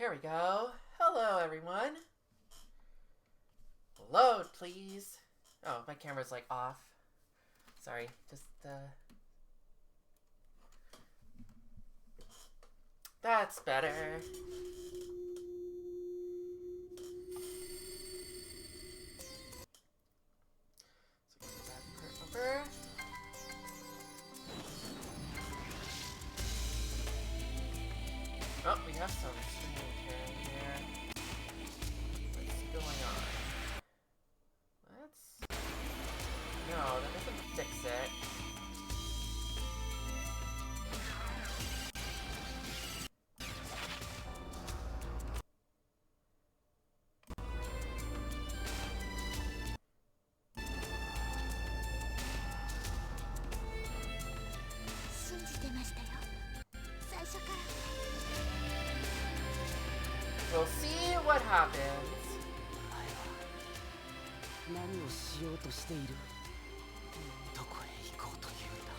There we go. Hello, everyone. Load, please. Oh, my camera's like off. Sorry, just That's better. So get that part over. Oh, we have some streaming here. What's going on? Let's... No, that doesn't fix it. We'll see what happens. 何をしようとしているどこへ行こうというんだ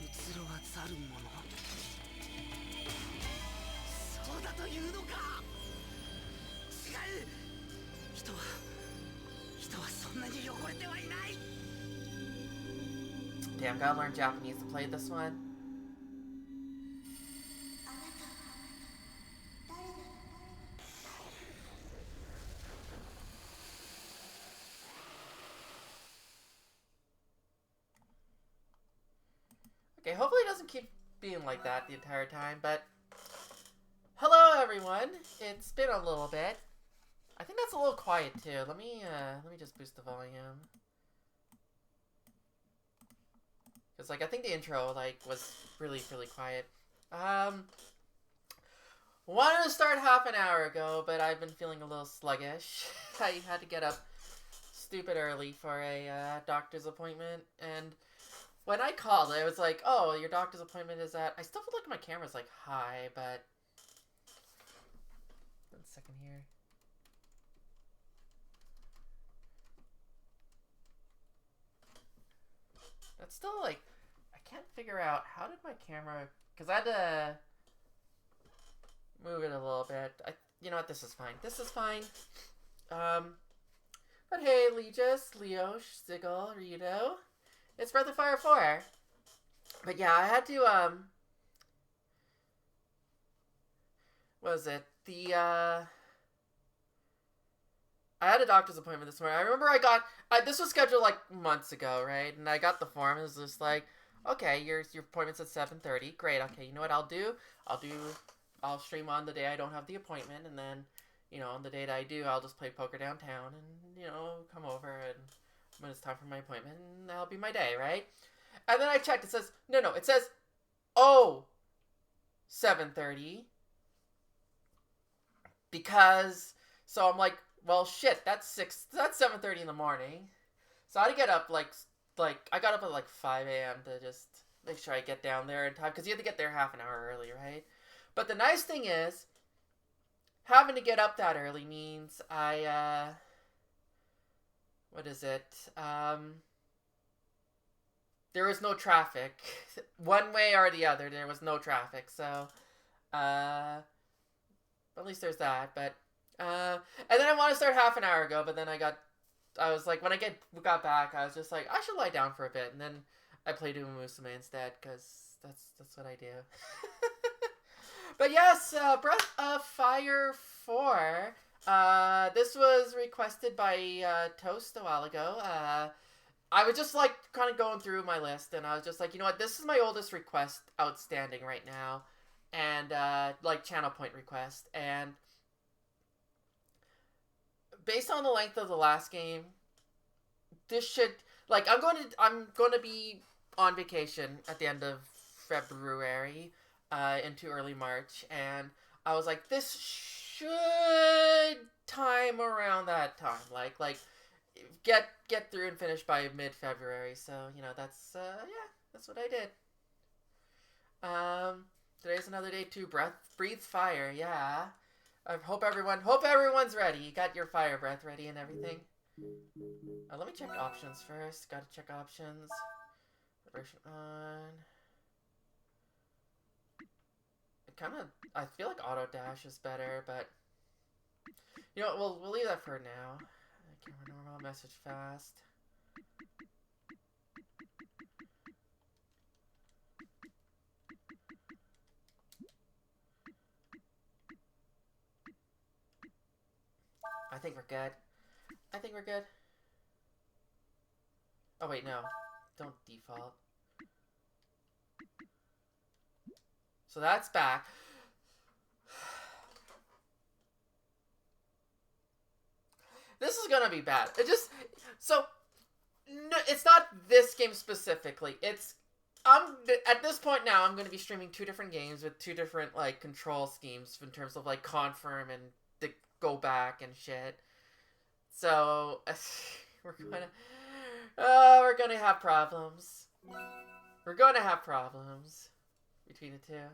うつろはざる者そうだというのか違う人はそんなに汚れてはいない Damn, gotta learn Japanese to play this one. Okay, hopefully it doesn't keep being like that the entire time, but... Hello, everyone! It's been a little bit. I think that's a little quiet, too. Let me just boost the volume. Because, like, I think the intro, like, was really, really quiet. Wanted to start half an hour ago, but I've been feeling a little sluggish. I had to get up stupid early for a doctor's appointment, and when I called, it was like, oh, your doctor's appointment is at... I still feel like my camera's, like, high, but... 1 second here. That's still, like... I can't figure out, how did my camera... Because I had to... move it a little bit. You know what, this is fine. This is fine. But hey, Legis, Leo, Sigil, Rito. It's Breath of Fire 4. But yeah, I had to, what was it? I had a doctor's appointment this morning. I remember this was scheduled like months ago, right? And I got the form. It was just like, okay, your appointment's at 7:30. Great. Okay, you know what I'll do? I'll stream on the day I don't have the appointment, and then, you know, on the day that I do, I'll just play poker downtown and, you know, come over and when it's time for my appointment, and that'll be my day, right? And then I checked. It says, no, it says, 7:30. Because, so I'm like, well, shit, that's 7:30 in the morning. So I had to get up, like, I got up at, like, 5 a.m. to just make sure I get down there in time. Because you have to get there half an hour early, right? But the nice thing is, having to get up that early means what is it? There was no traffic. One way or the other, there was no traffic. So, at least there's that. But, and then I want to start half an hour ago, but then I was like, when I got back, I was just like, I should lie down for a bit. And then I played Uma Musume instead, because that's what I do. But yes, Breath of Fire 4. This was requested by Toast a while ago. I was just like kind of going through my list, and I was just like, you know what, this is my oldest request outstanding right now, and like channel point request. And based on the length of the last game, this should like I'm going to be on vacation at the end of February. Into early March, and I was like, this should time around that time, like get through and finish by mid-February. So, you know, that's yeah, that's what I did. Today's another day to breathe fire, yeah. I hope everyone's ready. You got your fire breath ready and everything. Let me check options first. Gotta check options. Vibration on. I feel like auto dash is better, but you know what? We'll leave that for now. Camera normal, message fast. I think we're good. I think we're good. Oh wait, no. Don't default. So that's back. This is gonna be bad. No, it's not this game specifically. At this point now, I'm gonna be streaming 2 different games with 2 different like control schemes in terms of like confirm and the go back and shit. So we're gonna have problems. We're gonna have problems between the two.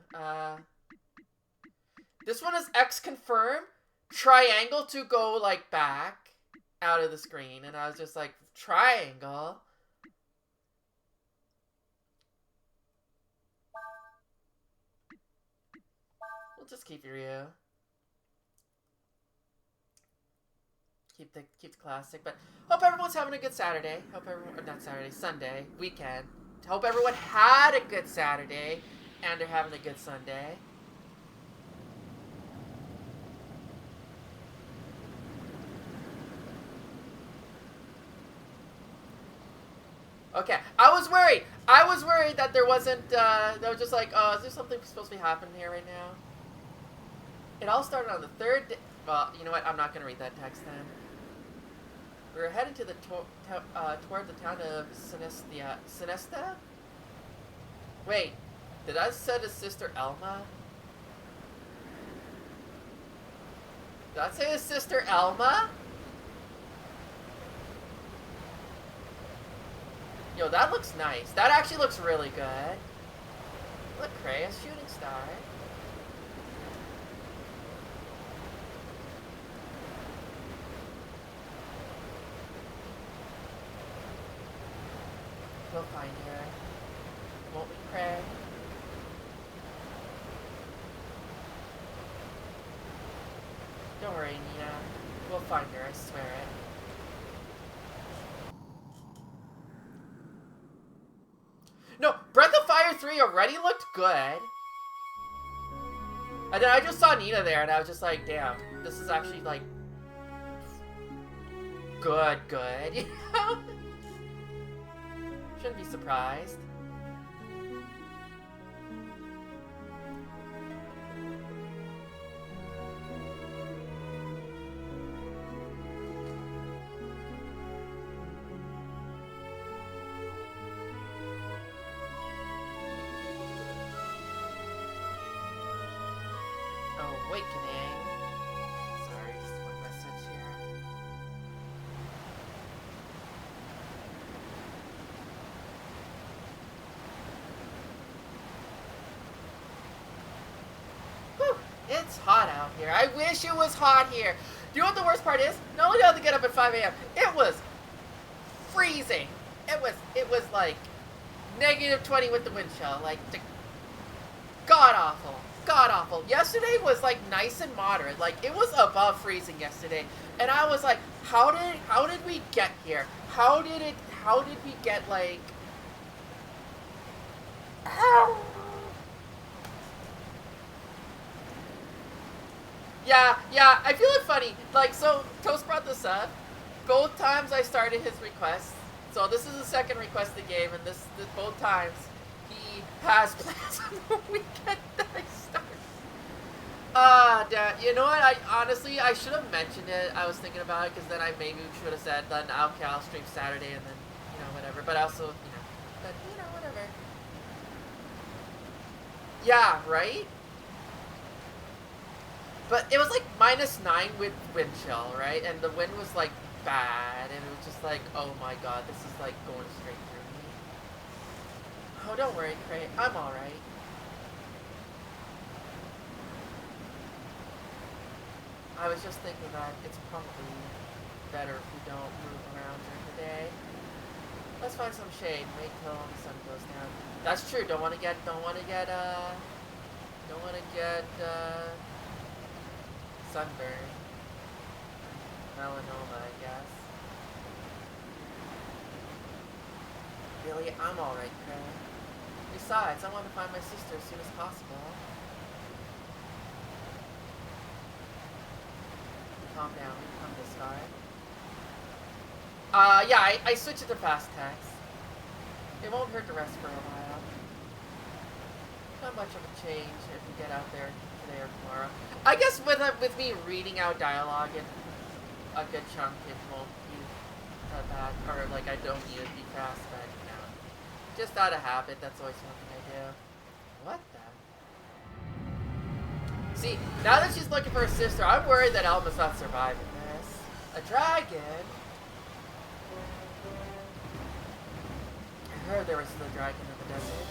This one is X confirm, triangle to go like back out of the screen, and I was just like, triangle? We'll just keep Ryu. Keep the classic, but hope everyone's having a good Saturday. Sunday, weekend. Hope everyone had a good Saturday, and they're having a good Sunday. Okay, I was worried that there wasn't, that was just like, oh, is there something supposed to be happening here right now? It all started on the 3rd day. Well, you know what, I'm not going to read that text then. We were headed to the toward the town of Sinesta? Wait, did I say his sister Elma? Did I say his sister Elma? Yo, that looks nice. That actually looks really good. Look, Cray, a shooting star. We'll find her. Won't we, Cray? Don't worry, Nina. We'll find her, I swear it. No, Breath of Fire 3 already looked good. And then I just saw Nina there, and I was just like, damn, this is actually, like, good, you know? Shouldn't be surprised. Awakening. Sorry, just one message here. Whew, it's hot out here. I wish it was hot here. Do you know what the worst part is? Not only did I have to get up at 5 a.m., it was freezing. It was like -20 with the wind chill. Like, god awful. God awful. Yesterday was like nice and moderate. Like, it was above freezing yesterday. And I was like, how did we get here? How did we get like Yeah, I feel it funny. Like, so Toast brought this up. Both times I started his request. So this is the second request he gave, and this both times he has plans on the weekend that I start. Dad, you know what? I should have mentioned it. I was thinking about it, because then I maybe should have said, then okay, I'll stream Saturday, and then, you know, whatever. But also, but, whatever. Yeah, right? But it was like -9 with wind chill, right? And the wind was like bad, and it was just like, oh my god, this is like going straight through me. Oh, don't worry, Cray. I'm alright. I was just thinking that it's probably better if we don't move around during the day. Let's find some shade. Wait till the sun goes down. That's true. Don't want to get sunburn. Melanoma, I guess. Really, I'm alright, Craig. Besides, I want to find my sister as soon as possible. Calm down, we've come this far. Yeah, I switched it to fast text. It won't hurt to rest for a while. Not much of a change if we get out there today or tomorrow. I guess with me reading out dialogue in a good chunk, it won't be that bad. Or, like, I don't need it to be fast, but, you know. Just out of habit, that's always something I do. What the? See, now that she's looking for her sister, I'm worried that Elma's not surviving this. A dragon? I heard there was a dragon in the desert.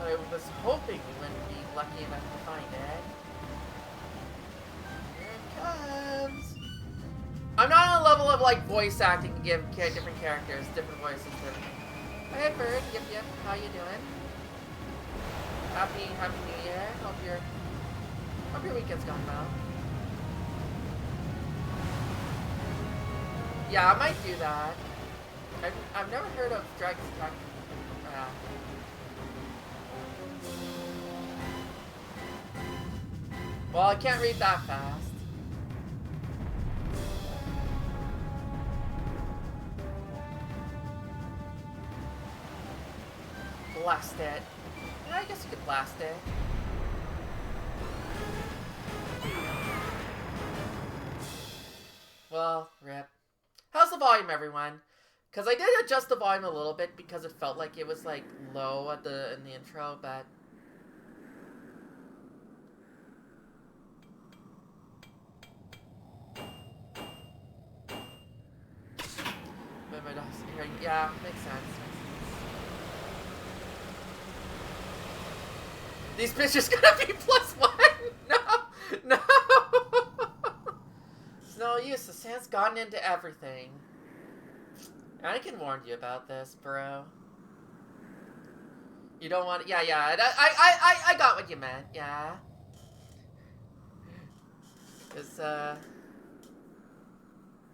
I was hoping we wouldn't be lucky enough to find it. Here it comes! I'm not on a level of, like, voice acting to give different characters different voices and everything. Hey, Bird. Yep, yep. How you doing? Happy New Year. Hope your weekend's going well. Yeah, I might do that. I've never heard of dragons attacking. Well, I can't read that fast. Blast it. Yeah, I guess you could blast it. Well, rip. How's the volume, everyone? Because I did adjust the volume a little bit because it felt like it was, like, low in the intro, but... Yeah, makes sense. These bitches gonna be +1! No! It's no use, the sand's gotten into everything. Anakin warned you about this, bro. You don't want... Yeah. I got what you meant, yeah. It's,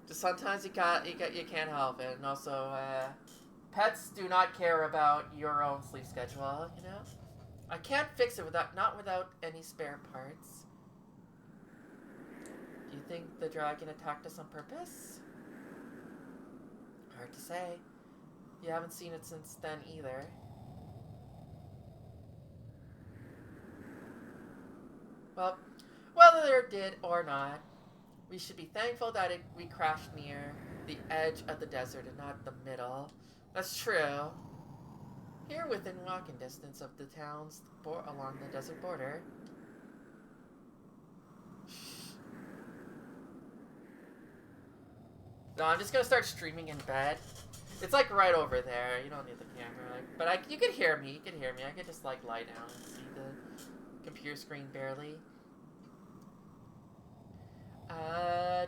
just sometimes you can't help it. And also, pets do not care about your own sleep schedule, you know? I can't fix it not without any spare parts. Do you think the dragon attacked us on purpose? Hard to say. You haven't seen it since then either. Well, whether it did or not, we should be thankful that we crashed near the edge of the desert and not the middle. That's true. Here within walking distance of the towns along the desert border. No, I'm just gonna start streaming in bed. It's like right over there. You don't need the camera, like, but you can hear me. You can hear me. I could just like lie down and see the computer screen barely.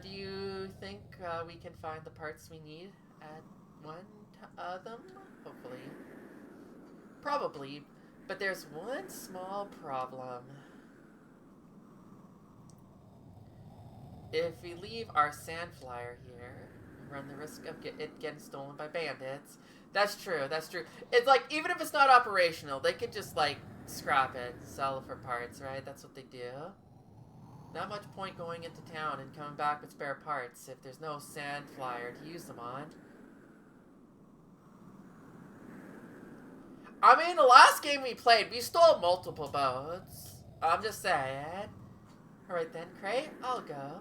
Do you think we can find the parts we need at one of them? Hopefully. Probably, but there's one small problem. If we leave our sand flyer here, we run the risk of it getting stolen by bandits. That's true, that's true. It's like, even if it's not operational, they could just, like, scrap it, sell it for parts, right? That's what they do. Not much point going into town and coming back with spare parts if there's no sand flyer to use them on. I mean, the last game we played, we stole multiple boats. I'm just saying. Alright then, Cray, I'll go.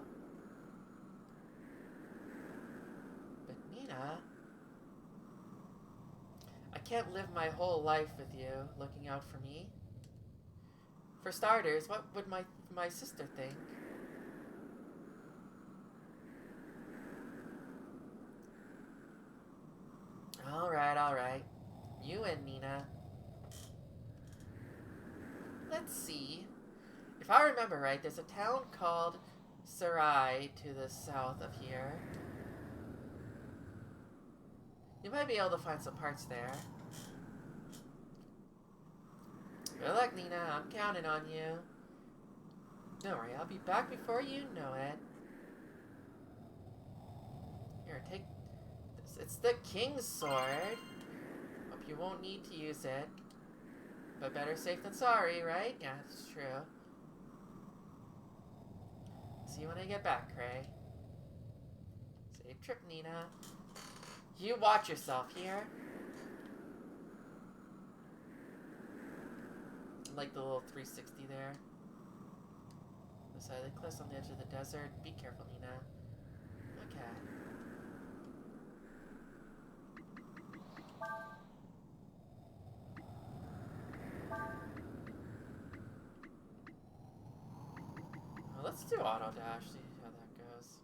But Nina... I can't live my whole life with you, looking out for me. For starters, what would my sister think? Alright. You and Nina. Let's see. If I remember right, there's a town called Sarai to the south of here. You might be able to find some parts there. Good luck, Nina. I'm counting on you. Don't worry, I'll be back before you know it. Here, take this. It's the King's Sword. Hope you won't need to use it. But better safe than sorry, right? Yeah, it's true. See you when I get back, Cray. Safe trip, Nina. You watch yourself here. I like the little 360 there. The side of the cliffs on the edge of the desert. Be careful, Nina. Okay. Well, let's do auto dash. See how that goes.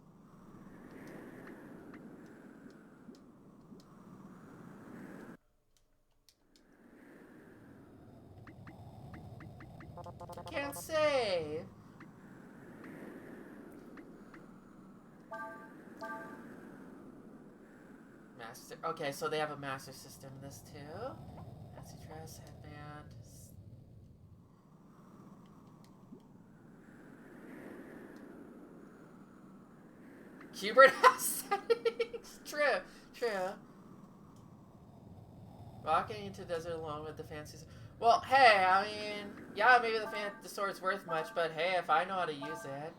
I can't save. Master. Okay, so they have a master system in this too. Fancy dress, headband. Hubert has settings. True, true. Walking into the desert alone with the fancy. Well, hey, I mean, yeah, maybe the sword's worth much, but hey, if I know how to use it,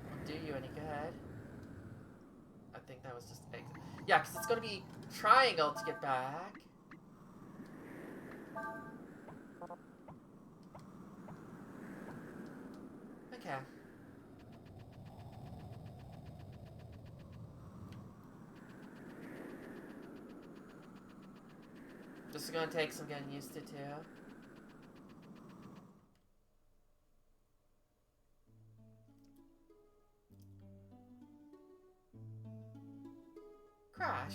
won't do you any good. I think that was just exit. Yeah, because it's going to be triangle to get back. Okay. This is going to take some getting used to, too. Crash.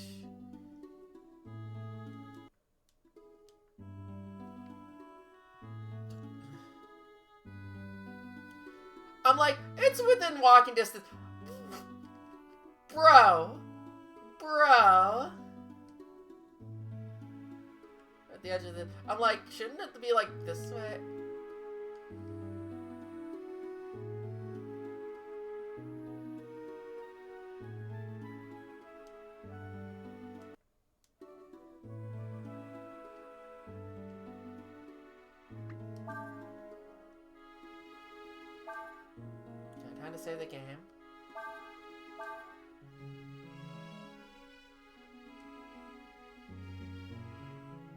I'm like, it's within walking distance. Bro. At the edge of the... I'm like, shouldn't it be like this way? Time to save the game.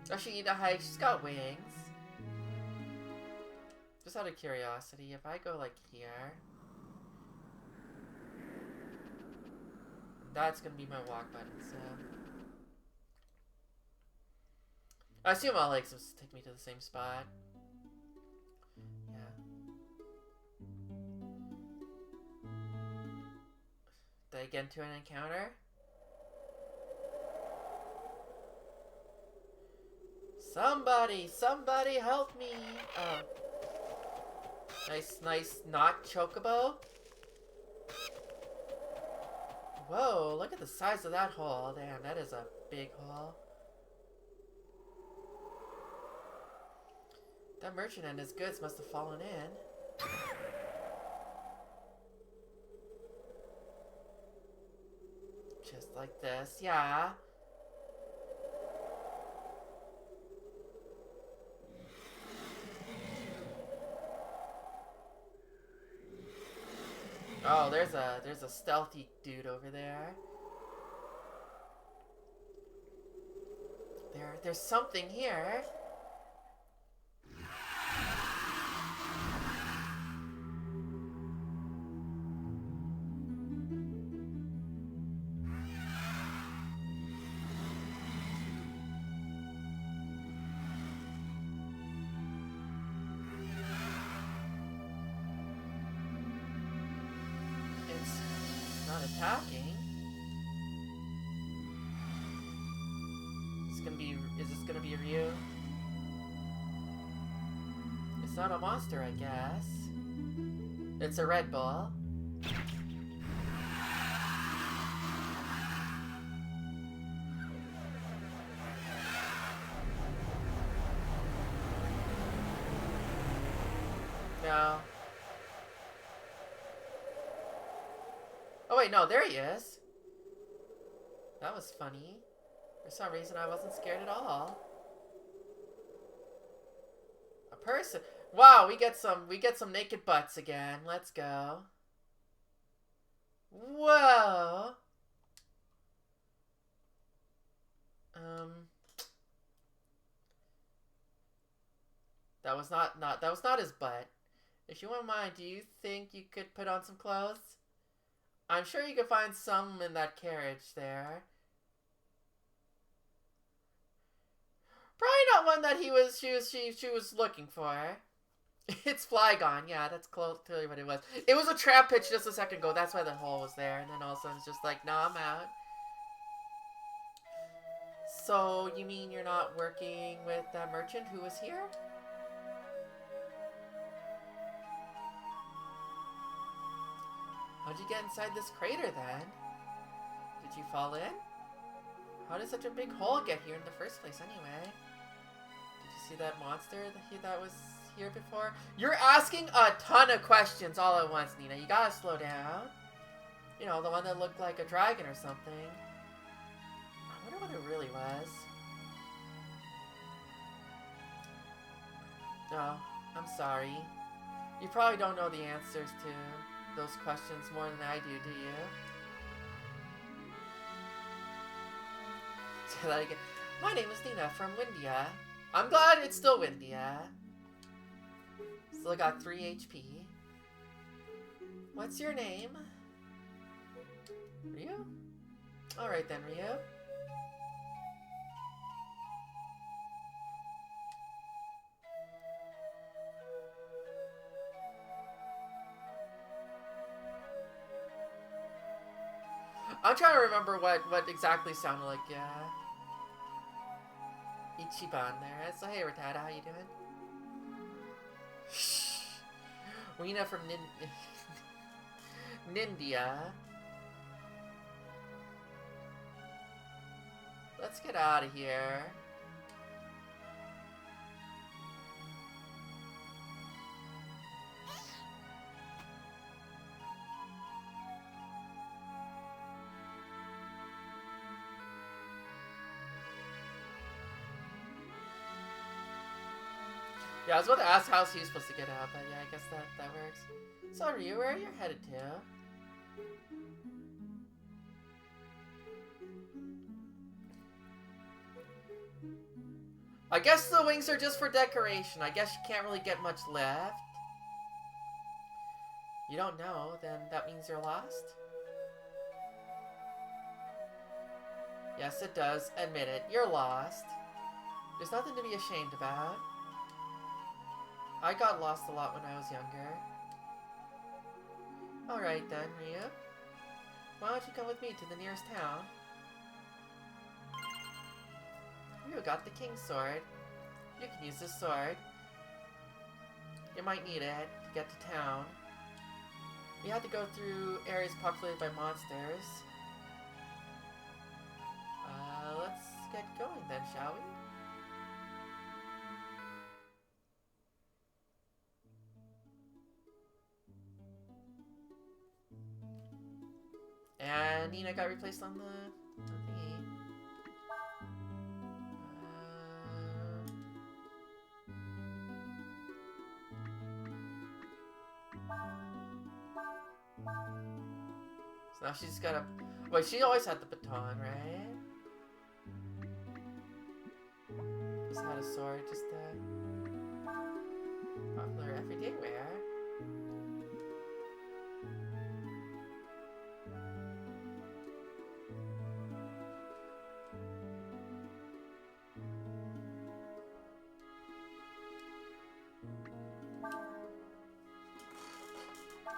Does she need a hike? She's got wings. Just out of curiosity, if I go like here, that's gonna be my walk button, so I assume all legs will take me to the same spot. Yeah. Did I get into an encounter? Somebody help me! Oh. Nice, not chocobo. Whoa, look at the size of that hole. Damn, that is a big hole. That merchant and his goods must have fallen in. Just like this, yeah. Oh, there's a stealthy dude over there. There's something here. Attacking. Is this gonna be Ryu? It's not a monster, I guess. It's a Red Bull. No. Oh wait, no, there he is. That was funny. For some reason I wasn't scared at all. A person. Wow, we get some naked butts again. Let's go. Whoa. That was not his butt. If you wouldn't mind, do you think you could put on some clothes? I'm sure you could find some in that carriage there. Probably not one that she was looking for. It's Flygon, yeah, that's clearly what it was. It was a trap pitch just a second ago, that's why the hole was there, and then all of a sudden it's just like, nah, I'm out. So, you mean you're not working with that merchant who was here? How'd you get inside this crater then? Did you fall in? How did such a big hole get here in the first place anyway? Did you see that monster that was here before? You're asking a ton of questions all at once, Nina. You gotta slow down. You know, the one that looked like a dragon or something. I wonder what it really was. No, I'm sorry. You probably don't know the answers to those questions more than I do you? Say that again. My name is Nina from Windia. I'm glad it's still Windia. Still got 3 HP. What's your name? Ryu? Alright then, Ryu. I'm trying to remember what exactly sounded like, yeah. Ichiban there. So hey Rattata, how you doing? Shh. Rina from Nindia. Let's get out of here. Yeah, I was about to ask how he's supposed to get out, but yeah, I guess that works. So Ryu, where are you headed to? I guess the wings are just for decoration. I guess you can't really get much left. You don't know, then that means you're lost? Yes, it does. Admit it. You're lost. There's nothing to be ashamed about. I got lost a lot when I was younger. Alright then, Ryu. Why don't you come with me to the nearest town? Ryu got the King's Sword. You can use this sword. You might need it to get to town. We had to go through areas populated by monsters. Let's get going then, shall we? And Nina got replaced on the thingy. So now she's got a... Wait, she always had the baton, right? Just not a sword, just a... popular everyday wear.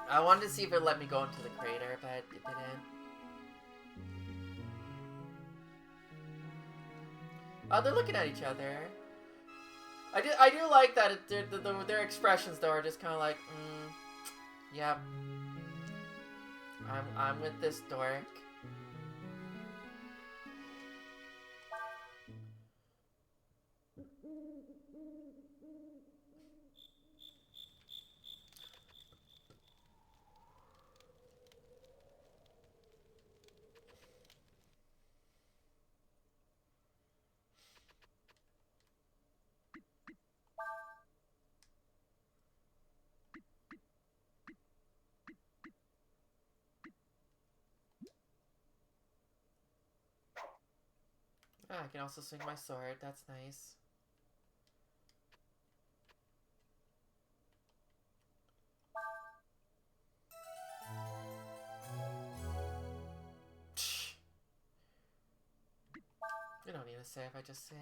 I wanted to see if it let me go into the crater, but it didn't. Oh, they're looking at each other. I do like that their expressions though are just kind of like, Yep. I'm with this dork. Ah, I can also swing my sword. That's nice. You don't need a save. I just saved.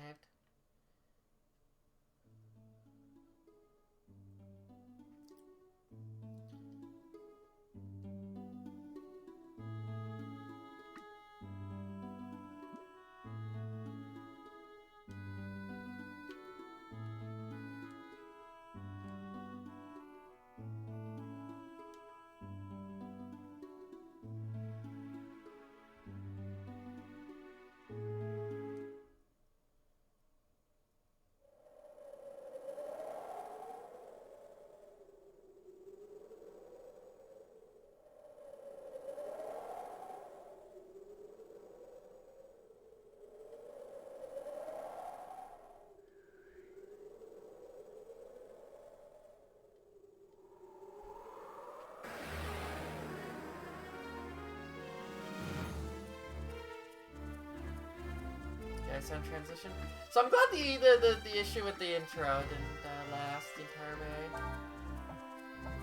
Sound transition. So I'm glad the issue with the intro didn't last the entire way.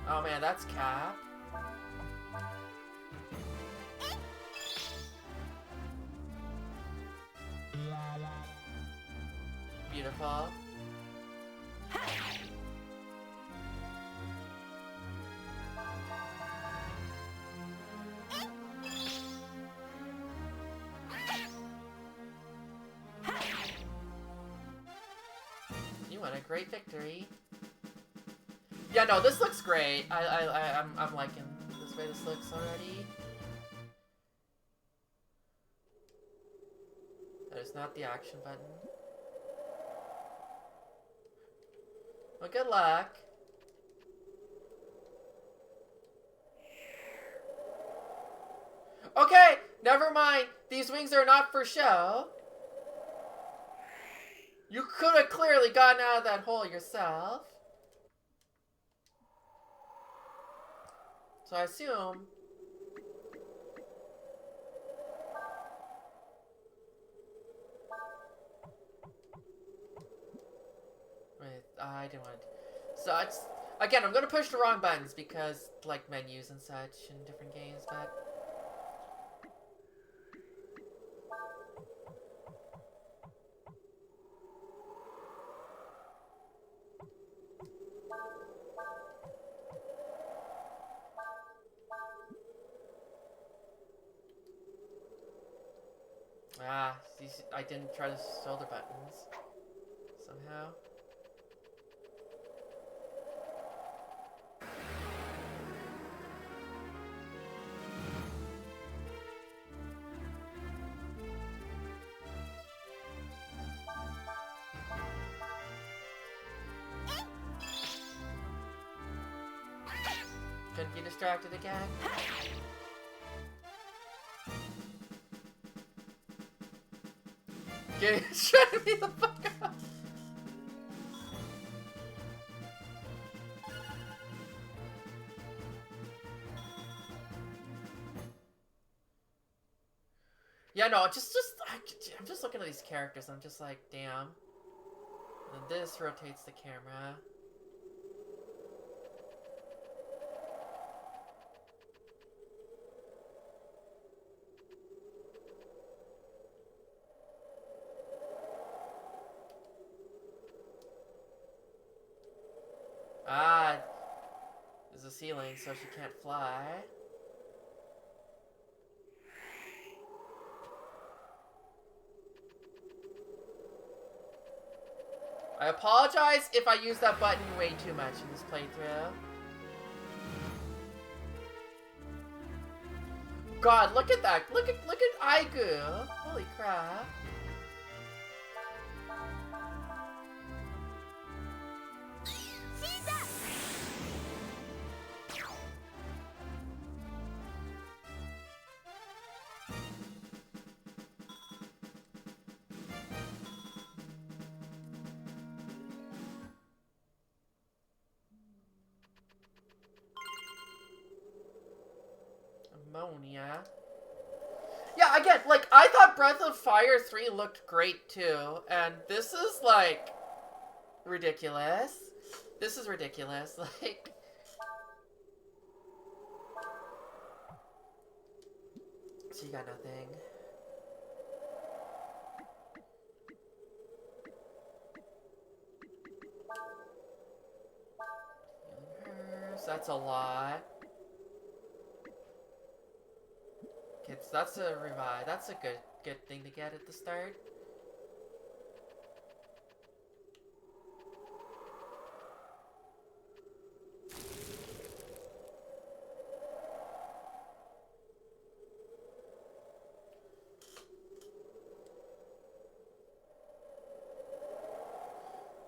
Oh man, that's Cap. Beautiful. You won a great victory. Yeah, no, this looks great. I'm liking this way this looks already. That is not the action button. Well, good luck. Okay, never mind. These wings are not for show. You could have clearly gotten out of that hole yourself. So I assume... Wait, I didn't want to... So it's... Again, I'm going to push the wrong buttons because, like, menus and such in different games, but... Ah, I didn't try the shoulder buttons. Somehow. Couldn't be distracted again. Shut me the fuck up! Yeah, no, I'm just looking at these characters. I'm just like, damn. And then this rotates the camera. Ah, there's a ceiling, so she can't fly. I apologize if I use that button way too much in this playthrough. God, look at that. Look at Aigu. Holy crap. Ammonia. Yeah, again, like, I thought Breath of Fire 3 looked great, too. And this is, like, ridiculous. This is ridiculous. Like... So you got nothing. Healing hers. That's a lot. Kids, that's a revive. That's a good thing to get at the start.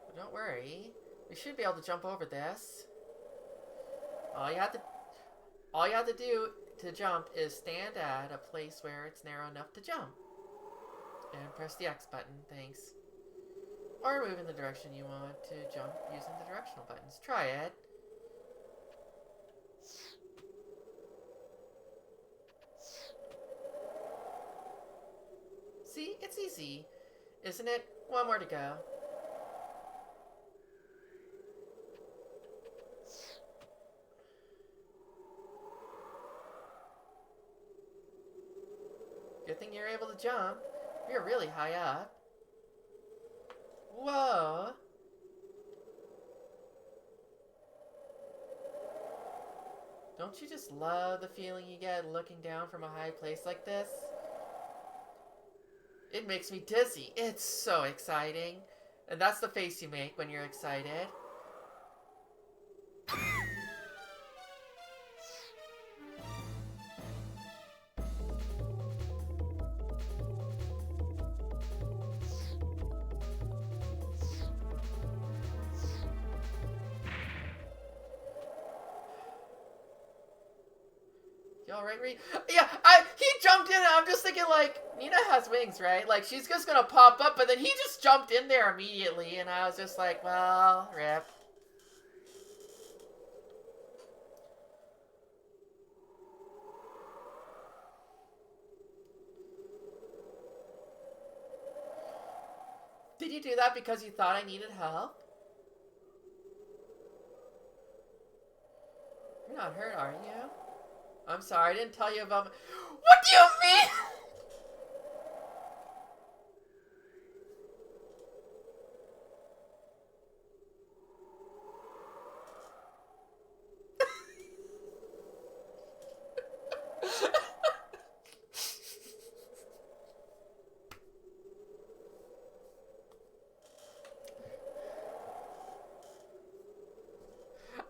But don't worry. We should be able to jump over this. All you have to do to jump is stand at a place where it's narrow enough to jump. And press the X button, thanks. Or move in the direction you want to jump using the directional buttons. Try it. See? It's easy, isn't it? One more to go. Good thing you're able to jump. You're really high up. Whoa. Don't you just love the feeling you get looking down from a high place like this? It makes me dizzy. It's so exciting. And that's the face you make when you're excited. You alright, Reed? Yeah, he jumped in and I'm just thinking, like, Nina has wings, right? Like, she's just gonna pop up, but then he just jumped in there immediately, and I was just like, well, rip. Did you do that because you thought I needed help? You're not hurt, are you? I'm sorry, I didn't tell you about my... What do you mean?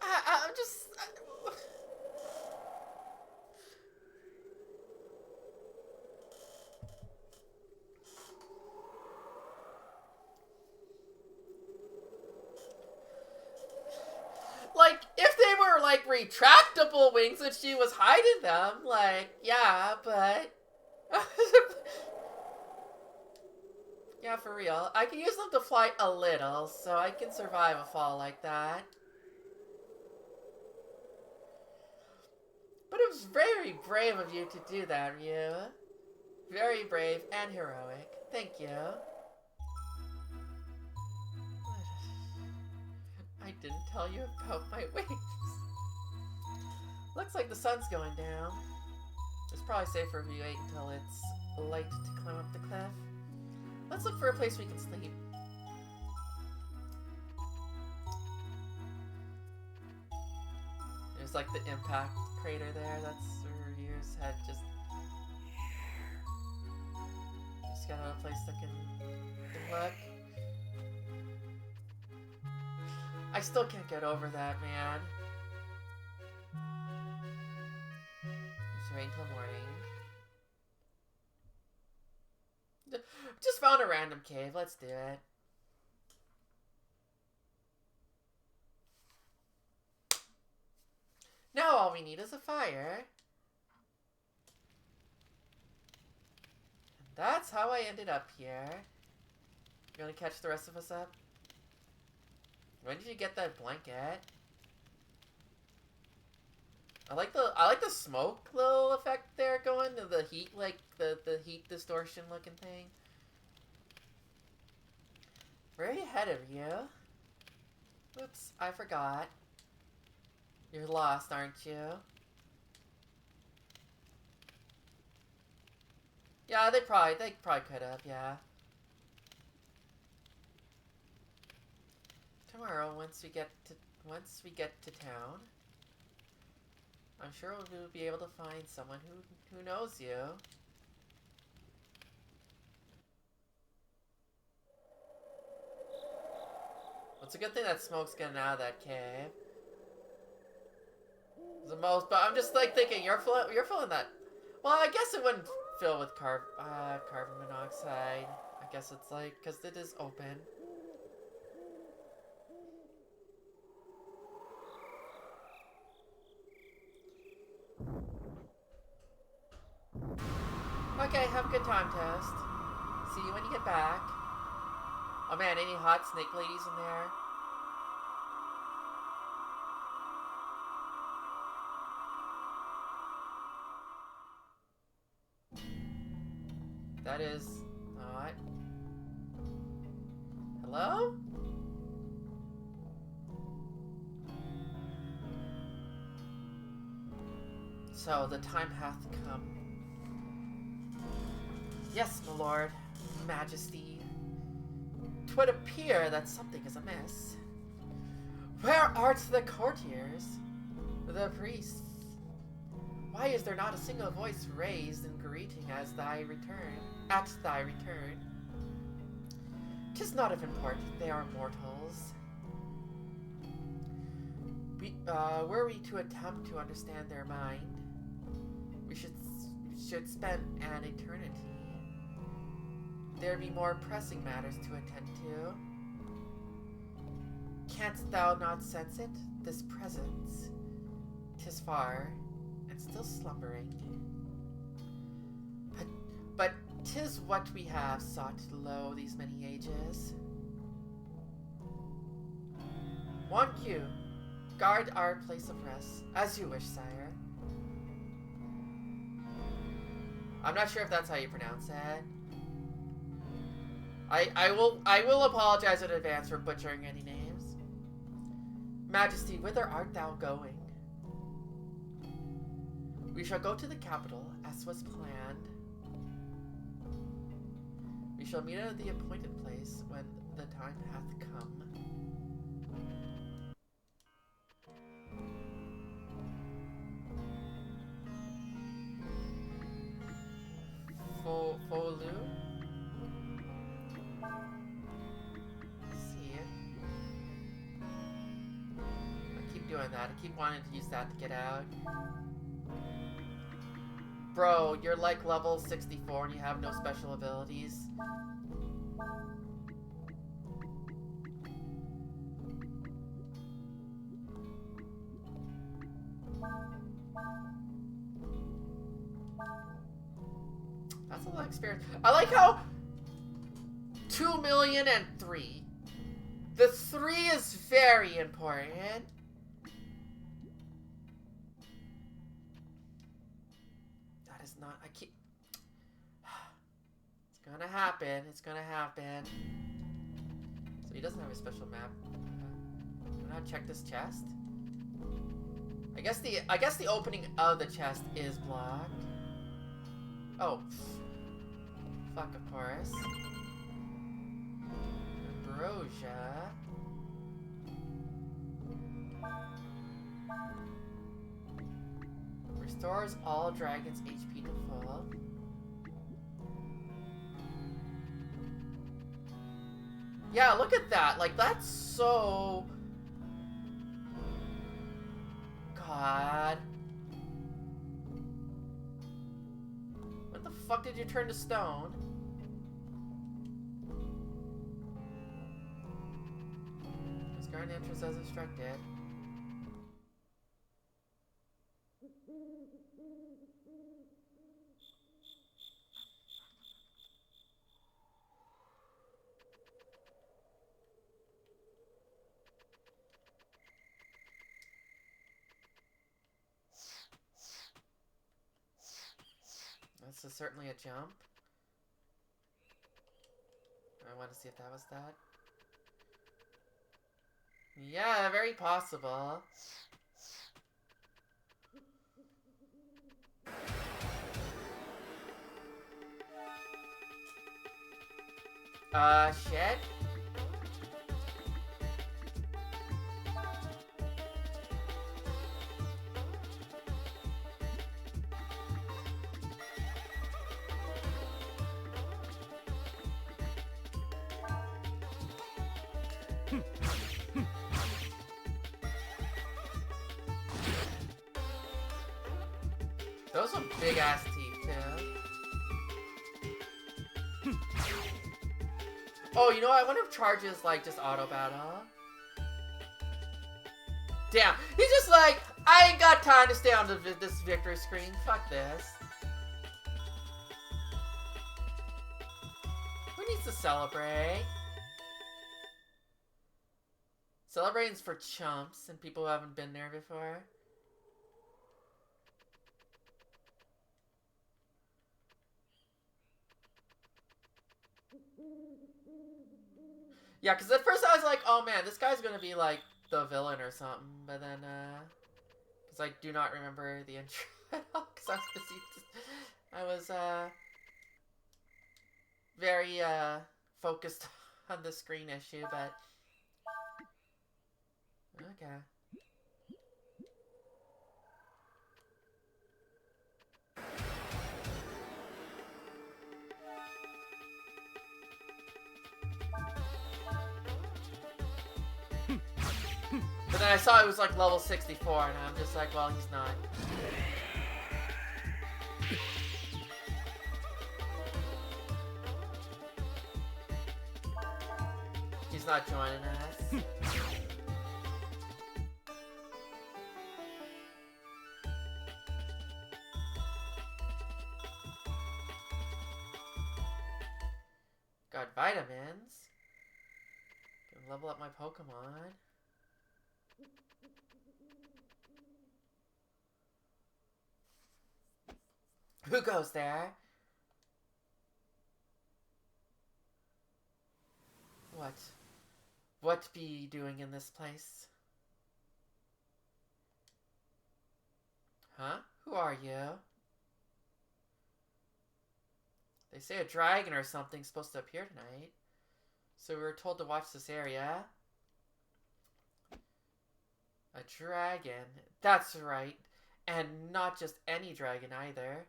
I'm just... Like, if they were, like, retractable wings and she was hiding them, like, yeah, but... Yeah, for real. I can use them to fly a little, so I can survive a fall like that. But it was very brave of you to do that, Ryu. Very brave and heroic. Thank you. I didn't tell you about my wings. Looks like the sun's going down. It's probably safer if you wait until it's light to climb up the cliff. Let's look for a place we can sleep. There's like the impact crater there. That's where Ryu's head just got a place that can look. I still can't get over that, man. Just wait until morning. Just found a random cave. Let's do it. Now all we need is a fire. And that's how I ended up here. You gonna catch the rest of us up? When did you get that blanket? I like the smoke little effect there going, the heat, like the heat distortion looking thing. We're ahead of you. Oops, I forgot. You're lost, aren't you? Yeah, they probably could have, yeah. Tomorrow, once we get to town, I'm sure we'll be able to find someone who knows you. It's a good thing that smoke's getting out of that cave. The most, but I'm just like thinking you're filling that. Well, I guess it wouldn't fill with carbon monoxide. I guess it's like because it is open. Okay, have a good time, Test. See you when you get back. Oh man, any hot snake ladies in there? That is not. Hello? So the time hath come. Yes, my lord, majesty. 'Twould appear that something is amiss. Where art the courtiers? The priests? Why is there not a single voice raised in greeting as thy return? At thy return? 'Tis not of import, they are mortals. Were we to attempt to understand their mind, we should spend an eternity. There be more pressing matters to attend to. Canst thou not sense it, this presence? 'Tis far, and still slumbering. But 'tis what we have sought low these many ages. Want you, guard our place of rest, as you wish, sire. I'm not sure if that's how you pronounce it. I will apologize in advance for butchering any names. Majesty, whither art thou going? We shall go to the capital, as was planned. We shall meet at the appointed place when the time hath come. Folu? Doing that. I keep wanting to use that to get out. Bro, you're like level 64 and you have no special abilities. That's a lot of experience. I like how 2,000,003. The 3 is very important. Not, I keep. It's gonna happen. It's gonna happen. So he doesn't have a special map. Can I check this chest? I guess the opening of the chest is blocked. Oh, fuck, of course. Ambrosia. Restores all dragons' HP to full. Yeah, look at that. Like, that's so... God. What the fuck did you turn to stone? find entrance as instructed. This is certainly a jump. I want to see if that was that. Yeah, very possible. Shit. Those are big ass teeth, too. Oh, you know what? I wonder if charges like just auto battle. Damn, he's just like, I ain't got time to stay on this victory screen. Fuck this. Who needs to celebrate? Celebrating's for chumps and people who haven't been there before. Yeah, because at first I was like, oh man, this guy's gonna be like the villain or something, but then, because I do not remember the intro at all, because I was busy, I was, very, focused on the screen issue, but, okay. But then I saw it was like level 64, and I'm just like, well, he's not. He's not joining us. Got vitamins. Can level up my Pokemon. Who goes there? What be ye doing in this place? Huh? Who are you? They say a dragon or something's supposed to appear tonight. So we were told to watch this area. A dragon. That's right. And not just any dragon either.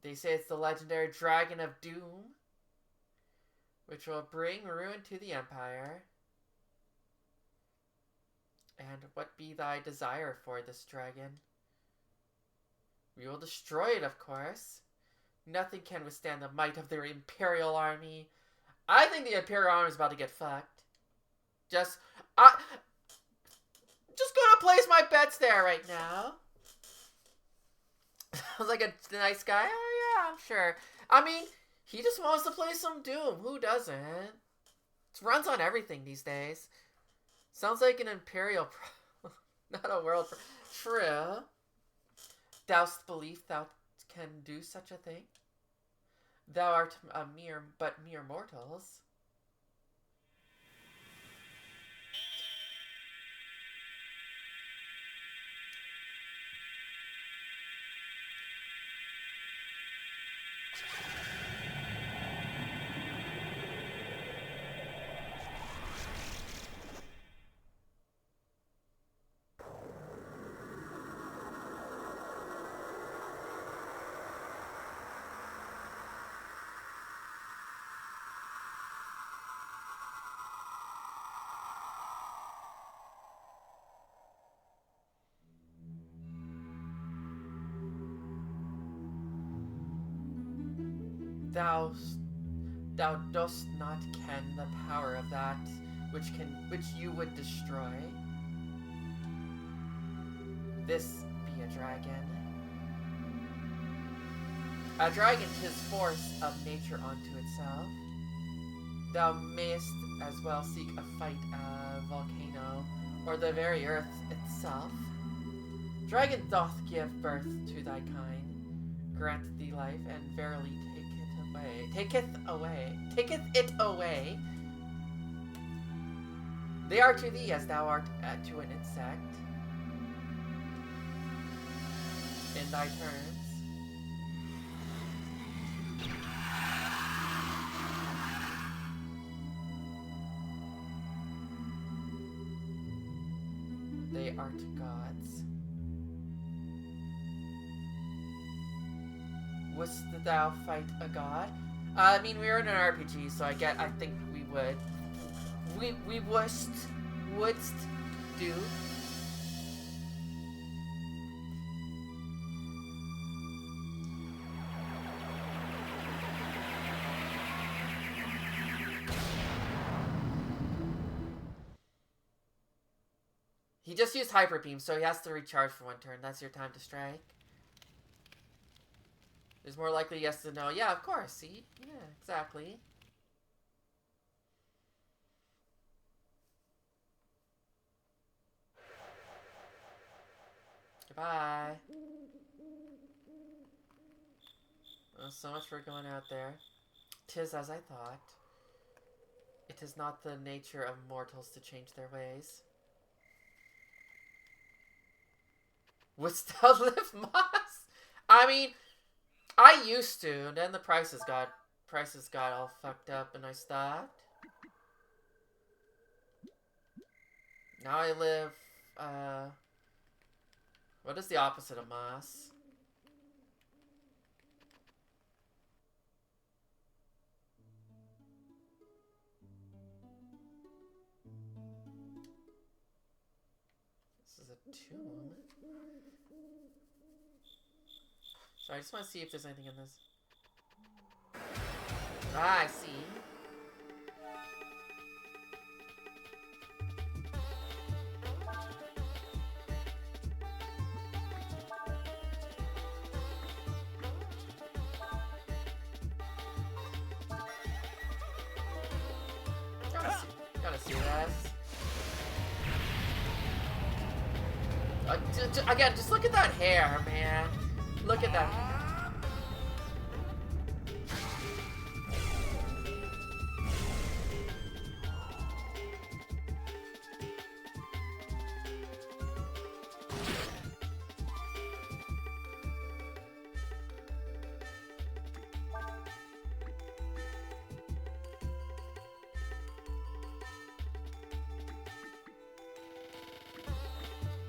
They say it's the legendary Dragon of Doom, which will bring ruin to the Empire. And what be thy desire for this dragon? We will destroy it, of course. Nothing can withstand the might of the Imperial Army. I think the Imperial Army is about to get fucked. Just gonna place my bets there right now. Sounds like a nice guy. Oh yeah, I'm sure. I mean, he just wants to play some Doom. Who doesn't? It runs on everything these days. Sounds like an Imperial not a world True. Thou'st belief thou can do such a thing? Thou art mere mortals. Thou dost not ken the power of that which you would destroy. This be a dragon. A dragon, 'tis force of nature unto itself. Thou mayest as well seek a fight, a volcano, or the very earth itself. Dragon doth give birth to thy kind, grant thee life, and verily taketh it away. They are to thee as thou art to an insect. In thy turns. They are to gods. Wouldst thou fight a god? I mean, we are in an RPG, so I think we would. We wouldst do. He just used Hyper Beam, so he has to recharge for one turn. That's your time to strike. There's more likely yes than no. Yeah, of course. See? Yeah, exactly. Goodbye. Well, so much for going out there. 'Tis as I thought. It is not the nature of mortals to change their ways. Wouldst thou live, Moss? I mean, I used to, and then the prices got all fucked up, and I stopped. Now I live, what is the opposite of Moss? This is a tomb. So I just want to see if there's anything in this. Ah, I see. Gotta see this. Again, just look at that hair, man. Look at that.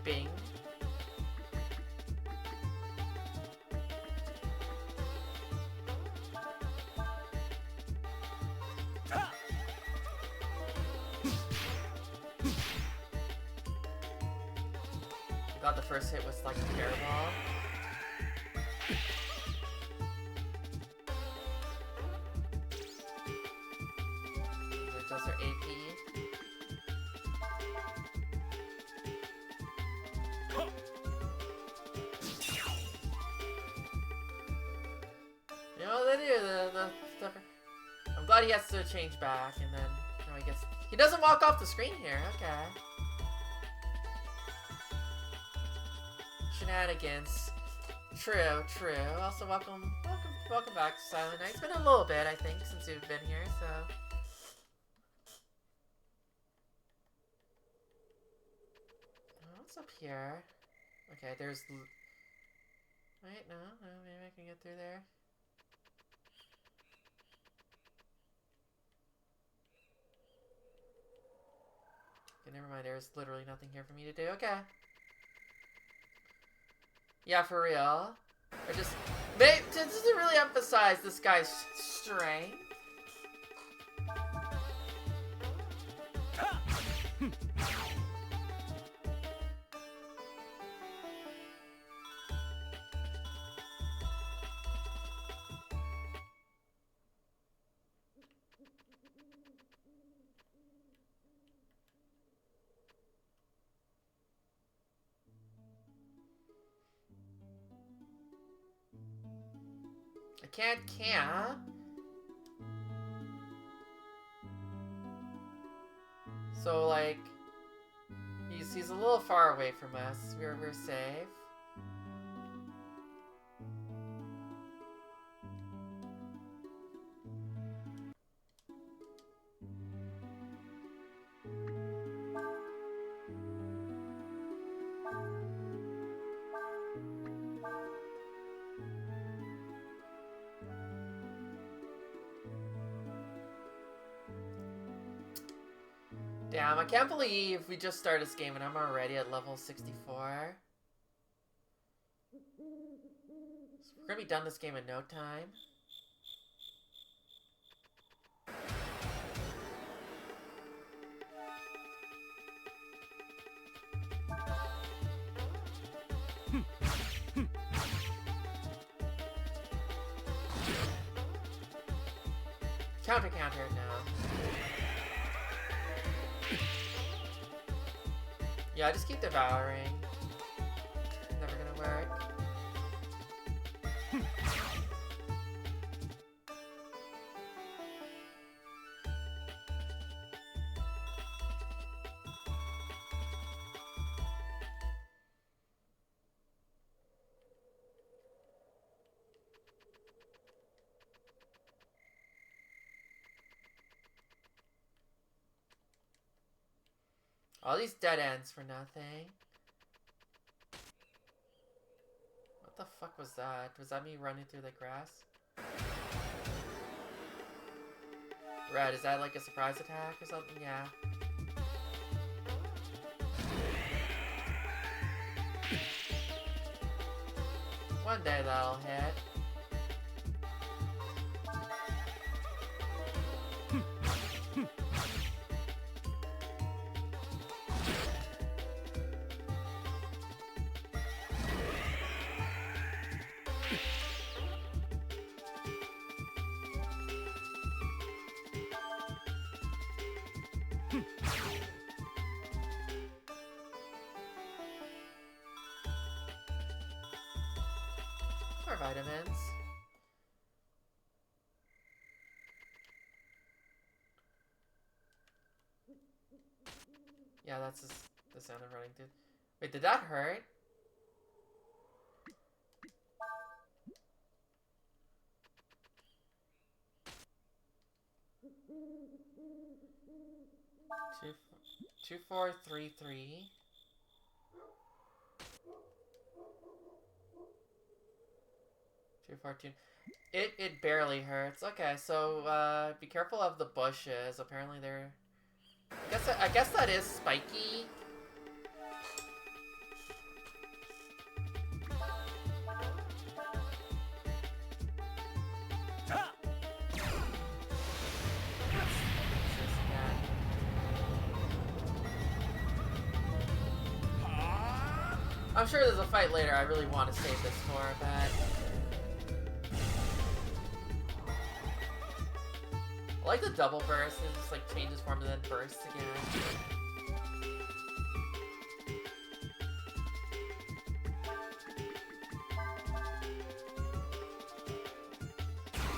Bing. God, the first hit was like terrible. There goes our AP. You know what they do? The stuff. I'm glad he has to change back, and then now he gets. He doesn't walk off the screen here. Okay. Shenanigans. True, true. Also, welcome back to Silent Night. It's been a little bit, I think, since you've been here, so. What's up here? Okay, there's. Wait, no, maybe I can get through there. Okay, never mind. There's literally nothing here for me to do. Okay. Yeah, for real. Or just to really emphasize this guy's strength. can't. So, like, he's a little far away from us. We're safe. Damn, I can't believe we just started this game and I'm already at level 64. So we're gonna be done this game in no time. Counter now. Yeah, just keep devouring. Never gonna work. All these dead ends for nothing. What the fuck was that? Was that me running through the grass? Red, is that like a surprise attack or something? Yeah. One day that'll hit. More vitamins. Yeah, that's just the sound of running through. Wait, did that hurt? Two, 4, 3, 3. 214. It barely hurts. Okay, so be careful of the bushes. Apparently they're. I guess that is spiky. I'm sure there's a fight later I really want to save this for, but I like the double burst. It just like changes form and then bursts again.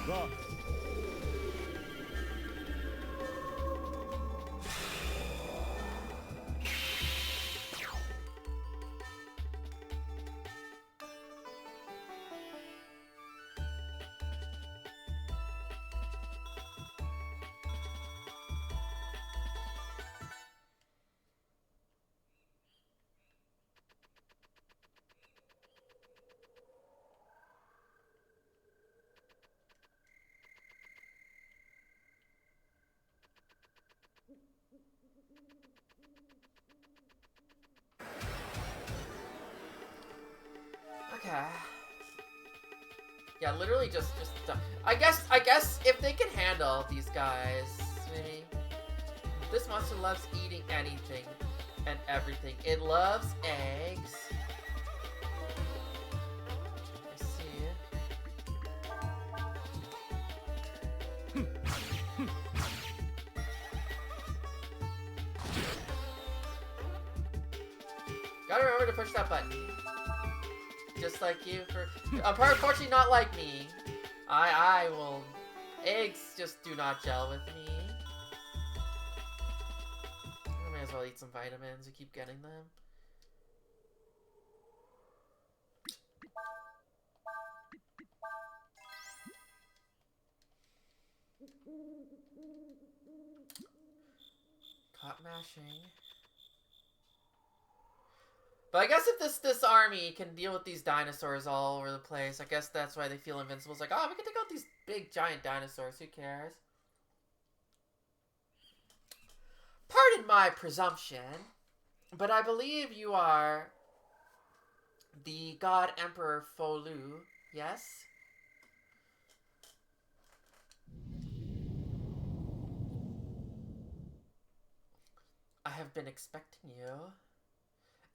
Go. Okay. Yeah, literally just I guess if they can handle these guys, maybe. This monster loves eating anything and everything. It loves eggs. I see. Gotta remember to push that button. Just like you for unfortunately not like me. I will... Eggs just do not gel with me. I may as well eat some vitamins and keep getting them. Caught mashing. But I guess if this army can deal with these dinosaurs all over the place, I guess that's why they feel invincible. It's like, oh, we can take out these big giant dinosaurs. Who cares? Pardon my presumption, but I believe you are the God Emperor Folu, yes? I have been expecting you.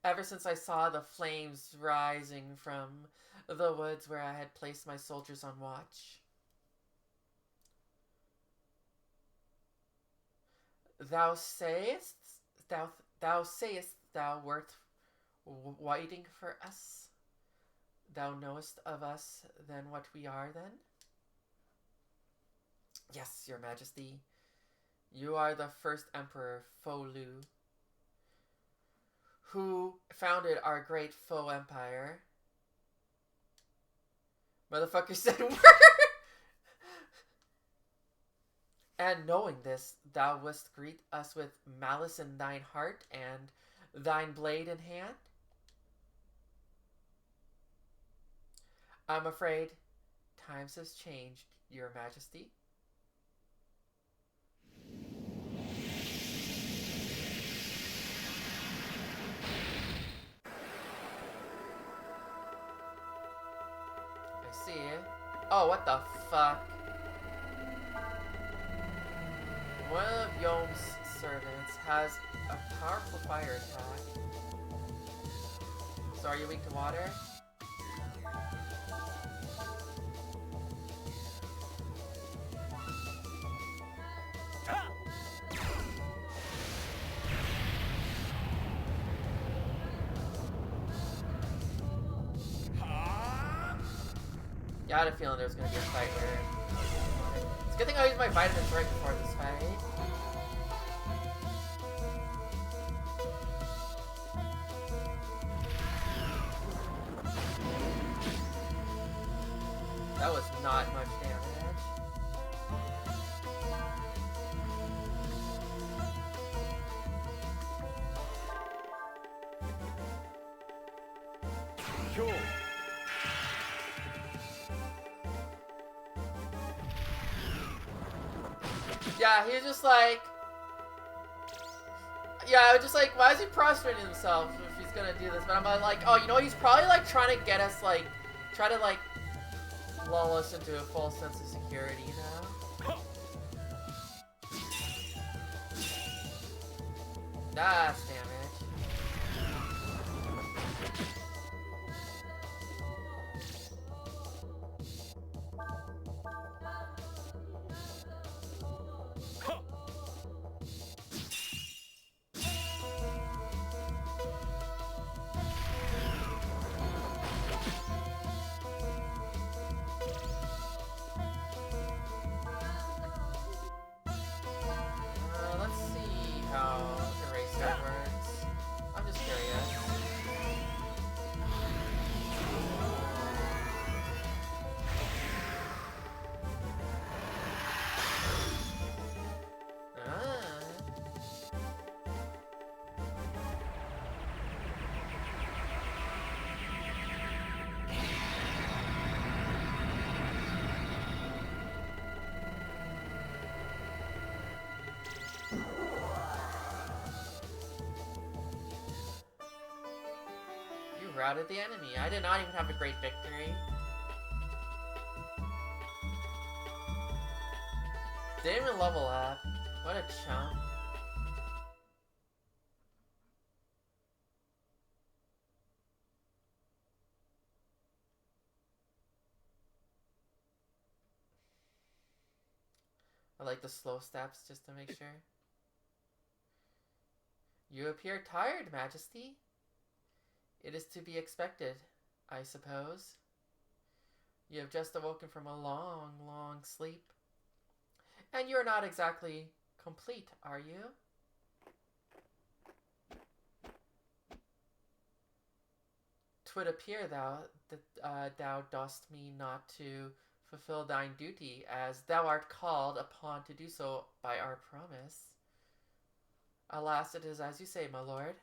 Ever since I saw the flames rising from the woods where I had placed my soldiers on watch. Thou sayest thou wert waiting for us? Thou knowest of us then what we are then? Yes, your majesty. You are the first emperor, Folu, who founded our great foe empire. Motherfucker said word! And knowing this, thou wouldst greet us with malice in thine heart and thine blade in hand? I'm afraid times has changed, your majesty. I see. Oh, what the fuck? One of Yom's servants has a powerful fire attack. So are you weak to water? Yeah, I had a feeling there was going to be a fight where... It's a good thing I used my vitamins right before this fight. That was not much damage. Cool. Yeah, he was just like... Yeah, I was just like, why is he prostrating himself if he's gonna do this? But I'm like, oh, you know, he's probably like trying to get us, like, try to like lull us into a false sense of security, you know? That's damage. Let's see how Eraser works. I'm just curious. Ah. You routed the enemy. I did not even have a great victory. Didn't even level up. What a chump. I like the slow steps just to make sure. You appear tired, Majesty. It is to be expected, I suppose. You have just awoken from a long, long sleep. And you're not exactly complete, are you? Twould appear thou dost mean not to fulfill thine duty, as thou art called upon to do so by our promise. Alas, it is as you say, my lord.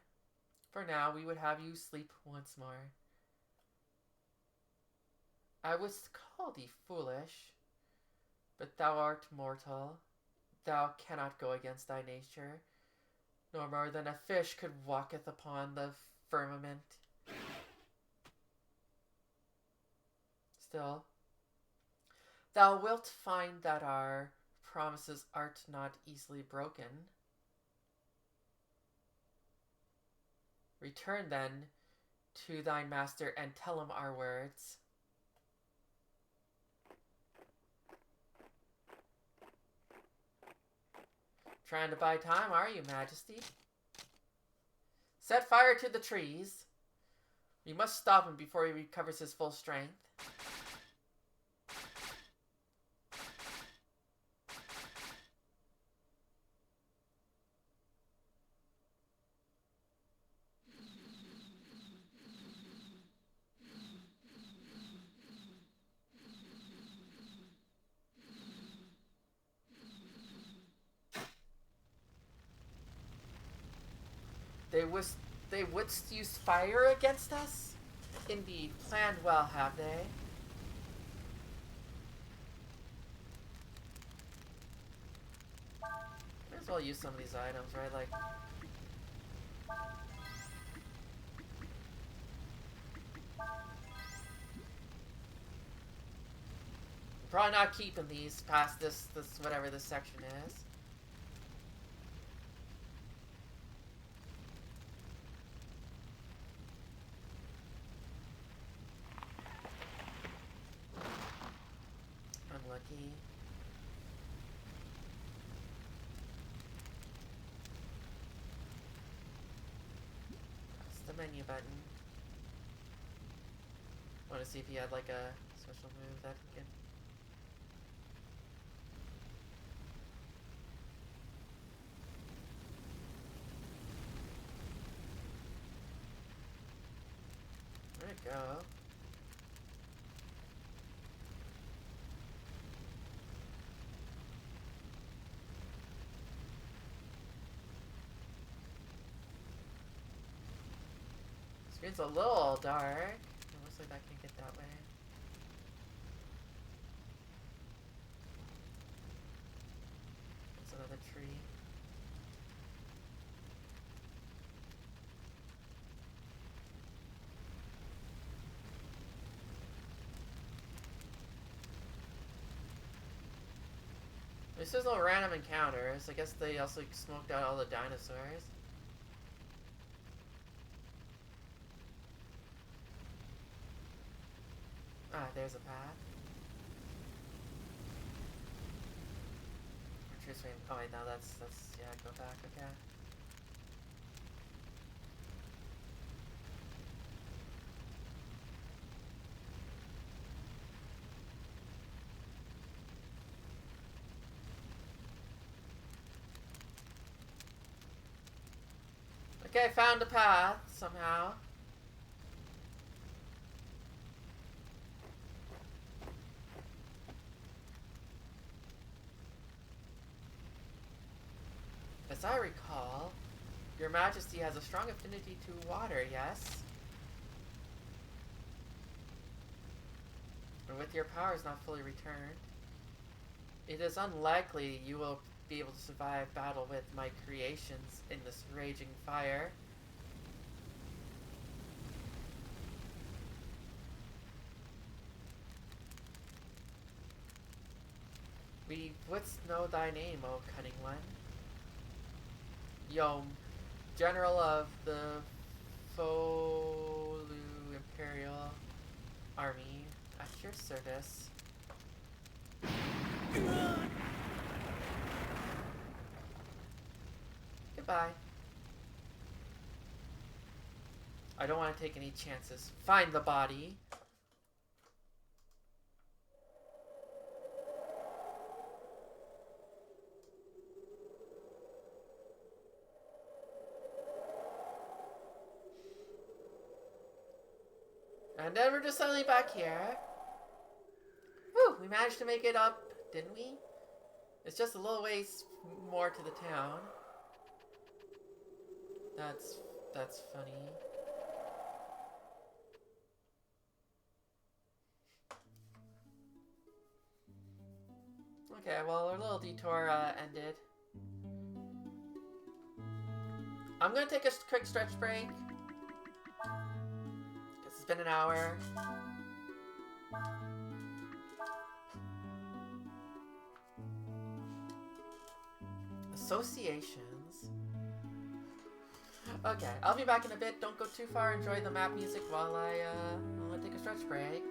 For now, we would have you sleep once more. I would call thee foolish, but thou art mortal. Thou cannot go against thy nature, nor more than a fish could walketh upon the firmament. Still, thou wilt find that our promises art not easily broken. Return then to thine master and tell him our words. Trying to buy time, are you, Majesty? Set fire to the trees. We must stop him before he recovers his full strength. They wouldst use fire against us? Indeed, planned well, have they? Might as well use some of these items, right? Like... probably not keeping these past this whatever this section is. Unlucky. That's the menu button. Want to see if he had like a special move that he can... Where'd it go? Screen's a little dark. It looks like I can get that way. There's another tree. This is no random encounters. I guess they also smoked out all the dinosaurs. Ah, there's a path. Oh wait, no, that's, yeah, go back, okay. Okay, found a path, somehow. As I recall, Your Majesty has a strong affinity to water, yes? And with your powers not fully returned, it is unlikely you will be able to survive battle with my creations in this raging fire. We wouldst know thy name, O cunning one. Yom, General of the Folu Imperial Army, at your service. Goodbye. I don't want to take any chances. Find the body. And then we're just suddenly back here. Woo! We managed to make it up, didn't we? It's just a little ways more to the town. That's funny. Okay, well, our little detour ended. I'm gonna take a quick stretch break. Because it's been an hour. Associations. Okay, I'll be back in a bit. Don't go too far. Enjoy the map music while I take a stretch break.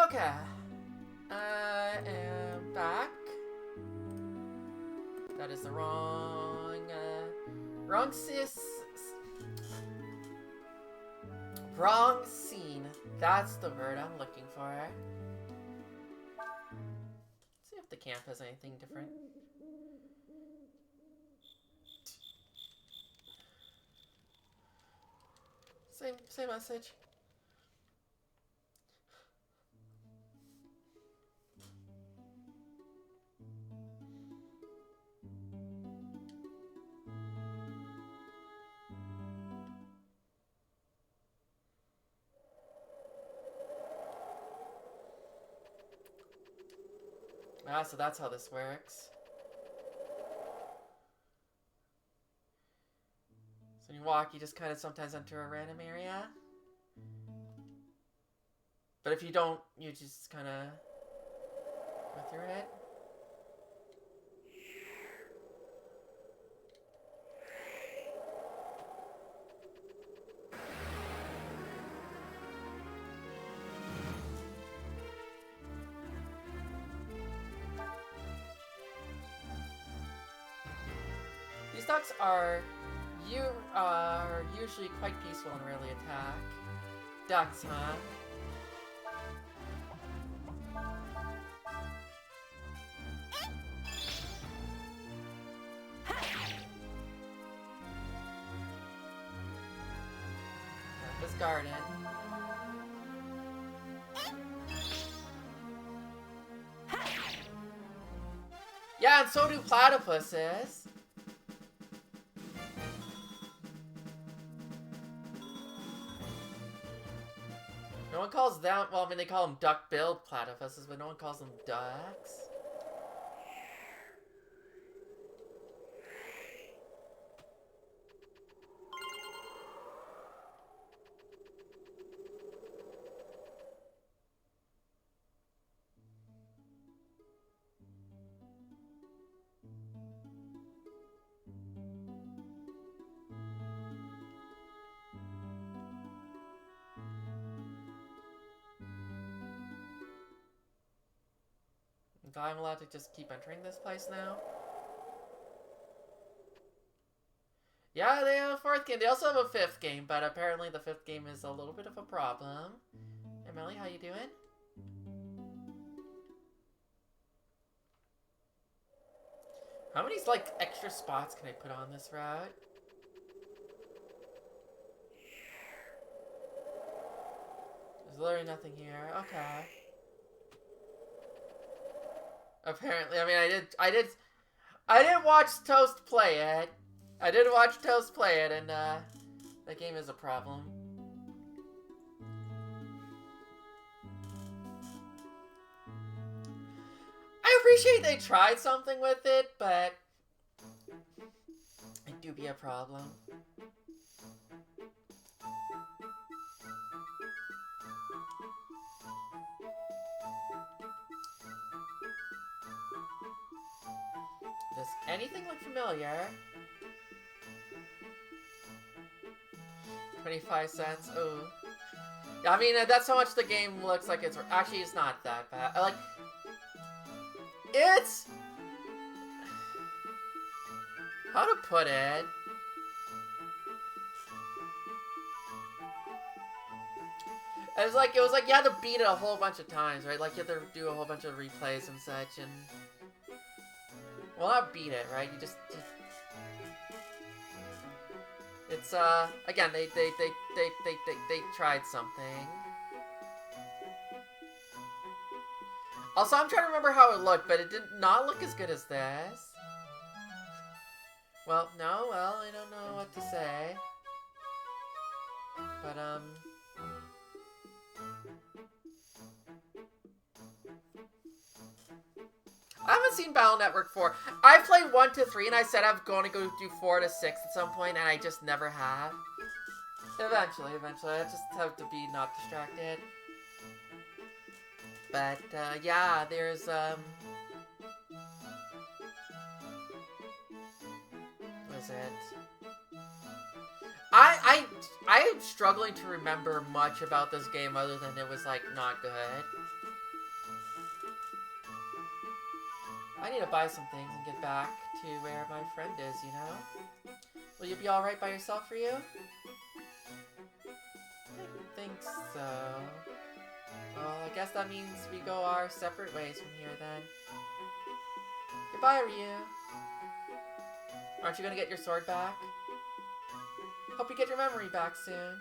Okay. I am back. That is the wrong scene. That's the word I'm looking for. Let's see if the camp has anything different. Same message. Ah, so that's how this works. So when you walk, you just kind of sometimes enter a random area. But if you don't, you just kind of go through it. These ducks are usually quite peaceful and rarely attack. Ducks, huh? This garden. Yeah, and so do platypuses. No one calls them, well, I mean, they call them duck-billed platypuses, but no one calls them ducks. I'm allowed to just keep entering this place now? Yeah, they have a 4th game. They also have a 5th game, but apparently the 5th game is a little bit of a problem. Hey, Melly, how you doing? How many, like, extra spots can I put on this route? There's literally nothing here. Okay. Apparently, I mean, I did watch Toast play it. I did watch Toast play it, and, that game is a problem. I appreciate they tried something with it, but it do be a problem. Does anything look familiar? 25 cents. Ooh. I mean, that's how much the game looks like it's... Actually, it's not that bad. Like... It's... How to put it? It was like you had to beat it a whole bunch of times, right? Like you had to do a whole bunch of replays and such, and... Well, not beat it, right? You just... It's, again, they tried something. Also, I'm trying to remember how it looked, but it did not look as good as this. Well, no, well, I don't know what to say. But, I haven't seen Battle Network 4. I played 1 to 3, and I said I'm going to go do 4 to 6 at some point, and I just never have. Eventually. I just have to be not distracted. But, yeah, there's, what is it? I'm struggling to remember much about this game other than it was, like, not good. need to buy some things and get back to where my friend is, you know? Will you be alright by yourself, Ryu? I think so. Well, I guess that means we go our separate ways from here then. Goodbye, Ryu. Aren't you gonna get your sword back? Hope you get your memory back soon.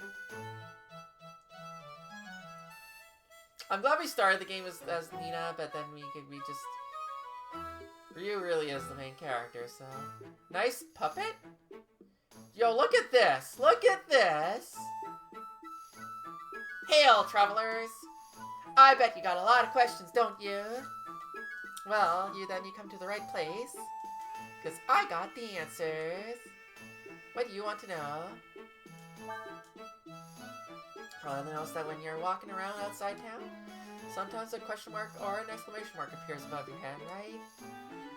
I'm glad we started the game as Nina, but then we just... Ryu really is the main character, so... Nice puppet? Yo, look at this! Look at this! Hail, travelers! I bet you got a lot of questions, don't you? Well, you come to the right place. Because I got the answers. What do you want to know? Probably noticed that when you're walking around outside town, sometimes a question mark or an exclamation mark appears above your head, right?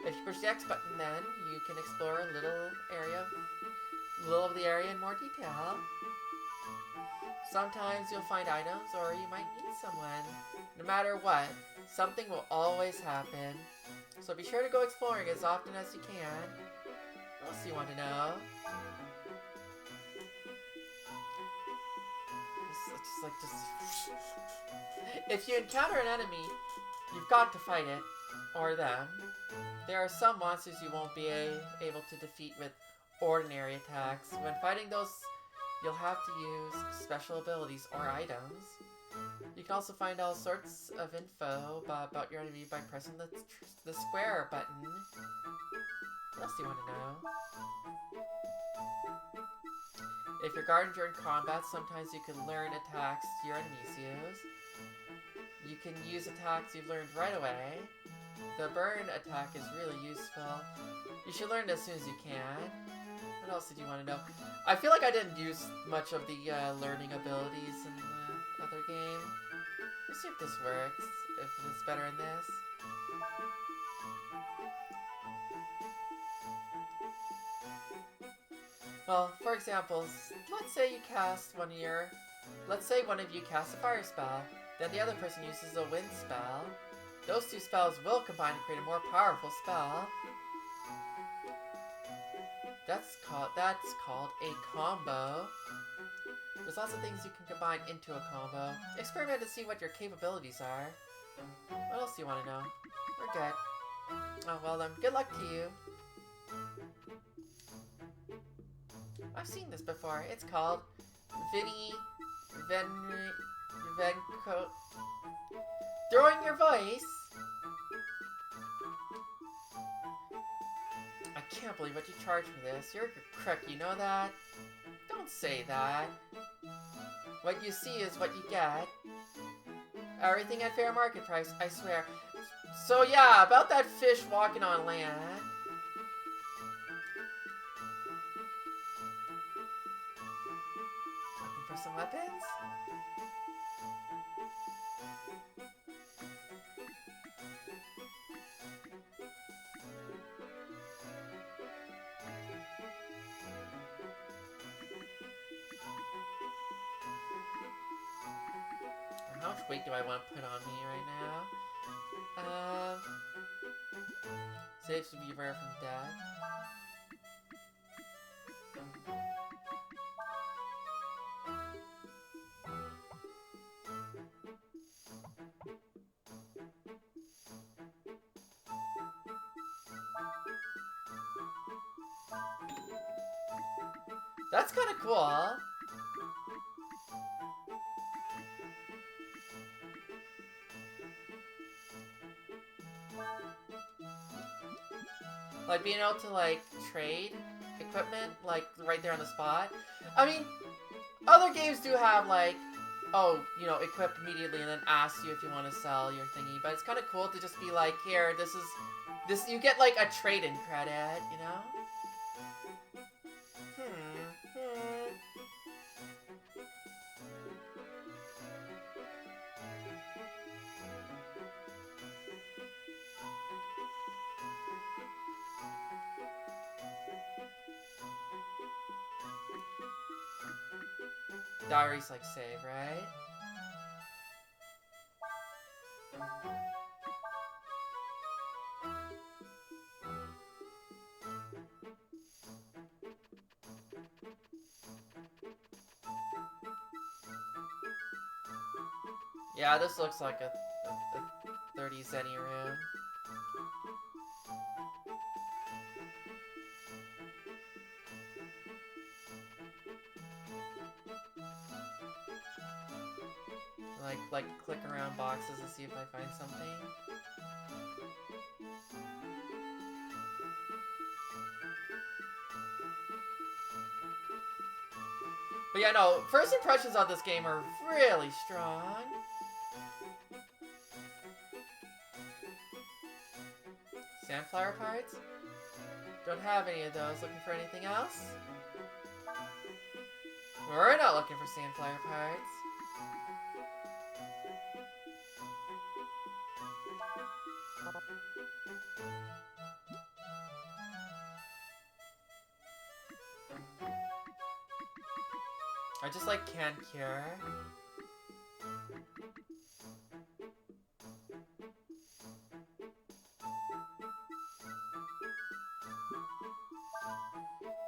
If you push the X button, then you can explore a little of the area in more detail. Sometimes you'll find items, or you might meet someone. No matter what, something will always happen. So be sure to go exploring as often as you can. What else do you want to know? If you encounter an enemy, you've got to fight it, or them. There are some monsters you won't be able to defeat with ordinary attacks. When fighting those, you'll have to use special abilities or items. You can also find all sorts of info about your enemy by pressing the square button. What else do you want to know? If you're guarding during combat, sometimes you can learn attacks your enemies use. You can use attacks you've learned right away. The burn attack is really useful. You should learn it as soon as you can. What else did you want to know? I feel like I didn't use much of the learning abilities in the other game. Let's see if this works, if it's better in this. Well, for example, let's say one of you casts a fire spell, then the other person uses a wind spell. Those two spells will combine to create a more powerful spell. That's called a combo. There's lots of things you can combine into a combo. Experiment to see what your capabilities are. What else do you want to know? We're good. Oh, well then, good luck to you. I've seen this before. It's called Venco. Throwing your voice. I can't believe what you charge for this. You're a crook, you know that? Don't say that. What you see is what you get. Everything at fair market price, I swear. So yeah, about that fish walking on land. Looking for some weapons? How much weight do I want to put on me right now? Saves the Beaver from death. That's kind of cool. Like, being able to, like, trade equipment, like, right there on the spot. I mean, other games do have, like, oh, you know, equipped immediately and then ask you if you want to sell your thingy. But it's kind of cool to just be like, here, this, you get, like, a trade-in credit, you know? Diaries like save, right? Yeah, this looks like a 30 zenny room. Like click around boxes to see if I find something. But yeah, no, first impressions of this game are really strong. Sandflower parts? Don't have any of those. Looking for anything else? We're not looking for sandflower parts. I just like canned cure.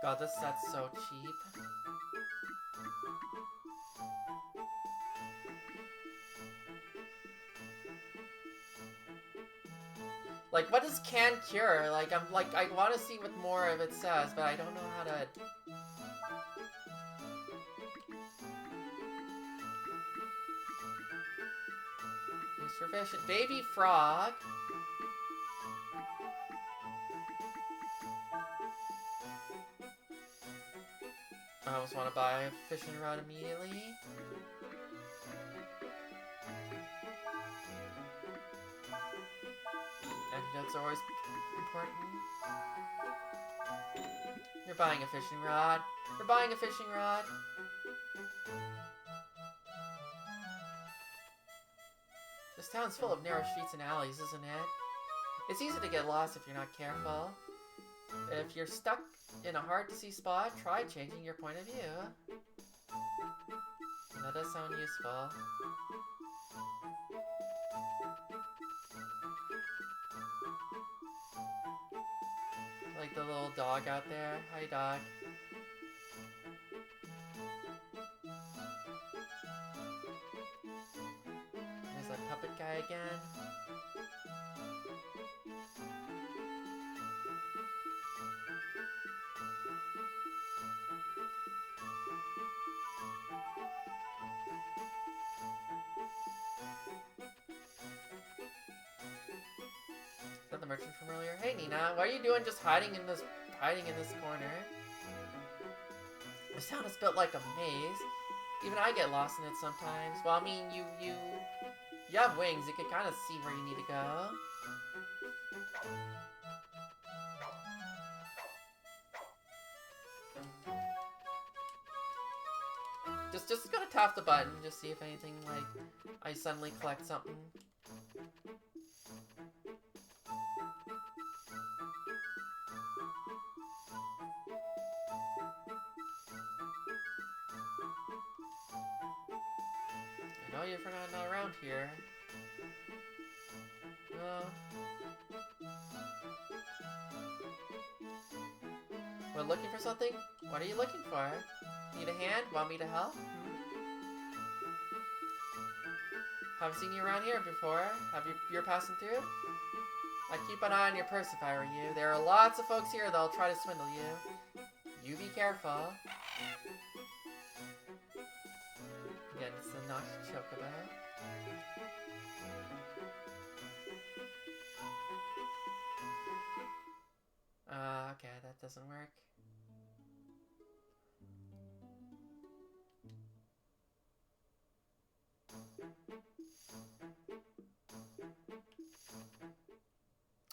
God, this set's so cheap. Like, what does can cure? Like, I want to see what more of it says, but I don't know how to. Use for fishing. Baby frog. I almost want to buy a fishing rod immediately. Antidotes are always important. You're buying a fishing rod. You're buying a fishing rod. This town's full of narrow streets and alleys, isn't it? It's easy to get lost if you're not careful. If you're stuck in a hard-to-see spot, try changing your point of view. That does sound useful. Like the little dog out there. Hi, dog. There's that puppet guy again. Is that the merchant from earlier? Hey, Nina, what are you doing just hiding in this corner? This town is built like a maze. Even I get lost in it sometimes. Well, I mean, you have wings. You can kind of see where you need to go. Just gotta tap the button, just see if anything, like, I suddenly collect something. I know you're not around here. We're looking for something? What are you looking for? Need a hand? Want me to help? Haven't seen you around here before. You're passing through? I'd keep an eye on your purse if I were you. There are lots of folks here that'll try to swindle you. You be careful. Again, it's the Noxious Chocobo. Okay, that doesn't work.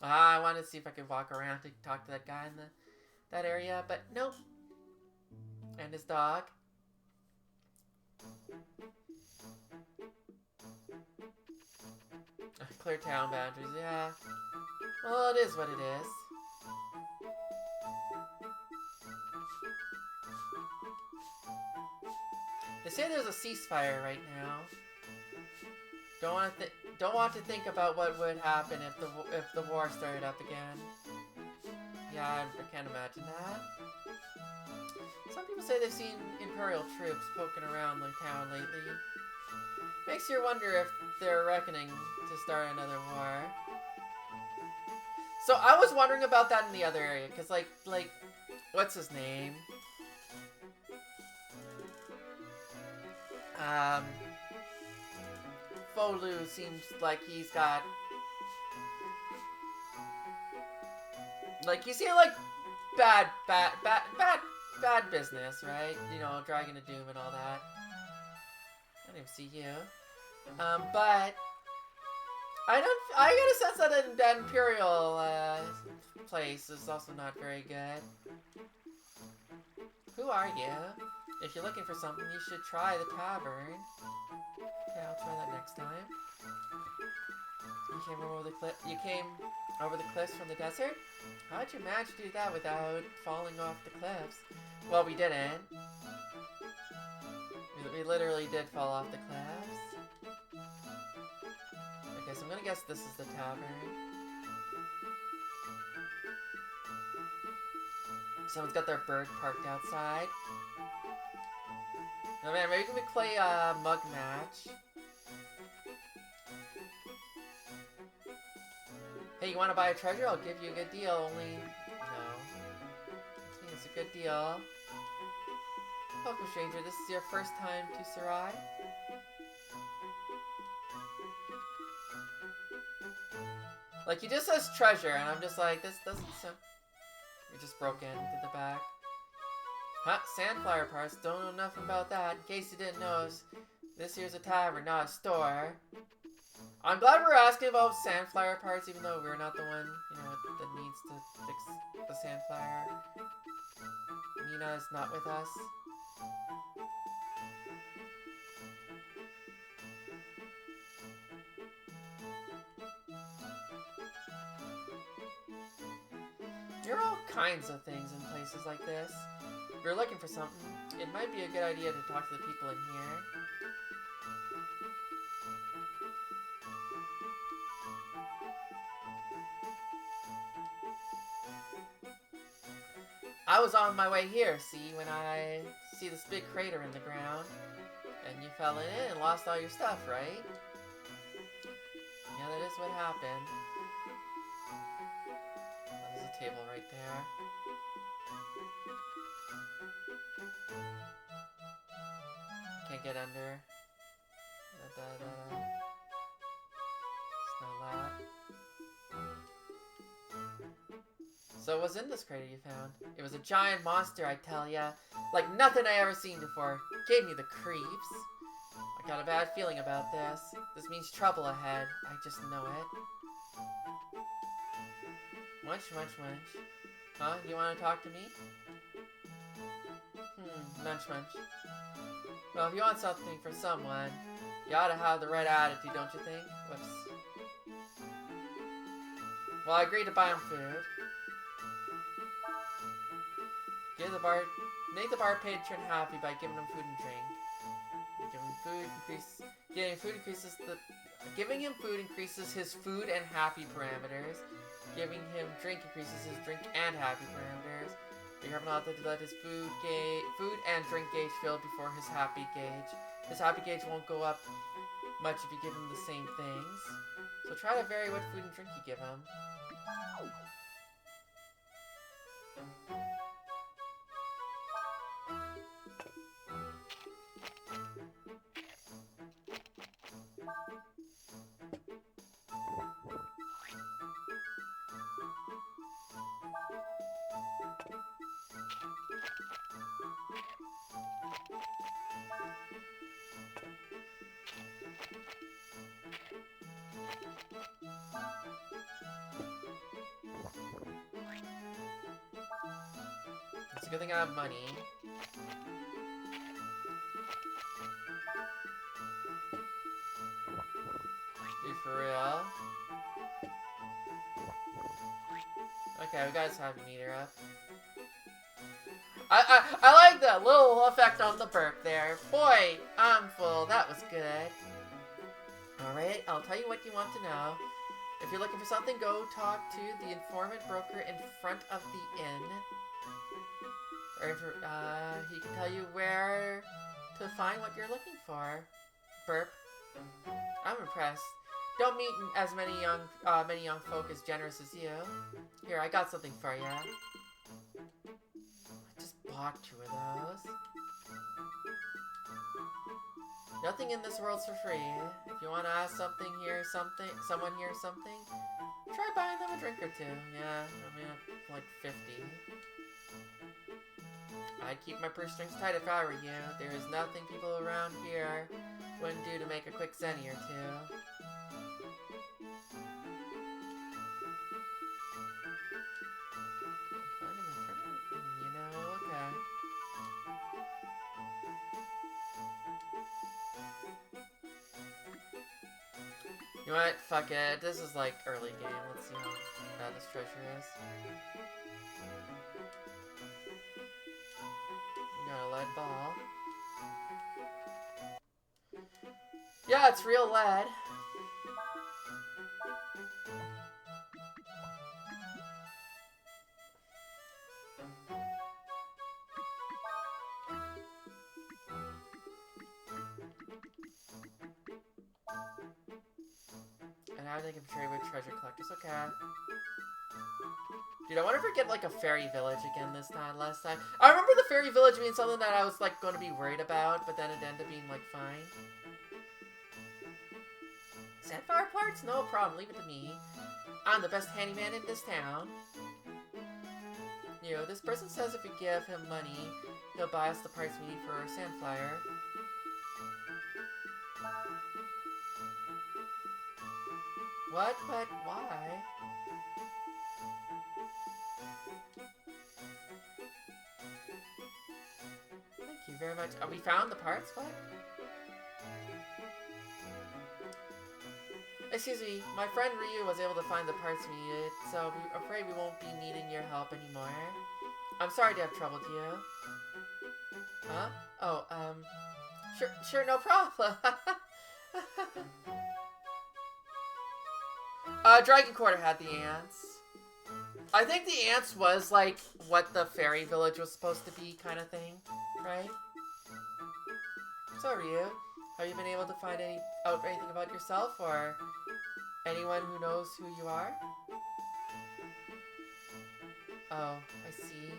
I wanted to see if I could walk around to talk to that guy in that area, but nope. And his dog. Clear town boundaries, yeah. Well, it is what it is. They say there's a ceasefire right now. Don't want to think about what would happen if the war started up again. Yeah, I can't imagine that. Some people say they've seen Imperial troops poking around the town lately. Makes you wonder if they're reckoning to start another war. So I was wondering about that in the other area, because like, what's his name? Folu seems like he's got, like, you see, like, bad business, right? You know, Dragon of Doom and all that. I didn't even see you. But I get a sense that the Imperial place is also not very good. Who are you? If you're looking for something, you should try the tavern. Okay, I'll try that next time. You came over the cliffs from the desert? How'd you manage to do that without falling off the cliffs? Well, we didn't. We literally did fall off the cliffs. Okay, so I'm gonna guess this is the tavern. Someone's got their bird parked outside. Oh man, maybe we can play a mug match. Hey, you wanna buy a treasure? I'll give you a good deal, only... No. I think it's a good deal. Welcome, stranger. This is your first time to Sarai? Like, he just says treasure, and I'm just like, this doesn't sound... We just broke into the back. Huh? Sandflower parts? Don't know nothing about that. In case you didn't know, this here's a tavern, not a store. I'm glad we're asking about Sandflower parts, even though we're not the one, you know, that needs to fix the Sandflower. Nina is not with us. There are all kinds of things in places like this. If you're looking for something, it might be a good idea to talk to the people in here. I was on my way here, see, when I see this big crater in the ground. And you fell in it and lost all your stuff, right? Yeah, that is what happened. Oh, there's a table right there. Can't get under. Snow lab. So what was in this crater you found? It was a giant monster, I tell ya. Like nothing I ever seen before. Gave me the creeps. I got a bad feeling about this. This means trouble ahead. I just know it. Munch, munch, munch. Huh? You want to talk to me? Munch, munch. Well, if you want something from someone, you ought to have the right attitude, don't you think? Whoops. Well, I agreed to buy him food. Make the bar patron happy by giving him food and drink. Giving him food increases his food and happy parameters. Giving him drink increases his drink and happy parameters. Be careful not to let his food and drink gauge fill before his happy gauge. His happy gauge won't go up much if you give him the same things. So try to vary what food and drink you give him. It's a good thing I have money. Dude, for real? Okay, we got his happy meter up. I like that little effect on the burp there. Boy, I'm full. That was good. Alright, I'll tell you what you want to know. If you're looking for something, go talk to the informant broker in front of the inn. Or he can tell you where to find what you're looking for. Burp. I'm impressed. Don't meet as many young folk as generous as you. Here, I got something for you. I just bought 2 of those. Nothing in this world's for free. If you want to ask someone here something, try buying them a drink or 2. Yeah, I mean, like 50. I'd keep my purse strings tight if I were you. There is nothing people around here wouldn't do to make a quick centi or 2. You know, okay. You know what? Fuck it. This is like early game. Let's see how bad this treasure is. We got a lead ball. Yeah, it's real lead. And I think I'm trade with treasure collectors. Okay. Dude, I wonder if we get like a fairy village again this time. Last time, I remember the fairy village being something that I was like going to be worried about, but then it ended up being like fine. Sandfire parts? No problem. Leave it to me. I'm the best handyman in this town. You know, this person says if we give him money, he'll buy us the parts we need for our Sandfire. What? But why? Thank you very much. We found the parts? What? Excuse me, my friend Ryu was able to find the parts we needed, so I'm afraid we won't be needing your help anymore. I'm sorry to have troubled you. Huh? Oh, sure, no problem. Dragon Quarter had the ants. I think the ants was, like, what the fairy village was supposed to be kind of thing, right? So, Ryu, have you been able to find out anything about yourself, or anyone who knows who you are? Oh, I see.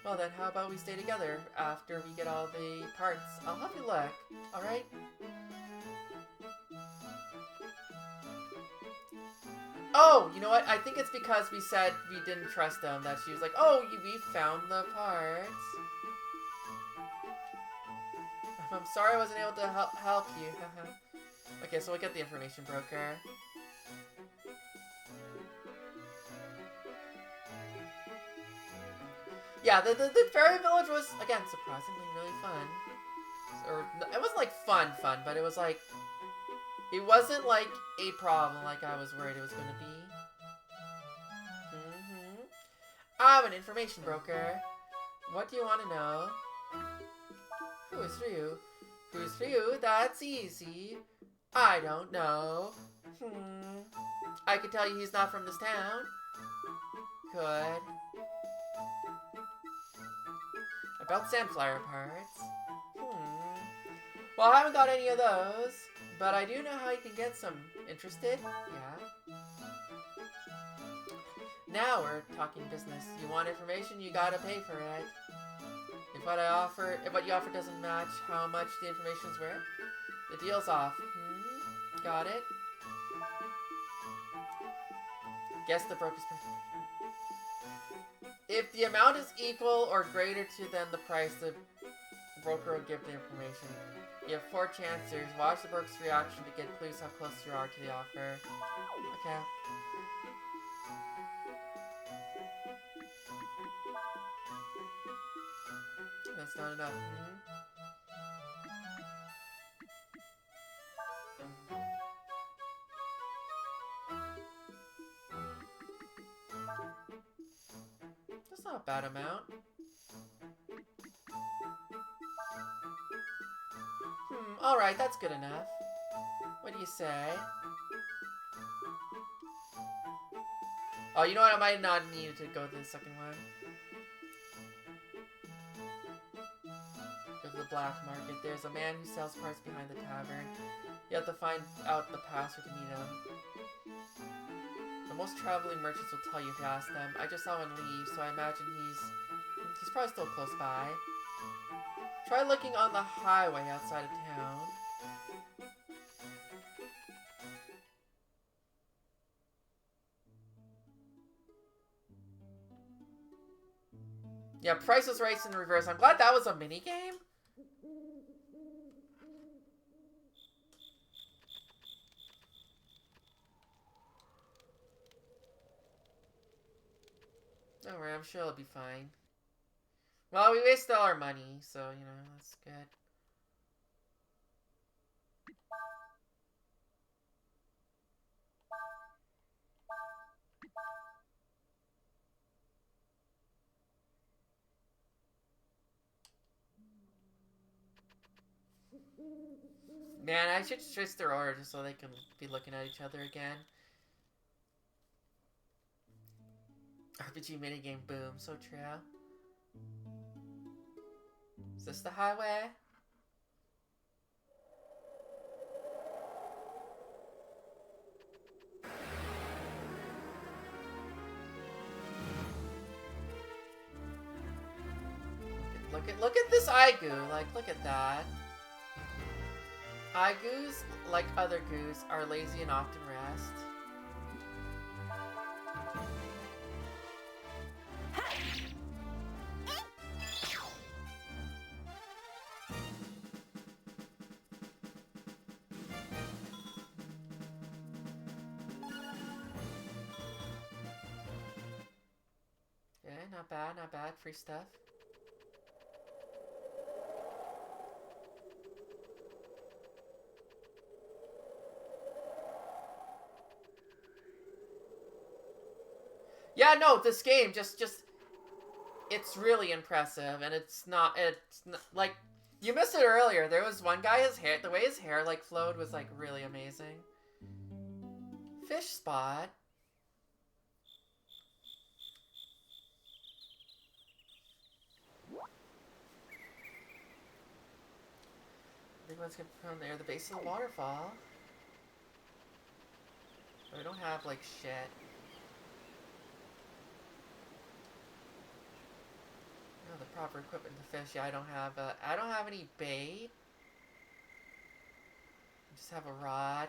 Well then, how about we stay together after we get all the parts? I'll help you look, alright? Oh, you know what? I think it's because we said we didn't trust them that she was like, oh, we found the parts. I'm sorry I wasn't able to help you. Okay, so we'll get the information broker. Yeah, the fairy village was, again, surprisingly really fun. Or, it wasn't like fun, but it was like, it wasn't like a problem like I was worried it was going to be. I'm an information broker. What do you want to know? Who is Ryu? Who's Ryu? That's easy. I don't know. I can tell you he's not from this town. Good. About Sandfire parts. Well, I haven't got any of those, but I do know how you can get some. Interested? Yeah. Now we're talking business. You want information, you gotta pay for it. If what you offer doesn't match how much the information's worth, the deal's off. Got it? Guess the broker's price. If the amount is equal or greater than the price, the broker will give the information. You have 4 chances. Watch the broker's reaction to get clues how close you are to the offer. Okay. That's not enough. That's not a bad amount. Alright, that's good enough. What do you say? Oh, you know what? I might not need to go to the second one. Go to the black market. There's a man who sells parts behind the tavern. You have to find out the password to meet him. The most traveling merchants will tell you if you ask them. I just saw one leave, so I imagine he's probably still close by. Try looking on the highway outside of town. Yeah, Price was Right in reverse. I'm glad that was a mini game. Don't worry, I'm sure it'll be fine. Well, we wasted all our money, so, you know, that's good. Man, I should switch their order just so they can be looking at each other again. RPG minigame, boom, so true. Is this the highway? Look at this Aigu, like, look at that. Aigus, like other goos, are lazy and often rest. Okay, not bad, not bad. Free stuff. Yeah, no, this game just it's really impressive, and it's not like, you missed it earlier. There was one guy, his hair, the way his hair like flowed was like really amazing. Fish spot. Big ones come from there, the base of the waterfall. We don't have like shit. The proper equipment to fish. Yeah, I don't have any bait. I just have a rod.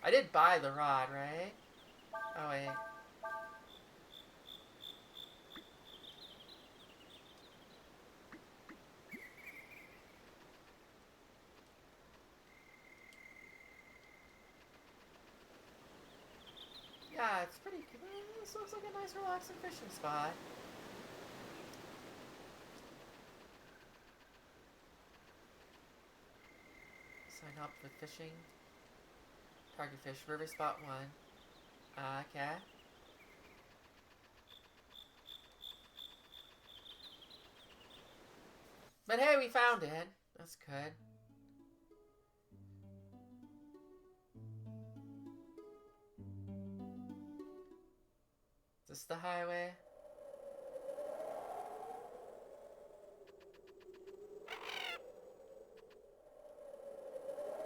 I did buy the rod, right? Oh wait. Yeah, it's pretty good. This looks like a nice relaxing fishing spot. Sign up with fishing. Target fish, river spot 1. Okay. But hey, we found it. That's good. Is this the highway?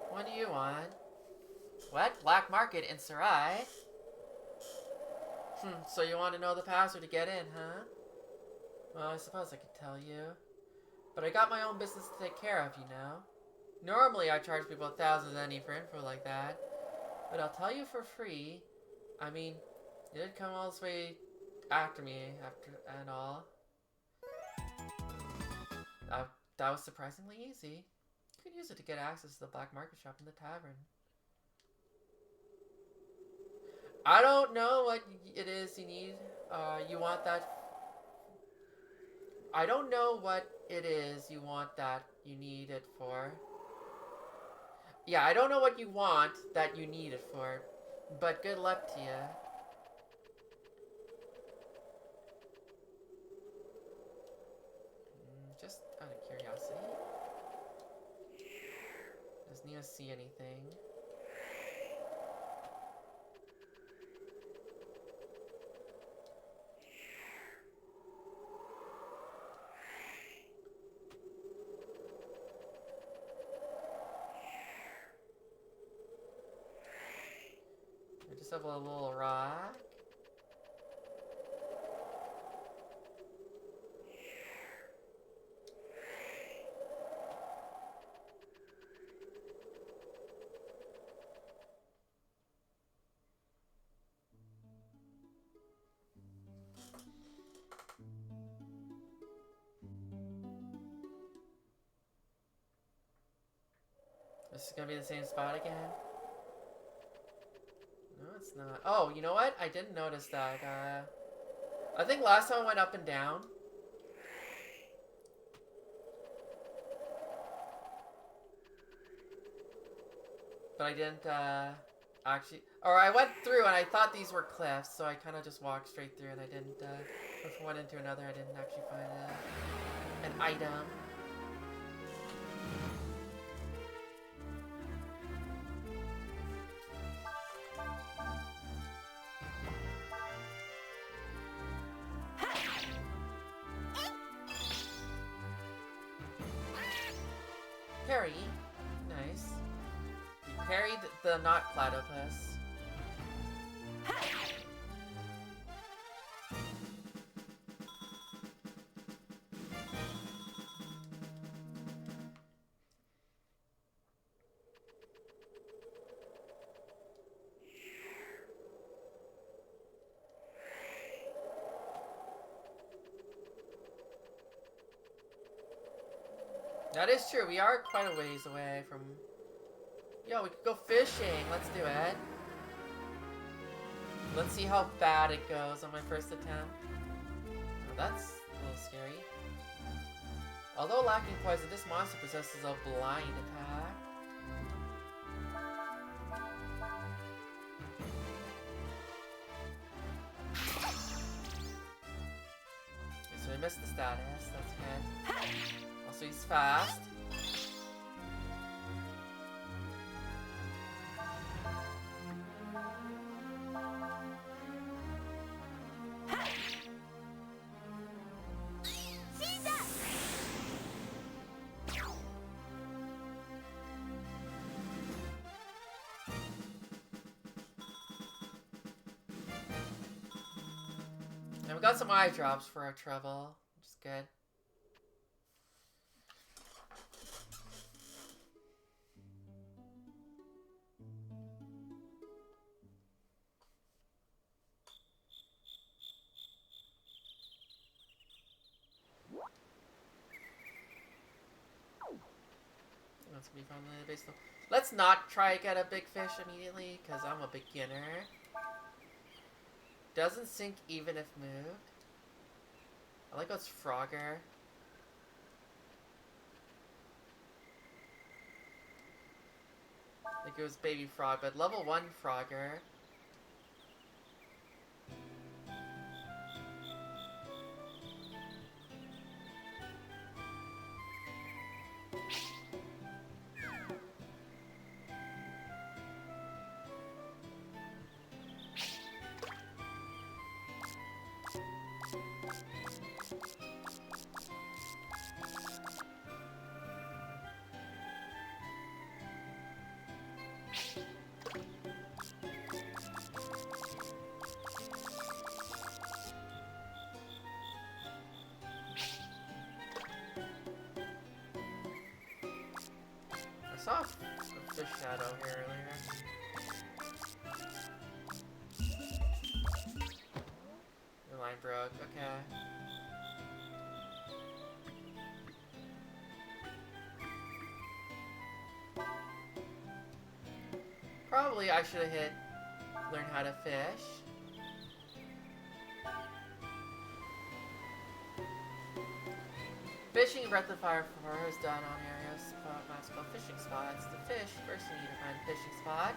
What do you want? What? Black market in Sarai? So you want to know the password to get in, huh? Well, I suppose I could tell you. But I got my own business to take care of, you know? Normally I charge people thousands any for info like that. But I'll tell you for free. I mean, you did come all this way after me, and all. That was surprisingly easy. You could use it to get access to the black market shop in the tavern. I don't know what it is you need. You want that. I don't know what it is you want that you need it for. Yeah, I don't know what you want that you need it for. But good luck to you. Just out of curiosity. Does Nia see anything? Just have a little rock. This is gonna be the same spot again. No, it's not. Oh, you know what? I didn't notice that. I think last time I went up and down. But I didn't, actually... Or I went through and I thought these were cliffs, so I kind of just walked straight through and I didn't, from one into another, I didn't actually find an item. Parry. Nice. You parried the not platypus. That is true, we are quite a ways away from... Yo, we could go fishing, let's do it. Let's see how bad it goes on my first attempt. Oh, that's a little scary. Although lacking poison, this monster possesses a blind attack. Okay, so we missed the status, that's good. Also, he's fast. And we got some eye drops for our trouble, which is good. Let's be from the base. Let's not try to get a big fish immediately, because I'm a beginner. Doesn't sink even if moved. I like how it's Frogger. Like it was Baby Frog, but level 1 Frogger. I saw a fish shadow here earlier. Your line broke, okay. Probably I should have learn how to fish. Fishing Breath of Fire is done on areas called fishing spots. To fish, first you need to find a fishing spot.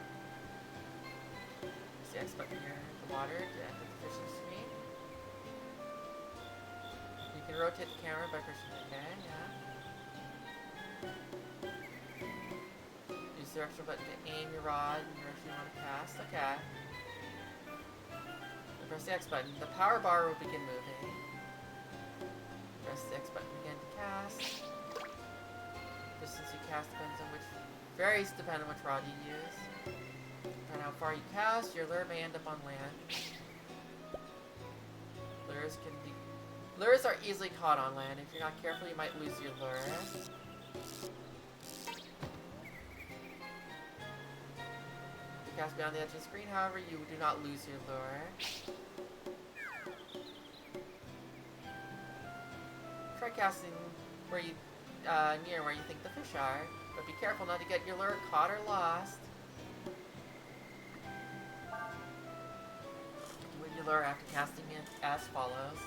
Use the X button here in the water to enter the fishing stream. You can rotate the camera by pushing it again, yeah. Use the directional button to aim your rod in the direction you want to cast. Okay. And press the X button. The power bar will begin moving. Press the X button again to cast. Distance you cast varies depending on which rod you use. Depending on how far you cast, your lure may end up on land. Lures are easily caught on land. If you're not careful, you might lose your lure. You cast beyond the edge of the screen, however, you do not lose your lure. Try casting where you near where you think the fish are, but be careful not to get your lure caught or lost. With your lure after casting it as follows.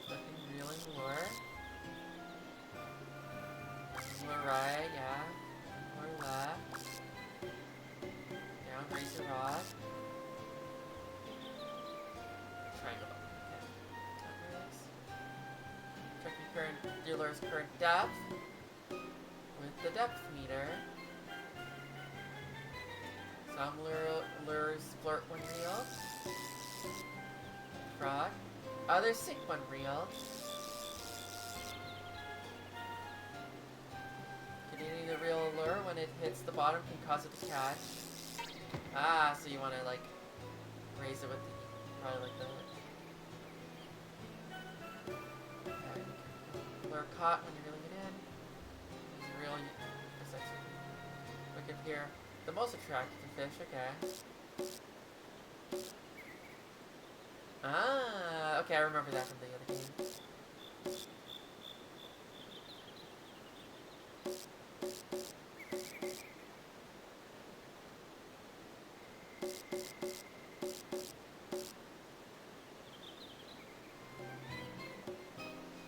Looking, reeling, lure. Lure right, yeah. Lure left. Down, raise your rod. Triangle. Okay. Check your lure's current depth with the depth meter. Some lures flirt when reeled. Frog. Others sink when reeled. Continuing to reel a lure when it hits the bottom can cause it to catch. Ah, so you want to like raise it with the, probably like that. Okay. Lure caught when you're reeling it in. Reel this section. Look up here. The most attractive to fish, okay. Ah, okay, I remember that from the other game.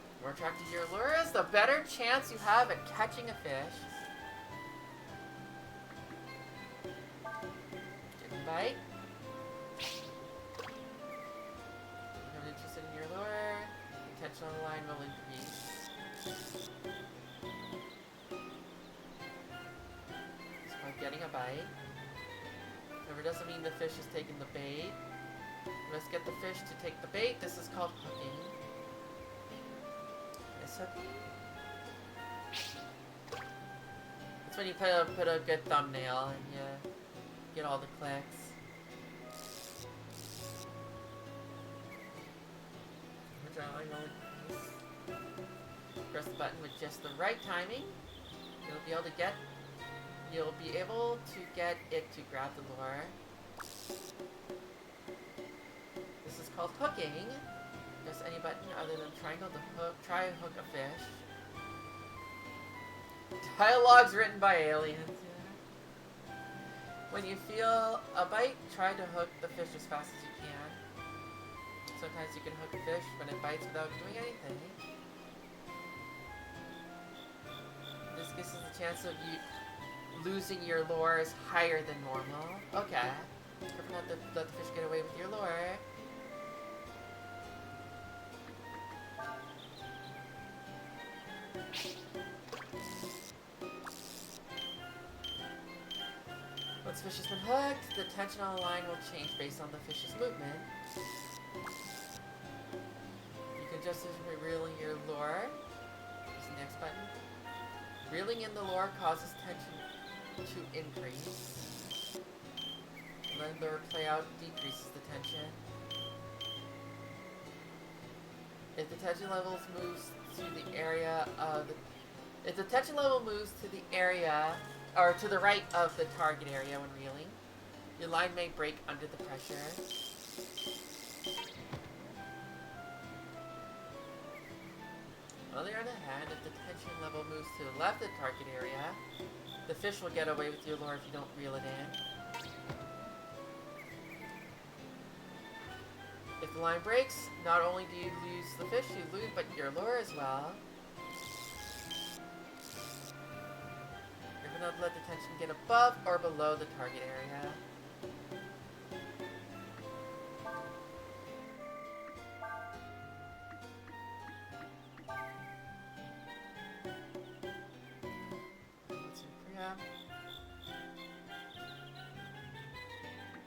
The more attractive your lure is, the better chance you have at catching a fish. Getting a bite. Tension on the line will increase. It's called getting a bite. However, it doesn't mean the fish is taking the bait. You must get the fish to take the bait. This is called hooking. Is hooking? That's when you put a good thumbnail and you get all the clicks. Press the button with just the right timing. You'll be able to get it to grab the lure. This is called hooking. Press any button other than triangle to try and hook a fish. Dialogues written by aliens. Yeah. When you feel a bite, try to hook the fish as fast as you can. Sometimes you can hook a fish when it bites without doing anything. This gives us a chance of you losing your lure is higher than normal. Okay. Careful not to let the fish get away with your lure. Once the fish has been hooked, the tension on the line will change based on the fish's movement. You can adjust it by reeling your lure. Use the next button. Reeling in the lure causes tension to increase. Letting the lure play out decreases the tension. If the tension levels moves to the area of the... If the tension level moves to the area, or to the right of the target area when reeling, your line may break under the pressure. On the other hand, if the tension level moves to the left of the target area, the fish will get away with your lure if you don't reel it in. If the line breaks, not only do you lose the fish, you lose but your lure as well. You're gonna let the tension get above or below the target area.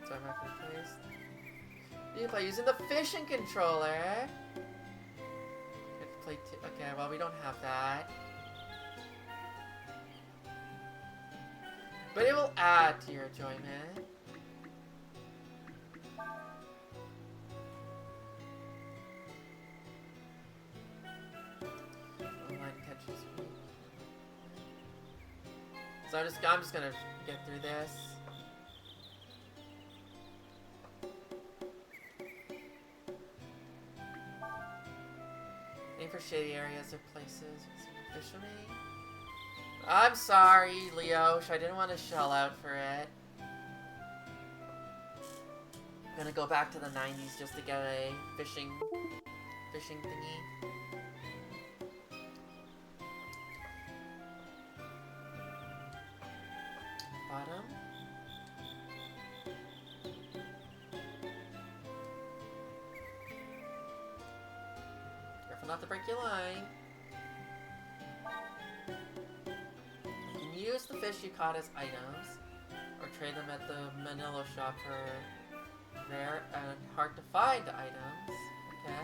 So I'm not gonna place. You can play using the fishing controller. Play okay, well we don't have that. But it will add to your enjoyment. Online catch is weak. So I'm just gonna get through this. Aim for shady areas or places. Officially. I'm sorry, Leosh. I didn't want to shell out for it. I'm gonna go back to the 90s just to get a fishing thingy. Bottom. Careful not to break your line. You can use the fish you caught as items, or trade them at the Manila shop for rare and hard to find items. Okay.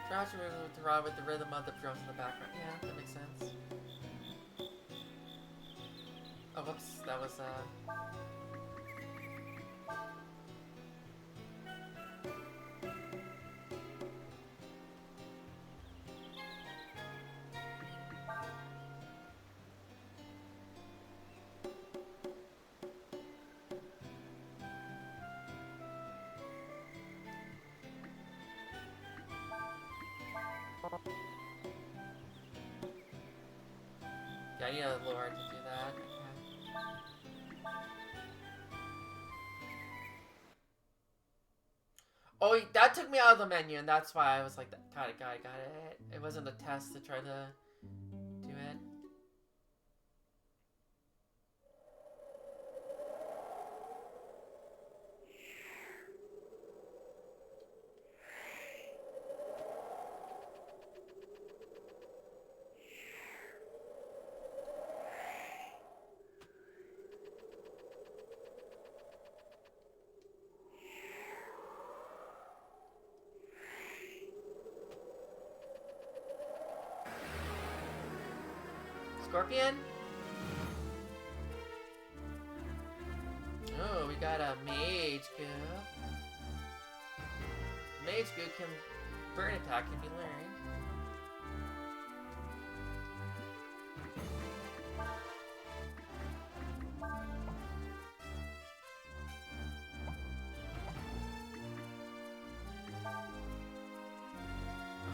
Trash with the rod with the rhythm of the drums in the background. Yeah, that makes sense. Oh, whoops, that was yeah, I need a lure to do that. Okay. Oh, that took me out of the menu, and that's why I was like, got it. It wasn't a test to try to do it. Scorpion? Oh, we got a Mage Goo. Mage Goo can burn attack can be learned.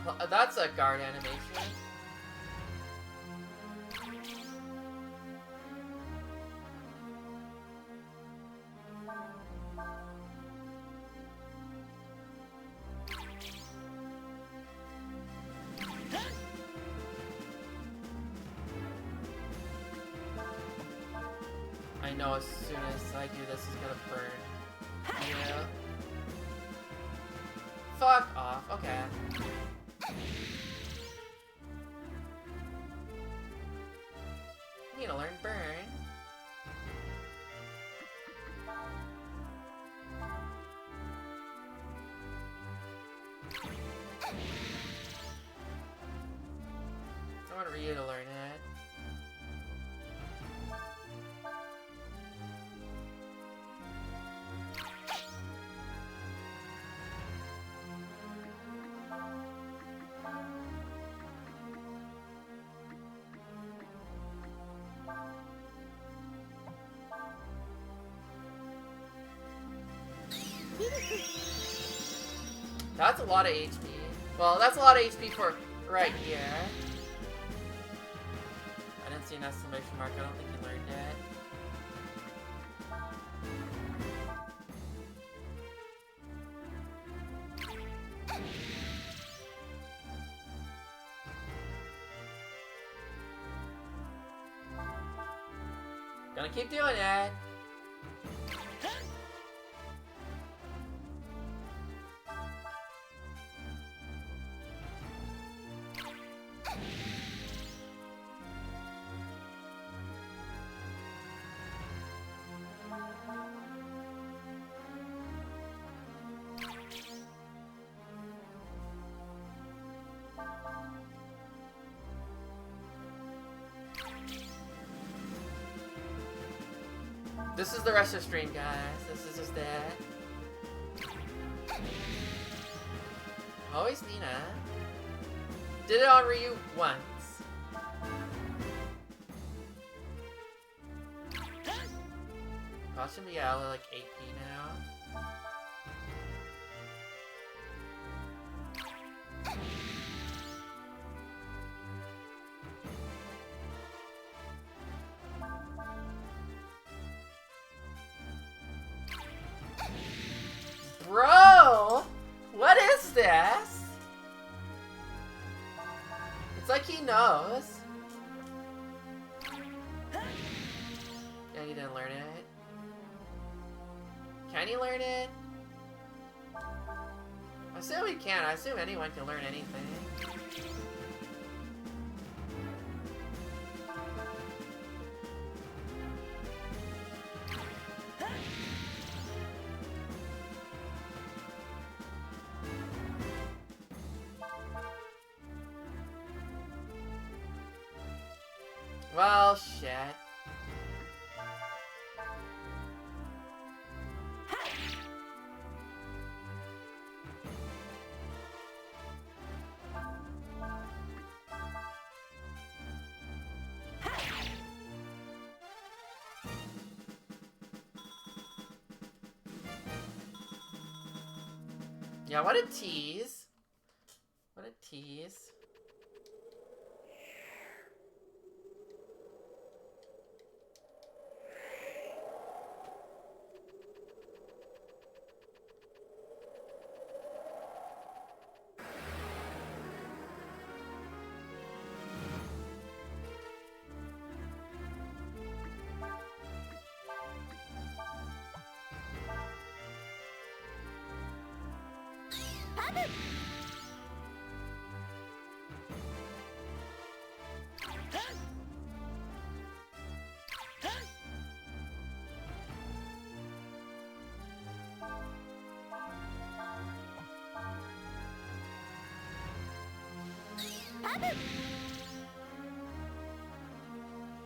Oh, that's a guard animation. I know as soon as I do this, it's gonna burn. Yeah. Fuck off. Okay. Need to learn burn. I want Ryu to learn it. That's a lot of HP. Well, that's a lot of HP for right here. I didn't see an exclamation mark. I don't think you learned it. Gonna keep doing it. This is the rest of the stream, guys. This is just it. Always Nina. Did it on Ryu once. Watching me out at like 8p now. Bro! What is this? It's like he knows. Yeah, he didn't learn it. Can he learn it? I assume he can. I assume anyone can learn anything. Well, shit. Yeah, what a tease. What a tease.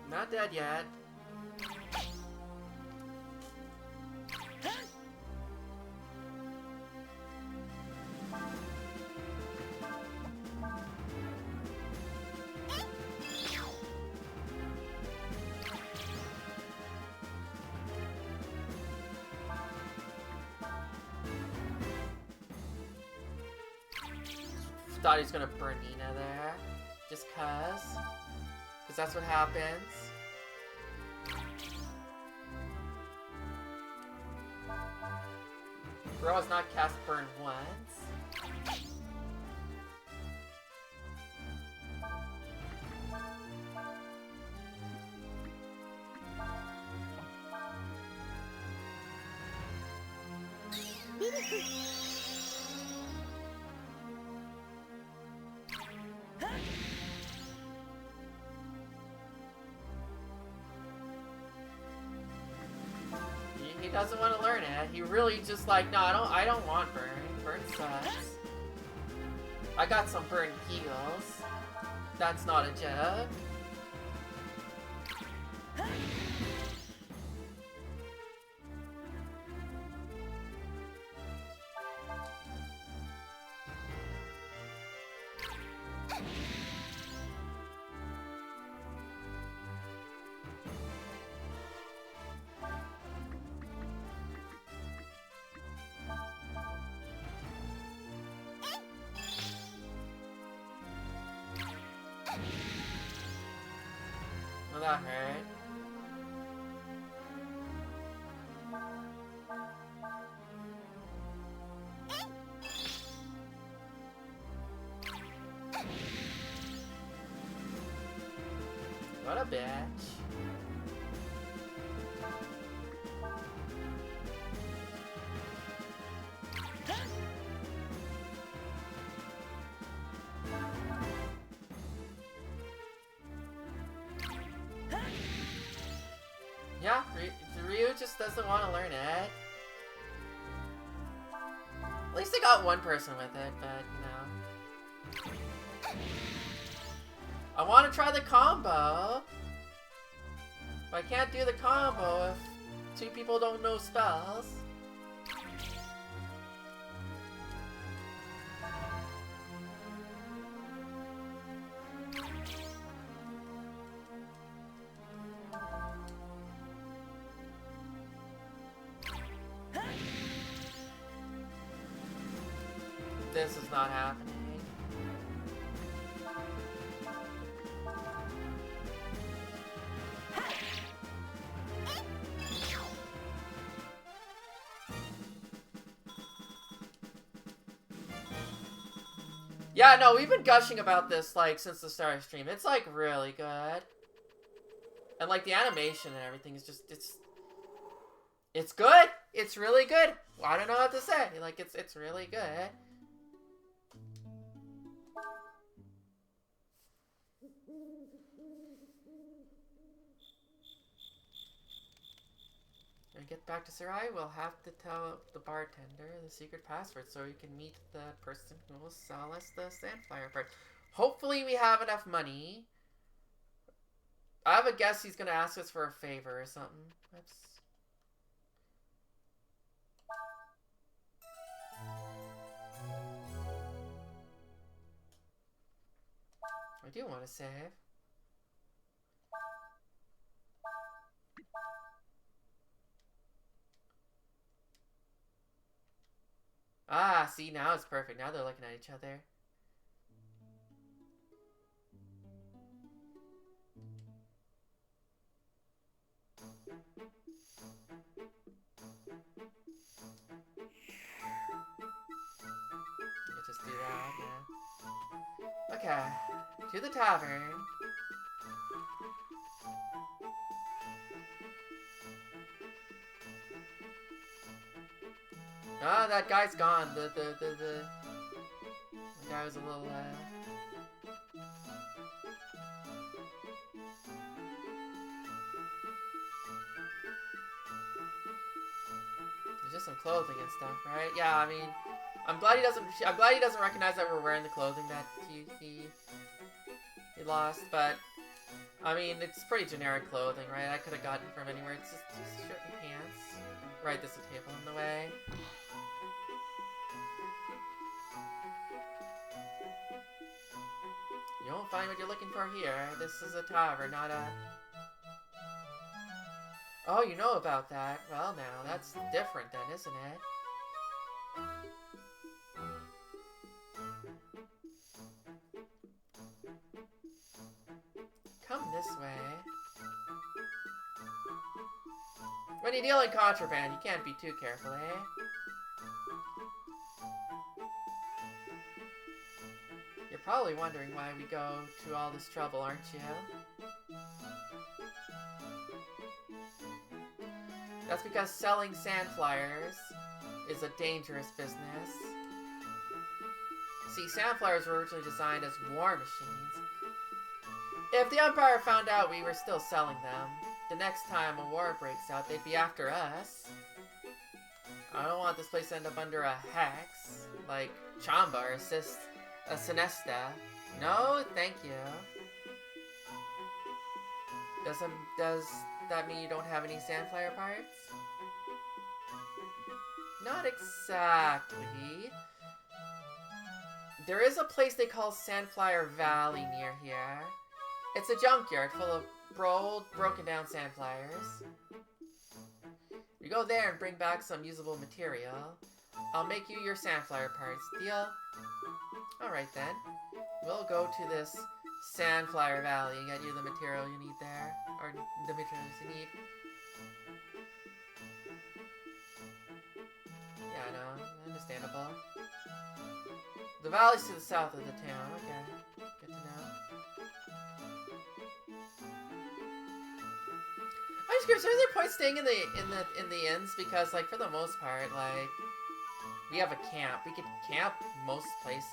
Not dead yet. Thought he was gonna burn Nina there. Just cuz. Cause that's what happens. Bro has not cast burn once. He doesn't want to learn it. He really just like, no, I don't want burn. Burn sucks. I got some burn heals. That's not a joke. Well, that hurt. What a bitch. Yeah, Ryu just doesn't want to learn it. At least I got one person with it, but, you know. I want to try the combo. But I can't do the combo if Two people don't know spells. This is not happening. Yeah, no, we've been gushing about this, like, since the start of stream. It's, like, really good. And, like, the animation and everything is just, it's good. It's really good. Well, I don't know what to say. Like, it's really good. When we get back to Sarai, we'll have to tell the bartender the secret password so we can meet the person who will sell us the Sandflyer part. Hopefully we have enough money. I have a guess he's gonna ask us for a favor or something. Oops. I do want to save. Ah, see, now it's perfect. Now they're looking at each other. Let's just do that, yeah. Okay, to the tavern. Ah, that guy's gone. The guy was a little, There's just some clothing and stuff, right? Yeah, I mean, I'm glad he doesn't recognize that we're wearing the clothing that he lost, but I mean, it's pretty generic clothing, right? I could have gotten from anywhere. It's just shirt and pants. Right, there's a table in the way. You won't find what you're looking for here. This is a tavern, not a... Oh, you know about that. Well, now, that's different then, isn't it? Come this way. When you deal in contraband, you can't be too careful, eh? You're probably wondering why we go to all this trouble, aren't you? That's because selling Sandflyers is a dangerous business. See, Sandflyers were originally designed as war machines. If the Empire found out we were still selling them, the next time a war breaks out, they'd be after us. I don't want this place to end up under a hex, like Chamba or Sinesta. No, thank you. Does that mean you don't have any Sandflyer parts? Not exactly. There is a place they call Sandflyer Valley near here. It's a junkyard full of old, broken down Sandflyers. You go there and bring back some usable material. I'll make you your Sandflyer parts. Deal? Alright then. We'll go to this Sandflyer Valley and get you the material you need there. Or the materials you need. Yeah, no, understandable. The valley's to the south of the town. Okay, good to know. I'm just curious, is there a point staying in the inns? Because, like, for the most part, like, we have a camp. We could camp most places.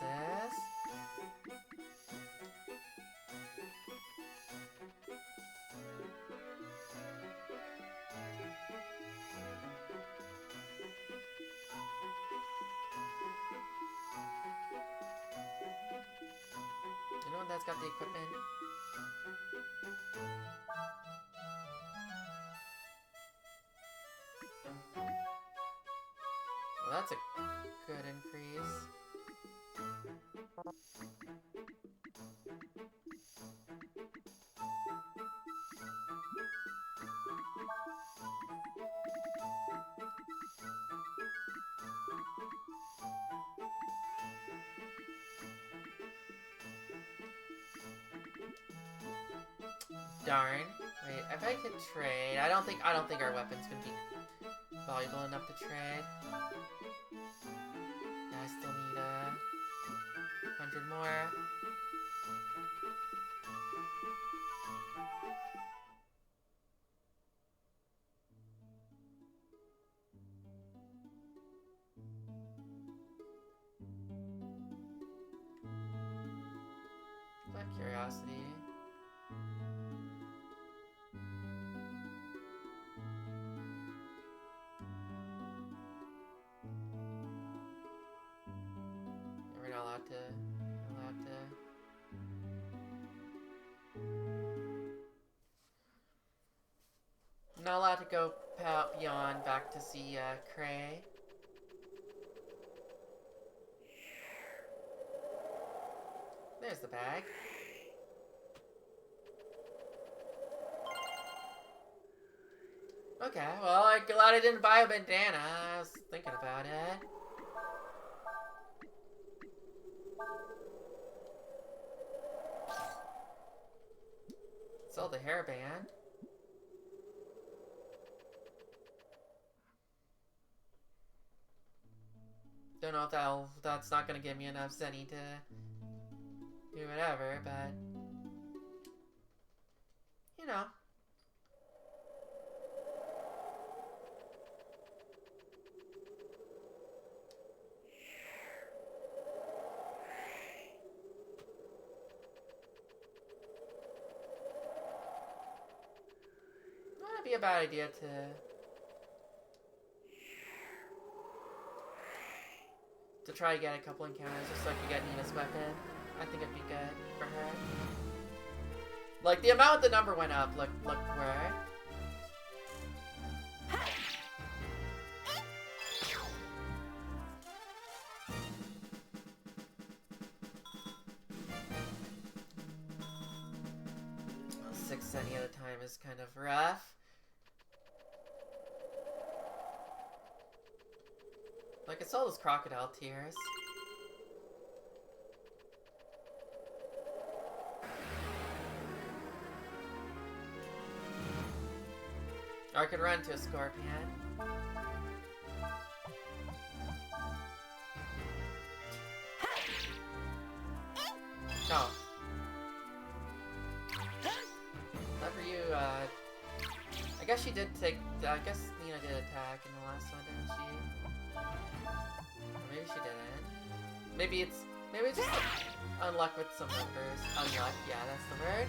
Anyone that's got the equipment? Well, that's a good increase. Darn. Wait, if I could trade, I don't think our weapon's gonna be valuable enough to trade. Yeah, I still need 100 more. Out of curiosity. We're not allowed to. Not allowed to go beyond back to see Cray. There's the bag. Okay, well, I'm glad I didn't buy a bandana. I was thinking about it. Sold the hairband. Don't know if that's not gonna give me enough zenny to do whatever, but you know. Might be a bad idea to try to get a couple encounters just so I could get Nina's weapon. I think it'd be good for her. Like, the amount the number went up, look where. Well, 6 zenny at a time is kind of rough. Like, it's all those crocodile tears. Or I could run to a scorpion. Oh. Not for you, I guess she did take... I guess Nina did attack in the last one, didn't she? Or maybe she didn't. Maybe it's just unluck with some numbers. Unluck, yeah, that's the word.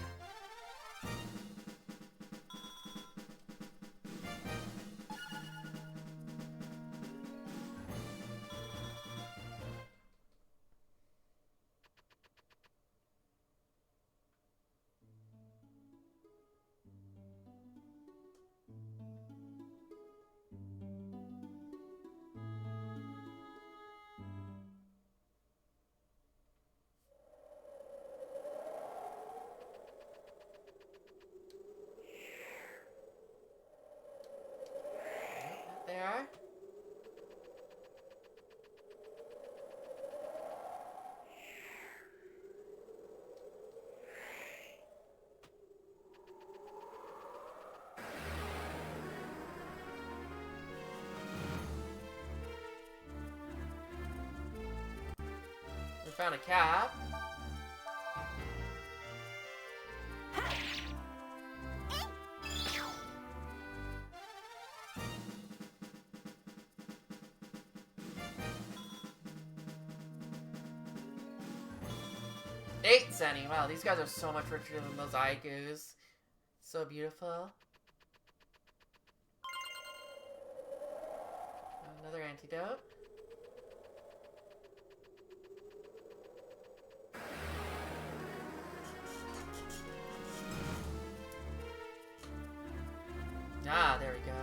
There. We found a cap. Eight zenny. Wow, these guys are so much richer than those Aigus. So beautiful. Another antidote. Ah, there we go.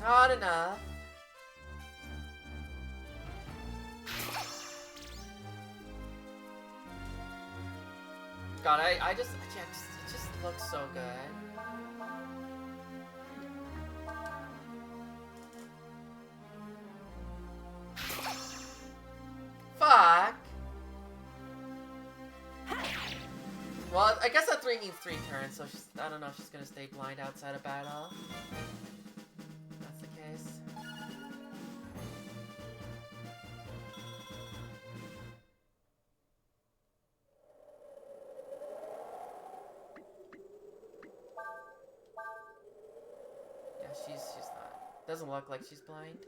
Not enough. God, it just looks so good. Fuck. Well, I guess that 3 means 3 turns, so she's, I don't know if she's gonna stay blind outside of battle. If that's the case. Yeah, she's not. Doesn't look like she's blind.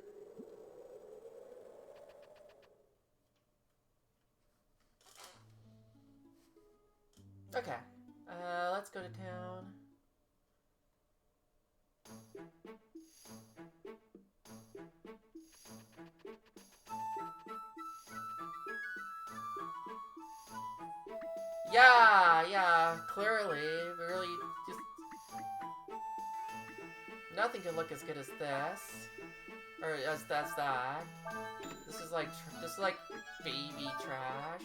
Okay, let's go to town. Yeah, clearly, we really just... Nothing can look as good as this. Or as that. This is like baby trash.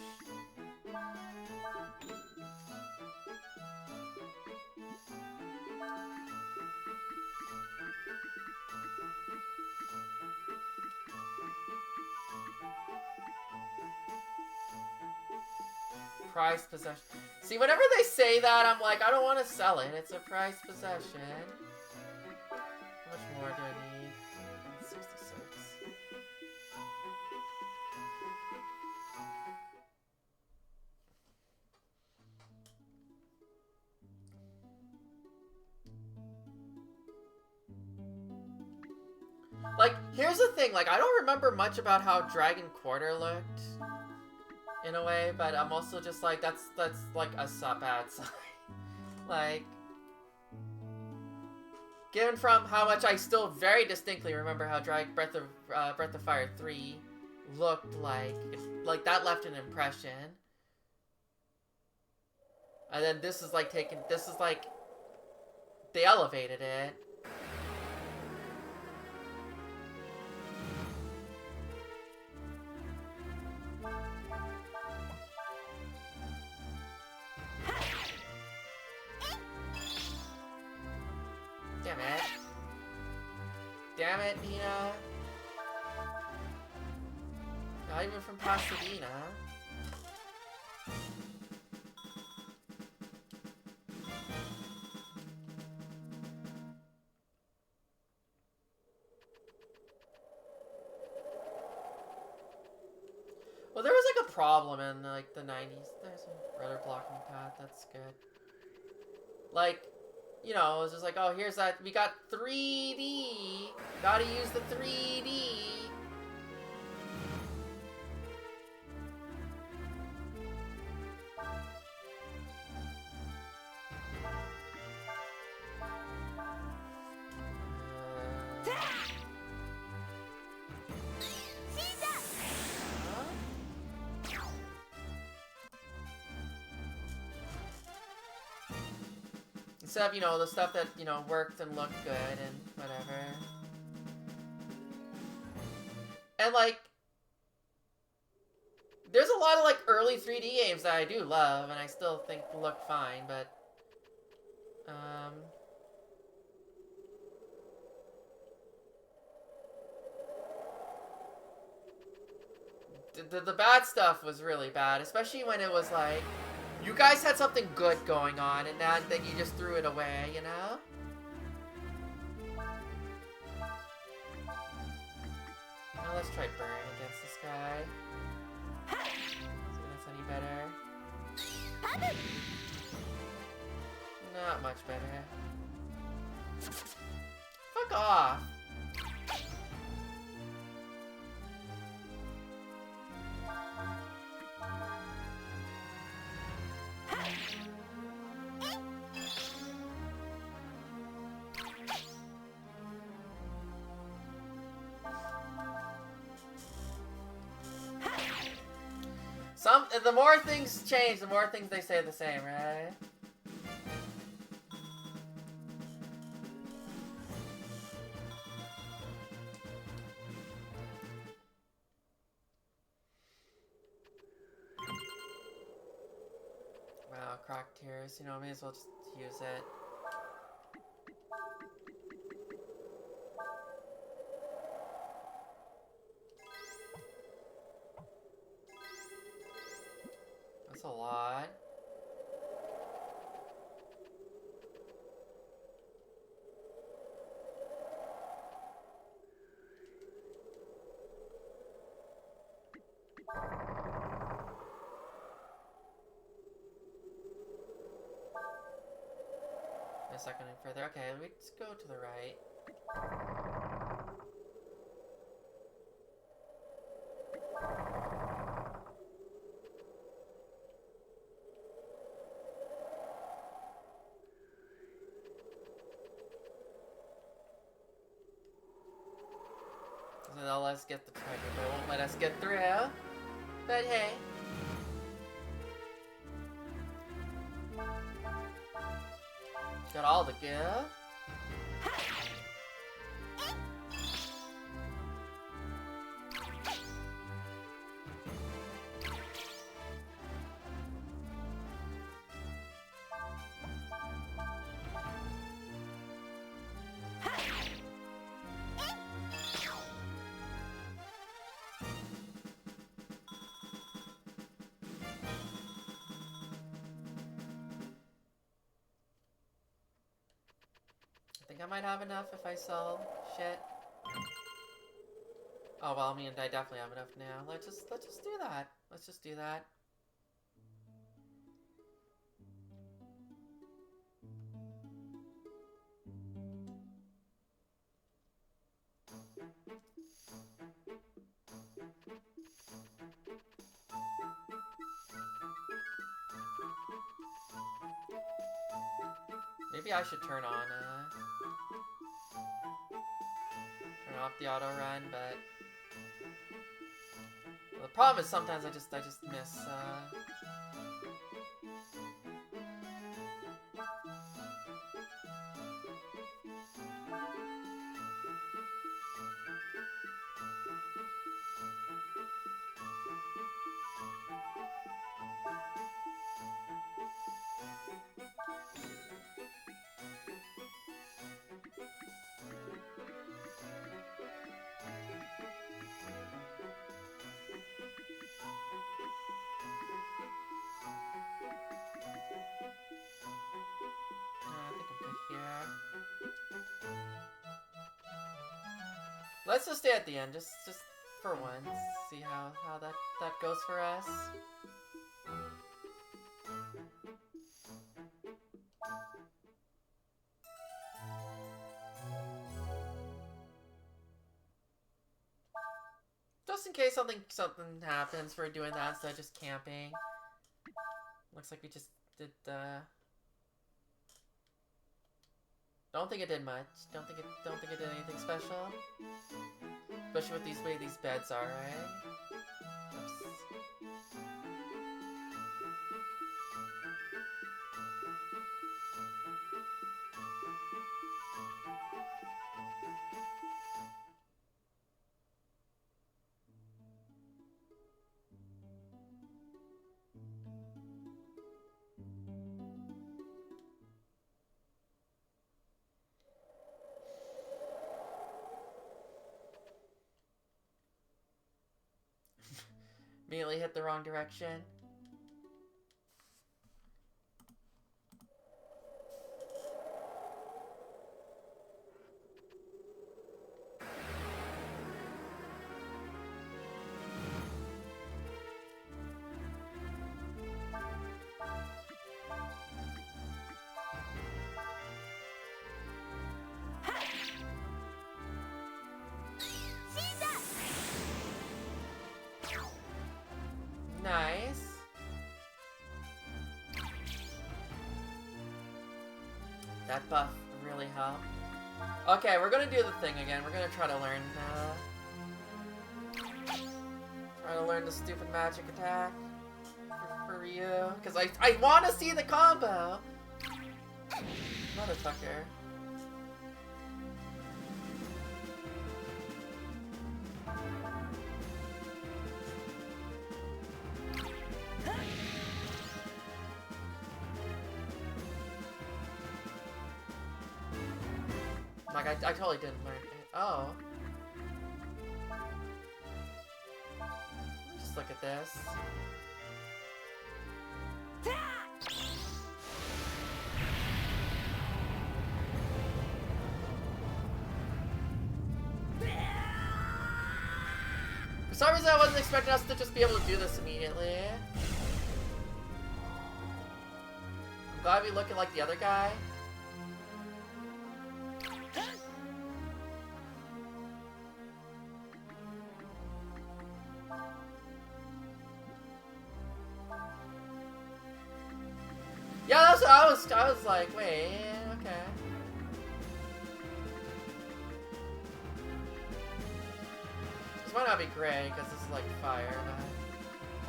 Prized possession. See, whenever they say that, I'm like, I don't want to sell it. It's a prized possession. How much more do I need? 66. Like, here's the thing. Like, I don't remember much about how Dragon Quarter looked. In a way, but I'm also just like, that's like a bad sign. Like, given from how much I still very distinctly remember how Breath of Fire 3 looked like that left an impression. And then this is like they elevated it. Damn it, Nina. Not even from Pasadena. Well, there was like a problem in like the 90s. There's a rudder blocking path. That's good. Like, you know, it was just like, oh, here's that. We got 3D. Gotta use the 3D. Instead of, you know, the stuff that, you know, worked and looked good and whatever. And, like, there's a lot of, like, early 3D games that I do love and I still think look fine, but, the bad stuff was really bad, especially when it was, like, you guys had something good going on, and then you just threw it away, you know? Now let's try Burn against this guy. See if that's any better. Not much better. Fuck off! The more things change, the more things they say the same, right? Wow, Croc Tears. You know, may as well just use it. That's a lot. A second and further. Okay, let's go to the right. So they'll let us get the treasure, but won't let us get through. But hey. Got all the gear. I think I might have enough if I sell shit. Oh well, I mean, I definitely have enough now. Let's just do that. Let's just do that. Maybe I should turn off the auto run, but well, the problem is sometimes I just miss. I think I'm good here. Let's just stay at the end, just for once. See how that goes for us. Just in case something happens for doing that instead of just camping. Looks like we just did don't think it did much. Don't think it did anything special. Especially with the way these beds are, right? Oops. Immediately hit the wrong direction. Nice. That buff really helped. Okay, we're gonna do the thing again. We're gonna try to learn the stupid magic attack for Ryu, because I want to see the combo. Motherfucker. Like, I totally didn't learn it. Oh. Just look at this. For some reason, I wasn't expecting us to just be able to do this immediately. I'm glad we look at like the other guy. Yeah, that's what I was like, wait, okay. This might not be great, because this is like fire,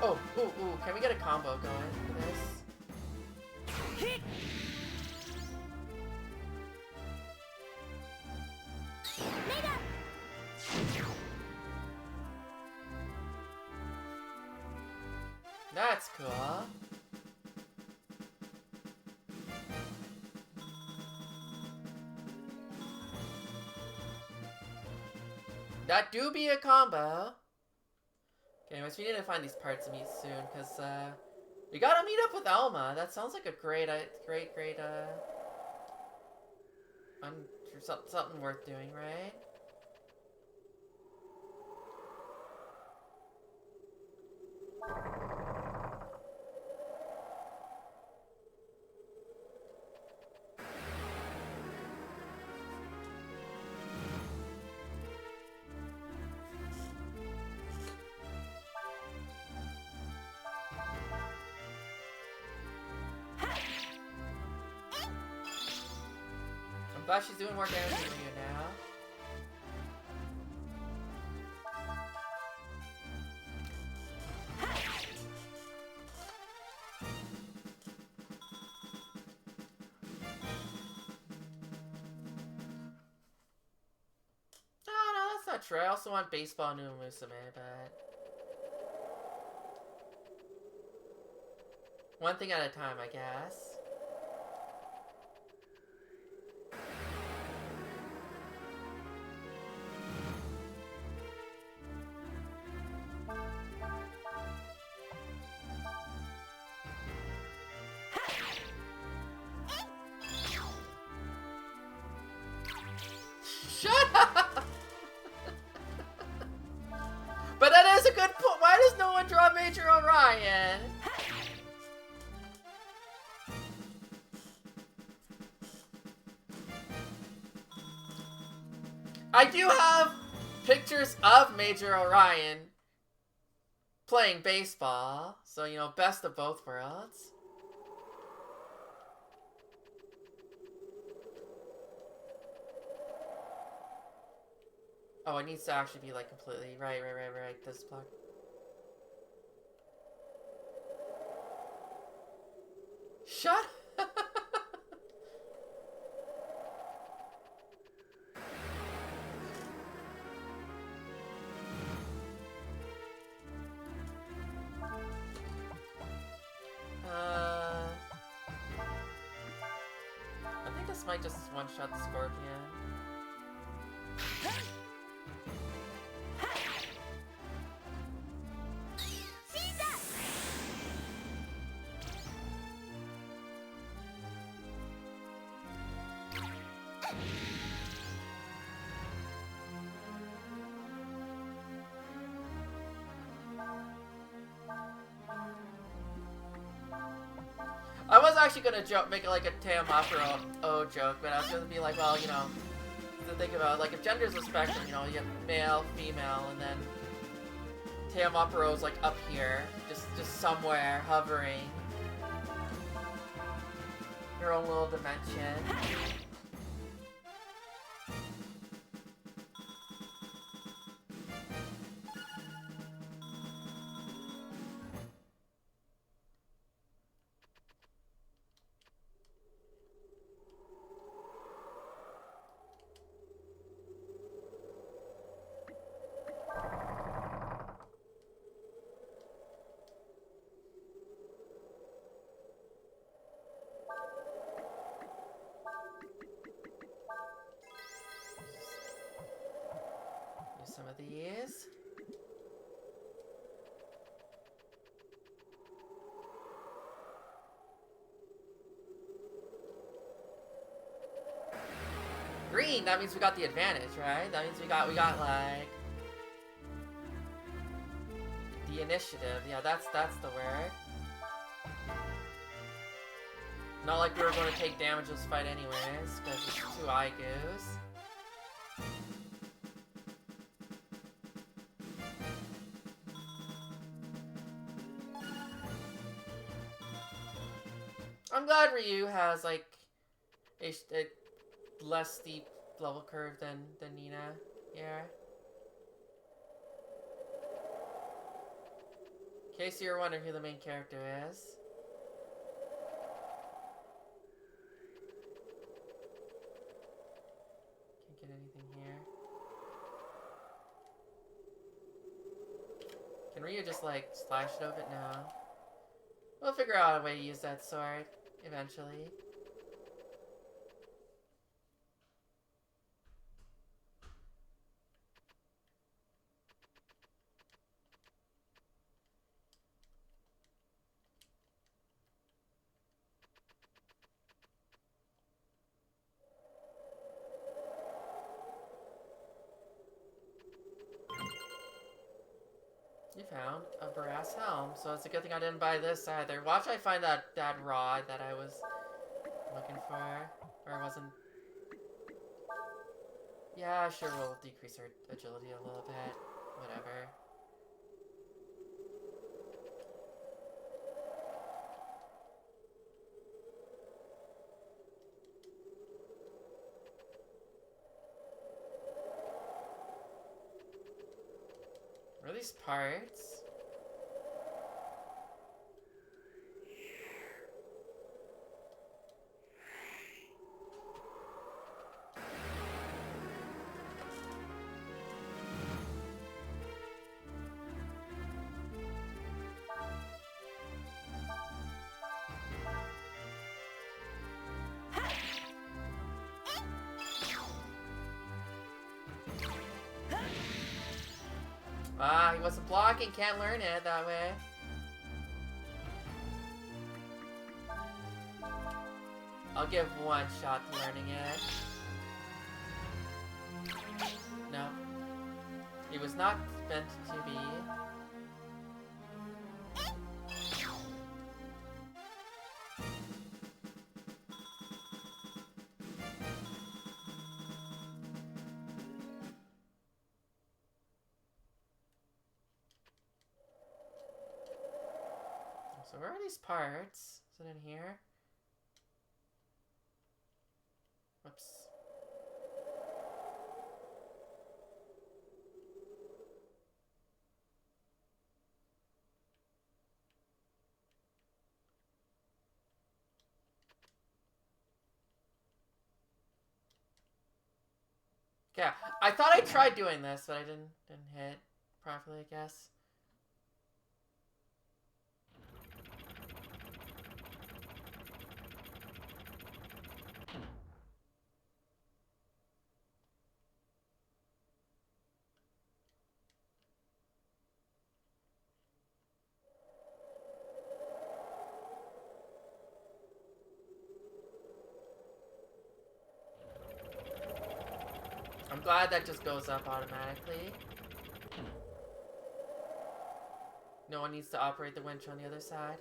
but... Oh, ooh, can we get a combo going for this? That's cool. That do be a combo. Okay, anyways, we need to find these parts to meet soon, because, we gotta meet up with Elma. That sounds like a great, something worth doing, right? I'm glad she's doing more damage than you now. No, that's not true. I also want baseball new Musume, but... one thing at a time, I guess. Shut up! But that is a good point. Why does no one draw Major Orion? I do have pictures of Major Orion playing baseball, so, you know, best of both worlds. Oh, it needs to actually be, like, completely... Right. This block. Shut up! I think this might just one-shot the Scorpion. I was actually gonna make it like a Teomapuro O joke, but I was gonna be like, well, you know, to think about, like, if gender's a spectrum, you know, you have male, female, and then Teomapuro's like up here, just somewhere hovering. Your own little dimension. some of these. Green, that means we got the advantage, right? That means we got like the initiative. Yeah, that's the word. Not like we were going to take damage this fight anyways, because it's 2 Aigus. I'm glad Ryu has like a less steep level curve than Nina. Yeah. In case you're wondering who the main character is. Can't get anything here. Can Ryu just like slash it over it? No. We'll figure out a way to use that sword eventually. You found a brass helm, so it's a good thing I didn't buy this either. Watch I find that rod that I was looking for, or wasn't. Yeah, sure, we'll decrease our agility a little bit. Whatever. What are these parts? Ah, he wasn't blocking, can't learn it that way. I'll give one shot to learning it. No. He was not meant to be. So where are these parts? Is it in here? Whoops. Yeah, I thought I tried doing this, but I didn't hit properly, I guess. I'm glad that just goes up automatically. No one needs to operate the winch on the other side.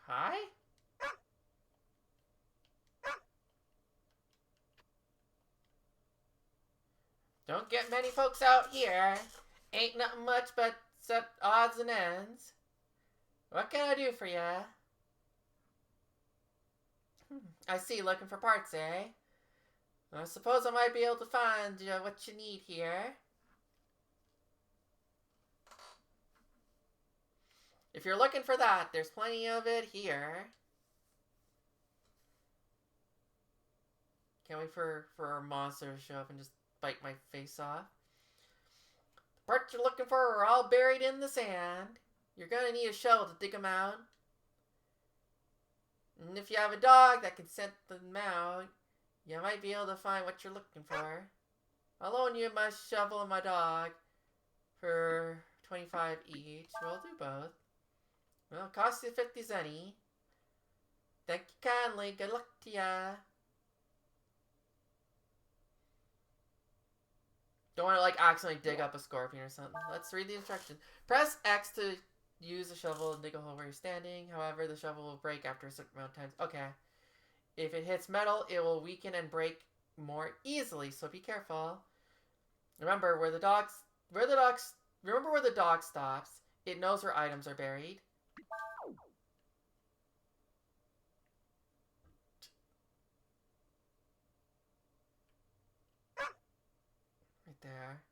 Hi? Don't get many folks out here. Ain't nothing much but except odds and ends. What can I do for ya? I see, looking for parts, eh? I suppose I might be able to find what you need here. If you're looking for that, there's plenty of it here. Can't wait for our monster to show up and just bite my face off. The parts you're looking for are all buried in the sand. You're gonna need a shovel to dig them out. And if you have a dog that can scent them out, you might be able to find what you're looking for. I'll loan you my shovel and my dog for 25 each. We'll do both. Well, it costs you 50 zenny. Thank you kindly. Good luck to ya. Don't want to like accidentally dig up a scorpion or something. Let's read the instructions. Press X to use a shovel and dig a hole where you're standing. However, the shovel will break after a certain amount of times. Okay. If it hits metal, it will weaken and break more easily, so be careful. Remember where the dog stops. It knows where items are buried. Right there.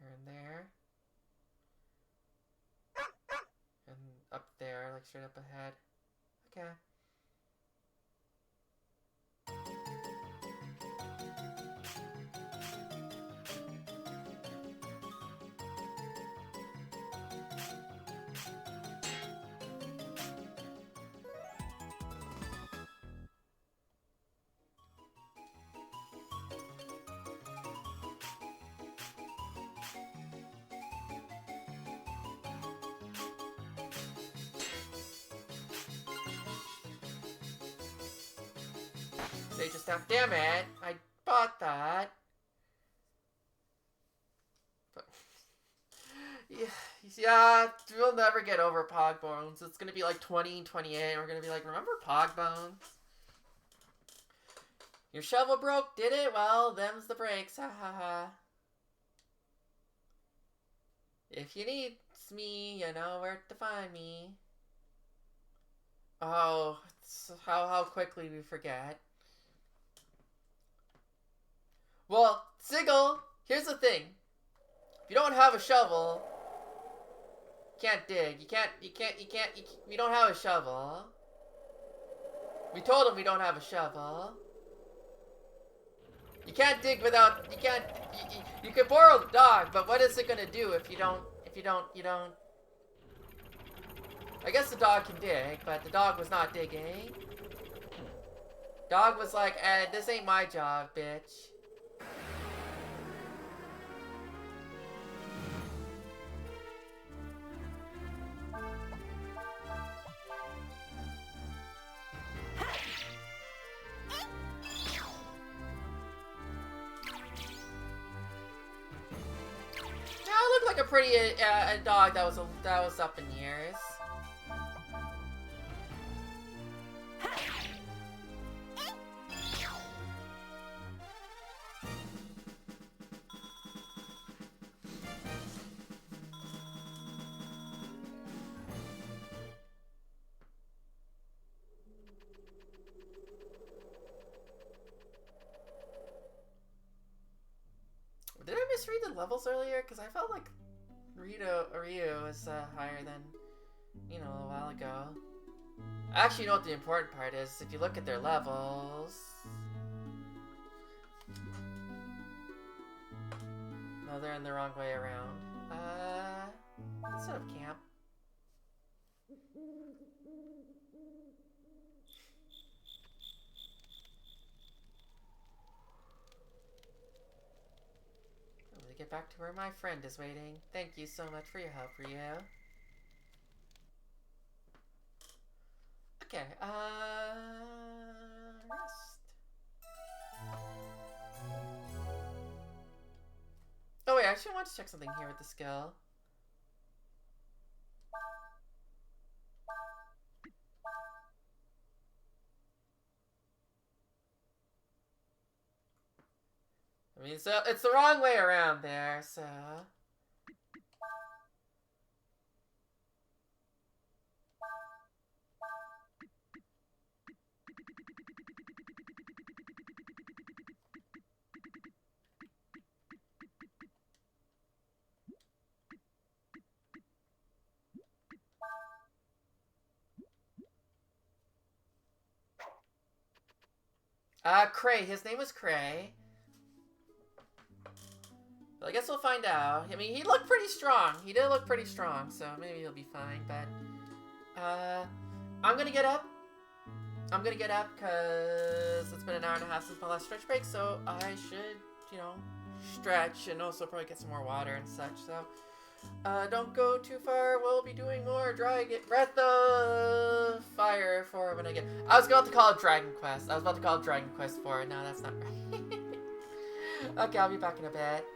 There and there. And up there, like straight up ahead. Okay. Say just now, damn it! I bought that. But yeah, we'll never get over Pogbones. It's gonna be like 2028. We're gonna be like, remember Pogbones? Your shovel broke, did it? Well, them's the breaks. Ha ha ha. If you need me, you know where to find me. Oh, how quickly we forget. Well, Sigil, here's the thing. If you don't have a shovel, you can't dig. We don't have a shovel. We told him we don't have a shovel. You can't dig without, you can borrow the dog, but what is it gonna do if you don't, I guess the dog can dig, but the dog was not digging. Dog was like, this ain't my job, bitch. Like a pretty a dog that was up in years. Did I misread the levels earlier? Because I felt like Ryu is higher than, you know, a while ago. Actually, you know what the important part is? If you look at their levels... No, they're in the wrong way around. Let's set up camp. Get back to where my friend is waiting. Thank you so much for your help, Ryu. Okay, rest. Oh wait, I actually want to check something here with the skill. I mean, so it's the wrong way around there, so... Cray. His name was Cray. But I guess we'll find out. I mean, he looked pretty strong. He did look pretty strong, so maybe he'll be fine. But, I'm gonna get up. I'm gonna get up because it's been an hour and a half since my last stretch break, so I should, you know, stretch and also probably get some more water and such. So, don't go too far. We'll be doing more Breath of Fire for when I get. I was about to call it Dragon Quest. I was about to call it Dragon Quest 4. No, that's not right. Okay, I'll be back in a bit.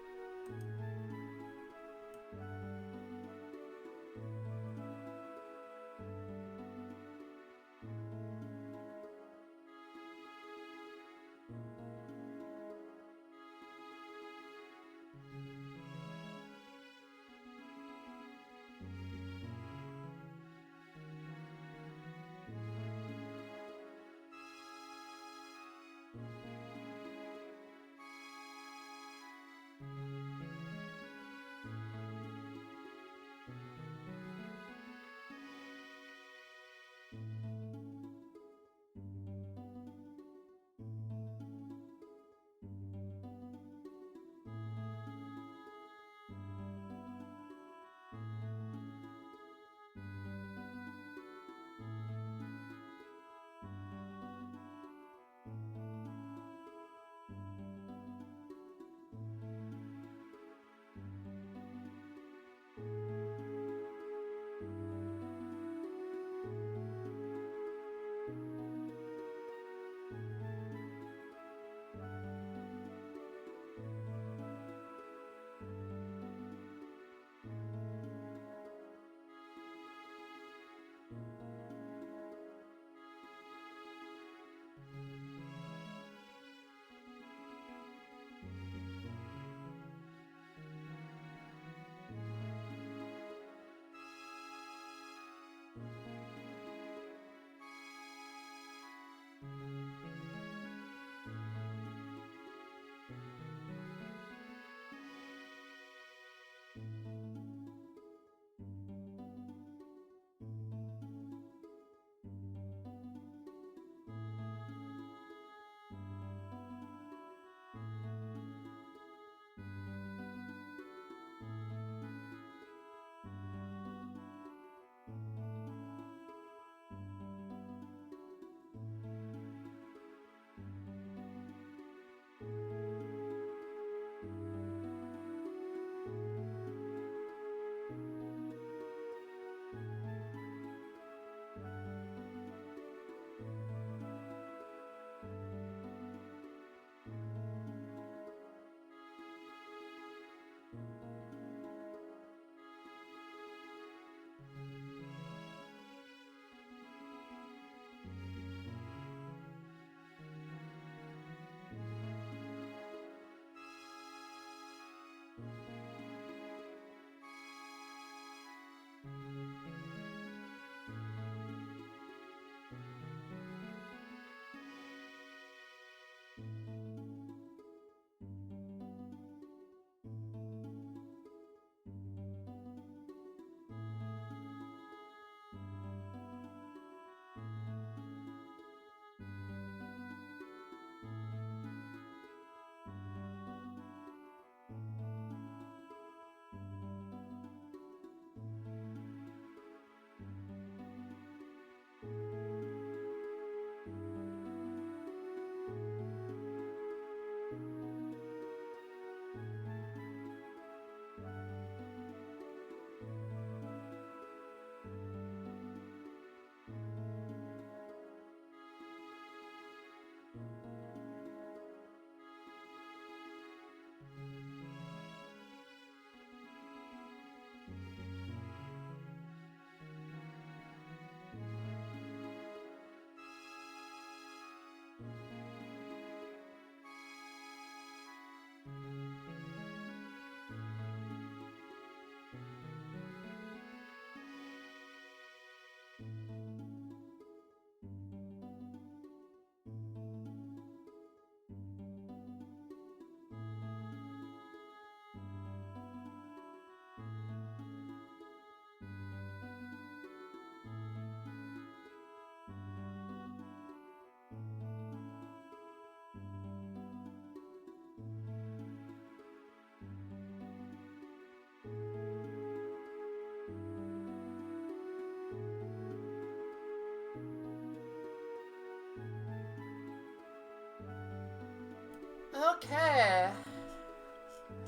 Okay.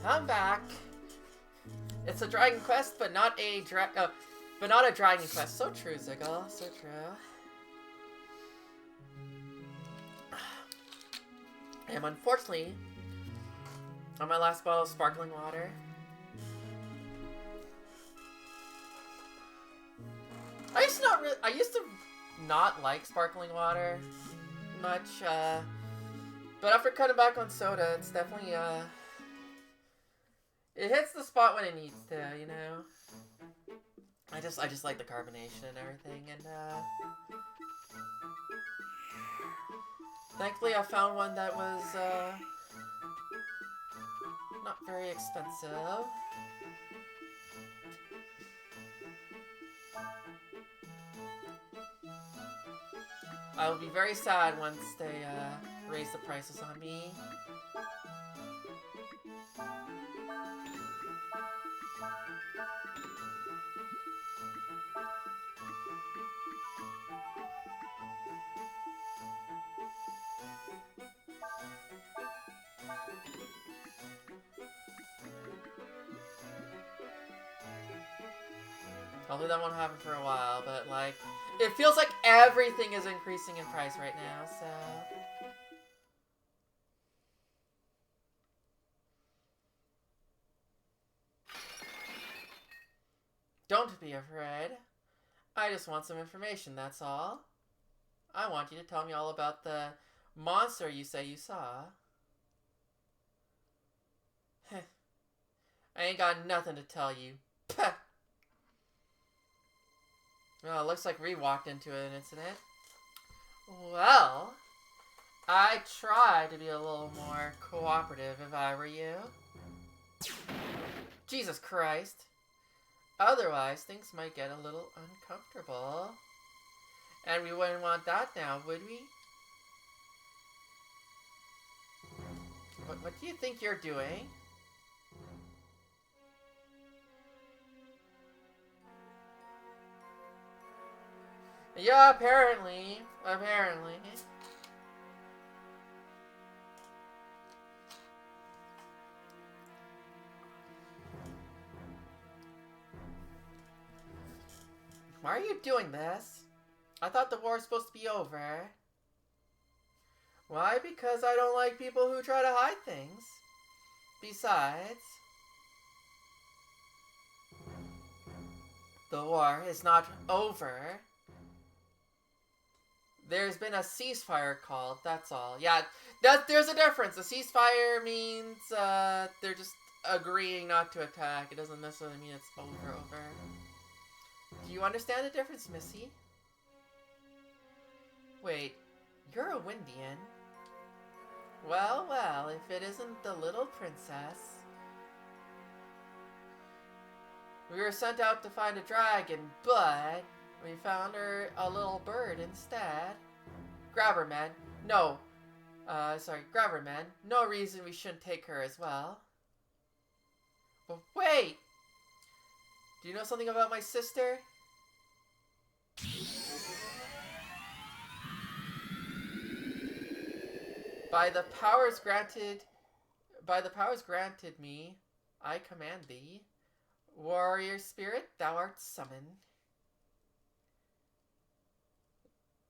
I'm back. It's a Dragon Quest, but not a Dragon Quest. So true, Ziggle. So true. I am unfortunately on my last bottle of sparkling water. I used to not like sparkling water much, but after cutting back on soda, it's definitely, it hits the spot when it needs to, you know? I just like the carbonation and everything, and, thankfully I found one that was, not very expensive. I will be very sad once they raise the prices on me. Hopefully that won't happen for a while, but like, it feels like everything is increasing in price right now, so... Don't be afraid. I just want some information, that's all. I want you to tell me all about the monster you say you saw. I ain't got nothing to tell you. Pah! Well, it looks like we walked into an incident. Well, I'd try to be a little more cooperative if I were you. Jesus Christ. Otherwise, things might get a little uncomfortable. And we wouldn't want that now, would we? What do you think you're doing? Yeah, apparently. Apparently. Why are you doing this? I thought the war was supposed to be over. Why? Because I don't like people who try to hide things. Besides, the war is not over. There's been a ceasefire called, that's all. Yeah, there's a difference. A ceasefire means they're just agreeing not to attack. It doesn't necessarily mean it's over. Do you understand the difference, Missy? Wait, you're a Windian. Well, if it isn't the little princess. We were sent out to find a dragon, but we found her a little bird instead. Grab her, man. No. Grab her, man. No reason we shouldn't take her as well. But wait! Do you know something about my sister? By the powers granted me, I command thee. Warrior spirit, thou art summoned.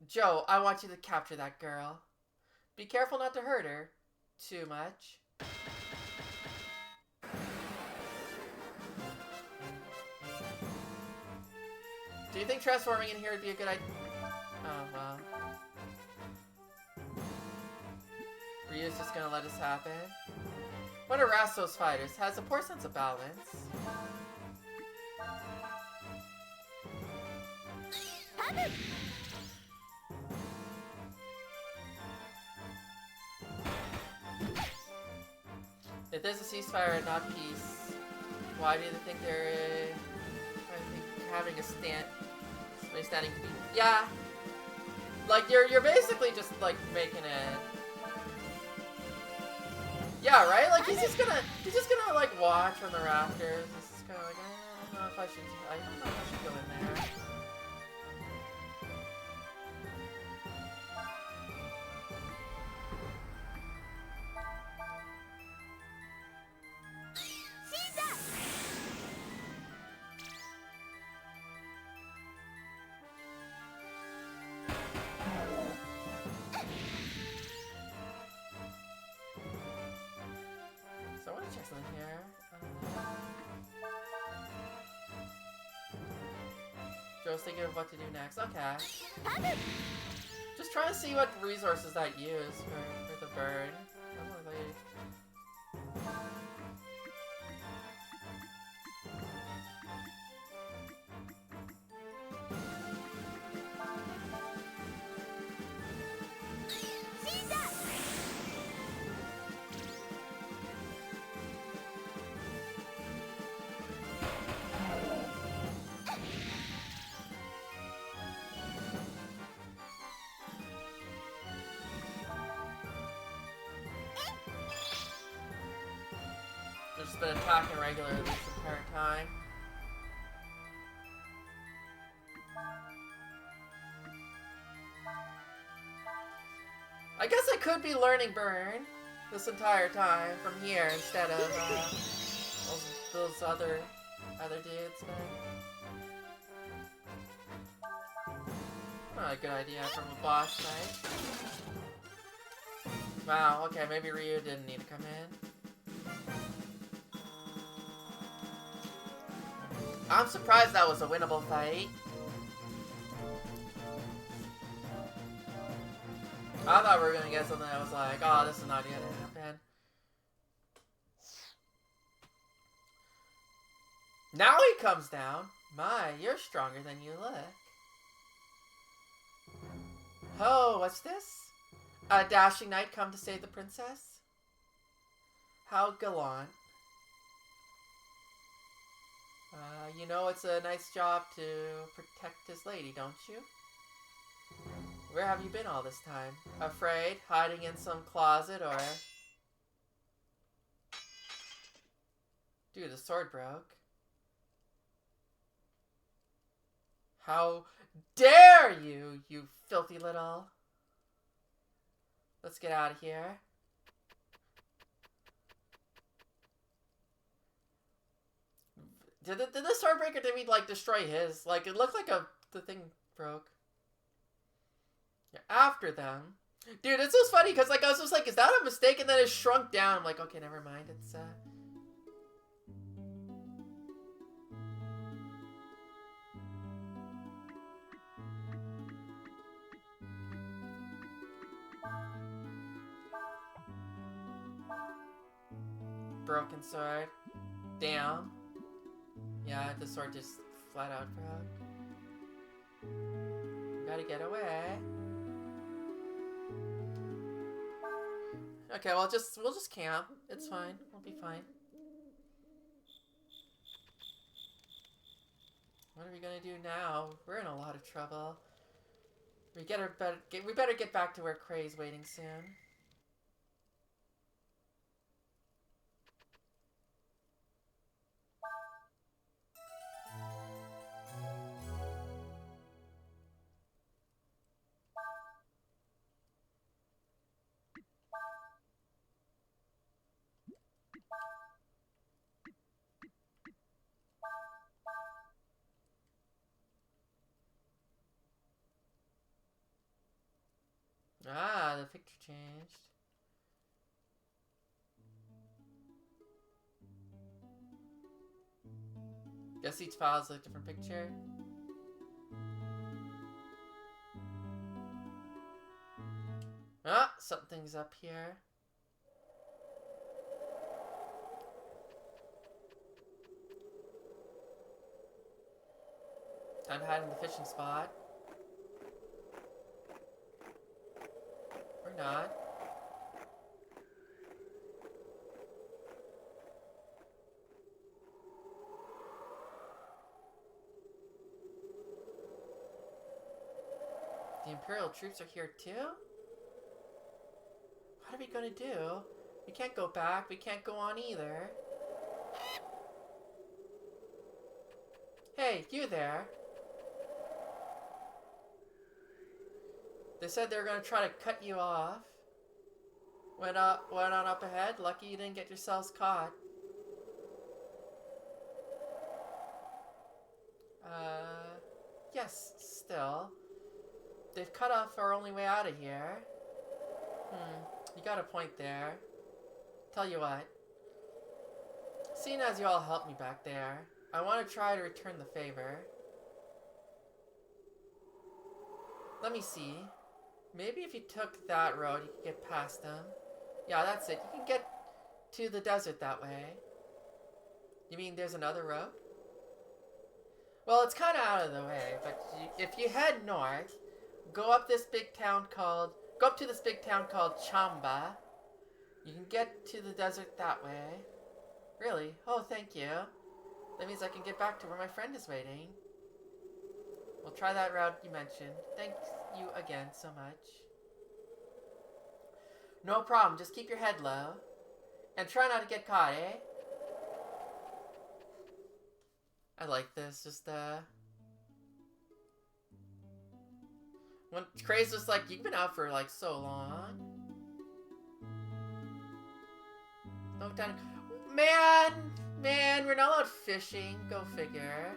Joe, I want you to capture that girl. Be careful not to hurt her too much. Do you think transforming in here would be a good idea? Oh, well. Ryu's just gonna let us happen. One of Rasto's fighters has a poor sense of balance. If there's a ceasefire and not peace, why do you think they're having a somebody standing to be? Yeah, like you're basically just like making it. Yeah, right. Like he's just gonna like watch from the rafters. He's just kind of like, I don't know if I should go in there. in here. Joe's thinking of what to do next. Okay. Just trying to see what resources I use for the burn. I don't really... I've just been attacking regularly this entire time. I guess I could be learning burn this entire time from here instead of those other dudes, man. Not a good idea from a boss fight. Wow, okay, maybe Ryu didn't need to come in. I'm surprised that was a winnable fight. I thought we were gonna get something that was like, oh, this is not gonna happen. Now he comes down. My, you're stronger than you look. Oh, what's this? A dashing knight come to save the princess? How gallant. You know it's a nice job to protect his lady, don't you? Where have you been all this time? Afraid? Hiding in some closet, or... Dude, the sword broke. How dare you, you filthy little... Let's get out of here. Did the Swordbreaker, did we, like, destroy his? Like, it looked like the thing broke. Yeah, after them. Dude, it's just funny, because, like, I was just like, is that a mistake? And then it shrunk down. I'm like, okay, never mind. It's, broken sword. Damn. Yeah, the sword just flat out broke. Gotta get away. Okay, well we'll just camp. It's fine. We'll be fine. What are we gonna do now? We're in a lot of trouble. We better get back to where Cray's waiting soon. Ah, the picture changed. Guess each file is a different picture. Ah, something's up here. Time to hide in the fishing spot. Or not. The Imperial troops are here too? What are we gonna do? We can't go back, we can't go on either. Hey, you there. They said they were gonna try to cut you off. Went on up ahead. Lucky you didn't get yourselves caught. Yes, still. They've cut off our only way out of here. You got a point there. Tell you what. Seeing as you all helped me back there, I want to try to return the favor. Let me see. Maybe if you took that road, you could get past them. Yeah, that's it. You can get to the desert that way. You mean there's another road? Well, it's kind of out of the way, but if you head north, go up to this big town called Chamba. You can get to the desert that way. Really? Oh, thank you. That means I can get back to where my friend is waiting. We'll try that route you mentioned. Thank you again so much. No problem. Just keep your head low. And try not to get caught, eh? I like this. Just, when Craze was like, you've been out for, like, so long. No time. Man, we're not allowed fishing. Go figure.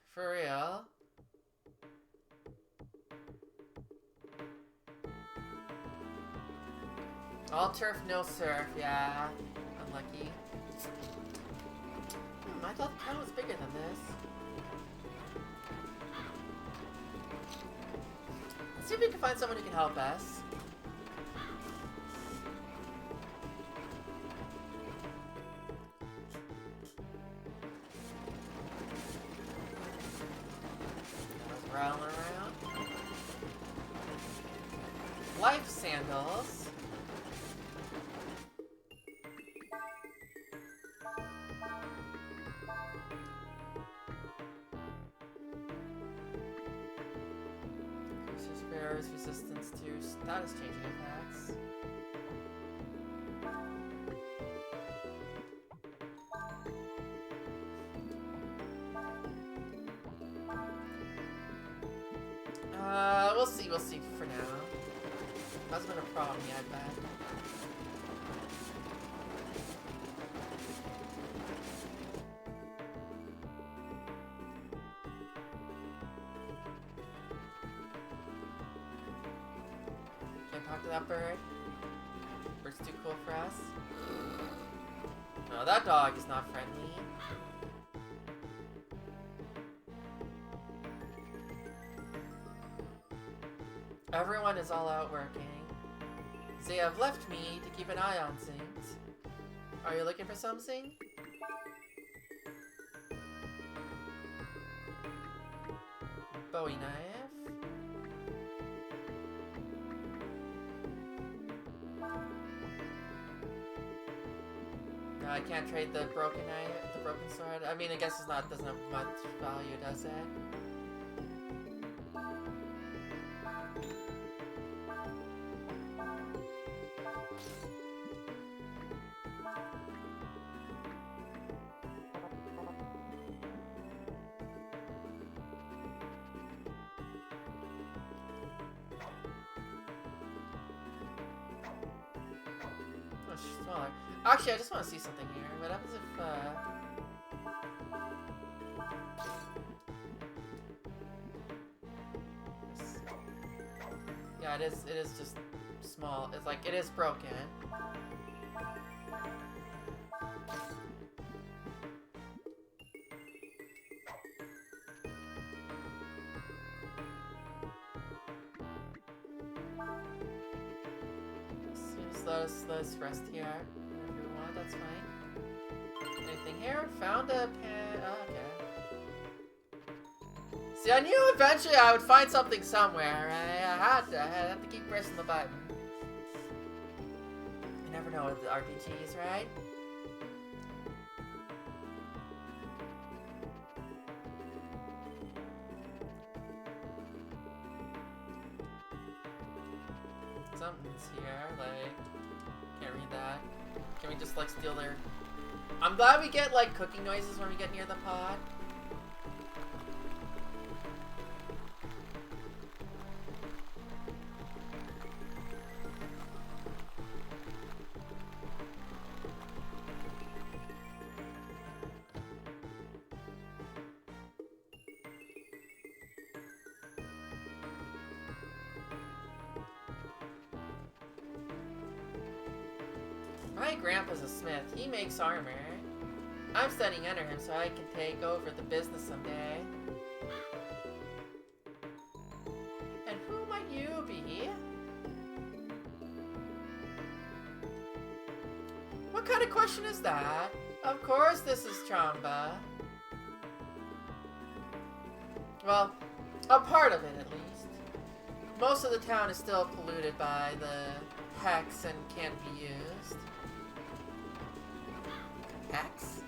For real? All turf, no surf. Yeah. Unlucky. I thought the town was bigger than this. Let's see if we can find someone who can help us. Rolling around. Life sandals. Increases bearers resistance to status changing attacks. We'll see for now. Hasn't been a problem yet, but... Can't talk to that bird. Bird's too cool for us. No, that dog is not friendly. Everyone is all out working. They have left me to keep an eye on things. Are you looking for something? Bowie knife. No, I can't trade the broken knife, the broken sword. I mean, I guess doesn't have much value, does it? Smaller. Actually, I just want to see something here. What happens if, yeah, it is just small. It's like, it is broken. Let us rest here. If you want, that's fine. Anything here? Found a pen. Oh, okay. See, I knew eventually I would find something somewhere. I had to keep pressing the button. You never know with the RPGs, right? Something's here, like... Can't read that. Can we just, like, steal their... I'm glad we get, like, cooking noises when we get near the pod. My grandpa's a smith. He makes armor. I'm studying under him so I can take over the business someday. And who might you be? What kind of question is that? Of course this is Chamba. Well, a part of it at least. Most of the town is still polluted by the hex and can't be used. Hex?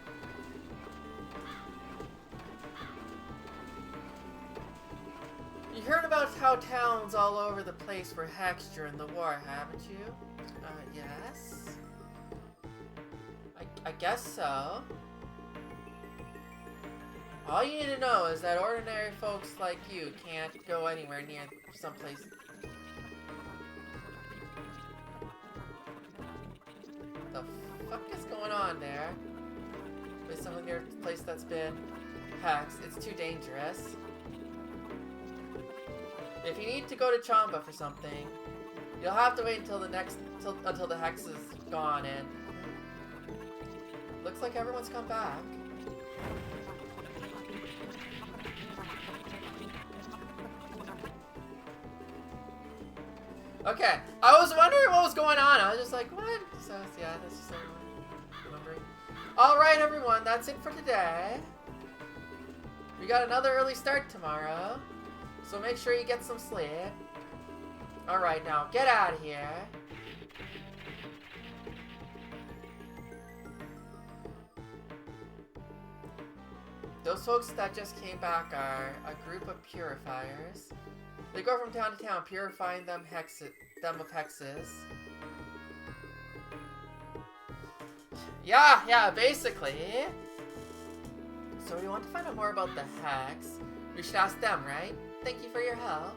You heard about how towns all over the place were hexed during the war, haven't you? Yes. I guess so. All you need to know is that ordinary folks like you can't go anywhere near someplace. The fuck is going on there? With someone near a place that's been hexed. It's too dangerous. If you need to go to Chamba for something, you'll have to wait until until the hex is gone and looks like everyone's come back. Okay, I was wondering what was going on. I was just like, what? So, yeah, that's just everyone remembering. Alright, everyone, that's it for today. We got another early start tomorrow, so make sure you get some sleep. Alright, now, get out of here. Those folks that just came back are a group of purifiers. They go from town to town, purifying them of hexes. Yeah, basically. So we want to find out more about the hex. We should ask them, right? Thank you for your help.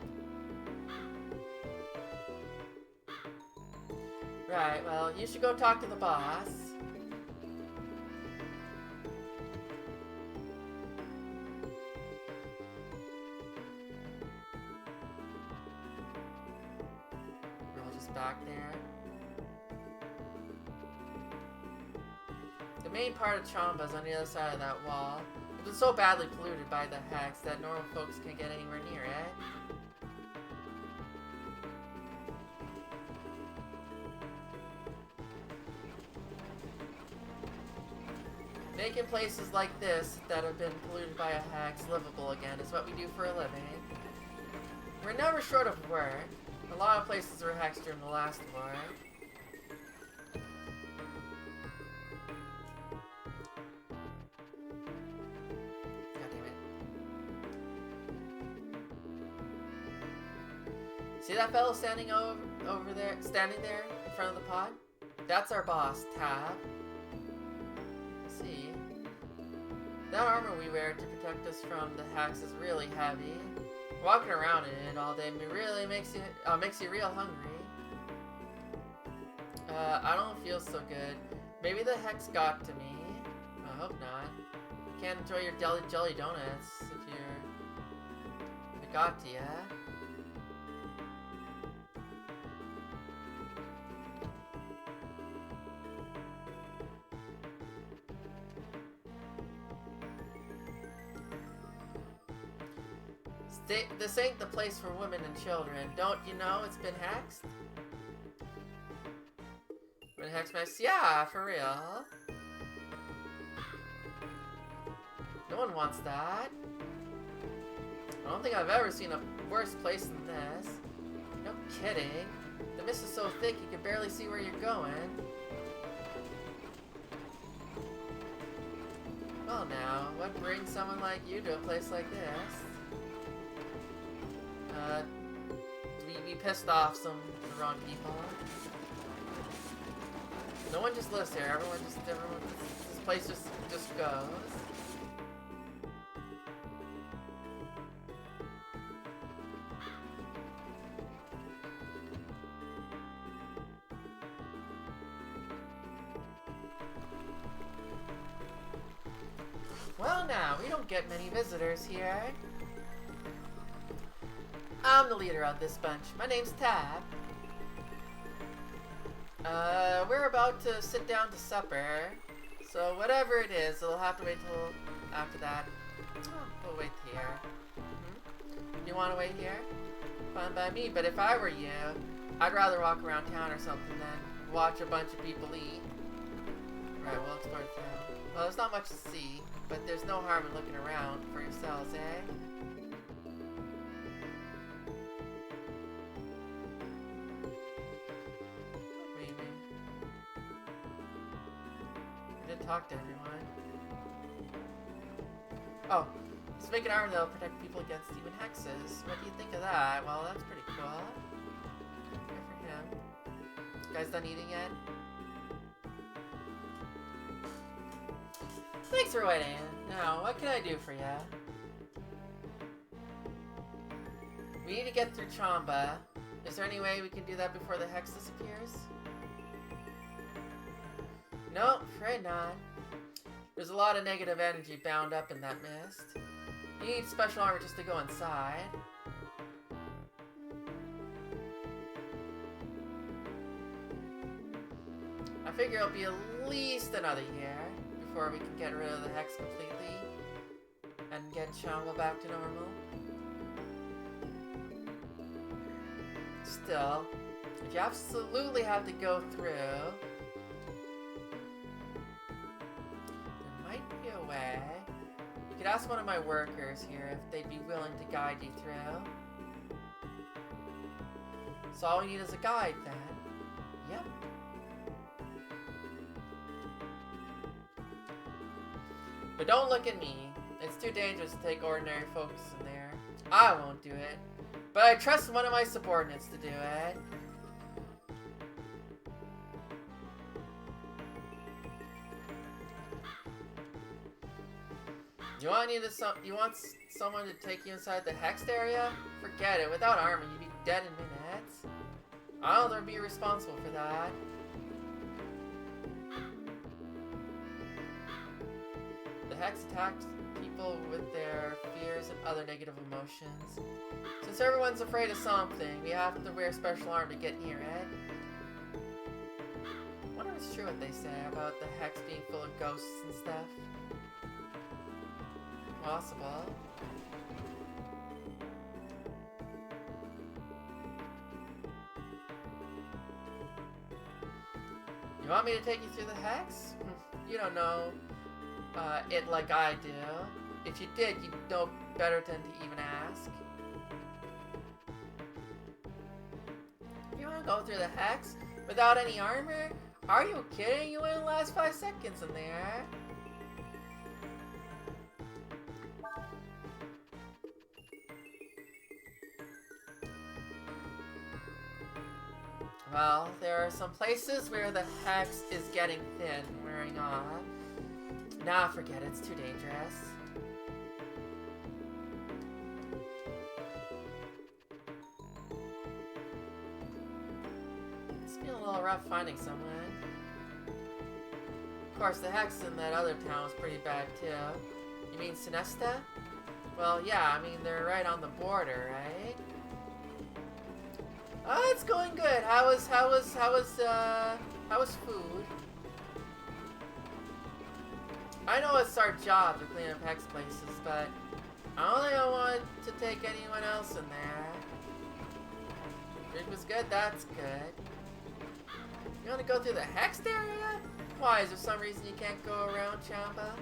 Right, well, you should go talk to the boss. Back there. The main part of Chamba is on the other side of that wall. It's been so badly polluted by the hex that normal folks can't get anywhere near it. Making places like this that have been polluted by a hex livable again is what we do for a living. We're never short of work. A lot of places were hexed during the last war. God damn it. See that fellow standing over there, standing there in front of the pod? That's our boss, Tab. See? That armor we wear to protect us from the hex is really heavy. Walking around in it all day really makes you real hungry. I don't feel so good. Maybe the hex got to me. I hope not. You can't enjoy your jelly donuts if it got to you. This ain't the place for women and children. Don't you know it's been hexed? Been hexed mess? Yeah, for real. No one wants that. I don't think I've ever seen a worse place than this. No kidding. The mist is so thick you can barely see where you're going. Well now, what brings someone like you to a place like this? We pissed off the wrong people. No one just lives here. Everyone, this place just goes. Well now, we don't get many visitors here. I'm the leader of this bunch. My name's Tab. we're about to sit down to supper. So whatever it is, it'll have to wait till after that. Oh, we'll wait here. You want to wait here? Fine by me, but if I were you, I'd rather walk around town or something than watch a bunch of people eat. Right, we'll explore the town. Well, there's not much to see, but there's no harm in looking around for yourselves, eh? Maybe. I did talk to everyone. Oh, let's make an armor that'll protect people against demon hexes. What do you think of that? Well, that's pretty cool. Good for him. You guys done eating yet? Thanks for waiting. Now, what can I do for you? We need to get through Chamba. Is there any way we can do that before the hex disappears? Nope, afraid not. There's a lot of negative energy bound up in that mist. You need special armor just to go inside. I figure it'll be at least another year before we can get rid of the hex completely and get Chamba back to normal. Still, if you absolutely have to go through, there might be a way. You could ask one of my workers here if they'd be willing to guide you through. So all we need is a guide then. Yep. But don't look at me. It's too dangerous to take ordinary folks in there. I won't do it. But I trust one of my subordinates to do it. You want someone to take you inside the hexed area? Forget it. Without armor, you'd be dead in minutes. I'll never be responsible for that. The hex attacked people with their fears and other negative emotions. Since everyone's afraid of something, we have to wear special armor to get near it. I wonder if it's true what they say about the hex being full of ghosts and stuff. Possible. You want me to take you through the hex? You don't know it like I do. If you did, you'd know better than to even ask. You want to go through the hex without any armor? Are you kidding? You wouldn't last 5 seconds in there. Well, there are some places where the hex is getting thin, wearing off. Nah, forget it, it's too dangerous. It's been a little rough finding someone. Of course, the hex in that other town was pretty bad too. You mean Sinesta? Well, yeah, I mean, they're right on the border, right? Oh, it's going good. How was food? I know it's our job to clean up hex places, but I don't think I want to take anyone else in there. Food was good, that's good. You want to go through the hexed area? Why, is there some reason you can't go around Chamba?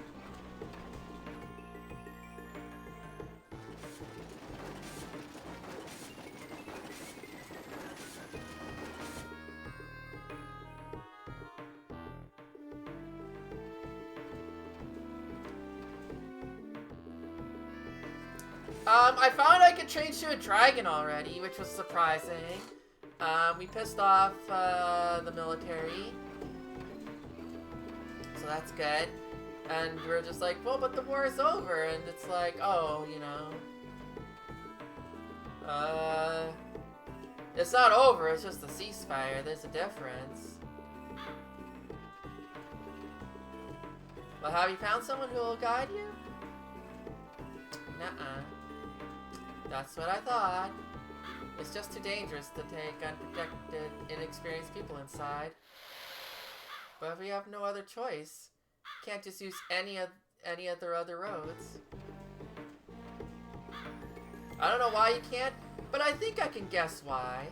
I found I could change to a dragon already, which was surprising. We pissed off the military, so that's good. And we're just like, well, but the war is over, and it's like, oh, you know, it's not over. It's just a ceasefire. There's a difference. Well, have you found someone who will guide you? Nuh-uh. That's what I thought. It's just too dangerous to take unprotected, inexperienced people inside. But we have no other choice. Can't just use any other roads. I don't know why you can't, but I think I can guess why.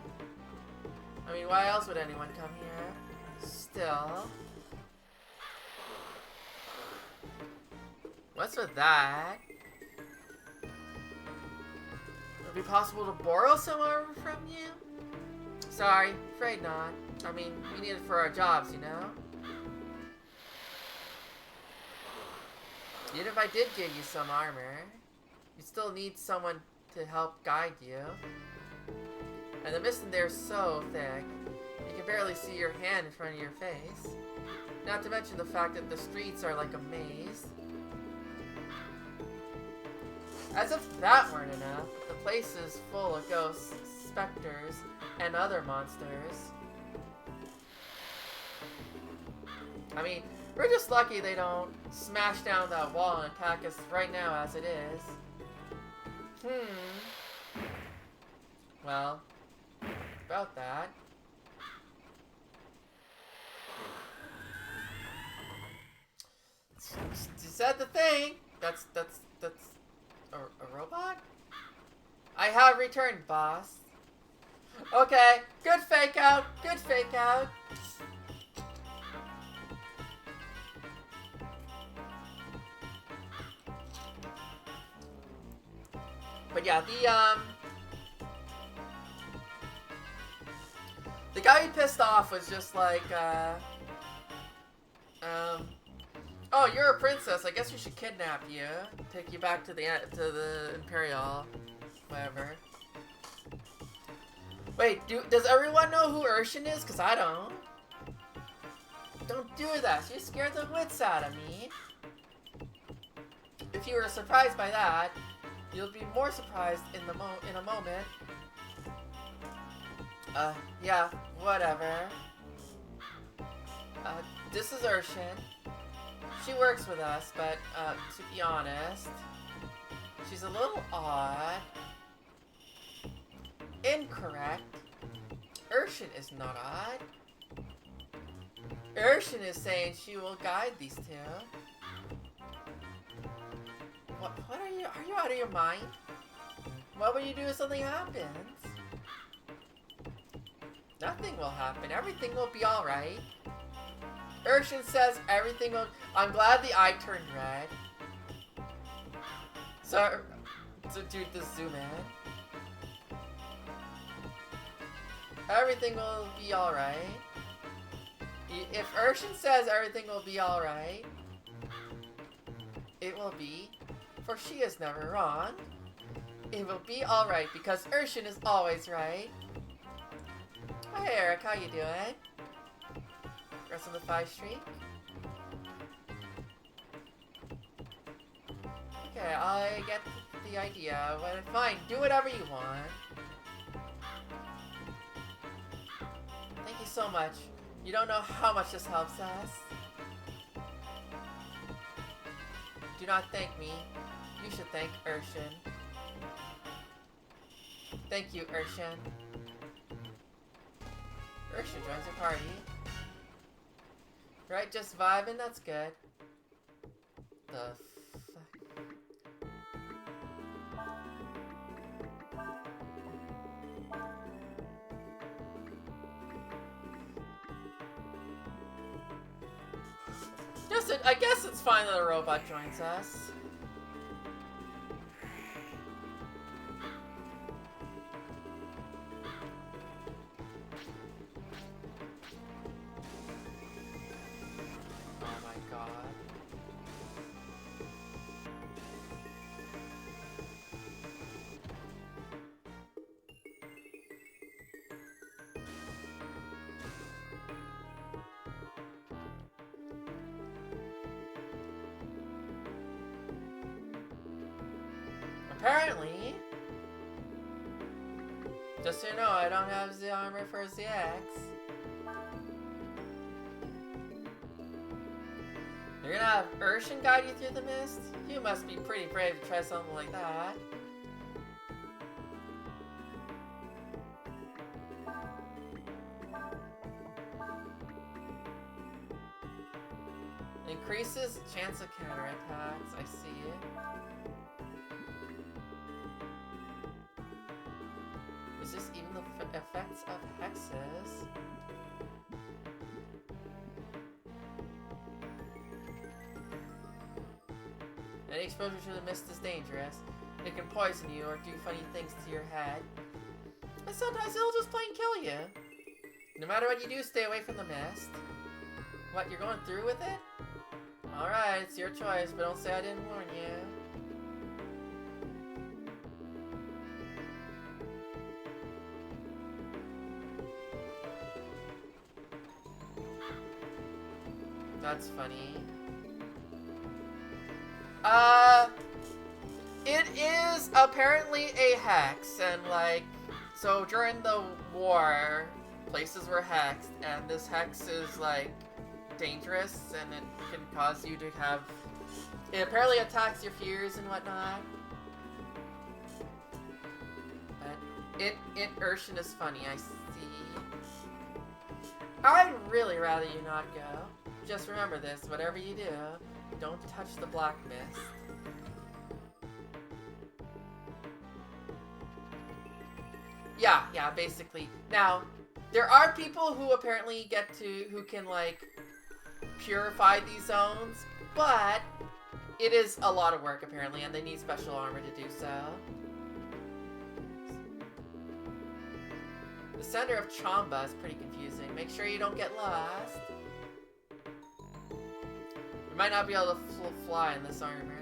I mean, why else would anyone come here? Still. What's with that? Would it be possible to borrow some armor from you? Sorry, afraid not. I mean, we need it for our jobs, you know? Even if I did give you some armor, you still need someone to help guide you. And the mist in there is so thick, you can barely see your hand in front of your face. Not to mention the fact that the streets are like a maze. As if that weren't enough, the place is full of ghosts, specters, and other monsters. I mean, we're just lucky they don't smash down that wall and attack us right now as it is. Well, about that. Is that the thing? That's a robot? I have returned, boss. Okay, good fake out, good fake out. But yeah, the guy who pissed off was just like, oh, you're a princess. I guess we should kidnap you, take you back to the Imperial, whatever. Wait, does everyone know who Urshin is? Cause I don't. Don't do that. She scared the wits out of me. If you were surprised by that, you'll be more surprised in a moment. Yeah, whatever. This is Urshin. She works with us, but, to be honest, she's a little odd. Incorrect. Urshin is not odd. Urshin is saying she will guide these two. What are you out of your mind? What will you do if something happens? Nothing will happen. Everything will be alright. Urshin says everything will... I'm glad the eye turned red. So, dude, just zoom in. Everything will be alright. If Urshin says everything will be alright, it will be, for she is never wrong. It will be alright because Urshin is always right. Hey Eric, how you doing? Rest on the 5 streak? Okay, I get the idea. Well, fine, do whatever you want. Thank you so much. You don't know how much this helps us. Do not thank me. You should thank Urshin. Thank you, Urshin. Urshin joins your party. Right, just vibing, that's good. The fuck? I guess it's fine that a robot joins us. Oh my god. Apparently, just so you know, I don't have the armor for ZX. You're gonna have Urshin guide you through the mist? You must be pretty brave to try something like that. Increases chance of counterattacks. I see it. Resist even the effects of hexes. Any exposure to the mist is dangerous. It can poison you or do funny things to your head. And sometimes it'll just plain kill you. No matter what you do, stay away from the mist. What, you're going through with it? Alright, it's your choice, but don't say I didn't warn you. That's funny. It is apparently a hex, and like, so during the war, places were hexed, and this hex is like dangerous, and it can cause you to have, it apparently attacks your fears and whatnot. But Urshan is funny, I see. I'd really rather you not go. Just remember this, whatever you do, don't touch the black mist. Yeah, basically. Now, there are people who apparently who can, like, purify these zones, but it is a lot of work, apparently, and they need special armor to do so. The center of Chamba is pretty confusing. Make sure you don't get lost. You might not be able to fly in this armor.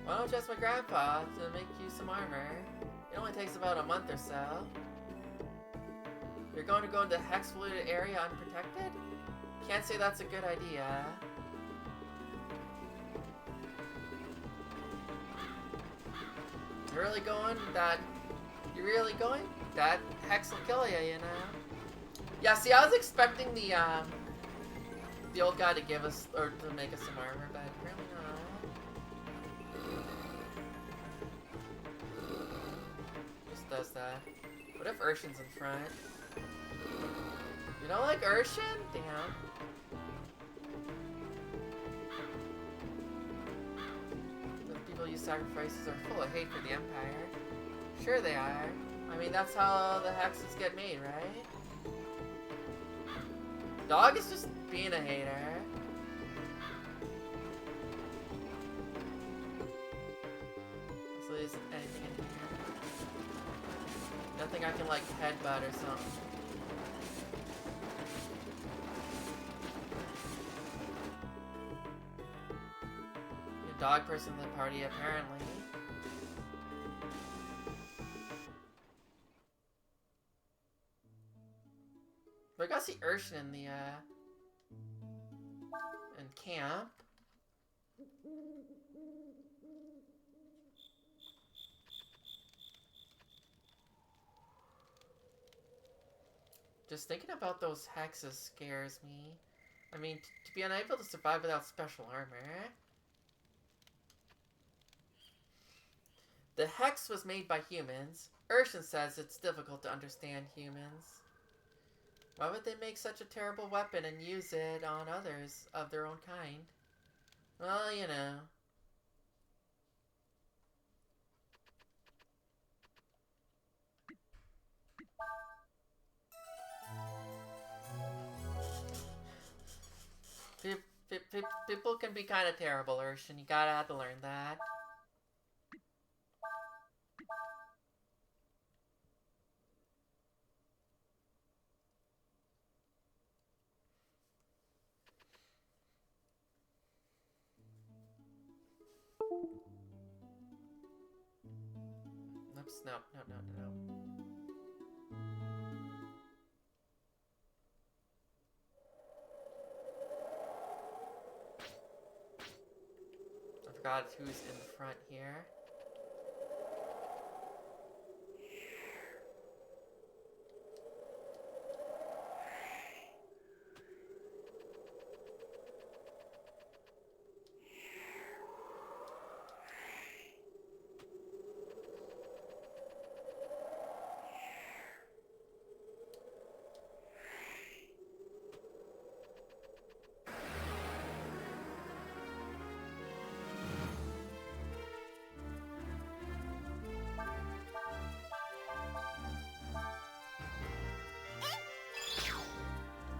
Why don't just my grandpa to make you some armor? It only takes about a month or so. You're going to go into hex-polluted area unprotected? Can't say that's a good idea. You're really going? You're really going? That hex will kill you, you know? Yeah, see, I was expecting the old guy to give us, or to make us some armor, but apparently not. Just does that. What if Urshan's in front? You don't like Urshan? Damn. The people you sacrifices are full of hate for the Empire. Sure they are. I mean, that's how the hexes get made, right? Dog is just being a hater. So is anything in here? Nothing I can, like, headbutt or something. Your dog person in the party, apparently. But I gotta see Urshan in the, in camp. Just thinking about those hexes scares me. I mean, to be unable to survive without special armor. The hex was made by humans. Urshan says it's difficult to understand humans. Why would they make such a terrible weapon and use it on others of their own kind? Well, you know. People can be kind of terrible, Urshan. You gotta have to learn that. Oops, no. I forgot who's in the front here.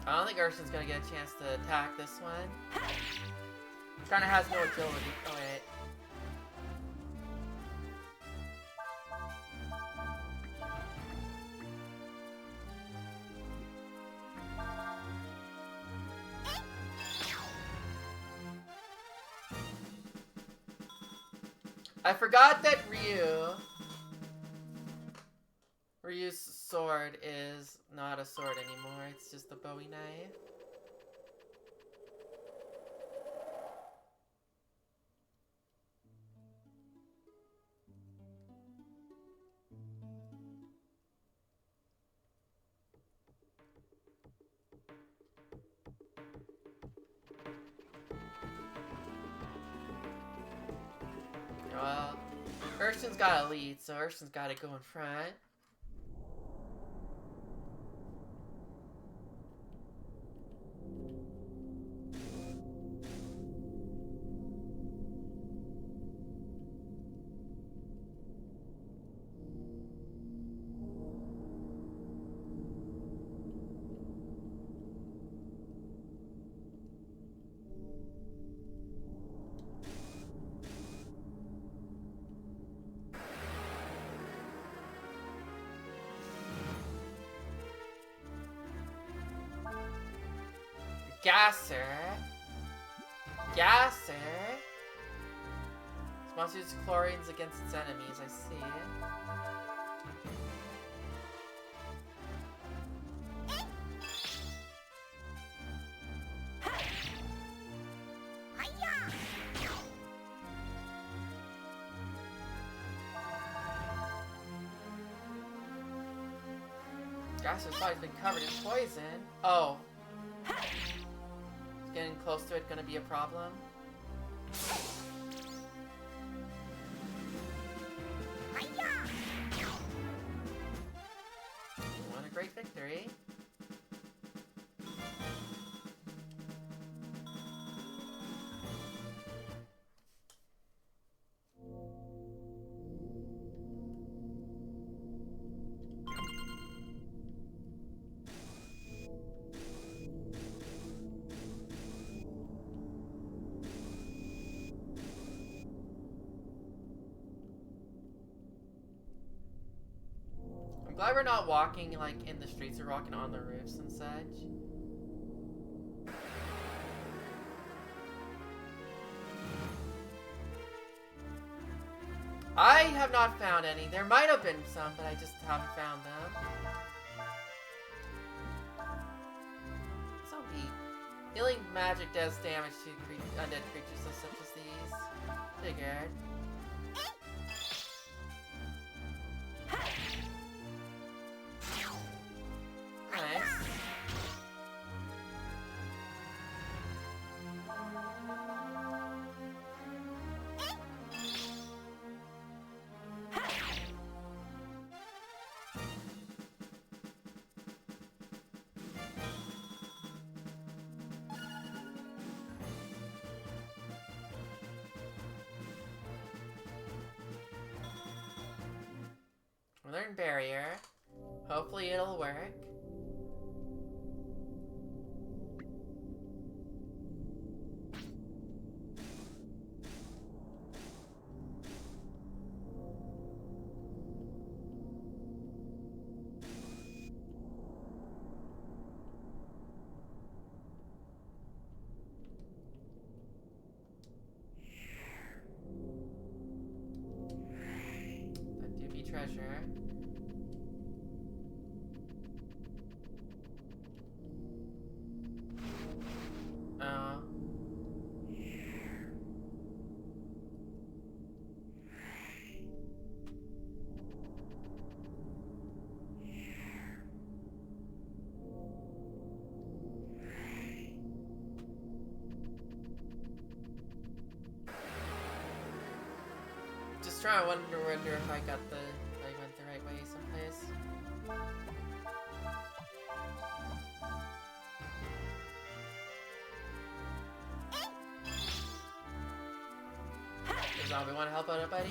I don't think Urshin's gonna get a chance to attack this one. Kinda has no agility. Oh wait. I forgot that Ryu's sword is not a sword anymore, it's just a Bowie knife. Well, Urshin's got a lead, so Urshin's gotta go in front. Gasser. This monster uses chlorines against its enemies, I see. Gasser's body's been covered in poison. Oh. Getting close to it gonna be a problem. What a great victory. I'm glad we're not walking like in the streets, we're walking on the roofs and such. I have not found any. There might have been some, but I just haven't found them. Zombie. Healing magic does damage to undead creatures such as these. Figured. Nice. Learn barrier. Hopefully it'll work. That do be treasure. Just trying to wonder if I got the, if I went the right way someplace. Does zombie want to help out a buddy?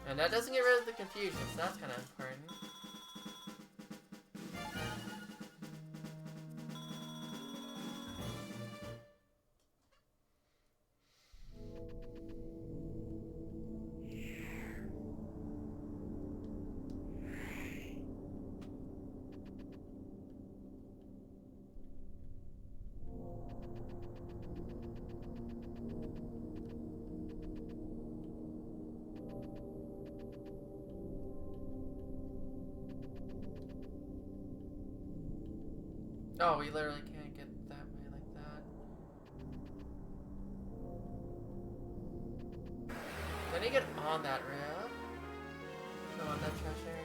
And that doesn't get rid of the confusion, so that's kind of important. Oh, we literally can't get that way like that. Then you get on that roof. No, on that treasure.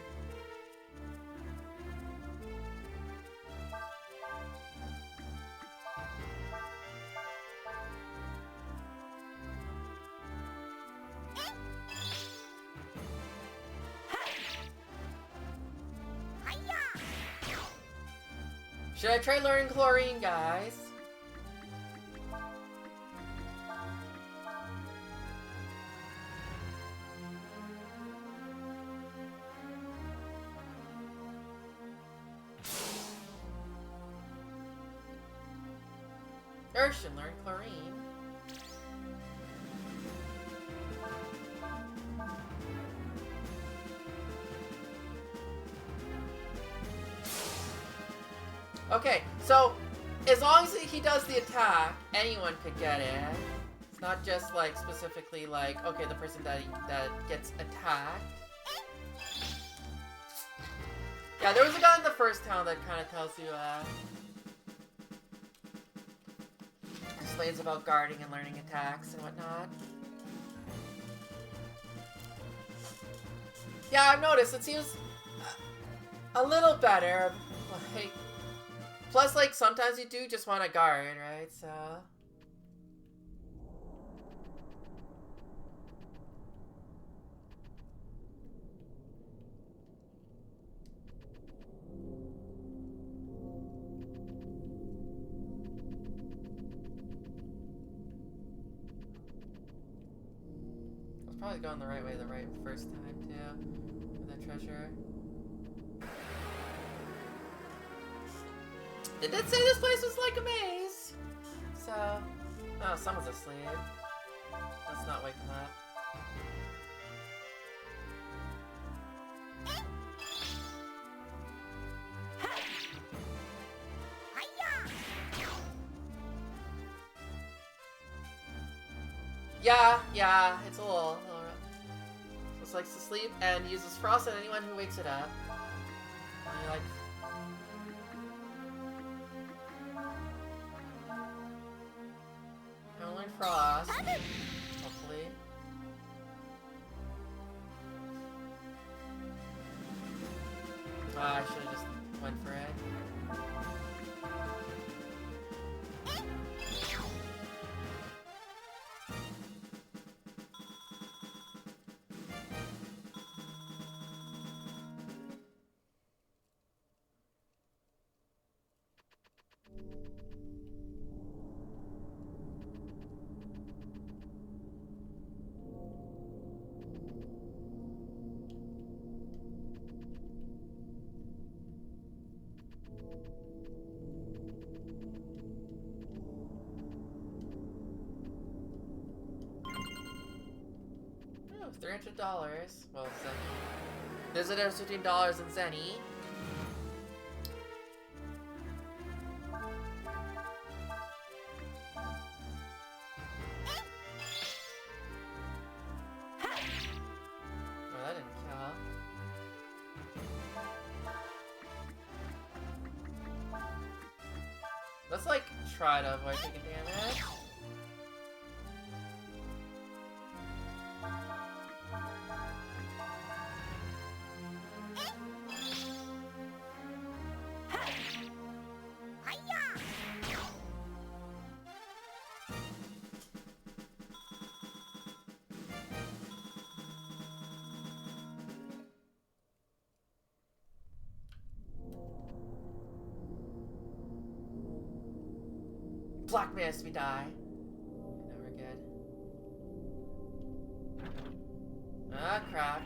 Should I try learning chlorine, guys? Urshan, learn chlorine. Okay, so as long as he does the attack, anyone could get it. It's not just like specifically like, okay, the person that gets attacked. Yeah, there was a guy in the first town that kind of tells you, explains about guarding and learning attacks and whatnot. Yeah, I've noticed, it seems a little better, like, plus, like, sometimes you do just want to guard, right, so... I was probably going the right way the first time, too, with that treasure. It did say this place was like a maze, so... Oh, someone's asleep. Let's not wake them up. Yeah, it's a little rough. So it's like to sleep and uses frost on anyone who wakes it up. And you're like... Only frost. Hopefully. I should have just went for it. $300. Well, Zenny. There's a difference between dollars and Zenny. Oh, that didn't kill. Let's like try to avoid taking damage. Black Mist, we die. No, we're good. Ah, crap.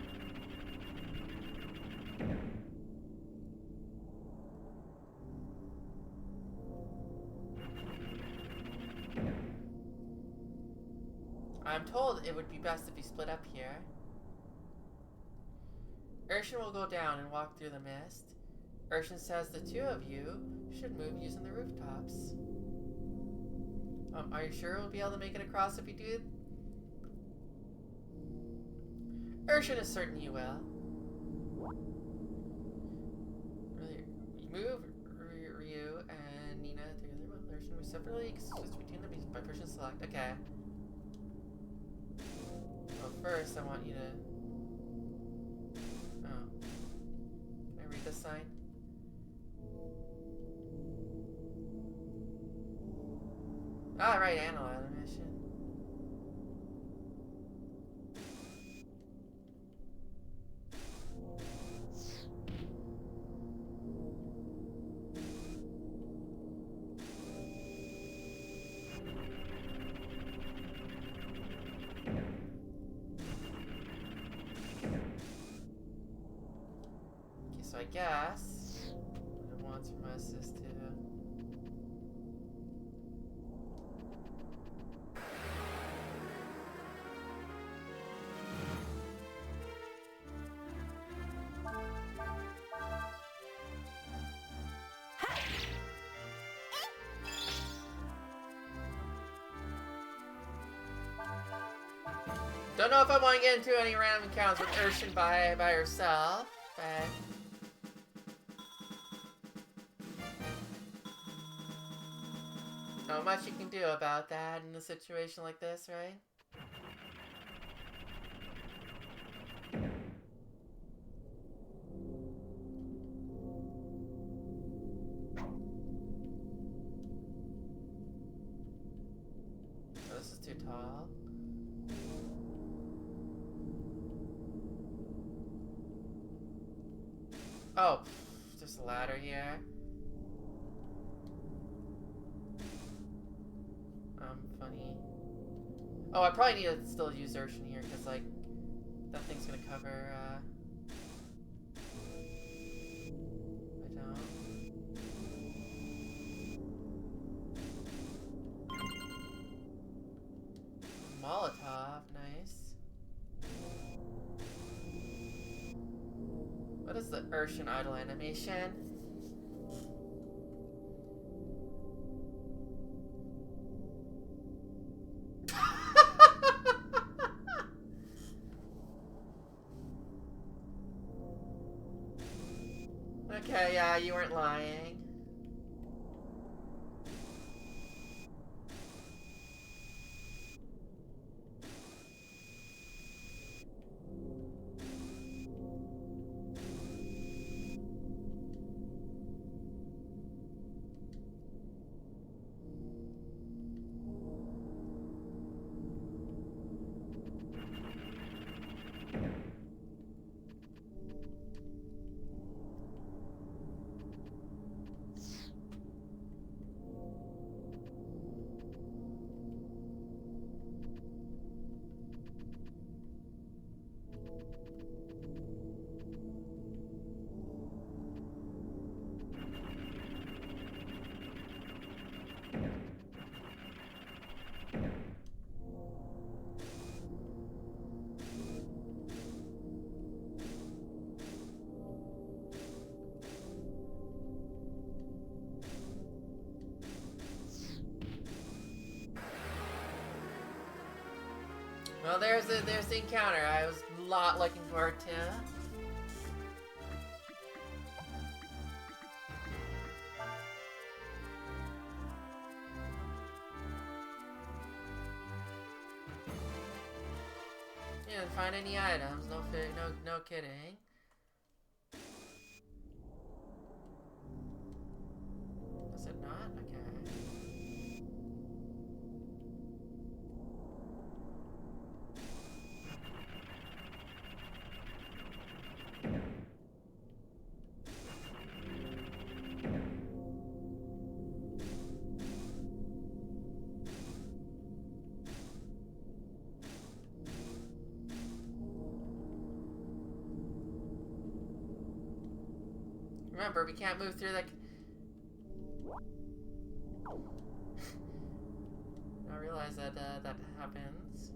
I'm told it would be best if we split up here. Urshan will go down and walk through the mist. Urshan says the two of you should move using the rooftops. Are you sure we'll be able to make it across if we do? Urshan is certain you will. Move Ryu and Nina together with Urshan. We separately switch between them by pushing select. Okay. Well, first I want you to... Oh. Can I read this sign? Ah, right, analyze the mission. Okay, so I guess what it wants from us is to... Don't know if I want to get into any random encounters with Urshan by herself, but... Not much you can do about that in a situation like this, right? Oh, this is too tall. Oh, just a ladder here. Funny. Oh, I probably need to still use Urshan here, because, like, that thing's gonna cover, I don't. Molotov, nice. What is the Urshan idle animation? Okay, yeah, you weren't lying. Well, there's the encounter I was not looking forward to. You didn't find any items. No kidding. Was it not? Okay. Remember, we can't move through the... I realize that that happens.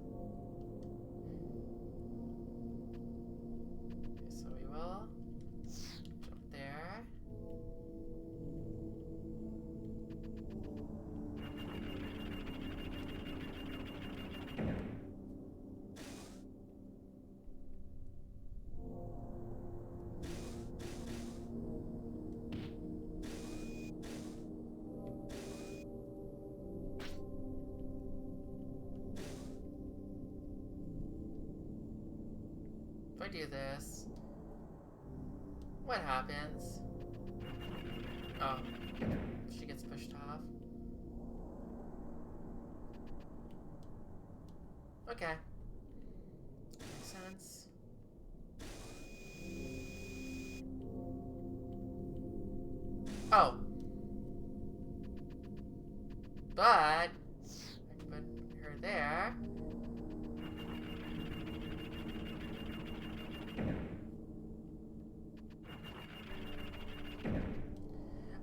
Okay, so we will jump there. If I do this, what happens? Oh, she gets pushed off. Okay. Makes sense. Oh. But I can put her there.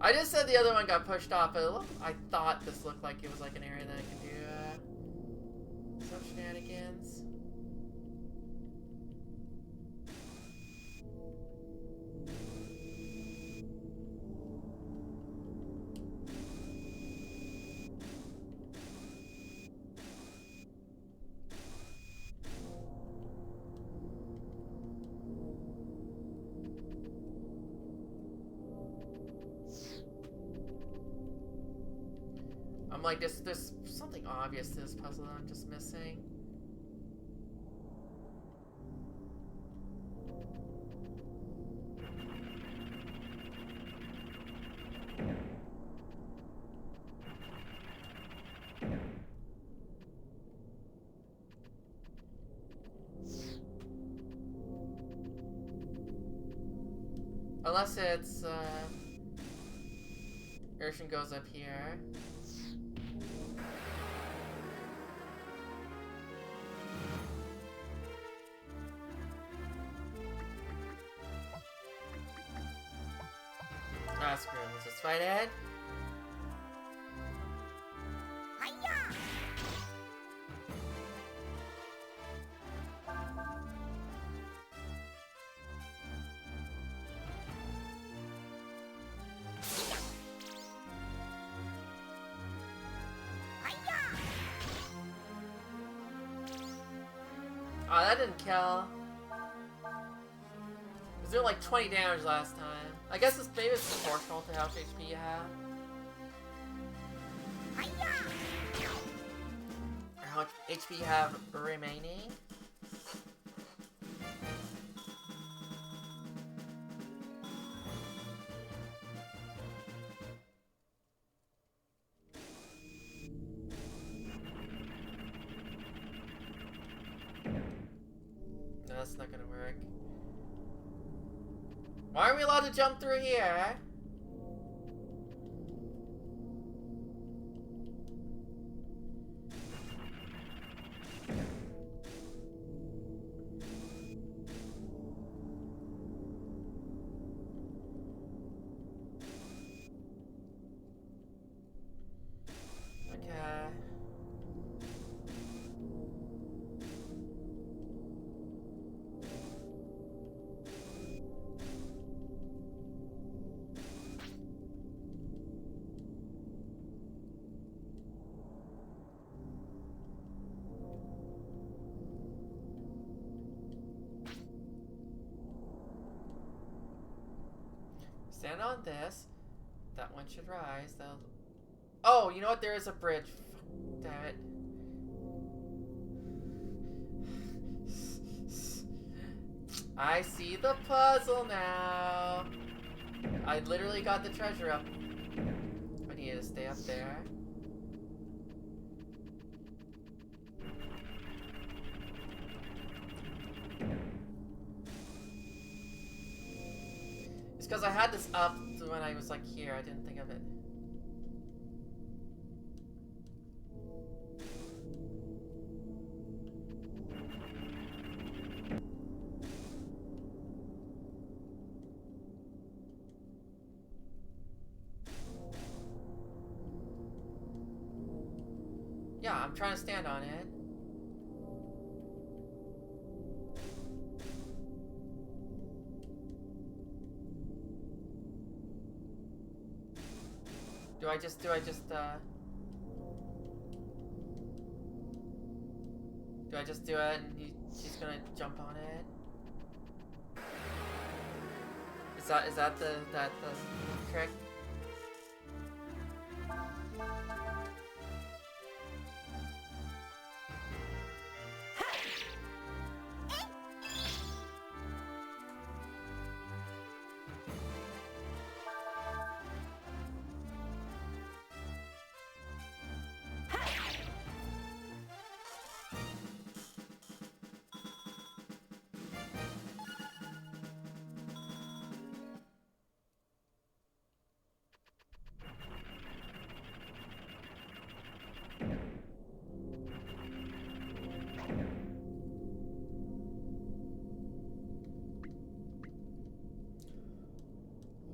I just said the other one got pushed off, but I thought this looked like it was like an area that I could do some shenanigans. I'm like, there's something obvious to this puzzle that I'm just missing. Unless it's, Urshin goes up here. Ah, screw it. Let's just fight it. Oh, that didn't kill. It was doing like 20 damage last time. I guess this maybe it's proportional to how much HP you have. Or how much HP you have remaining. No, that's not gonna work. Why aren't we allowed to jump through here? Okay. Stand on this. That one should rise. That'll... Oh, you know what? There is a bridge. Damn it. I see the puzzle now. I literally got the treasure up. I need to stay up there. It's because I had this up when I was like here. I didn't think of it. Yeah, I'm trying to stand on it. Do I just, do I just do it and she's gonna jump on it? Is that the trick?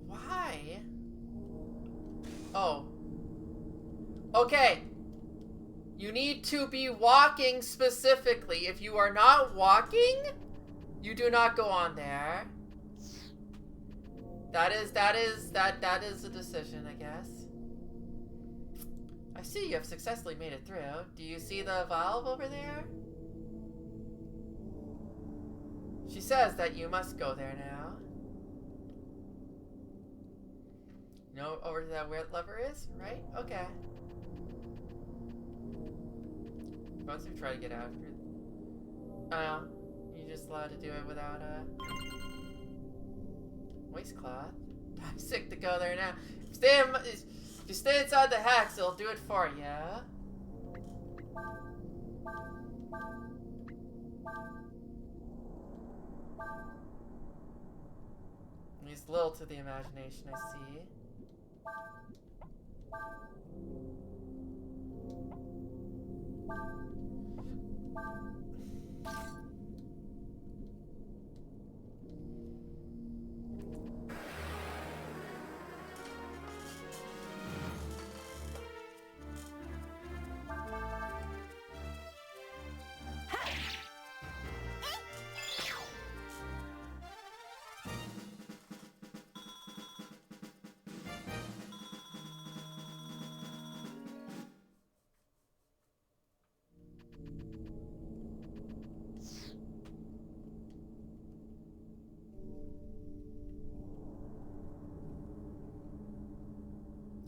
Why? Oh. Okay. You need to be walking specifically. If you are not walking, you do not go on there. That is a decision, I guess. I see you have successfully made it through. Do you see the valve over there? She says that you must go there now. You know over that where the lever is, right? Okay. Once you try to get out here. Oh, you're just allowed to do it without a waistcloth. I'm sick to go there now. If you stay inside the hex, it'll do it for you. Leaves little to the imagination, I see.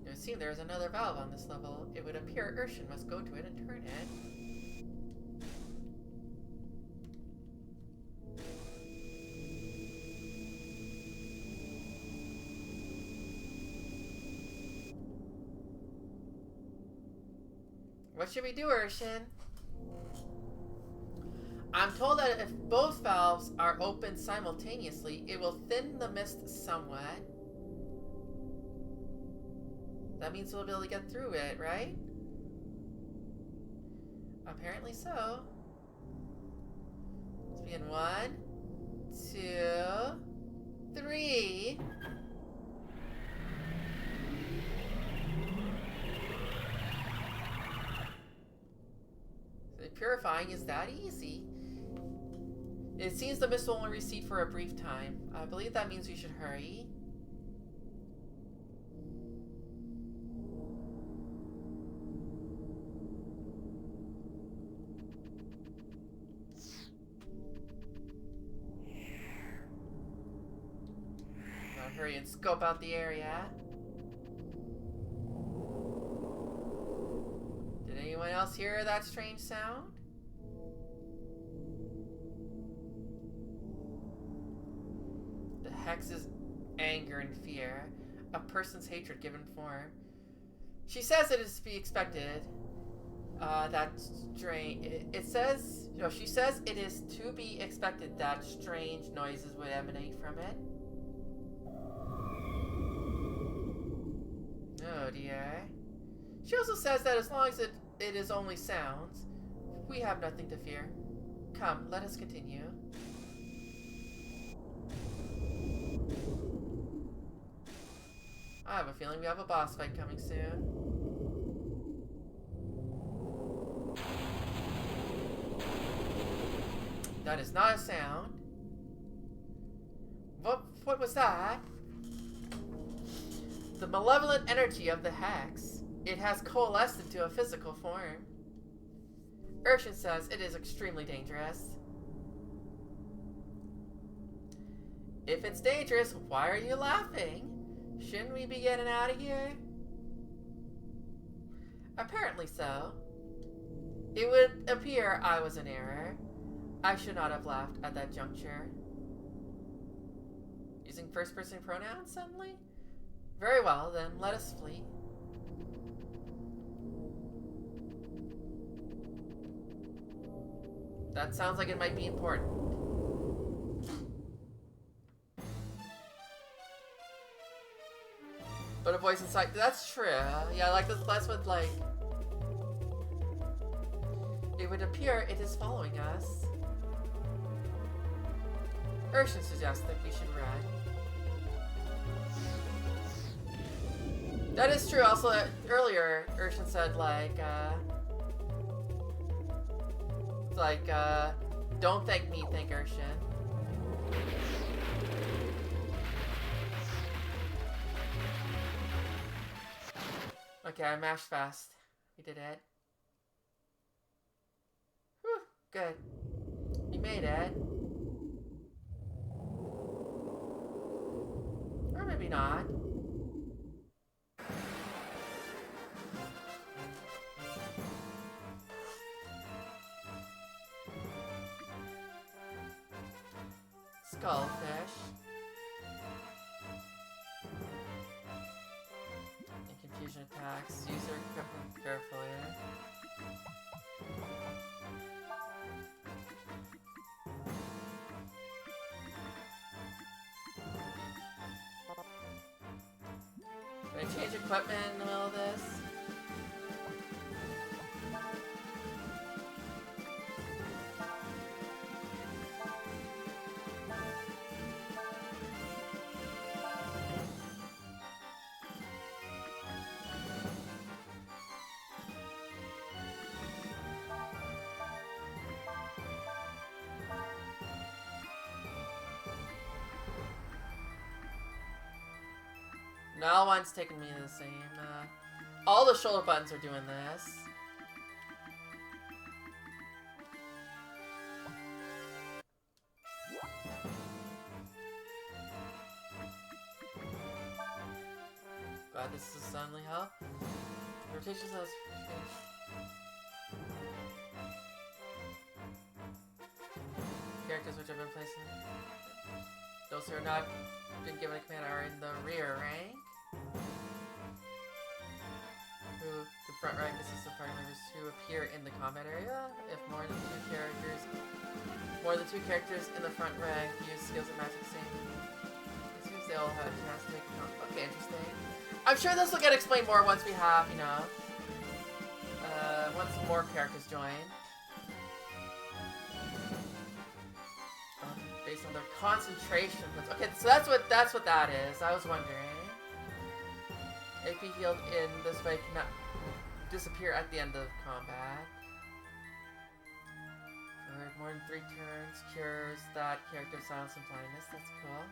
It would seem there is another valve on this level. It would appear Urshan must go to it and turn it. What should we do, Urshan? I'm told that if both valves are open simultaneously, it will thin the mist somewhat. That means we'll be able to get through it, right? Apparently so. Let's begin 1, 2, 3. So purifying is that easy. It seems the mist will only recede for a brief time. I believe that means we should hurry. Hurry and scope out the area. Did anyone else hear that strange sound? The hex is anger and fear, a person's hatred given form. She says it is to be expected. She says it is to be expected that strange noises would emanate from it. Oh dear. She also says that as long as it is only sounds, we have nothing to fear. Come, let us continue. I have a feeling we have a boss fight coming soon. That is not a sound. What was that? The malevolent energy of the hex. It has coalesced into a physical form. Urshan says it is extremely dangerous. If it's dangerous, why are you laughing? Shouldn't we be getting out of here? Apparently so. It would appear I was in error. I should not have laughed at that juncture. Using first-person pronouns suddenly? Very well, then let us flee. That sounds like it might be important. But a voice inside, that's true. Yeah, like that's what, like, it would appear it is following us. Urshan suggests that we should run. That is true. Also, earlier, Urshan said, don't thank me, thank Urshan. Okay, I mashed fast. We did it. Whew, good. We made it. Or maybe not. Skullfish. And confusion attacks. Use your equipment carefully. Can I change equipment in the middle of this? No one's taking me to the same. All the shoulder buttons are doing this. Glad this is suddenly help. Rotation says. Characters which have been placed in. Those who are not been given a command are in the rear rank. The front rank consists of party members who appear in the combat area. If more than two characters in the front rank use skills that match the same, it seems they all have a chance to take okay, interesting. I'm sure this will get explained more once we have, you know, once more characters join. Based on their concentration points. Okay, so that's what that is. I was wondering. AP healed in this way cannot disappear at the end of combat. For more than 3 turns, cures that character's silence and blindness. That's cool.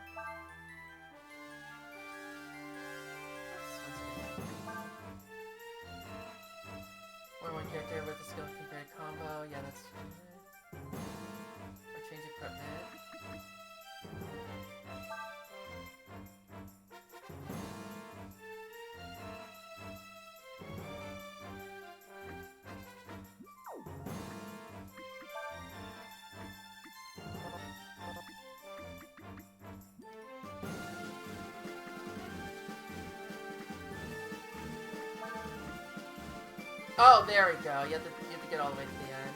More than one character with a skill can create a combo. Yeah, that's good. Or change equipment. Oh, there we go. You have to get all the way to the end.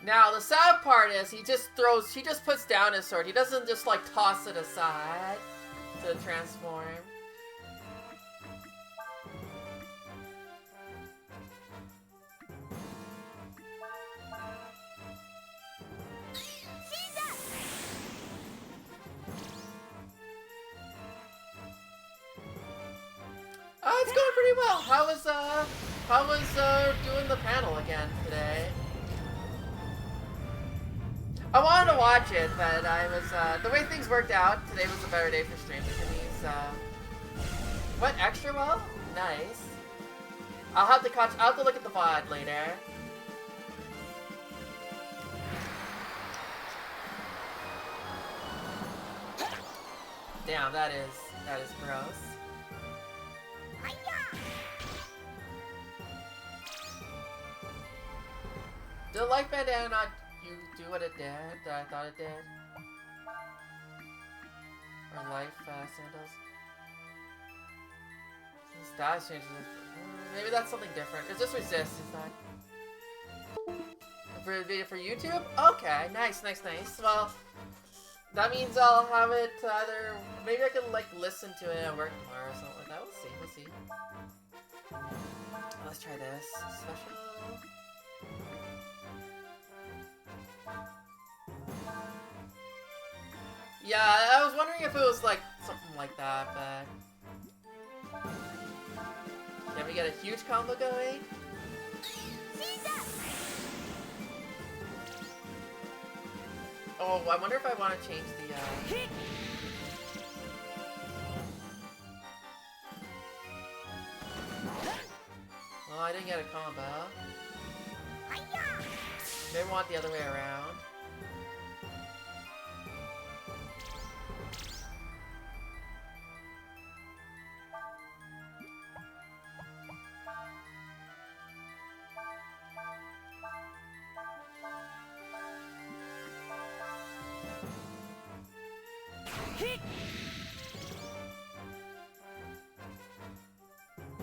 Now, the sad part is he just puts down his sword. He doesn't just, like, toss it aside to transform. pretty well. How was doing the panel again today? I wanted to watch it, but I was the way things worked out. Today was a better day for streaming for me. So went extra well. Nice. I'll have to look at the VOD later. Damn, that is gross. Did the life bandana not do what it did that I thought it did? Or life sandals? Status changes. Maybe that's something different. It's just resist, is that? For YouTube? Okay, nice. Well, that means I'll have it either. Maybe I can like listen to it at work tomorrow or something like that. We'll see. Let's try this special. Yeah, I was wondering if it was like something like that, but can we get a huge combo going? Oh, I wonder if I want to change the, Well, I didn't get a combo. Maybe I want the other way around.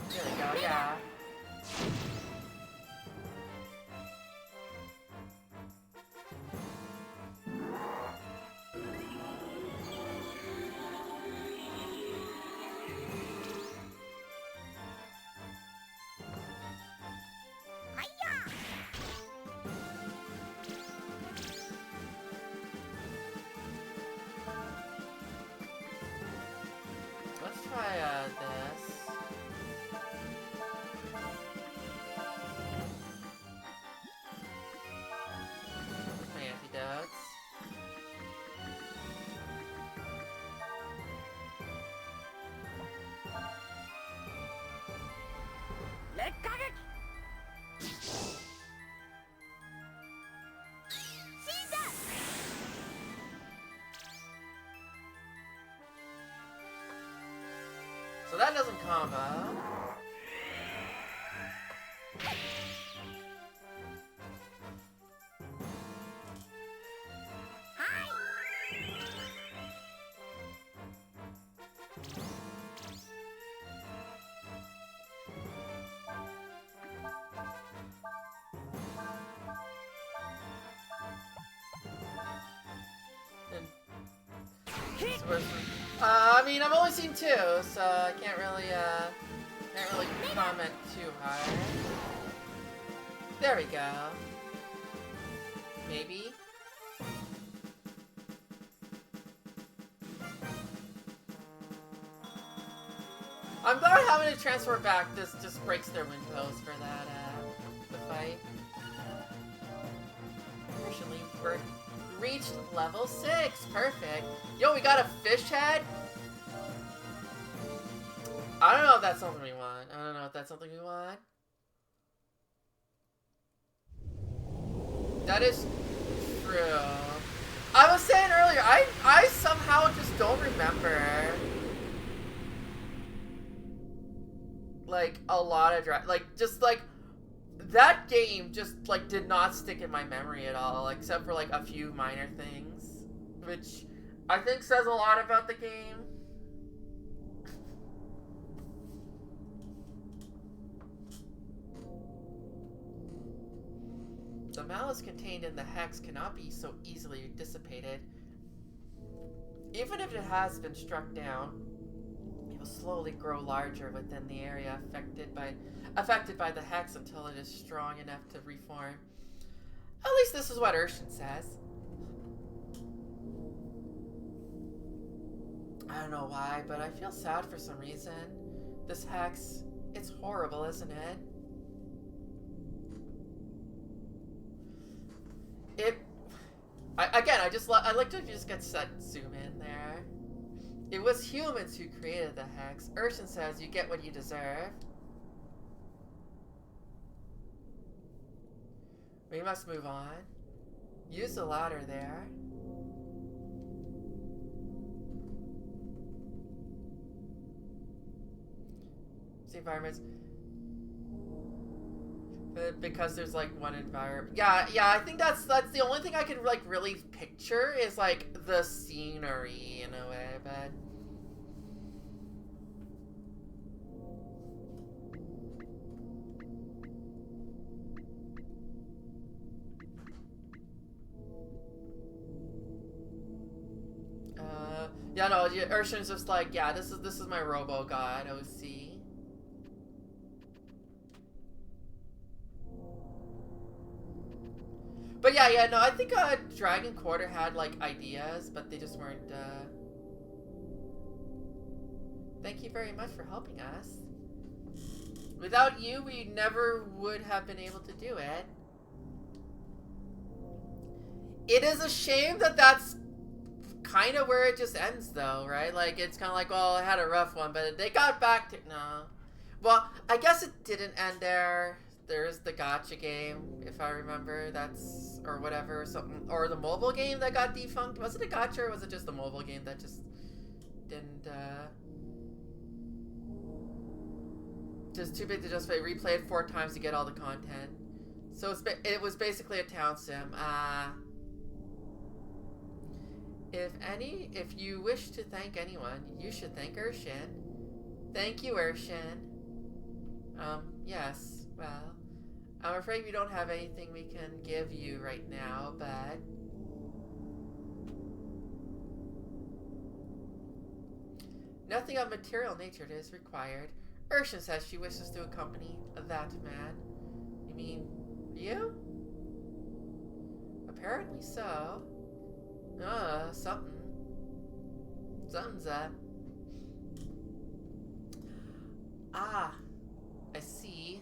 There we go, yeah. Let's try this. My antidotes. So that doesn't combo. I mean, I've only seen 2, so I can't really comment too hard. There we go. Maybe. I'm glad having to transfer back just breaks their windows for that, the fight. Officially reached level 6. Perfect. Yo, we got a fish head? I don't know if that's something we want. That is true. I was saying earlier, I somehow just don't remember like a lot of that game just like did not stick in my memory at all, except for like a few minor things, which I think says a lot about the game. The malice contained in the hex cannot be so easily dissipated. Even if it has been struck down, it will slowly grow larger within the area affected by the hex until it is strong enough to reform. At least this is what Urshan says. I don't know why, but I feel sad for some reason. This hex, It's horrible, isn't it? I like to just get set zoom in there. It was humans who created the hex. Urshan says you get what you deserve. We must move on. Use the ladder there. The environments. Because there's like one environment. Yeah, I think that's the only thing I can like really picture is like the scenery in a way, but yeah, no, Urshan's just like, yeah, this is my robo god, OC. But yeah, no, I think Dragon Quarter had like ideas, but they just weren't. Thank you very much for helping us. Without you, we never would have been able to do it. It is a shame that that's kind of where it just ends, though, right? Like, it's kind of like, well, I had a rough one, but they got back to... No. Well, I guess it didn't end there. There's the gacha game, if I remember. That's... Or whatever, something... Or the mobile game that got defunct. Was it a gacha, or was it just the mobile game that just didn't, just too big to just replay it 4 times to get all the content. So it was basically a town sim. If you wish to thank anyone, you should thank Urshan. Thank you, Urshan. Yes, well, I'm afraid we don't have anything we can give you right now, but... Nothing of material nature is required. Urshan says she wishes to accompany that man. You mean Ryu? Apparently so. Something. Something's up. Ah, I see.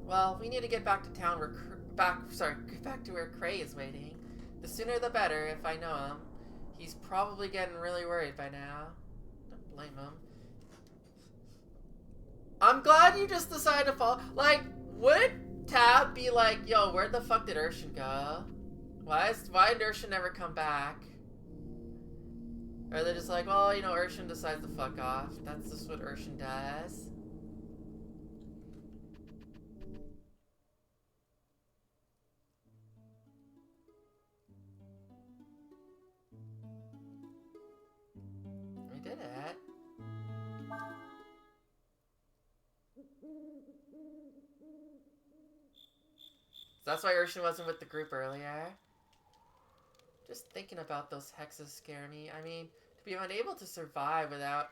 Well, we need to get back to town where get back to where Cray is waiting. The sooner the better, if I know him. He's probably getting really worried by now. Don't blame him. I'm glad you just decided to follow. Like, would Tab be like, yo, where the fuck did Urshan go? Why did Urshan never come back? Or are they just like, well, you know, Urshan decides to fuck off. That's just what Urshan does. We did it. So that's why Urshan wasn't with the group earlier. Just thinking about those hexes scare me. I mean, to be unable to survive without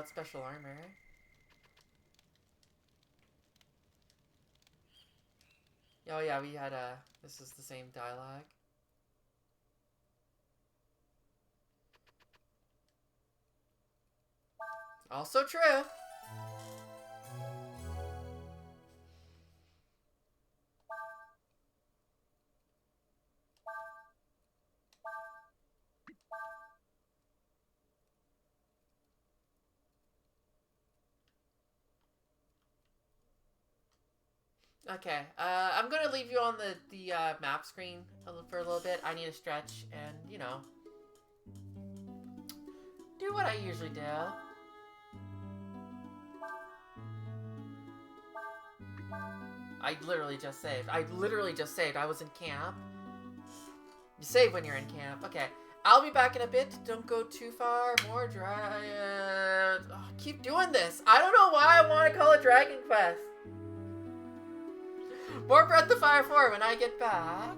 special armor. Oh yeah, we had this is the same dialogue. Also true. Okay, I'm gonna leave you on the map screen for a little bit. I need to stretch and, you know, do what I usually do. I literally just saved. I was in camp. You save when you're in camp. Okay, I'll be back in a bit. Don't go too far. More keep doing this. I don't know why I want to call it Dragon Quest. More Breath of Fire 4 when I get back.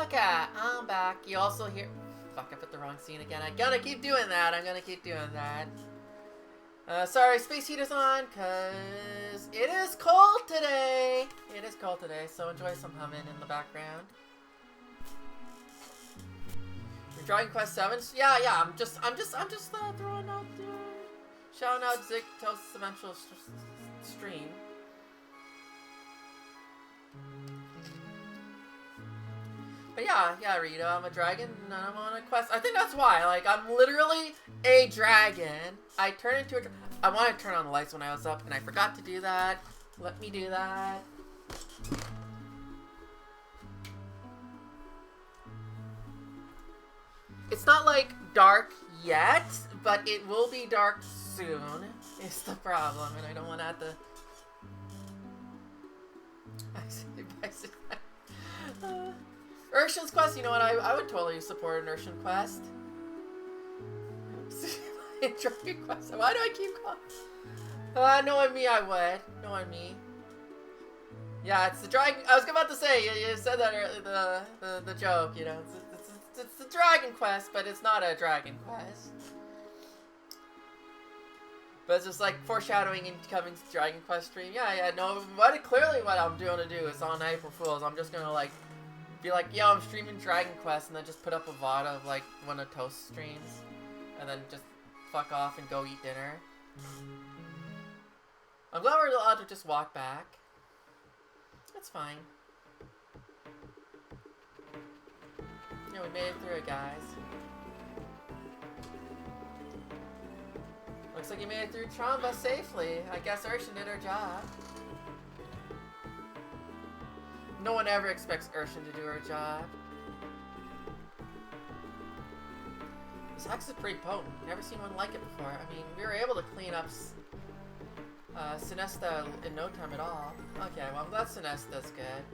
Okay, I'm back. You also hear... Fuck, I put the wrong scene again. I'm gonna keep doing that. I'm gonna keep doing that. Sorry, space heater's on, cause it is cold today. It is cold today, so enjoy some humming in the background. Dragon Quest 7? Yeah, I'm just throwing out, shouting out Zigtos' eventual stream. But yeah, Rita, I'm a dragon and I'm on a quest. I think that's why. Like, I'm literally a dragon. I turn into a I wanted to turn on the lights when I was up and I forgot to do that. Let me do that. It's not like dark yet, but it will be dark soon. Is the problem, and I don't want to have to. Urshan's Quest, you know what? I would totally support an Urshan Quest. Dragon Quest. Why do I keep calling? Knowing me, I would. Knowing me. Yeah, it's the dragon. I was about to say you said that earlier, the joke. You know, it's the Dragon Quest, but it's not a Dragon Quest. But it's just like foreshadowing into coming Dragon Quest stream. Yeah, no. Clearly, what I'm doing to do is on April Fools. I'm just gonna like be like, yo, I'm streaming Dragon Quest, and then just put up a VOD of like one of Toast streams, and then just fuck off and go eat dinner. I'm glad we're allowed to just walk back. That's fine. Yeah, we made it through it, guys. Looks like you made it through Tromba safely. I guess Urshan did her job. No one ever expects Urshan to do her job. This hex is pretty potent. Never seen one like it before. I mean, we were able to clean up Sinesta in no time at all. Okay, well, I'm glad Sinesta's good.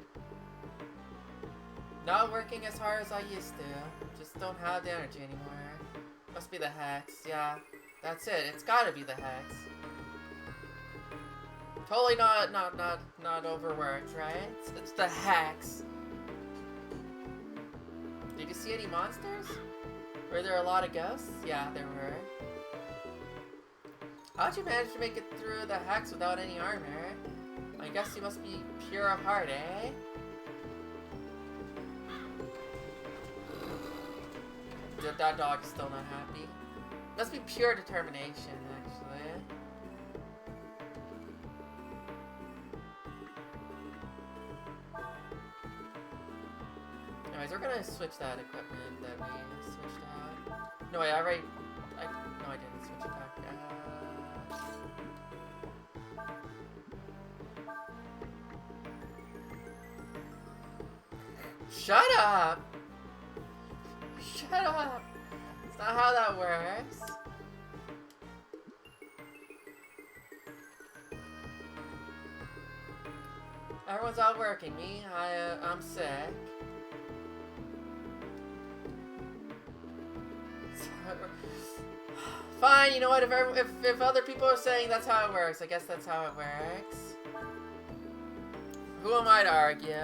Not working as hard as I used to. Just don't have the energy anymore. Must be the hex. Yeah, that's it. It's gotta be the hex. Totally not overworked, right? It's the hex. Did you see any monsters? Were there a lot of ghosts? Yeah, there were. How'd you manage to make it through the hex without any armor? I guess you must be pure of heart, eh? That dog is still not happy. Must be pure determination, actually. Anyways, we're gonna switch that equipment that we switched out. No, wait, no, I didn't switch it back. Shut up! Shut up! That's not how that works. Everyone's out working. Me, I'm sick. Fine, you know what? If other people are saying that's how it works, I guess that's how it works. Who am I to argue?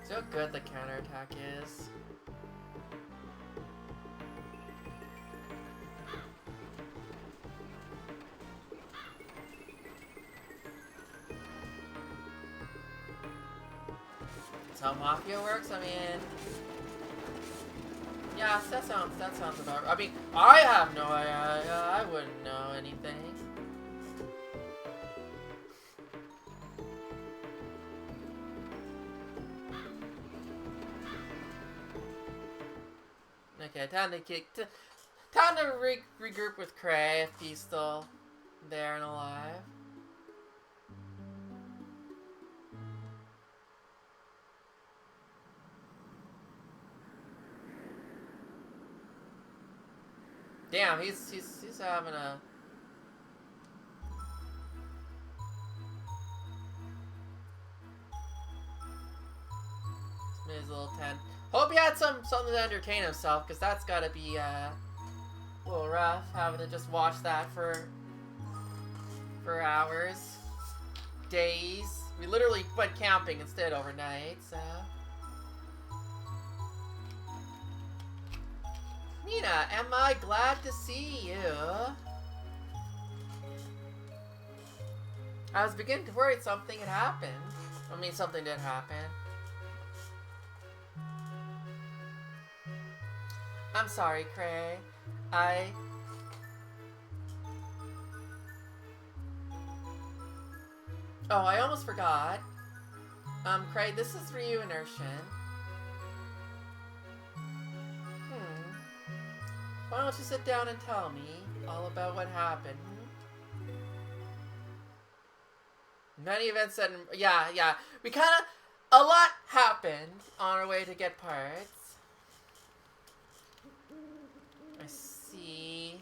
See how good the counterattack is. That's how Mafia works. I mean, yeah, that sounds about right. I mean, I have no idea. I wouldn't know anything. Okay, time to regroup with Cray if he's still there and alive. Damn, he's having a... His little tent. Hope he had something to entertain himself, because that's gotta be a little rough, having to just watch that for hours, days. We literally went camping instead overnight, so... Nina, am I glad to see you? I was beginning to worry something had happened. I mean, something did happen. I'm sorry, Cray. Oh, I almost forgot. Cray, this is Ryu and Urshin. Why don't you sit down and tell me all about what happened? Many events that... Yeah. We kinda... A lot happened on our way to get parts. I see.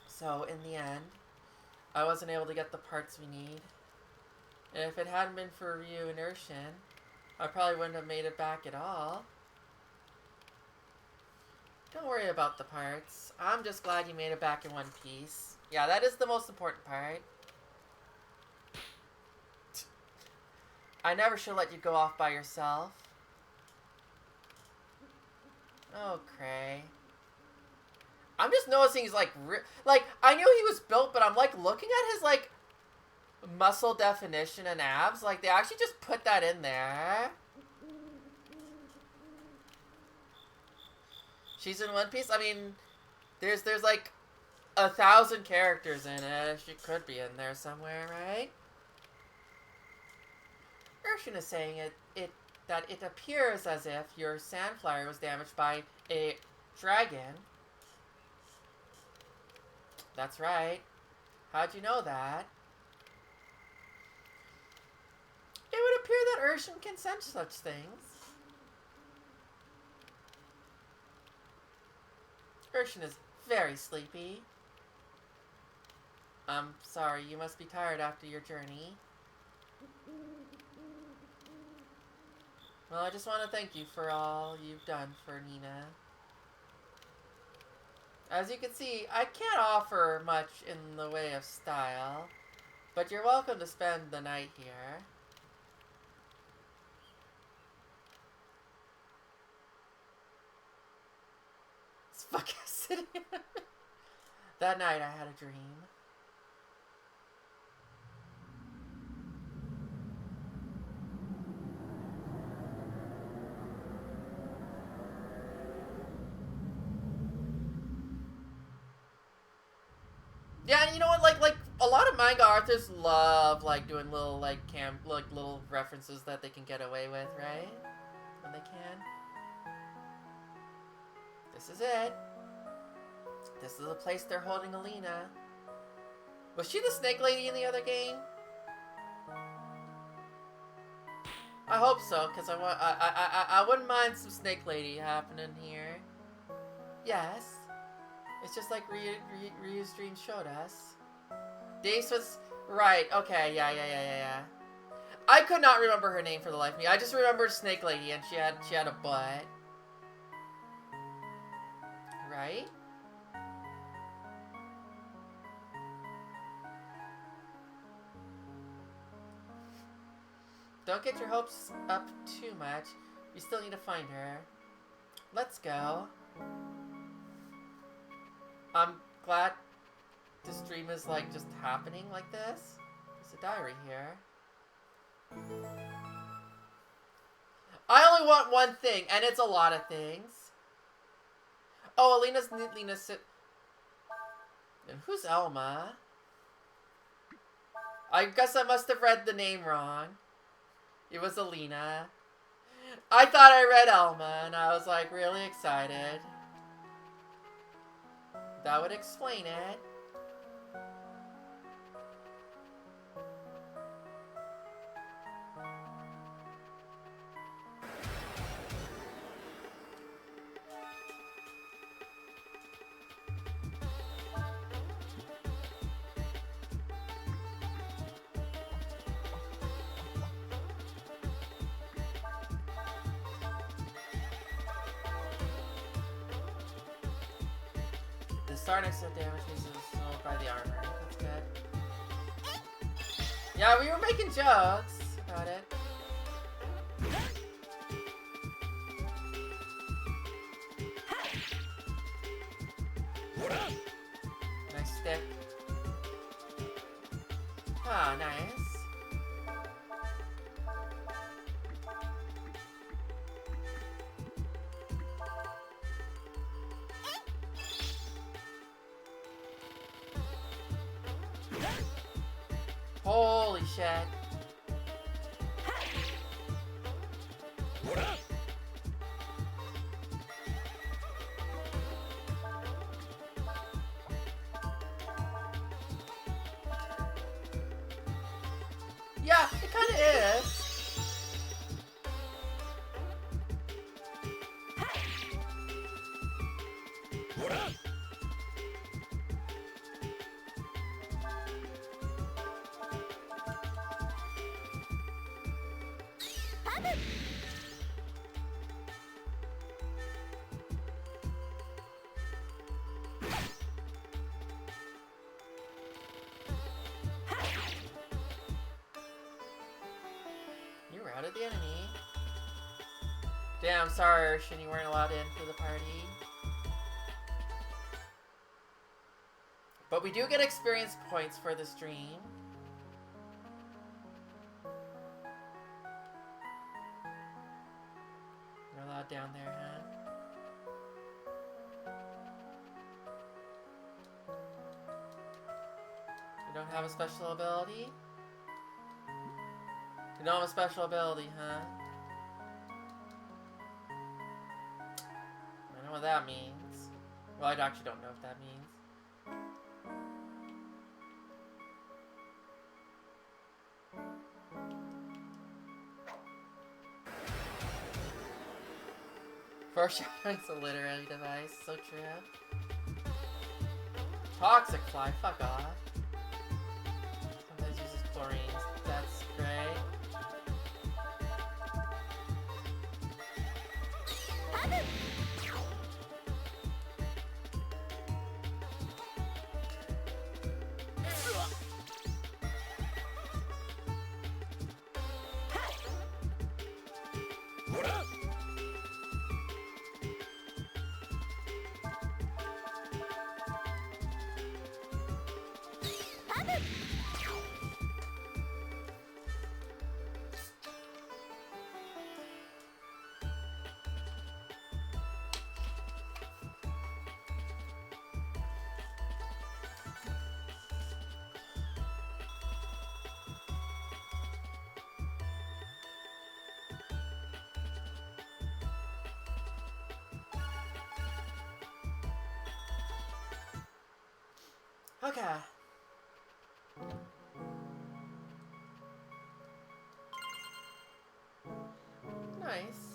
So, in the end, I wasn't able to get the parts we need. And if it hadn't been for Ryu and Urshin, I probably wouldn't have made it back at all. Don't worry about the parts. I'm just glad you made it back in one piece. Yeah, that is the most important part. I never should let you go off by yourself. Oh, Cray. I'm just noticing he's like, I knew he was built, but I'm like looking at his like muscle definition and abs. Like they actually just put that in there. She's in One Piece. I mean, there's like 1,000 characters in it. She could be in there somewhere, right? Urshin is saying that it appears as if your Sandflyer was damaged by a dragon. That's right. How'd you know that? It would appear that Urshin can sense such things. Urshin is very sleepy. I'm sorry, you must be tired after your journey. Well, I just want to thank you for all you've done for Nina. As you can see, I can't offer much in the way of style, but you're welcome to spend the night here. It's fucking sitting. That night I had a dream. Yeah, and you know what? Like a lot of manga authors love like doing little little references that they can get away with, right? When they can. This is it. This is the place they're holding Alina. Was she the Snake Lady in the other game? I hope so, because I wouldn't mind some Snake Lady happening here. Yes. It's just like Ryu's dream showed us. Dace was... Right, okay, yeah. I could not remember her name for the life of me. I just remembered Snake Lady, and she had a butt. Right? Don't get your hopes up too much. We still need to find her. Let's go. I'm glad this dream is like just happening like this. There's a diary here. I only want one thing, and it's a lot of things. Oh, Alina's sit. And who's Elma? I guess I must have read the name wrong. It was Alina. I thought I read Elma, and I was like really excited. That would explain it. star next to the damage means it's slowed by the armor. That's good. Yeah, we were making jokes about it. Nice stick. Ah, nice. Holy shit. Yeah, it kind of is. You routed the enemy. Damn, sorry, Urshin, you weren't allowed in for the party. But we do get experience points for the stream. You're allowed down there, huh? You don't have a special ability? You don't have a special ability, huh? I know what that means. Well, I actually don't know what that means. Foreshadowing's a literary device, so true. Toxic fly, fuck off. Sometimes uses chlorine, that's great. Okay. Nice.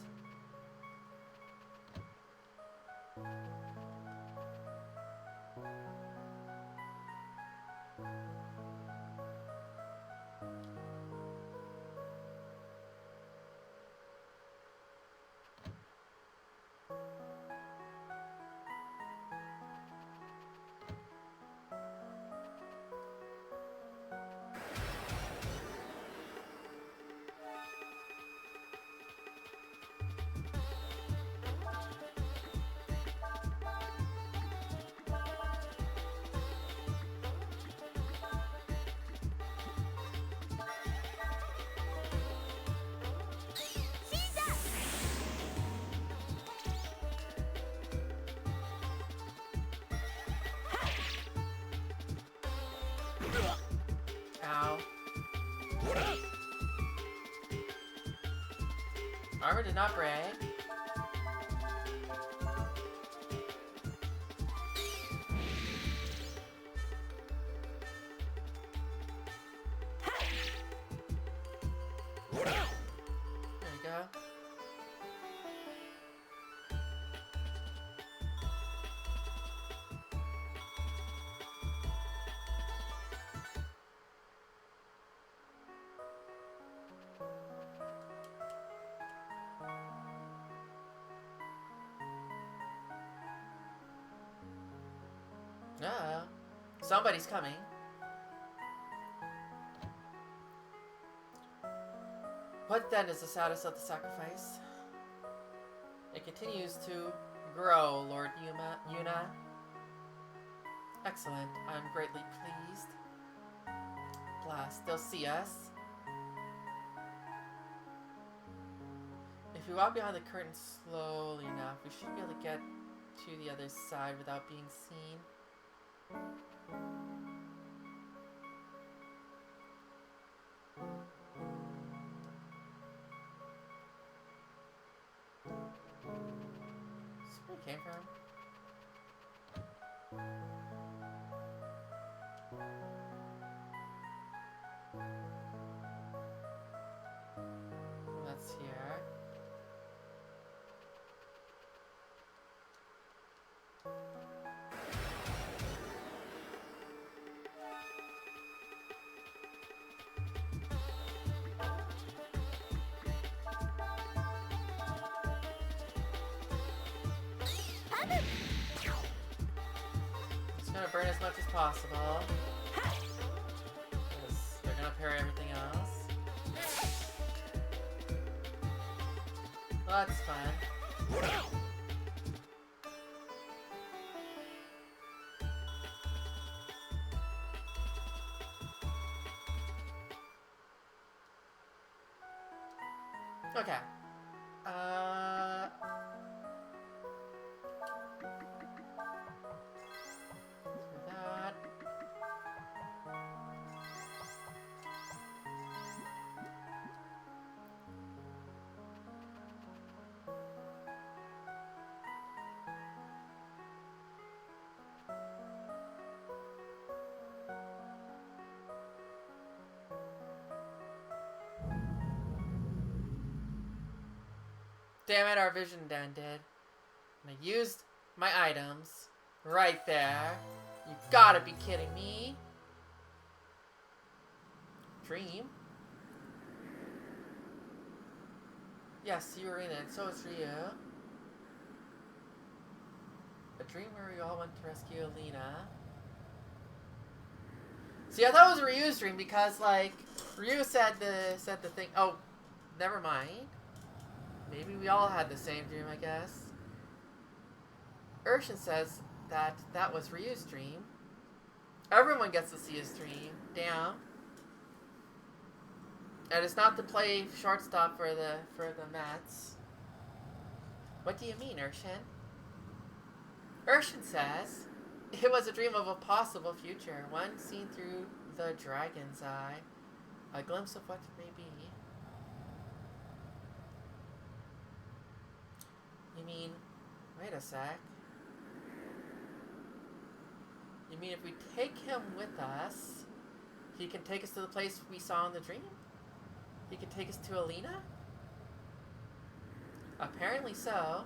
Ow. Armor did not break. There you go. Somebody's coming. What then is the status of the sacrifice? It continues to grow, Lord Yuna. Excellent. I'm greatly pleased. Blast. They'll see us. If we walk behind the curtain slowly enough, we should be able to get to the other side without being seen. Is this where it came from? That's here. It's gonna burn as much as possible. Because they're gonna parry everything else. Well, that's fun. Okay. Do that. Damn it, our vision ended. And I used my items right there. You gotta be kidding me. Dream? Yes, you were in it, and so is Ryu. A dream where we all went to rescue Alina. See, I thought it was Ryu's dream because, like, Ryu said the thing. Oh, never mind. Maybe we all had the same dream, I guess. Urshan says that that was Ryu's dream. Everyone gets to see his dream. Damn. And it's not to play shortstop for the Mets. What do you mean, Urshan? Urshan says it was a dream of a possible future, one seen through the dragon's eye, a glimpse of what it may be. You mean, wait a sec. You mean if we take him with us, he can take us to the place we saw in the dream? He can take us to Alina? Apparently so.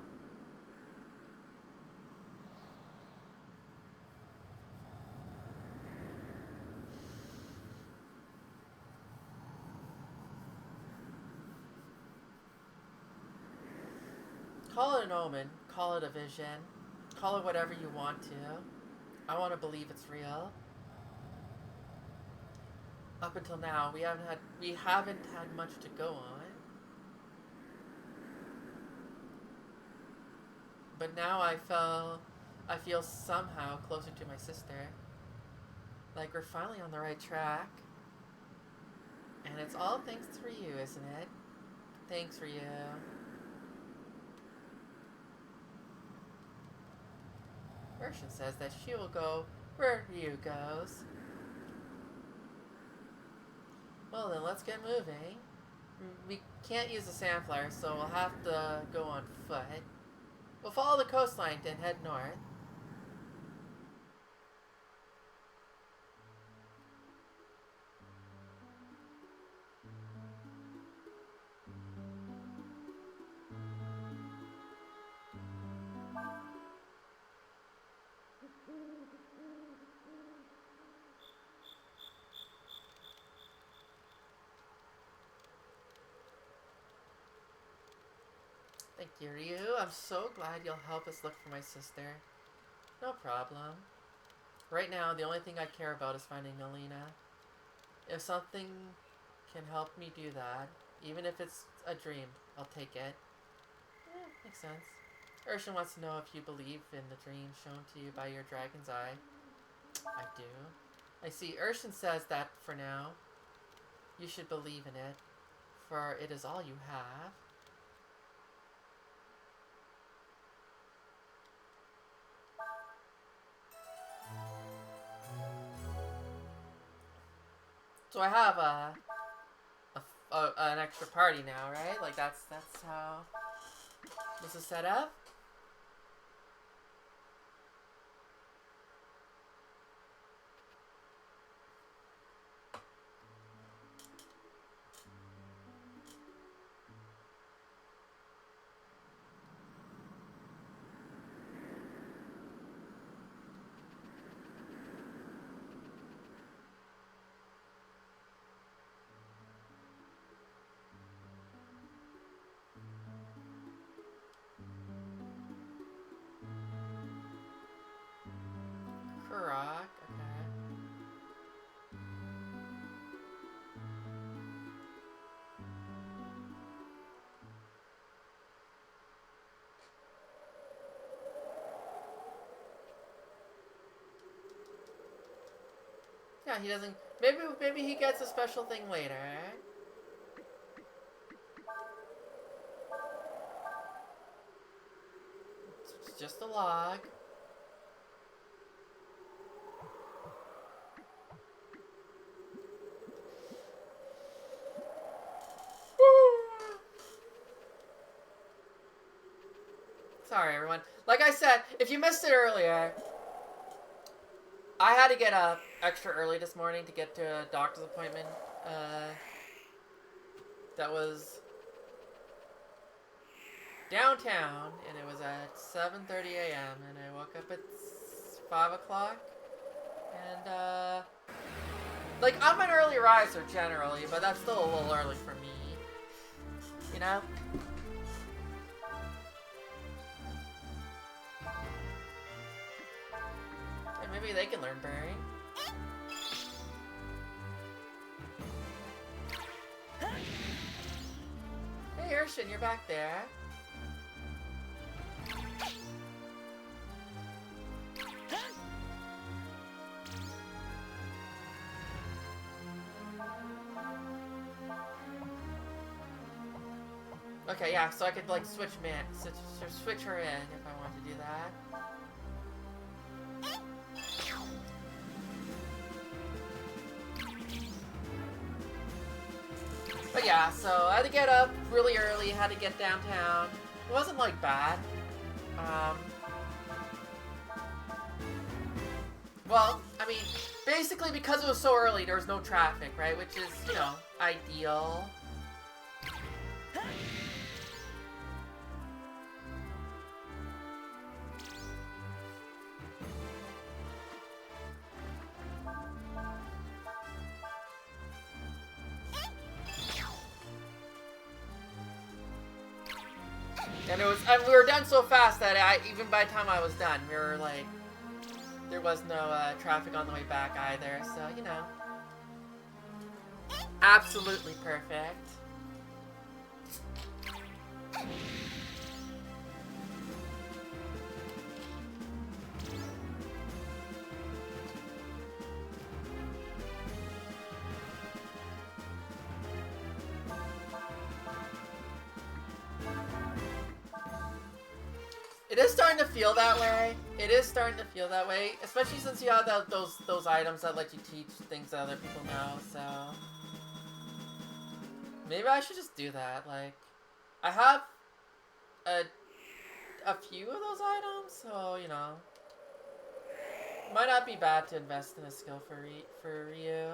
Call it an omen, call it a vision, call it whatever you want to. I want to believe it's real. Up until now, we haven't had much to go on. But now I feel somehow closer to my sister. Like we're finally on the right track. And it's all thanks to Ryu, isn't it? Thanks, Ryu. Urshan says that she will go where Ryu goes. Well then, let's get moving. We can't use the Sandflyer, so we'll have to go on foot. We'll follow the coastline and head north. Thank you, Ryu. I'm so glad you'll help us look for my sister. No problem. Right now, the only thing I care about is finding Melina. If something can help me do that, even if it's a dream, I'll take it. Makes sense. Urshan wants to know if you believe in the dream shown to you by your dragon's eye. I do. I see. Urshan says that for now. You should believe in it, for it is all you have. So I have an extra party now, right? Like that's how this is set up. Karak, okay. Yeah, he doesn't. Maybe he gets a special thing later, eh? It's just a log. Sorry, everyone. Like I said, if you missed it earlier, I had to get up extra early this morning to get to a doctor's appointment. That was downtown, and it was at 7:30 a.m. and I woke up at 5 o'clock. And like I'm an early riser generally, but that's still a little early for me. You know? Maybe they can learn Barry. Hey Urshan, you're back there. Okay, yeah, so I could like switch her in if I want to do that. But yeah, so I had to get up really early, had to get downtown. It wasn't like bad. Well, I mean, basically because it was so early, there was no traffic, right? Which is, you know, ideal. And it was, and we were done so fast that even by the time I was done, we were like, there was no traffic on the way back either, so, you know. Absolutely perfect. It is starting to feel that way. It is starting to feel that way, especially since you have those items that let you teach things that other people know. So maybe I should just do that. Like, I have a few of those items, so you know, might not be bad to invest in a skill for Ryu.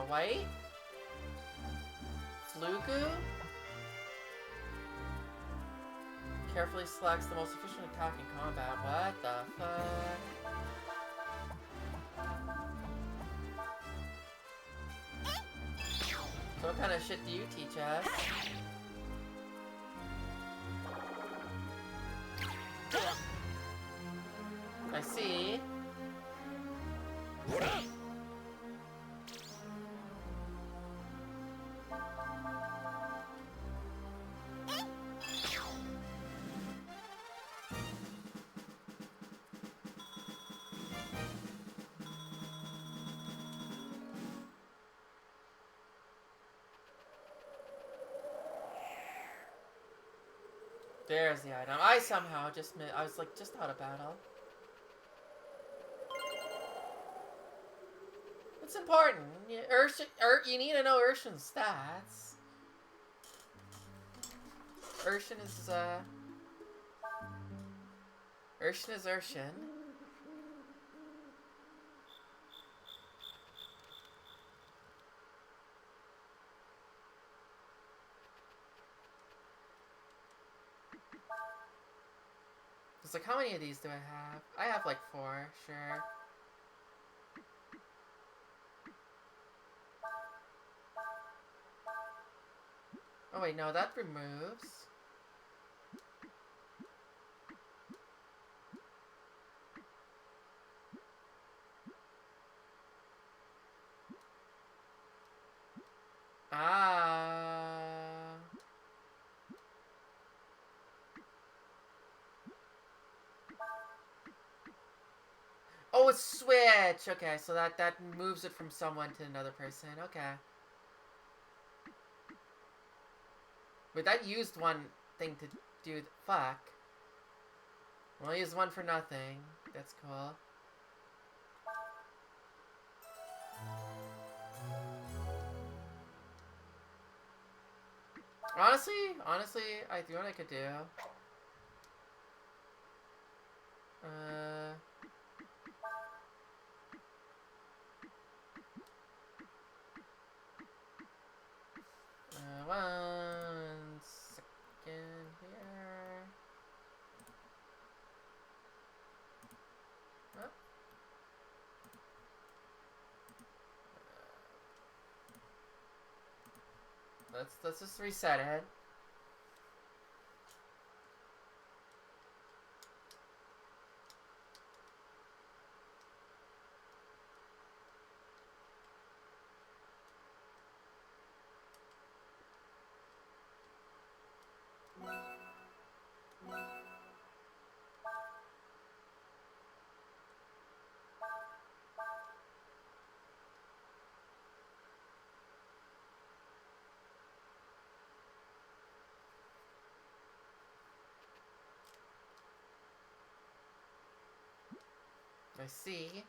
White? Flugu? Carefully selects the most efficient attack in combat. What the fuck? So what kind of shit do you teach us? I see. There's the item. I somehow just I was like just out of battle. It's important. You need to know Urshan's stats. Urshan is Urshan. It's like, how many of these do I have? I have like 4, sure. Oh wait, no, that removes. Ah. Oh, it's switch. Okay, so that moves it from someone to another person. Okay. Wait, that used one thing to do. Fuck. Well, I used one for nothing. That's cool. Honestly, I do what I could do. One second here. Oh. Let's just reset it. I see.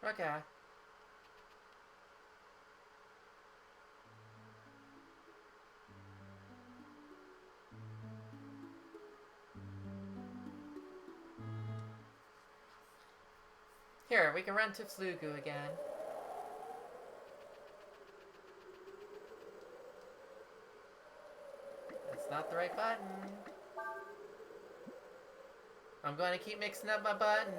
Okay. Here, we can run to Flugu again. That's not the right button. I'm going to keep mixing up my buttons.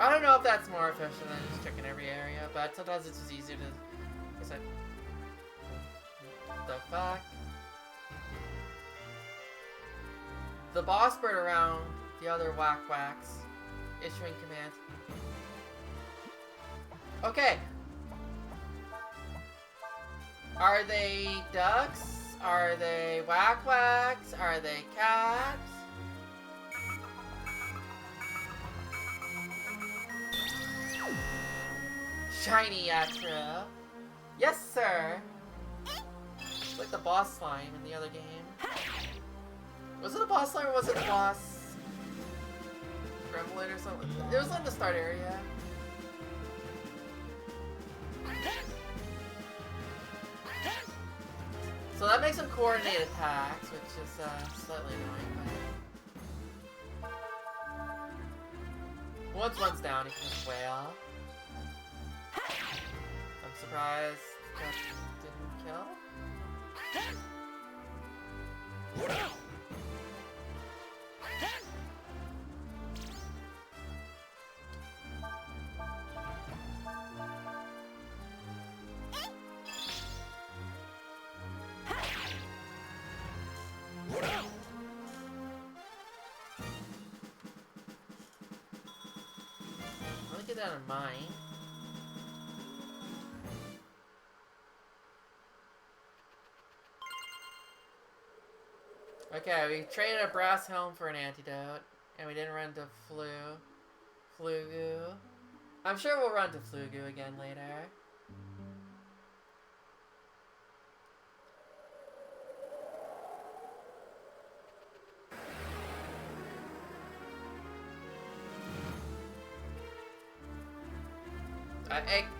I don't know if that's more efficient than just checking every area, but sometimes it's just easier to... It's like... What the fuck? The boss bird around the other whacks, issuing commands. Okay. Are they ducks? Are they whacks? Are they cats? Shiny Atra. Yes, sir. It's like the boss slime in the other game. Was it a boss slime or was it a boss gremlin or something? It was in the start area. So that makes them coordinate attacks, which is slightly annoying. But... Once one's down, he can just wail. I'm surprised that didn't kill. Let me get that in mind. Okay, we traded a brass helm for an antidote, and we didn't run to Flugu. I'm sure we'll run to Flugu again later.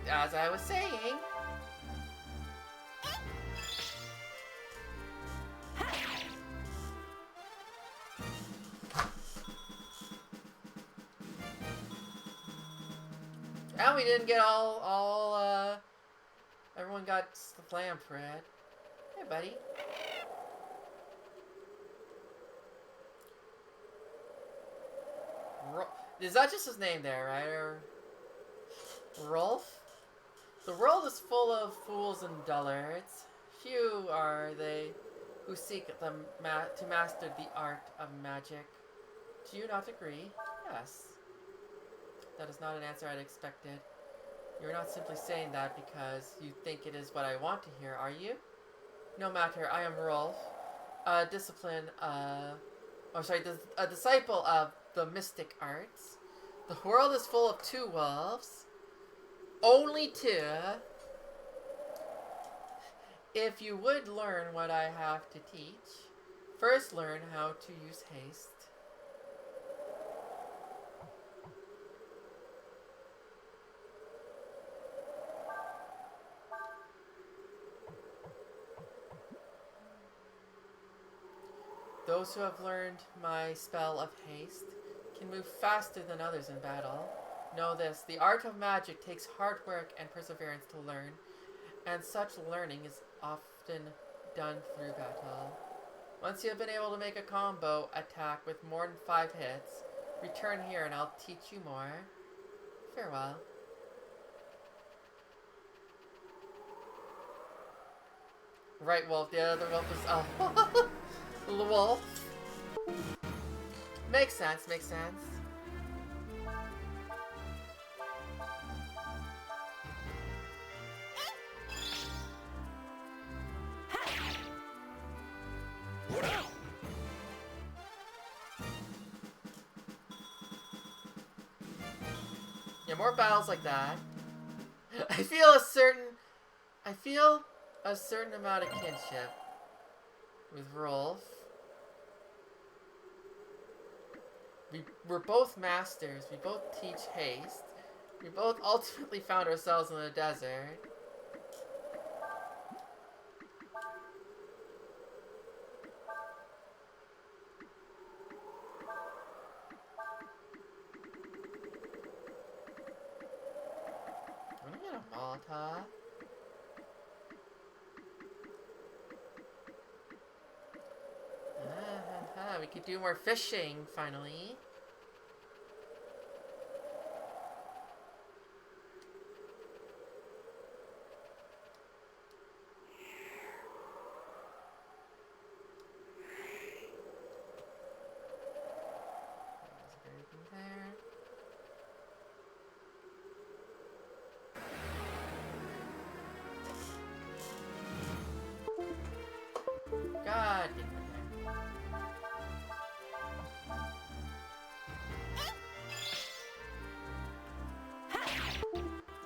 As I was saying... And we didn't get everyone got the flam thread. Hey, buddy. Is that just his name there, right? Or Rolf? The world is full of fools and dullards. Few are they who seek to master the art of magic. Do you not agree? Yes. That is not an answer I'd expected. You're not simply saying that because you think it is what I want to hear, are you? No matter, I am Rolf, a disciple of the mystic arts. The world is full of two wolves. Only two. If you would learn what I have to teach, first learn how to use haste. Those who have learned my spell of haste can move faster than others in battle. Know this, the art of magic takes hard work and perseverance to learn, and such learning is often done through battle. Once you have been able to make a combo attack with more than 5 hits, return here and I'll teach you more. Farewell. Right, Wolf. The other wolf is... Oh. The wolf. Makes sense, makes sense. Yeah, more battles like that. I feel a certain amount of kinship with Rolf. We're both masters. We both teach haste. We both ultimately found ourselves in the desert. I'm gonna get a Molotov. We could do more fishing, finally. that didn't work.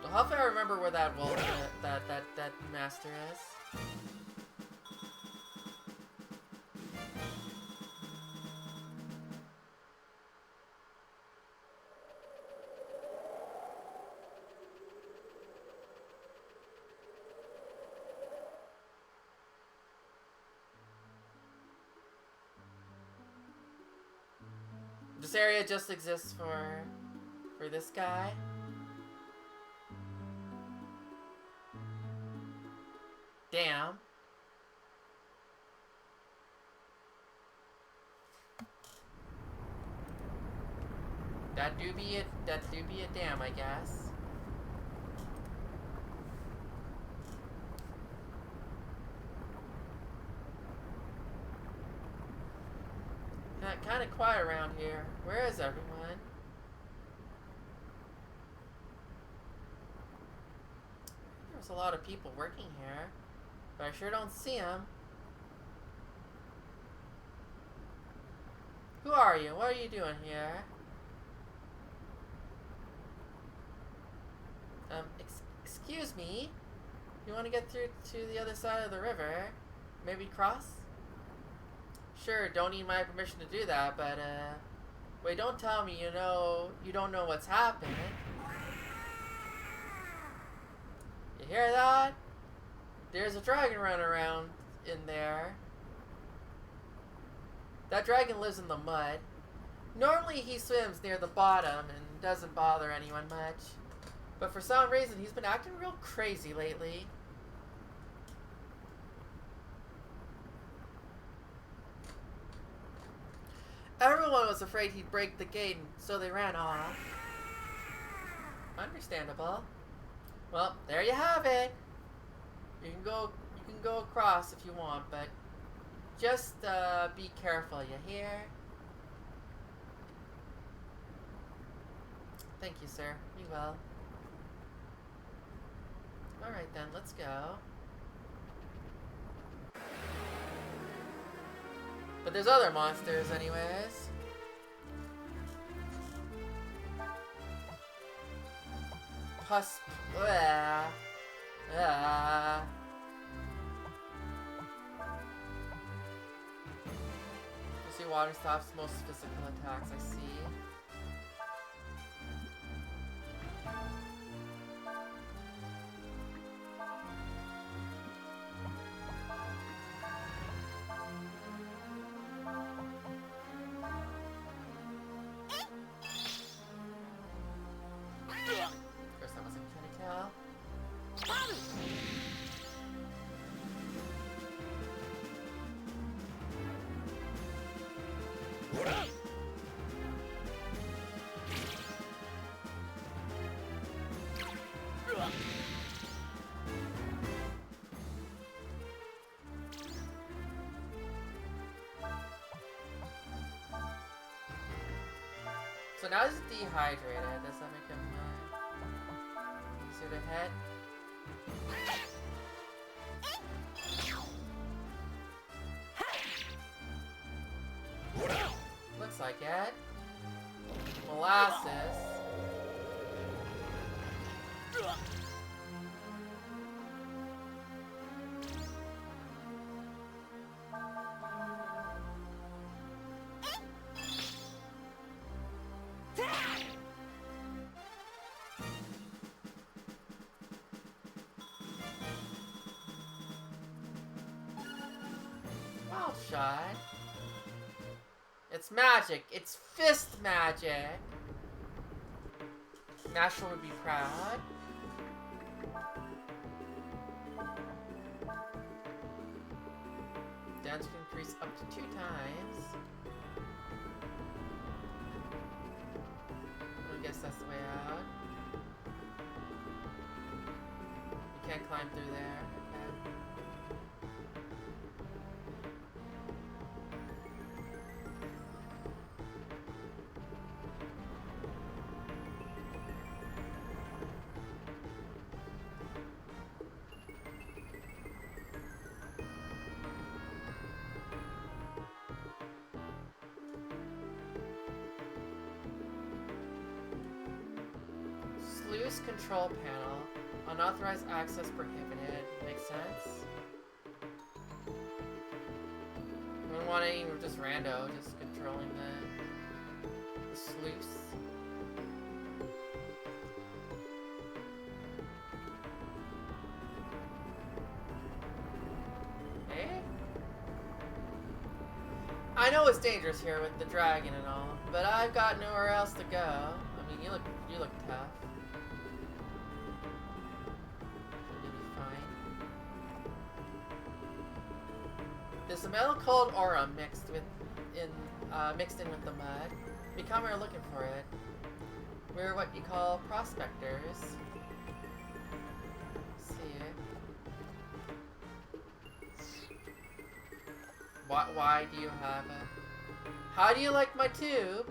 Well, hopefully I remember where that wolf, that master is. This area just exists for this guy. Damn. That do be a damn, I guess. Kind of quiet around here. Where is everyone? There's a lot of people working here, but I sure don't see them. Who are you? What are you doing here? Excuse me? You want to get through to the other side of the river? Maybe cross? Sure, don't need my permission to do that, but, wait, don't tell me you don't know what's happening. You hear that? There's a dragon running around in there. That dragon lives in the mud. Normally he swims near the bottom and doesn't bother anyone much. But for some reason he's been acting real crazy lately. Everyone was afraid he'd break the gate, and so they ran off. Understandable. Well, there you have it. You can go across if you want, but just be careful, you hear? Thank you, sir. You will. Alright then, let's go. But there's other monsters anyways. Husp. You see water stops most physical attacks, I see. So now he's dehydrated. Does that make him easier to hit? Looks like it. Molasses. Wild shot. It's magic. It's fist magic. Nashua would be proud. Damage can increase up to 2 times. I guess that's the way out. You can't climb through there. Okay. Use control panel. Unauthorized access prohibited. Makes sense. We don't want any just rando, just controlling the sluice. Eh? I know it's dangerous here with the dragon and all, but I've got nowhere else to go. I mean, you look tough. You'll be fine. There's a metal cold aura mixed in with the mud. We come here looking for it. We're what you call prospectors. See it. Why do you have it? How do you like my tube?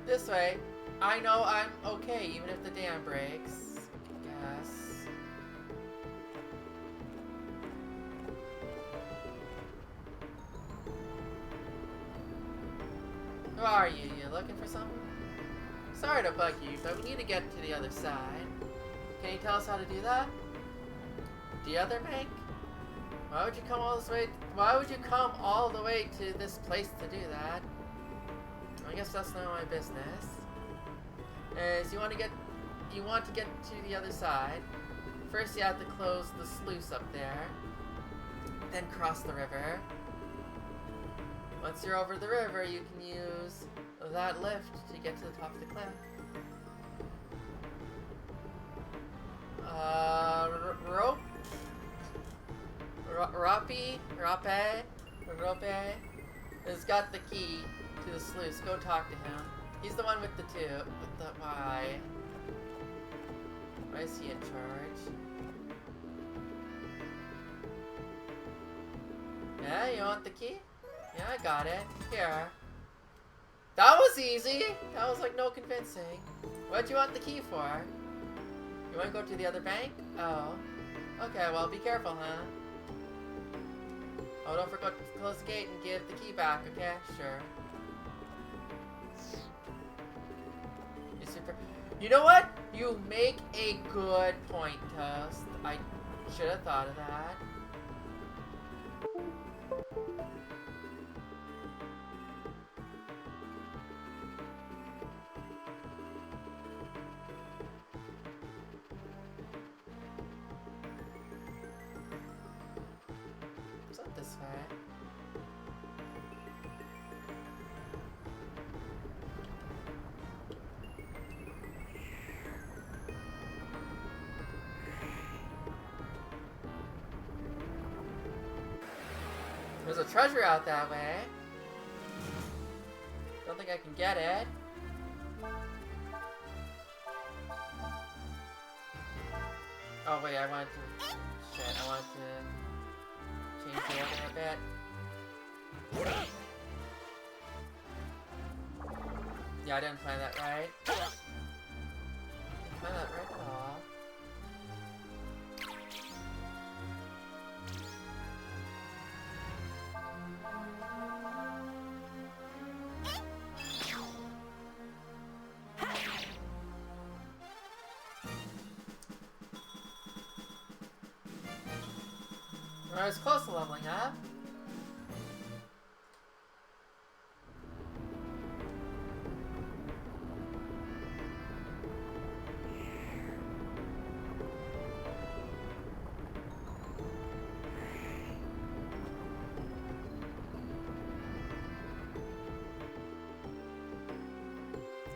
This way, I know I'm okay even if the dam breaks. Yes. Who are you? You looking for something? Sorry to bug you, but we need to get to the other side. Can you tell us how to do that? The other bank? Why would you come all this way? Why would you come all the way to this place to do that? I guess that's not my business. As you want to get to the other side. First, you have to close the sluice up there, then cross the river. Once you're over the river, you can use that lift to get to the top of the cliff. Rope has got the key to the sluice. Go talk to him. He's the one with the why? Why is he in charge? Yeah, you want the key? Yeah, I got it. Here. That was easy! That was like no convincing. What'd you want the key for? You wanna go to the other bank? Oh. Okay, well, be careful, huh? Oh, don't forget to close the gate and give the key back, okay? Sure. You're super... You know what? You make a good point, Toast. I should have thought of that. It's not this way. There's a treasure out that way. Don't think I can get it. Oh wait, I wanted to... Shit, I wanted to change the order a bit. Yeah, I didn't plan that right. Didn't plan that right at all. I was close to leveling up.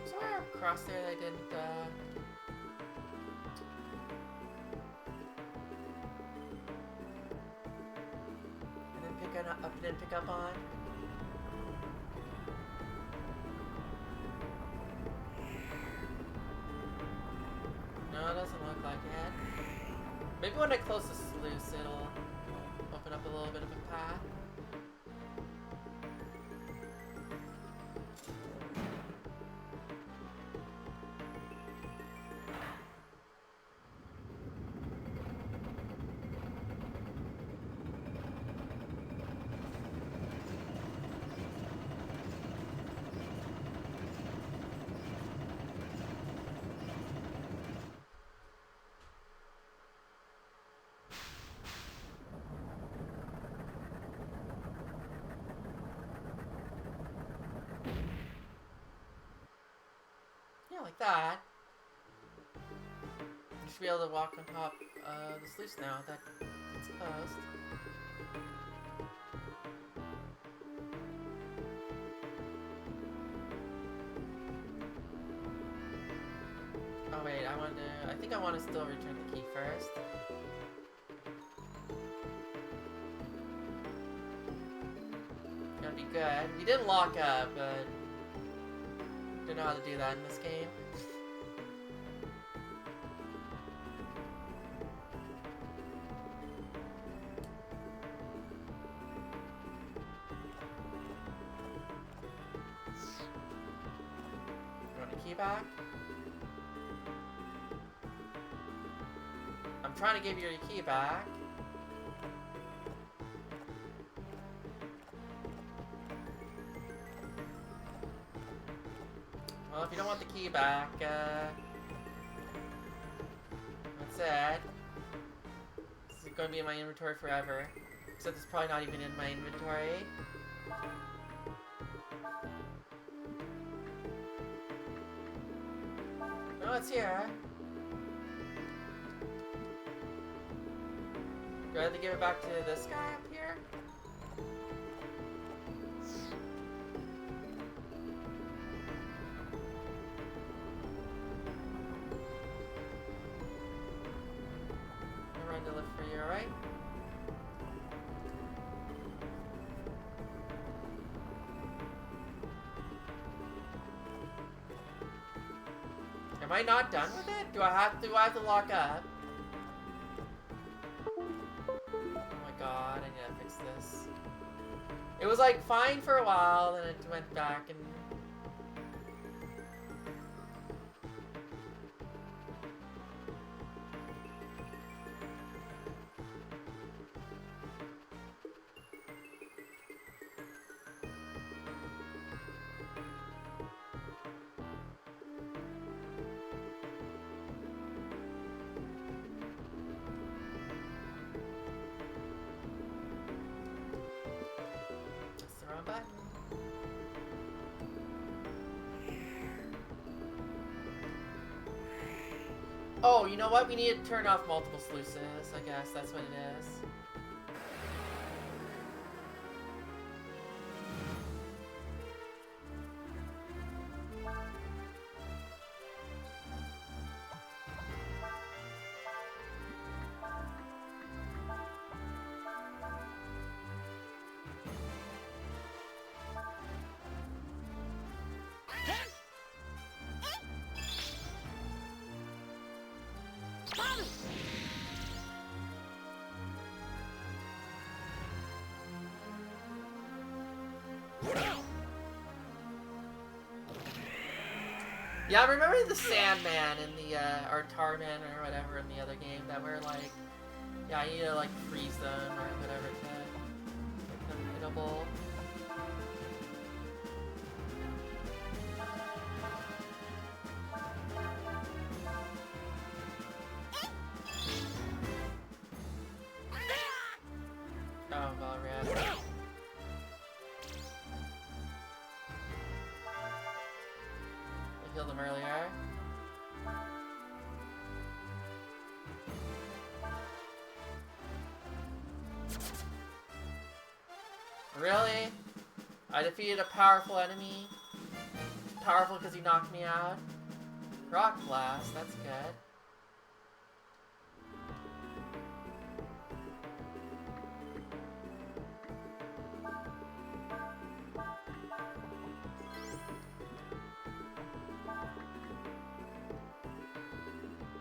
Somewhere across there they didn't, didn't pick up on. No, it doesn't look like it. Maybe when I close the sluice, it'll open up a little bit of a path. that. You should be able to walk on top of the sluice now that it's closed. Oh wait, I think I want to still return the key first. Gonna be good. We didn't lock up, but don't know how to do that in this game. You want a key back? I'm trying to give you your key back. Well, if you don't want the key back, that's it. This is going to be in my inventory forever. Except it's probably not even in my inventory. No, it's here. Do I have to give it back to this guy up here? To live for you, alright? Am I not done with it? Do I have to lock up? Oh my god, I need to fix this. It was like fine for a while, then it went back and button. Oh, you know what? We need to turn off multiple sluices. I guess that's what it is. Yeah, remember the Sandman in the, or Tarman or whatever in the other game that were like, yeah, you need to like freeze them or whatever to make them hittable. Oh, well, rad. I killed him earlier. Really? I defeated a powerful enemy? Powerful because he knocked me out? Rock Blast, that's good.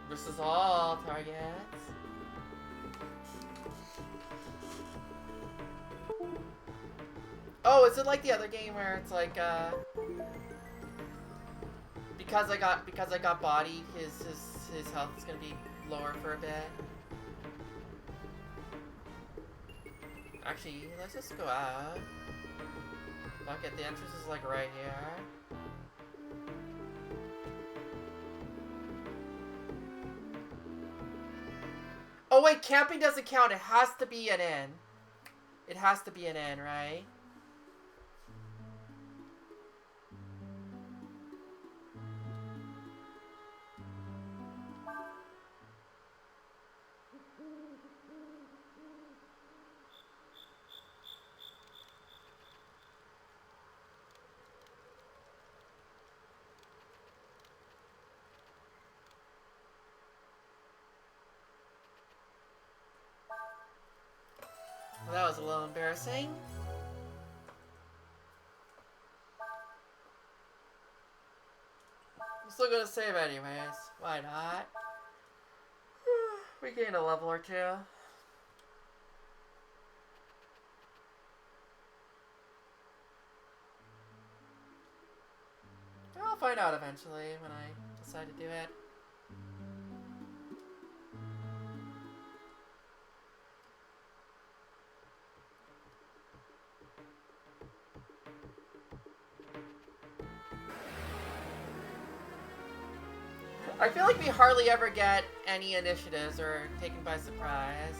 This is all targets. Oh, is it like the other game where it's like because I got bodied, his health is gonna be lower for a bit. Actually, let's just go out. Fuck it, the entrance is like right here. Oh wait, camping doesn't count. It has to be an inn. It has to be an inn, right? Well, that was a little embarrassing. I'm still gonna save anyways. Why not? We gained a level or two. I'll find out eventually when I decide to do it. I feel like we hardly ever get any initiatives or taken by surprise.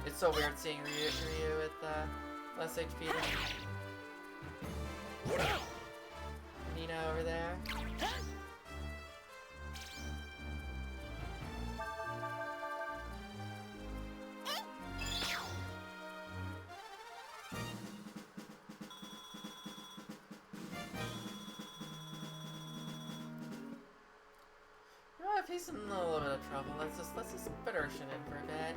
It's so weird seeing Ryu with less HP than Nina over there. If he's in a little bit of trouble, let's just put Urshin in for a bit.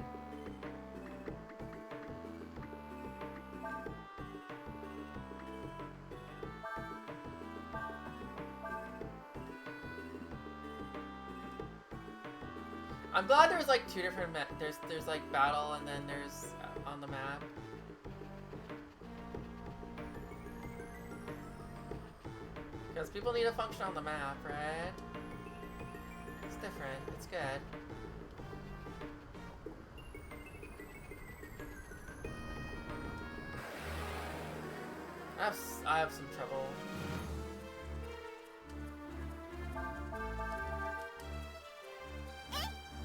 I'm glad there's like two different there's like battle and then there's on the map. Because people need a function on the map, right? It's different. It's good. I have some trouble.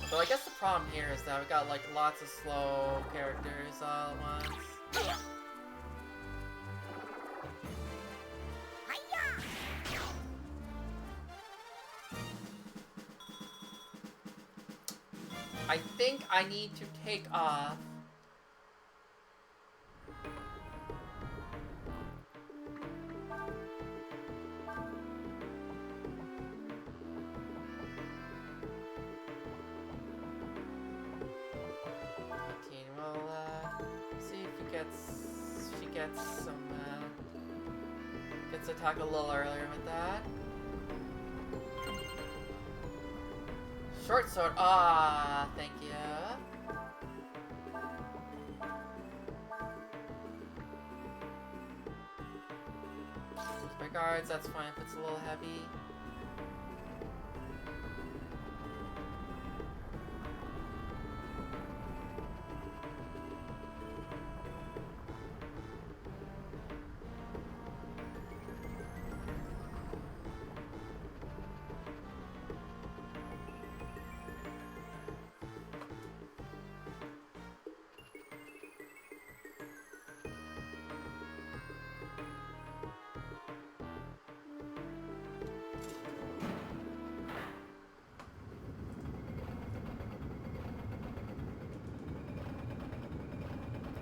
So I guess the problem here is that we got like lots of slow characters all at once. I think I need to take off. Okay, well, see if she gets some, gets attack a little earlier with that. Short sword. Ah, thank you. My guards, that's fine if it's a little heavy.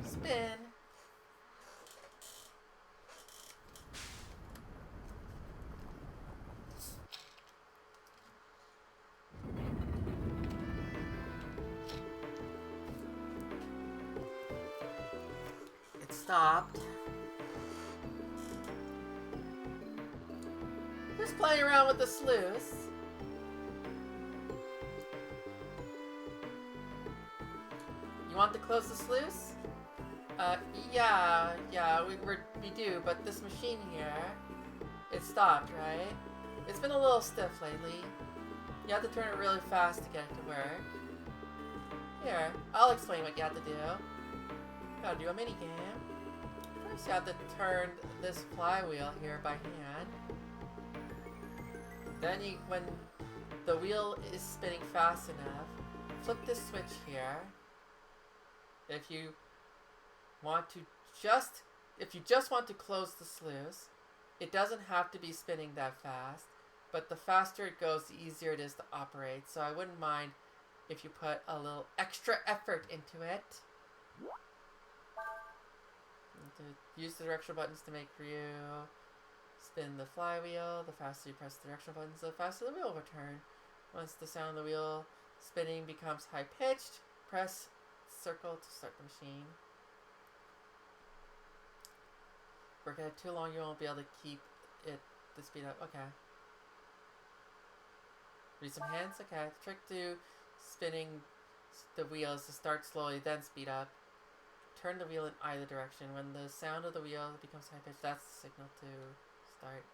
Spin. It stopped. Who's playing around with the sluice? You want to close the sluice? Yeah, we do, but this machine here, it stopped, right? It's been a little stiff lately. You have to turn it really fast to get it to work. Here, I'll explain what you have to do. You gotta do a mini game. First, you have to turn this flywheel here by hand. Then when the wheel is spinning fast enough, flip this switch here. If you just want to close the sluice, it doesn't have to be spinning that fast, but the faster it goes, the easier it is to operate. So I wouldn't mind if you put a little extra effort into it. Use the directional buttons to make Ryu spin the flywheel. The faster you press the directional buttons, the faster the wheel will turn. Once the sound of the wheel spinning becomes high-pitched, press circle to start the machine. If you work at it too long, you won't be able to keep it to speed up. Okay. Read some hints? Okay. The trick to spinning the wheel is to start slowly, then speed up. Turn the wheel in either direction. When the sound of the wheel becomes high-pitched, that's the signal to start.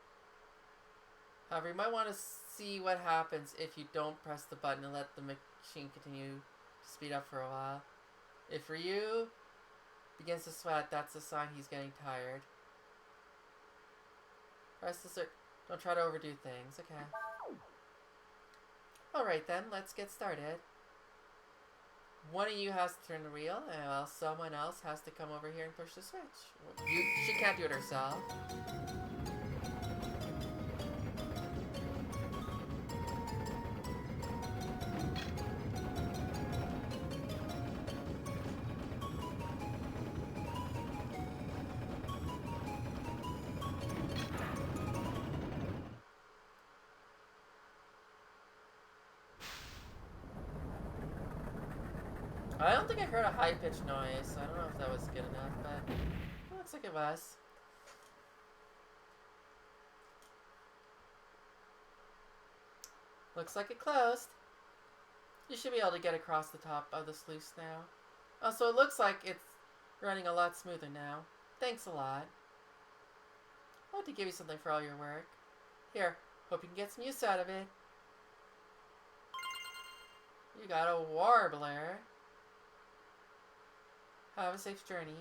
However, you might want to see what happens if you don't press the button and let the machine continue to speed up for a while. If Ryu begins to sweat, that's a sign he's getting tired. Press the don't try to overdo things. Okay. Alright then, let's get started. One of you has to turn the wheel, and someone else has to come over here and push the switch. She can't do it herself. I don't think I heard a high-pitched noise, so I don't know if that was good enough, but it looks like it was. Looks like it closed. You should be able to get across the top of the sluice now. Oh, so it looks like it's running a lot smoother now. Thanks a lot. I want to give you something for all your work. Here, hope you can get some use out of it. You got a warbler. Have a safe journey.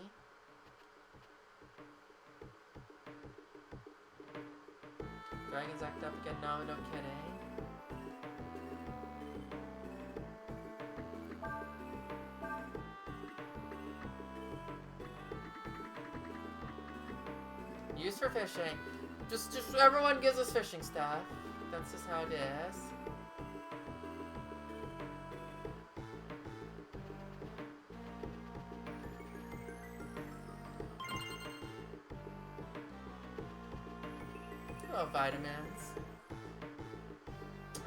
Dragons act up again. No, no kidding. Used for fishing. Just everyone gives us fishing stuff. That's just how it is. Oh, vitamins.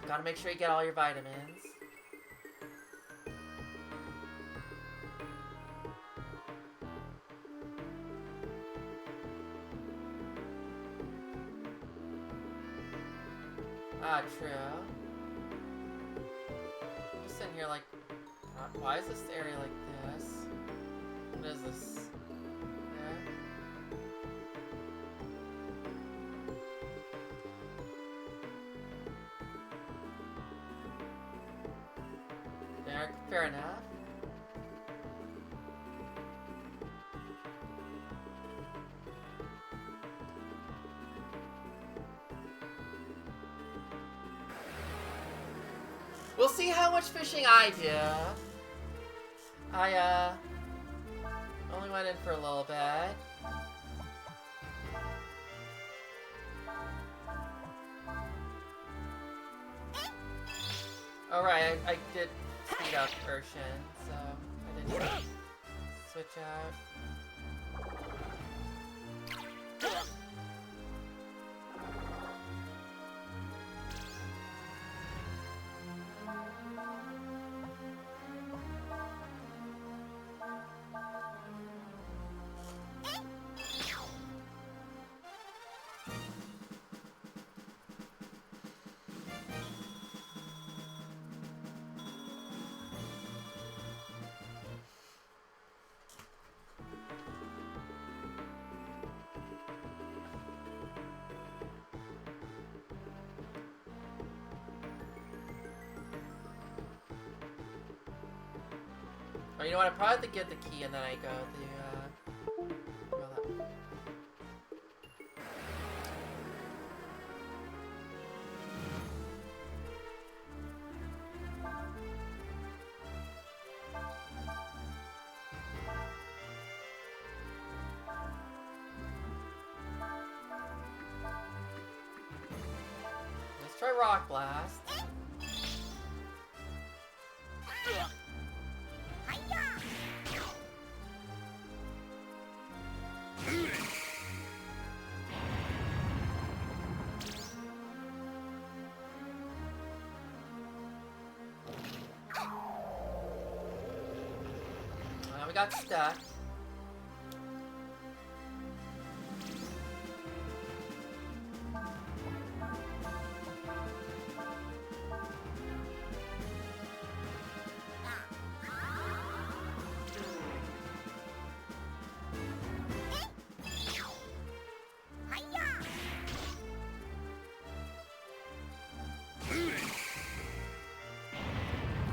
Gotta make sure you get all your vitamins. Ah, true. Just sitting here like, why is this area like this? What is this? Fair enough. We'll see how much fishing I do. I only went in for a little bit. Alright, I did speed up version, so I didn't switch out. Oh, you know what? I probably have to get the key and then I go to, well, that. Let's try Rock Blast. We got stuck.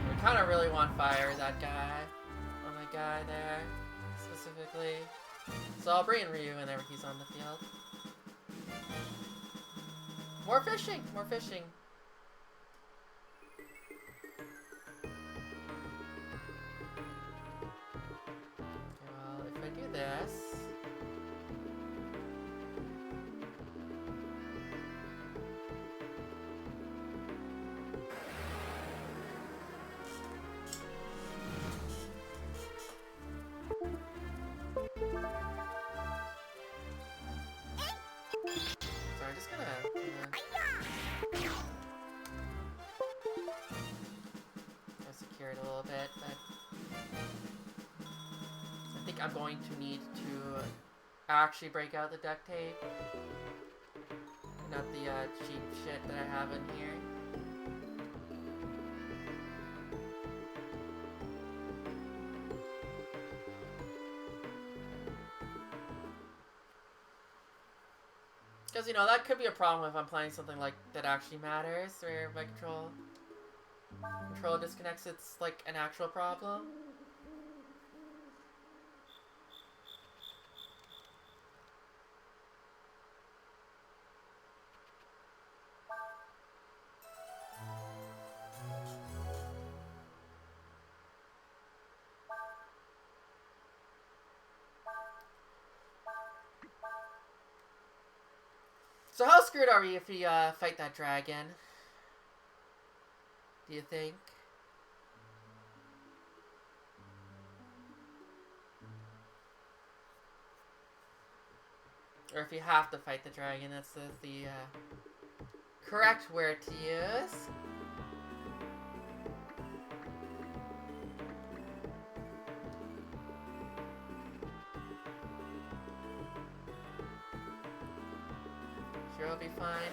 We kind of really want fire that guy. On the guy there, specifically. So I'll bring in Ryu whenever he's on the field. More fishing! More fishing. Okay, well, if I do this... So I'm just gonna secure it a little bit, but I think I'm going to need to actually break out the duct tape, not the cheap shit that I have in here. Because, you know, that could be a problem if I'm playing something like that actually matters, where my controller disconnects, it's like an actual problem. So how screwed are we if we fight that dragon? Do you think? Or if you have to fight the dragon, that's the correct word to use. Sure it'll be fine.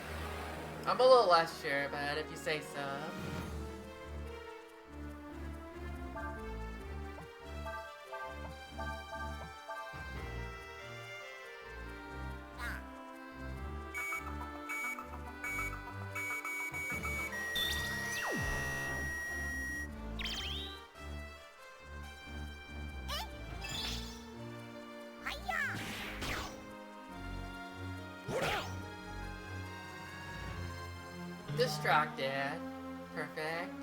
I'm a little less sure, but if you say so. Distracted. Perfect.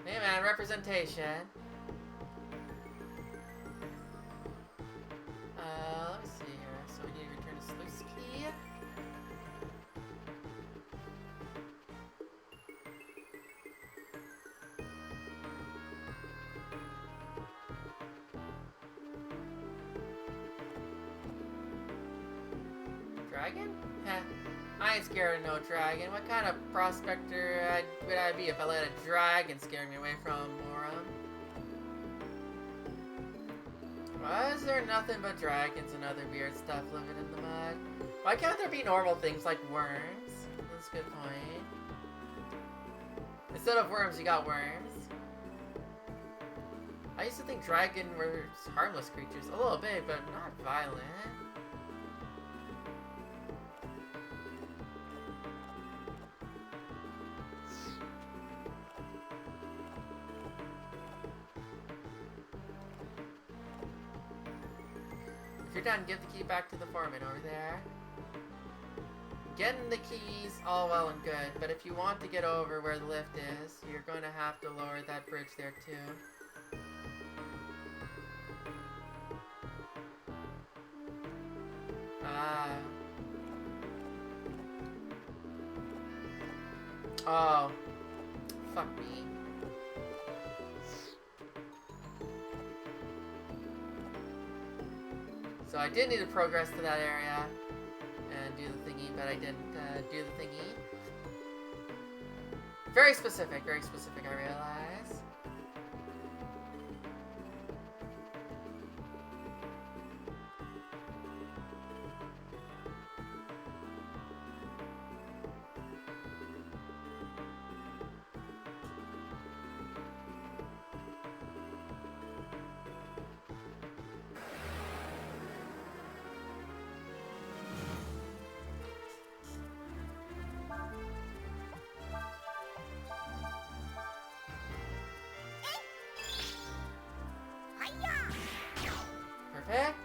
Hey man, representation. Let me see here. So we need to return to Slutsky. Dragon? Heh. I ain't scared of no dragon. What kind of prospector would I be if I let a dragon scare me away from Morum? Why is there nothing but dragons and other weird stuff living in the mud? Why can't there be normal things like worms? That's a good point. Instead of worms, you got worms. I used to think dragon were harmless creatures. A little bit, but not violent. you're done, give the key back to the foreman over there. Getting the keys, all well and good, but if you want to get over where the lift is, you're going to have to lower that bridge there too. Ah. Oh. Fuck me. So I did need to progress to that area and do the thingy, but I didn't do the thingy. Very specific, I realize. Perfect.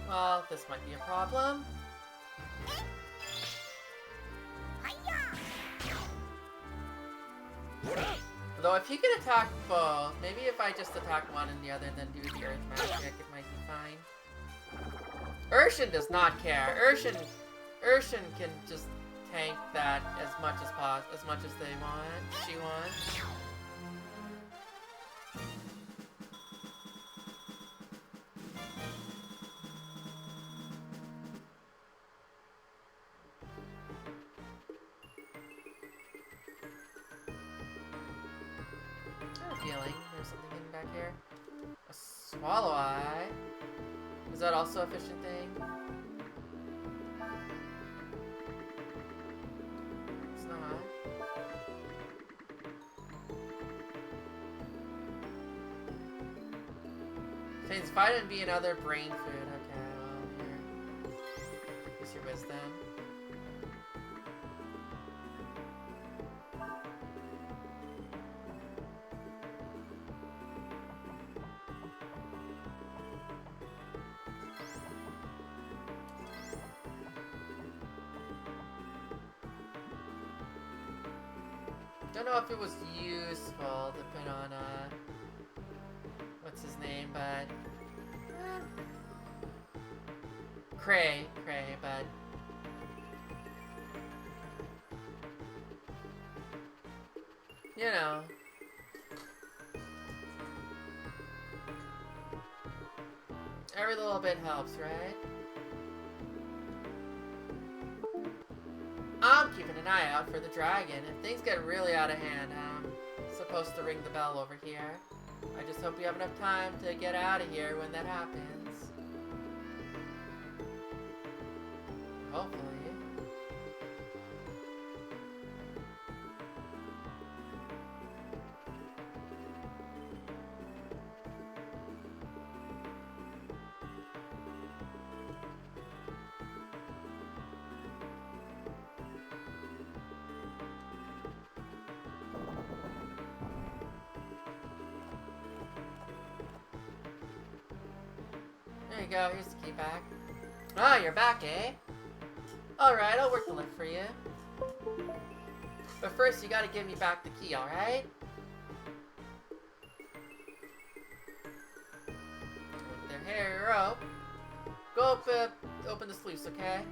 Well, this might be a problem. Though if he can attack both, maybe if I just attack one and the other and then do the earth magic, it might be fine. Urshin does not care. Urshin can just tank that as much as they want. She wants. Feeling there's something hidden back here. A swallow eye. Is that also a fishing thing? It's not. Change vitamin B and other brain food. Okay, well, here. Use your wisdom. Don't know if it was useful to put on, what's his name, but... Cray, but... You know. Every little bit helps, right? I'm keeping an eye out for the dragon. If things get really out of hand, I'm supposed to ring the bell over here. I just hope we have enough time to get out of here when that happens. Hopefully. There you go, here's the key back. Ah, you're back, eh? Alright, I'll work the lift for you. But first, you gotta give me back the key, alright? With the hair rope. Go up, open the sluice, okay?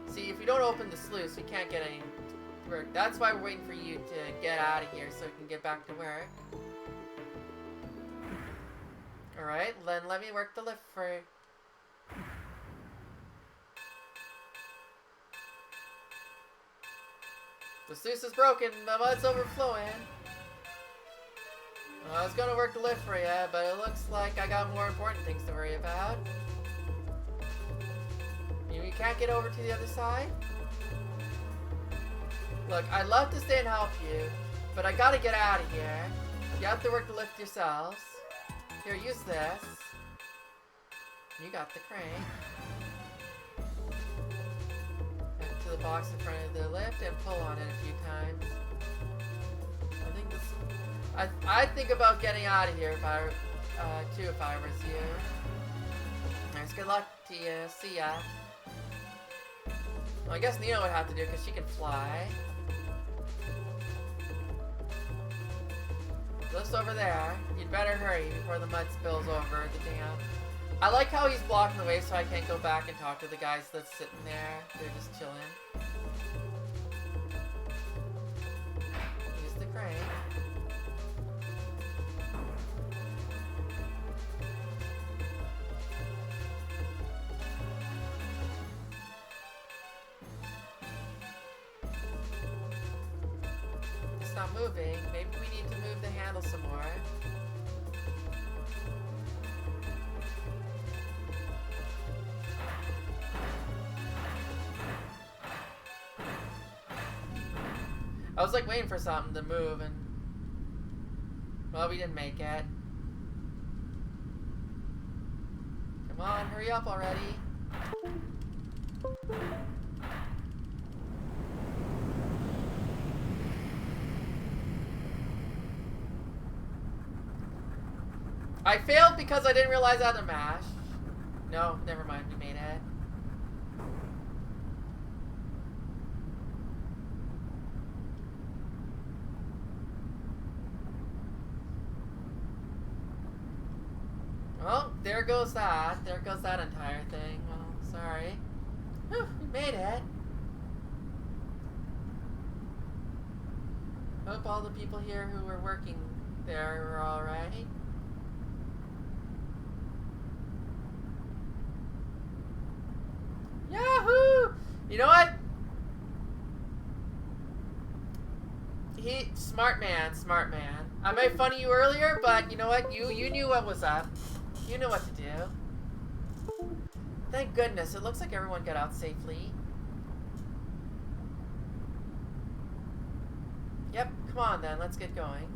See, if you don't open the sluice, we can't get any work. That's why we're waiting for you to get out of here so we can get back to work. Alright, then let me work the lift for... The sluice is broken. The mud's overflowing. Well, I was gonna work the lift for you, but it looks like I got more important things to worry about. You can't get over to the other side? Look, I'd love to stay and help you, but I gotta get out of here. You have to work the lift yourselves. Here, use this. You got the crane. Head to the box in front of the lift and pull on it a few times. I think this... I think about getting out of here if I was you. Nice, good luck to you. See ya. Well, I guess Nina would have to do it because she can fly. Just over there. You'd better hurry before the mud spills over the dam. I like how he's blocking the way so I can't go back and talk to the guys that's sitting there. They're just chilling. Use the crane. It's not moving. Maybe we need to move the handle some more. I was like waiting for something to move and... Well, we didn't make it. Come on, hurry up already. I failed because I didn't realize I had to mash. No, never mind, we made it. Well, there goes that. There goes that entire thing. Well, sorry. Whew, we made it. Hope all the people here who were working there were alright. Yahoo! You know what? Smart man, smart man. I made fun of you earlier, but you know what? You knew what was up. You knew what to do. Thank goodness. It looks like everyone got out safely. Yep, come on then. Let's get going.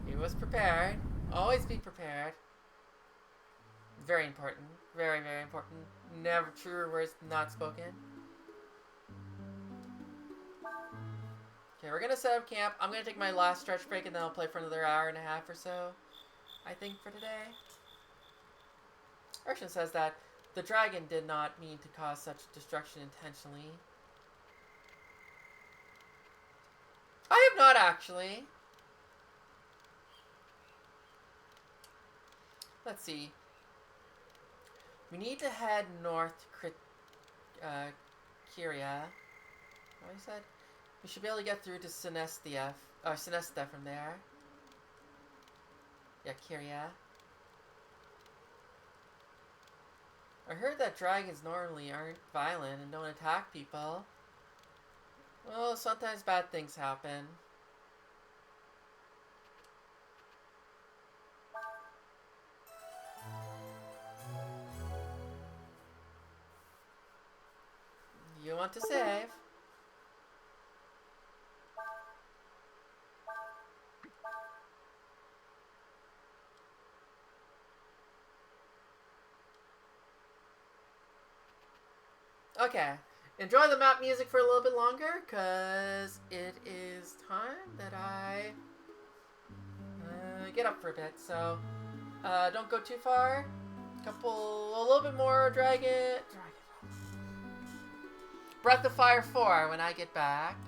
He was prepared. Always be prepared. Very important. Very, very important. Never true words not spoken. Okay, we're gonna set up camp. I'm gonna take my last stretch break and then I'll play for another hour and a half or so, I think, for today. Urshan says that the dragon did not mean to cause such destruction intentionally. I have not actually. Let's see. We need to head north to Kyria. What I said? We should be able to get through to Sinestha from there. Yeah, Kyria. I heard that dragons normally aren't violent and don't attack people. Well, sometimes bad things happen. You want to save? Okay, enjoy the map music for a little bit longer, because it is time that I get up for a bit, so don't go too far. A little bit more Dragon Breath of Fire 4 when I get back.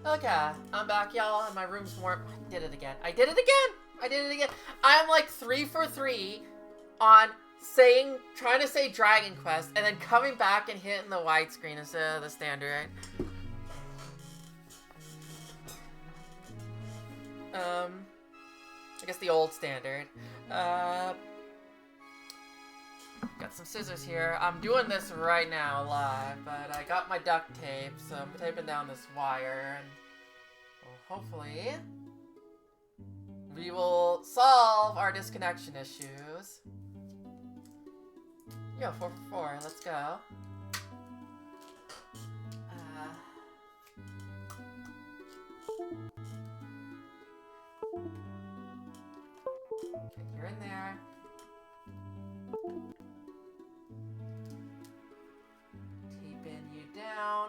Okay, I'm back, y'all, and my room's warm. I did it again. I did it again! I did it again. I'm like 3 for 3 on trying to say Dragon Quest, and then coming back and hitting the widescreen instead of the standard. I guess the old standard. Got some scissors here. I'm doing this right now live, but I got my duct tape, so I'm taping down this wire, and well, hopefully we will solve our disconnection issues. Yo, 4 for 4, let's go. Okay, you're in there. Taping you down.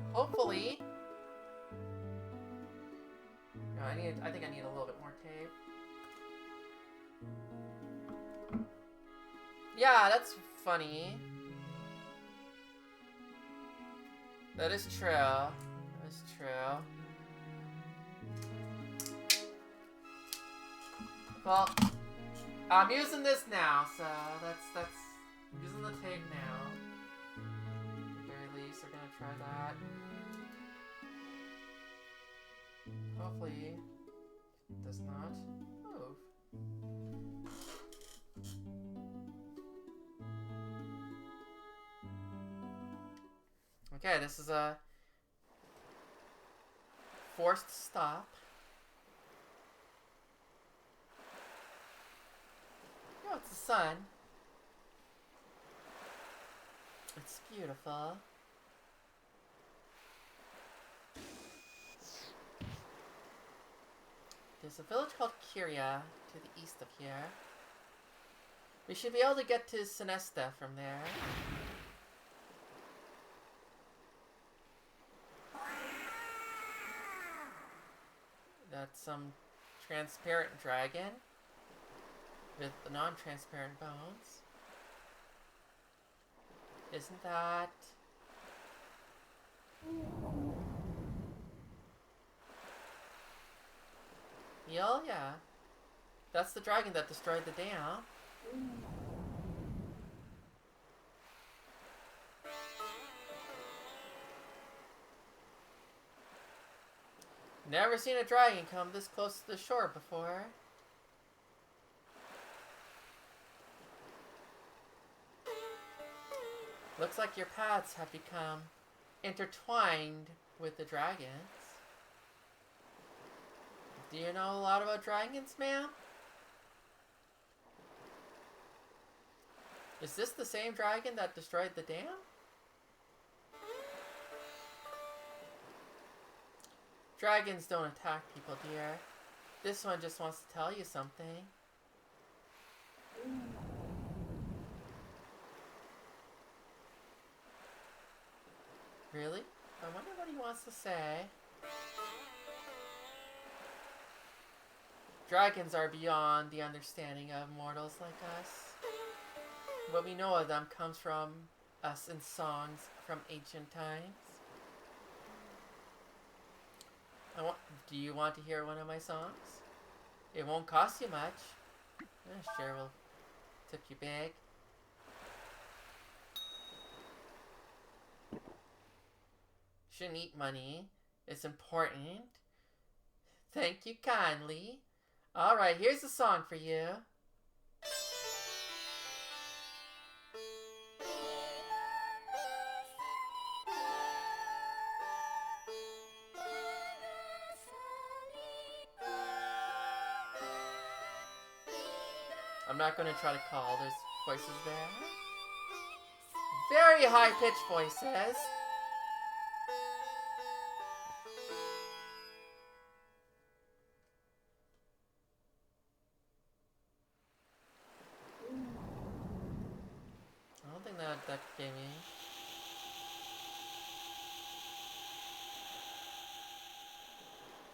And hopefully, no, I think I need a little bit more tape. Yeah, that's funny. That is true. That is true. Well, I'm using this now, so that's I'm using the tape now. At the very least, we're gonna try that. Hopefully, it does not move. Okay, this is a forced stop. Oh, it's the sun. It's beautiful. There's a village called Kyria to the east of here. We should be able to get to Sinesta from there. That's some transparent dragon with the non-transparent bones. Isn't that... Yeah. That's the dragon that destroyed the dam. Never seen a dragon come this close to the shore before. Looks like your paths have become intertwined with the dragons. Do you know a lot about dragons, ma'am? Is this the same dragon that destroyed the dam? Dragons don't attack people, dear. This one just wants to tell you something. Really? I wonder what he wants to say. Dragons are beyond the understanding of mortals like us. What we know of them comes from us in songs from ancient times. Do you want to hear one of my songs? It won't cost you much. Sure, we'll tip you big. Shouldn't eat money. It's important. Thank you kindly. Alright, here's a song for you. I'm not going to try to call, there's voices there. Very high-pitched voices. I don't think that gave me.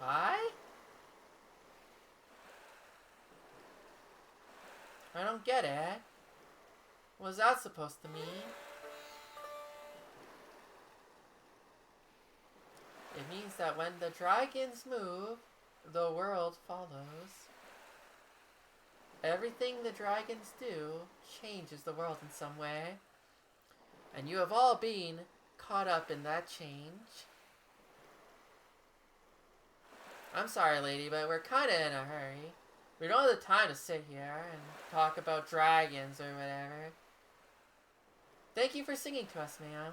Bye? I don't get it. What's that supposed to mean? It means that when the dragons move, the world follows. Everything the dragons do changes the world in some way. And you have all been caught up in that change. I'm sorry, lady, but we're kind of in a hurry. We don't have the time to sit here and talk about dragons or whatever. Thank you for singing to us, ma'am.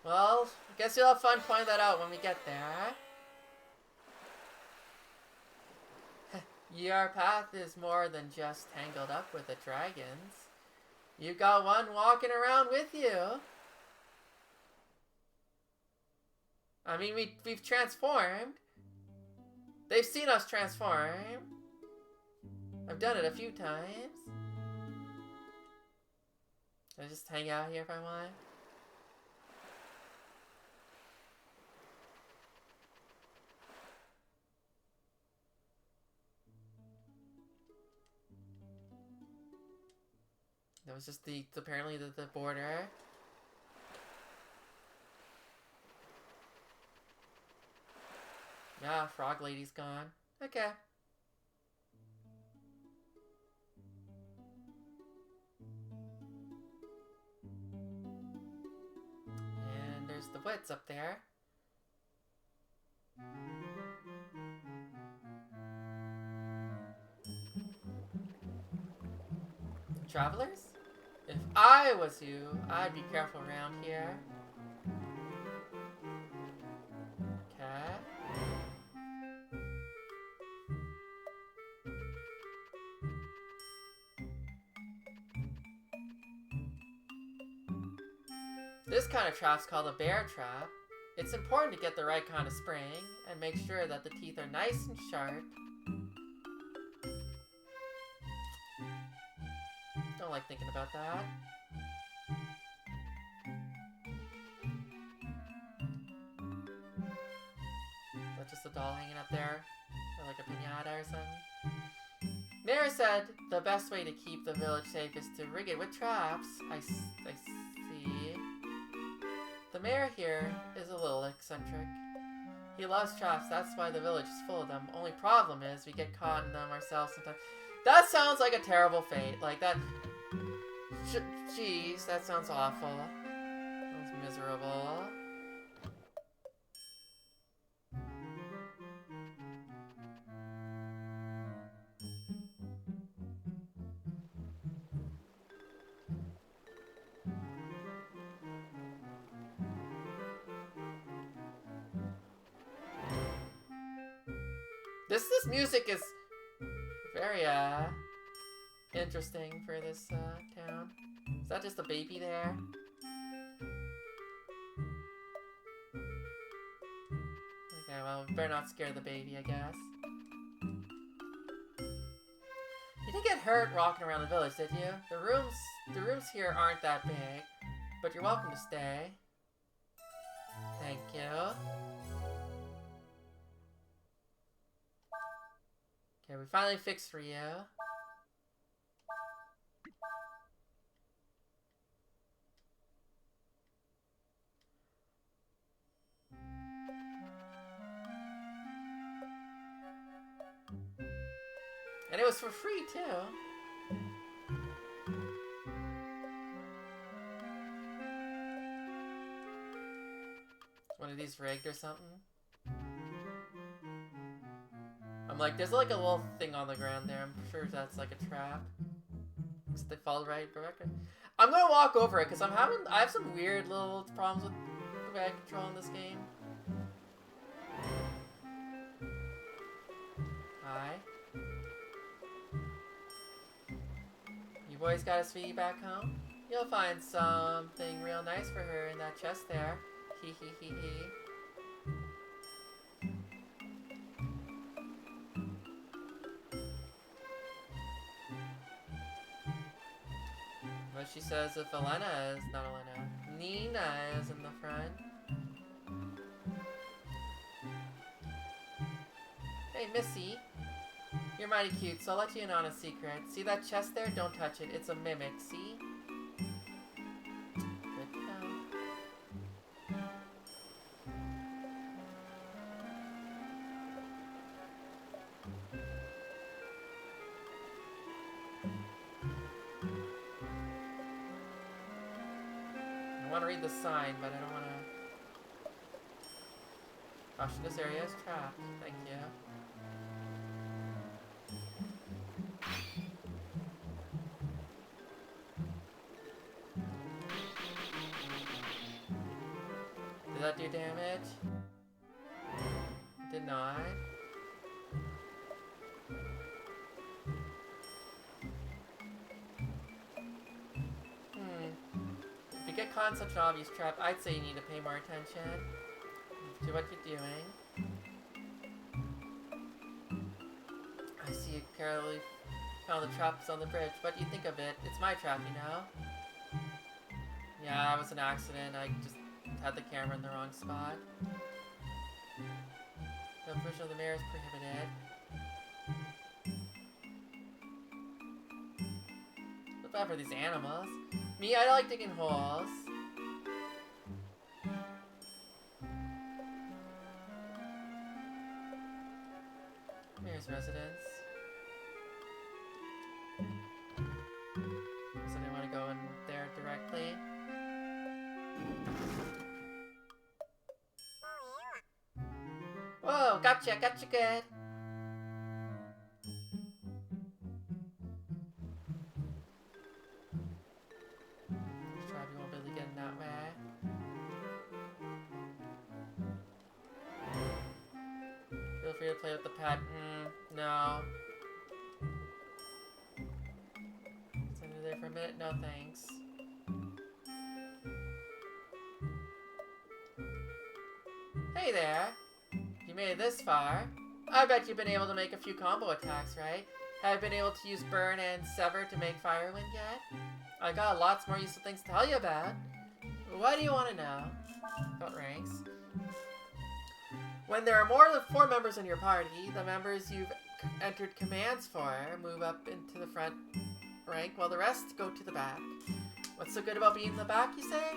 Well, I guess you'll have fun pointing that out when we get there. Your path is more than just tangled up with the dragons. You got one walking around with you. I mean, we've transformed. They've seen us transform. I've done it a few times. Can I just hang out here if I want? That was just apparently the border. Yeah, Frog Lady's gone. Okay. And there's the wits up there. Travelers? If I was you, I'd be careful around here. Okay. This kind of trap's called a bear trap. It's important to get the right kind of spring and make sure that the teeth are nice and sharp. Don't like thinking about that. That's just a doll hanging up there, or like a piñata or something. Mayor said the best way to keep the village safe is to rig it with traps. I see. The mayor here is a little eccentric. He loves traps, that's why the village is full of them. Only problem is we get caught in them ourselves sometimes. That sounds like a terrible fate. Like that... Jeez, that sounds awful. Sounds miserable. This music is very, interesting for this, town. Is that just a baby there? Okay, well, we better not scare the baby, I guess. You didn't get hurt walking around the village, did you? The rooms here aren't that big, but you're welcome to stay. Thank you. Okay, we finally fixed Ryu. And it was for free, too. One of these rigged or something? I'm like, there's like a little thing on the ground there. I'm sure that's like a trap. Because they fall right directly. I'm gonna walk over it because I have some weird little problems with the way I control in this game. Hi. You boys got a sweetie back home? You'll find something real nice for her in that chest there. Hee hee hee hee. But she says if Elena is, not Elena, Nina is in the front. Hey, Missy. You're mighty cute, so I'll let you in on a secret. See that chest there? Don't touch it. It's a mimic, see? Good to know. I want to read the sign, but I don't want to... Caution, this area is trapped. Thank you. Did that do damage? It did not. If you get caught in such an obvious trap, I'd say you need to pay more attention to what you're doing. I see you carefully found the traps on the bridge. What do you think of it? It's my trap, you know? Yeah, it was an accident. I just had the camera in the wrong spot. The push of the mirror is prohibited. What's bad for these animals? Me, I like digging holes. Here's residence. So I want to go in there directly. Whoa, gotcha good. Probably won't be able to get in that way. Feel free to play with the pet. No. Send it there for a minute? No thanks. Hey there! You made it this far. I bet you've been able to make a few combo attacks, right? Have you been able to use Burn and Sever to make Firewind yet? I got lots more useful things to tell you about. What do you want to know? About ranks. When there are more than 4 members in your party, the members you've entered commands for move up into the front rank while the rest go to the back. What's so good about being in the back, you say?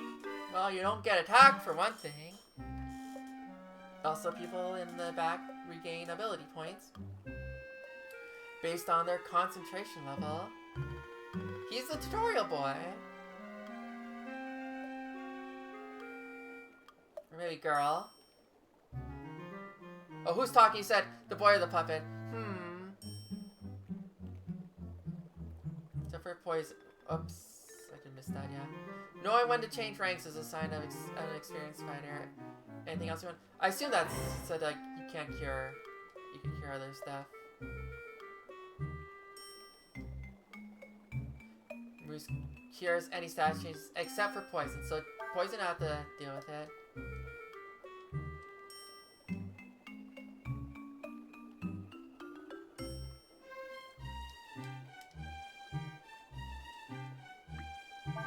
Well, you don't get attacked for one thing. Also, people in the back regain ability points based on their concentration level. He's the tutorial boy. Or maybe girl. Oh, who's talking? He said the boy or the puppet. Except for poison. Oops. I did miss that, yeah. Knowing when to change ranks is a sign of an experienced fighter. Anything else you want? I assume that's said like you can't cure. You can cure other stuff. Moose cures any status changes except for poison. So poison, I have to deal with it.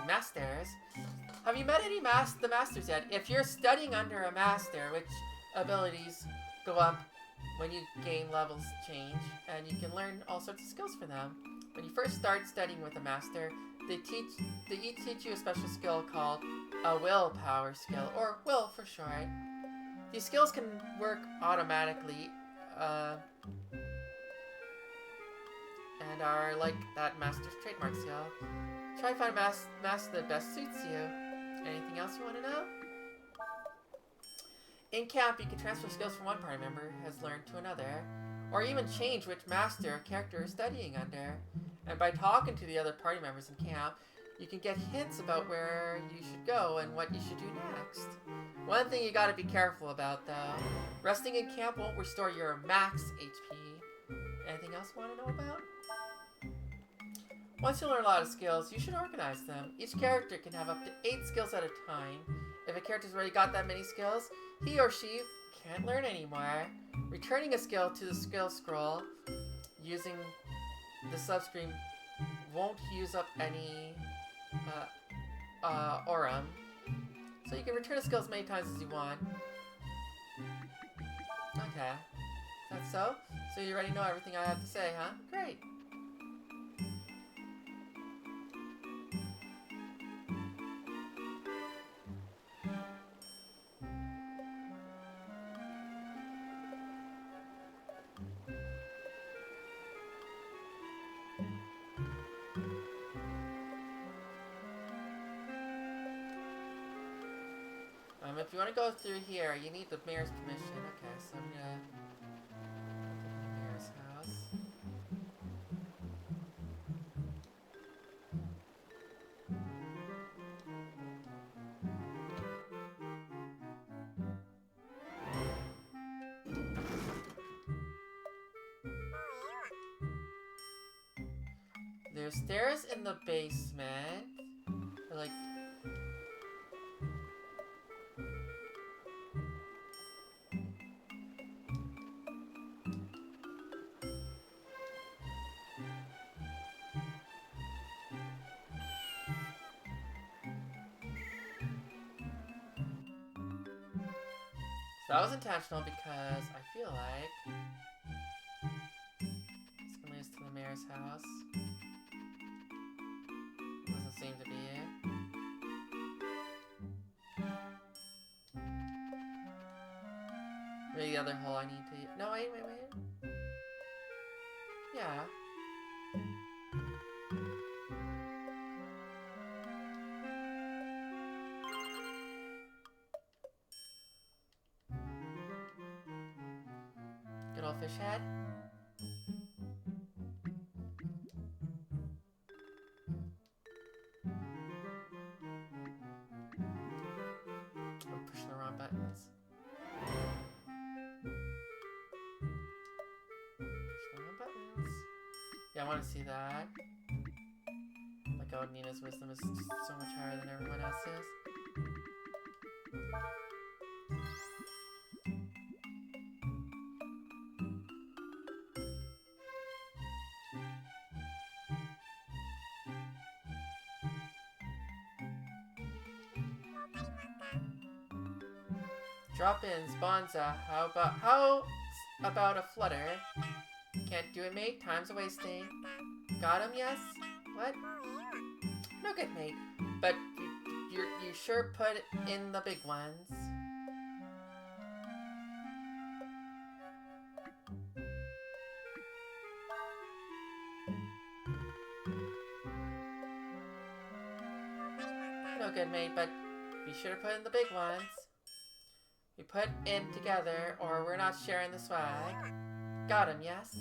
Masters? Have you met any the masters yet? If you're studying under a master, which abilities go up when you gain levels change, and you can learn all sorts of skills for them. When you first start studying with a master, they each teach you a special skill called a willpower skill, or will for short. These skills can work automatically, and are like that master's trademark skill. Try to find a master that best suits you. Anything else you want to know? In camp, you can transfer skills from one party member has learned to another, or even change which master a character is studying under. And by talking to the other party members in camp, you can get hints about where you should go and what you should do next. One thing you gotta be careful about, though. Resting in camp won't restore your max HP. Anything else you want to know about? Once you learn a lot of skills, you should organize them. Each character can have up to 8 skills at a time. If a character's already got that many skills, he or she can't learn anymore. Returning a skill to the skill scroll using the subscreen won't use up any aurum. So you can return a skill as many times as you want. Okay. That's so? So you already know everything I have to say, huh? Great. If you want to go through here, you need the mayor's permission. Okay, so I'm gonna go to the mayor's house. There's stairs in the basement. Or like... So that was intentional because I feel like it's gonna lead us to the mayor's house. Doesn't seem to be it. Maybe the other hole I need to... No, wait. Yeah. Good old fish head. I'm pushing the wrong buttons. Push the wrong buttons. Yeah, I want to see that. Like, oh, Nina's wisdom is just so much higher than everyone else's. Drop-ins, Bonza. How about a flutter? Can't do it, mate. Time's a wasting. Got him, yes? What? No good, mate. But you sure put in the big ones. No good, mate, but be sure to put in the big ones. We put in together, or we're not sharing the swag. Got him, yes?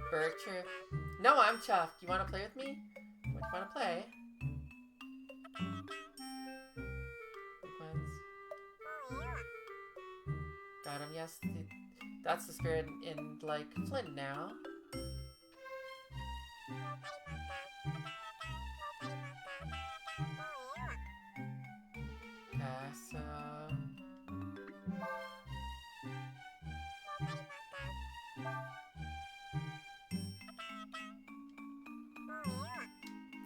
Berkshire. No, I'm chuffed. You want to play with me? What do you want to play? Big ones. Got him, yes. That's the spirit in, like, Flynn now. Okay, so...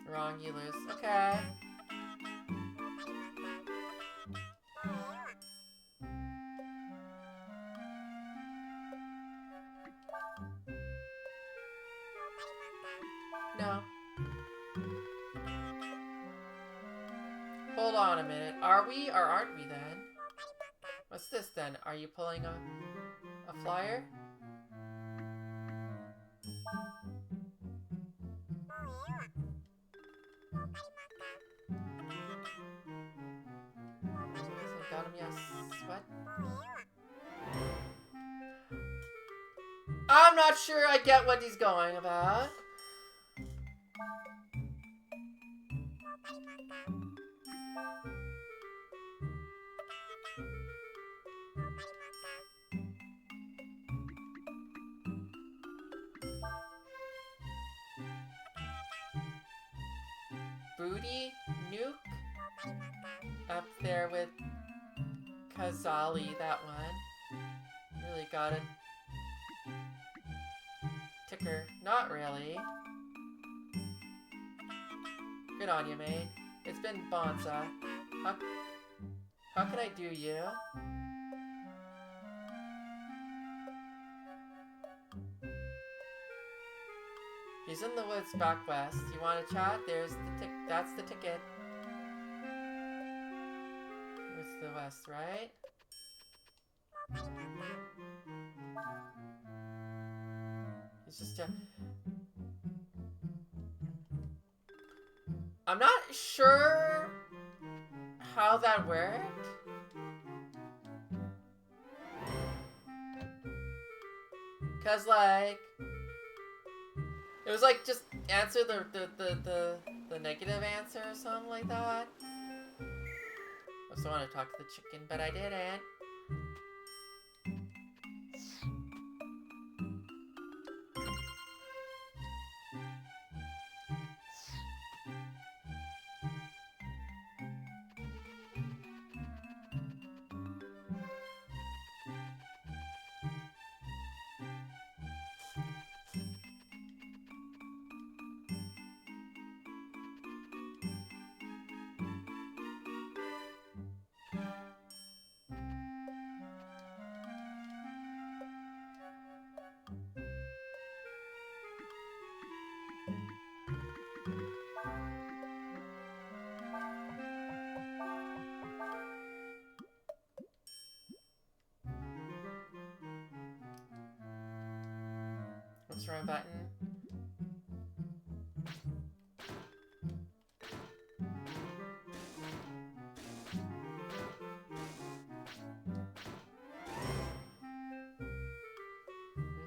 Wrong, you lose. Okay. No. Hold on a minute. Are we or aren't we then? What's this then? Are you pulling a flyer? Got him, yes. What? I'm not sure I get what he's going about. Booty Nuke? Up there with Kazali, that one. Really got it. Tick quicker. Not really. Good on you, mate. It's been Bonza. How can I do you? He's in the woods back west. You want to chat? There's the that's the ticket. It's the west, right? He's just I'm not sure how that worked. Cause like it was like just answer the negative answer or something like that. I also want to talk to the chicken, but I didn't. What's the wrong button?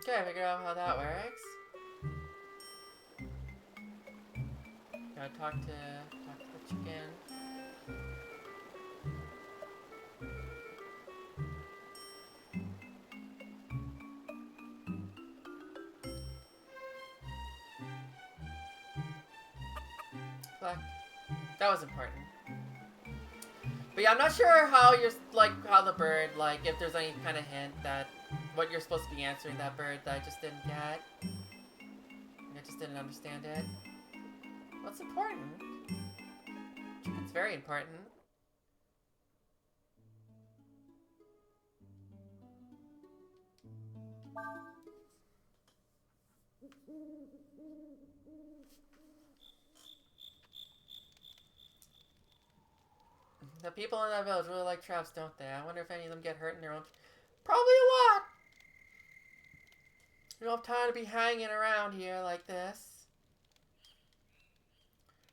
Okay, I figured out how that works. Gotta talk to the chicken. That was important. But yeah, I'm not sure how you're, like, how the bird, like, if there's any kind of hint that what you're supposed to be answering that bird that I just didn't get. I just didn't understand it. What's important? It's very important. The people in that village really like traps, don't they? I wonder if any of them get hurt in their own... Probably a lot! You don't have time to be hanging around here like this.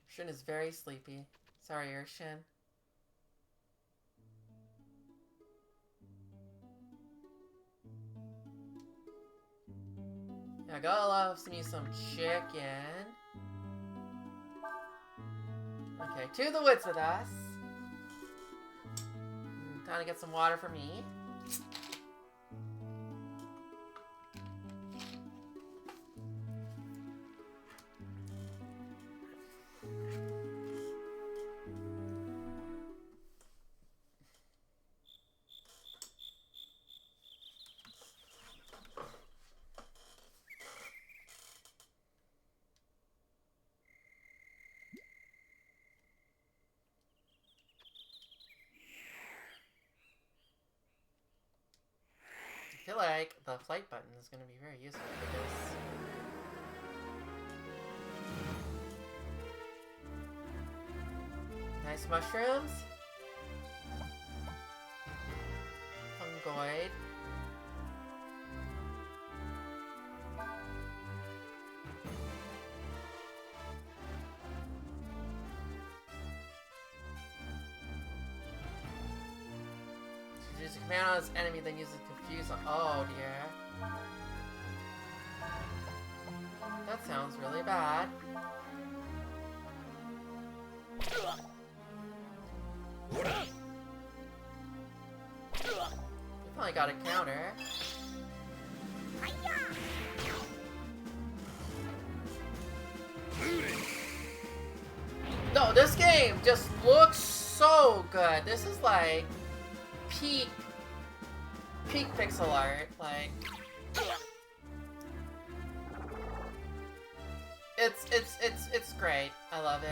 Shin is very sleepy. Sorry, Urshin. I gotta love me some chicken. Okay, to the woods with us. Time to get some water for me. I feel like the flight button is going to be very useful for this. Nice mushrooms. Fungoid. Use a command on its enemy, then use a confuse on. Oh dear. That sounds really bad. We finally got a counter. No, this game just looks so good. This is like peak pixel art, like. It's great. I love it.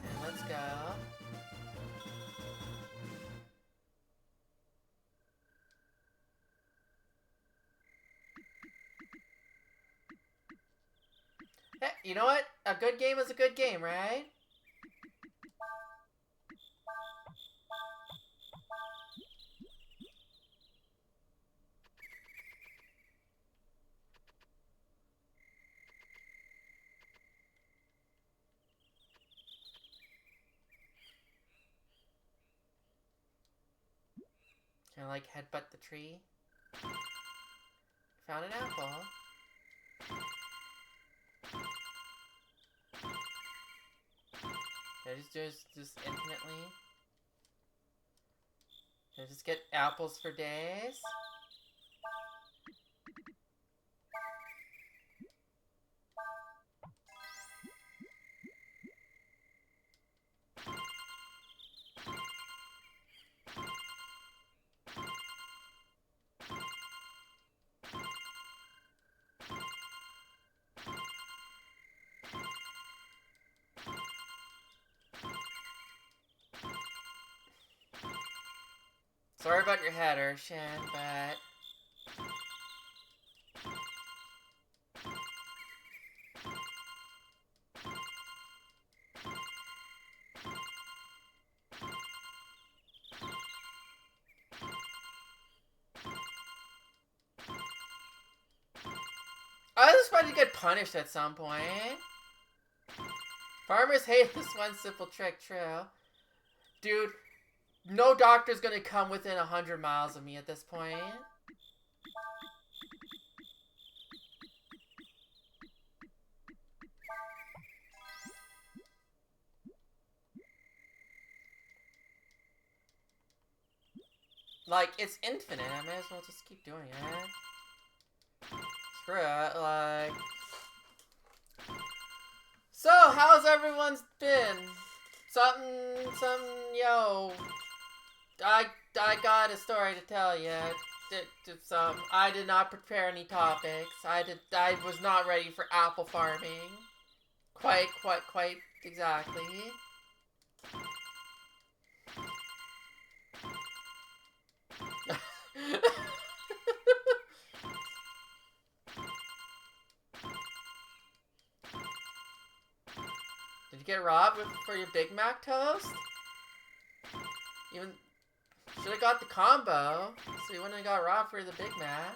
And let's go. Hey, you know what? A good game is a good game, right? Can I like headbutt the tree? Found an apple. Can I just do this infinitely? Can I just get apples for days? Sorry about your head, Urshan, but... I was about to get punished at some point. Farmers hate this one simple trick, true. Dude, no doctor's gonna come within 100 miles of me at this point. Like, it's infinite. I may as well just keep doing it. Screw it, like... So, how's everyone's been? Yo. I got a story to tell you. I did not prepare any topics. I was not ready for apple farming. Quite exactly. Did you get robbed for your Big Mac toast? Even should have got the combo, so you wouldn't have got robbed for the Big Mac.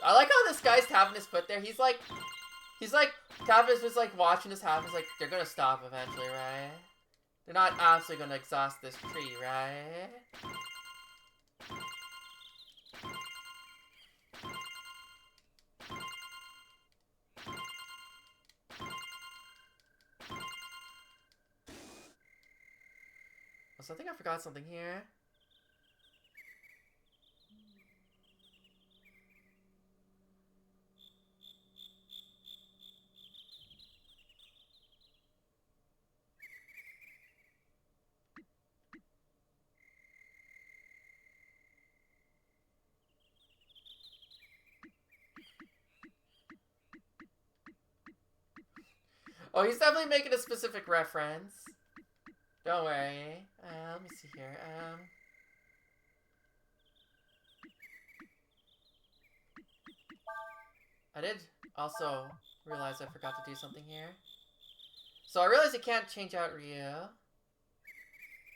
I like how this guy's tapping his foot there. He's like tapping his foot, like watching this happen. He's like, they're gonna stop eventually, right? They're not absolutely gonna exhaust this tree, right? So I think I forgot something here. Oh, he's definitely making a specific reference. Don't worry. Let me see here. I did also realize I forgot to do something here. So I realized I can't change out Ryu.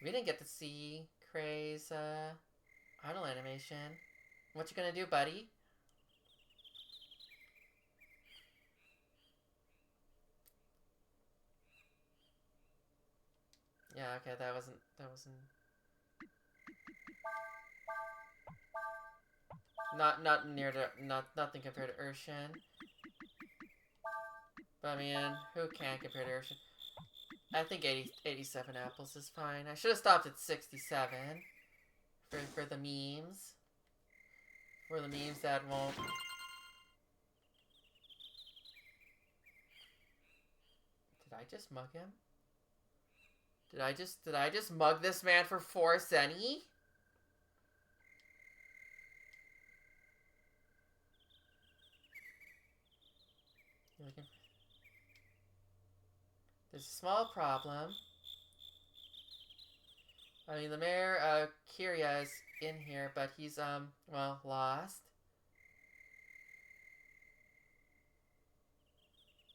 We didn't get to see Kray's idle animation. What you gonna do, buddy? Yeah, okay, that wasn't not near to nothing compared to Urshan. But I mean, who can compare to Urshifu? I think 87 apples is fine. I should have stopped at 67 for the memes. For the memes that won't. Did I just mug him? Did I just mug this man for 4 centi? There's a small problem. I mean, the mayor, Kiria is in here, but he's, well, lost.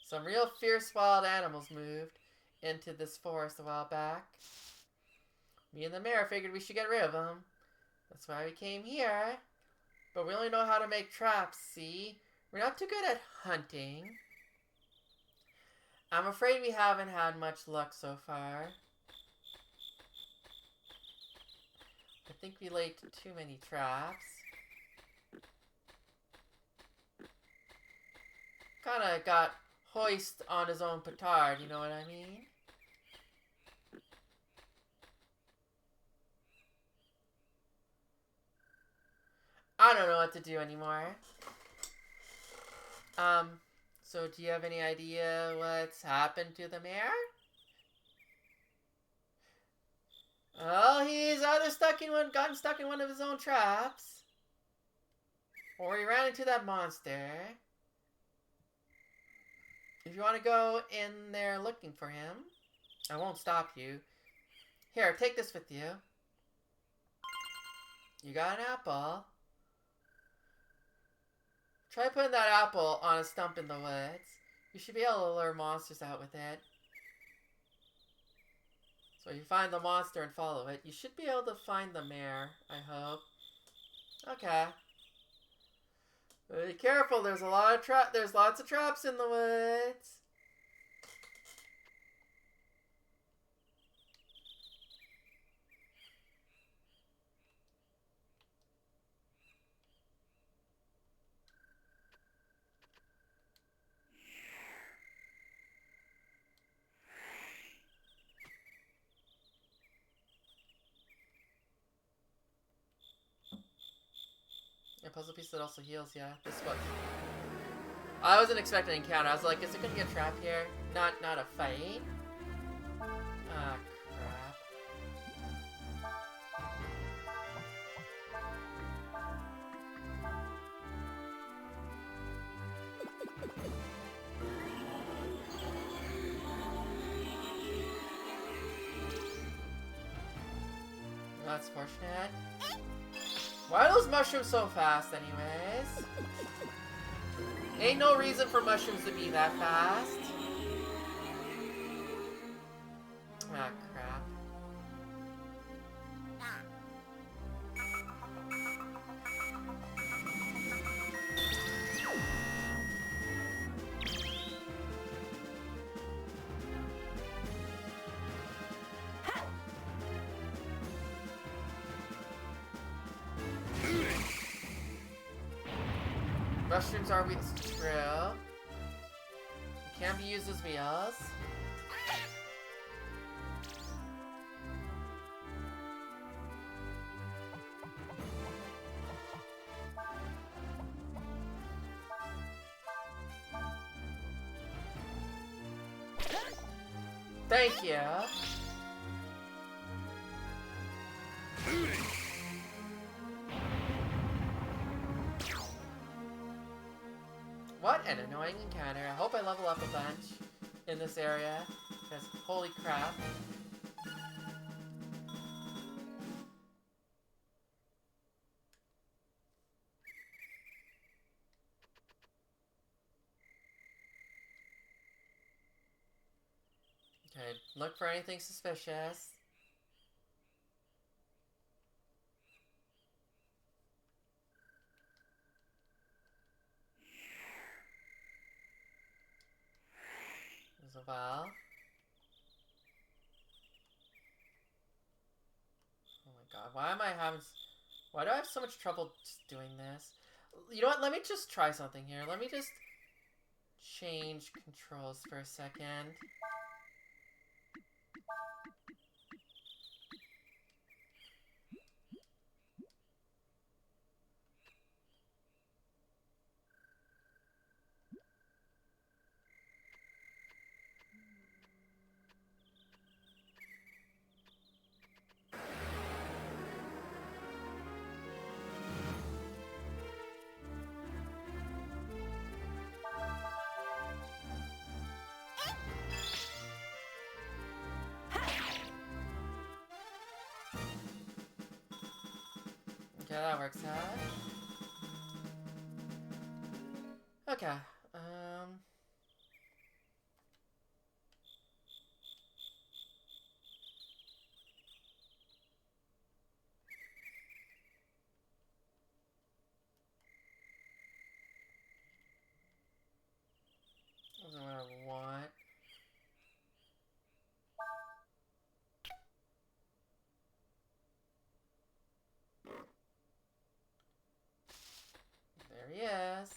Some real fierce wild animals moved into this forest a while back. Me and the mayor figured we should get rid of them. That's why we came here. But we only know how to make traps, see? We're not too good at hunting. I'm afraid we haven't had much luck so far. I think we laid too many traps. Kinda got hoist on his own petard, you know what I mean? I don't know what to do anymore. So do you have any idea what's happened to the mayor? Oh, he's either gotten stuck in one of his own traps, or he ran into that monster. If you want to go in there looking for him, I won't stop you. Here, take this with you. You got an apple. Try putting that apple on a stump in the woods. You should be able to lure monsters out with it. So you find the monster and follow it. You should be able to find the mayor, I hope. Okay. Be careful, there's lots of traps in the woods. A puzzle piece that also heals, yeah. This one. I wasn't expecting an encounter. I was like, is it gonna get trapped here? Not a fight. Ah, crap. That's fortunate. Why are those mushrooms so fast anyways? Ain't no reason for mushrooms to be that fast. Ah, crap. Mushrooms are wheels. True. Can be used as wheels. Thank you. What an annoying encounter. I hope I level up a bunch in this area, because holy crap. Okay, look for anything suspicious. As well. Oh my god, why do I have so much trouble just doing this? You know what, let me just try something here. Let me just change controls for a second. Okay, that works out. Okay, Wasn't what I want. There he is.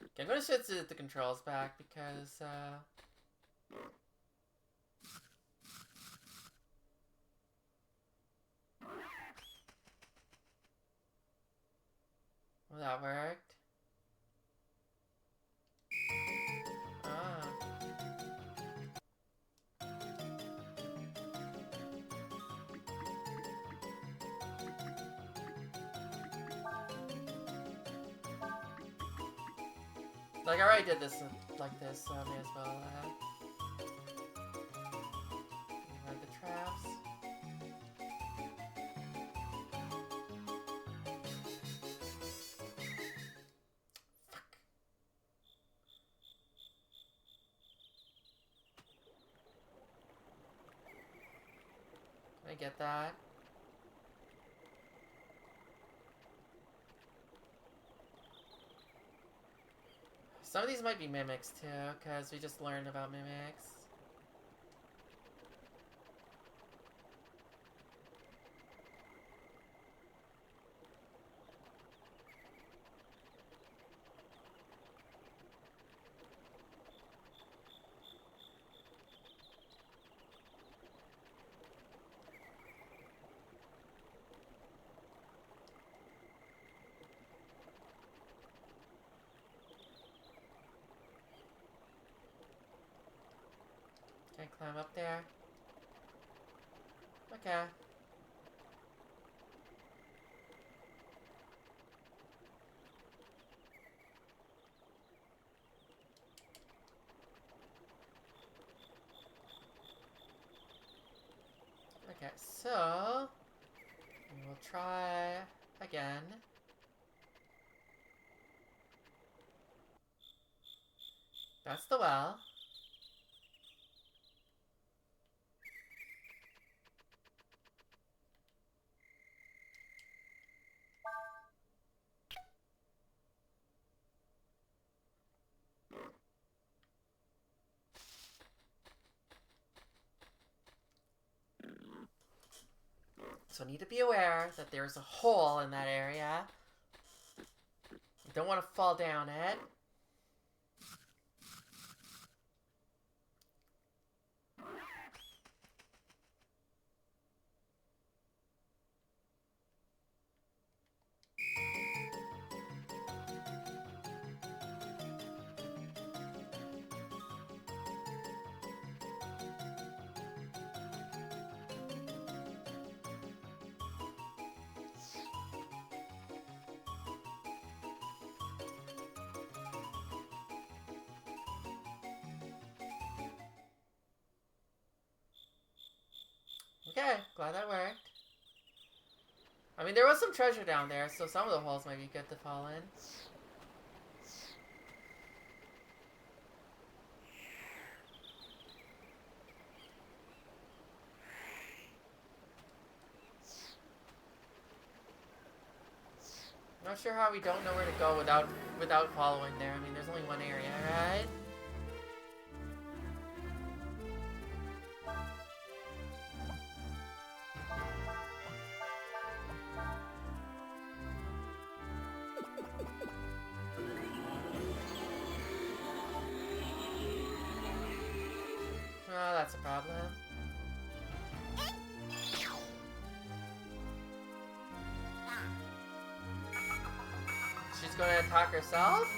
Okay, I'm gonna switch the controls back because, well, that worked. Ah. Like, I already did this like this, so I may as well, ride the traps. Fuck. Can I get that? Some of these might be mimics too, because we just learned about mimics. Can I climb up there? Okay. Okay, so we'll try again. That's the well. So I need to be aware that there's a hole in that area. I don't want to fall down it. Okay, glad that worked. I mean, there was some treasure down there, so some of the holes might be good to fall in. Not sure how we don't know where to go without following there. I mean, there's only one area, right? just gonna attack herself?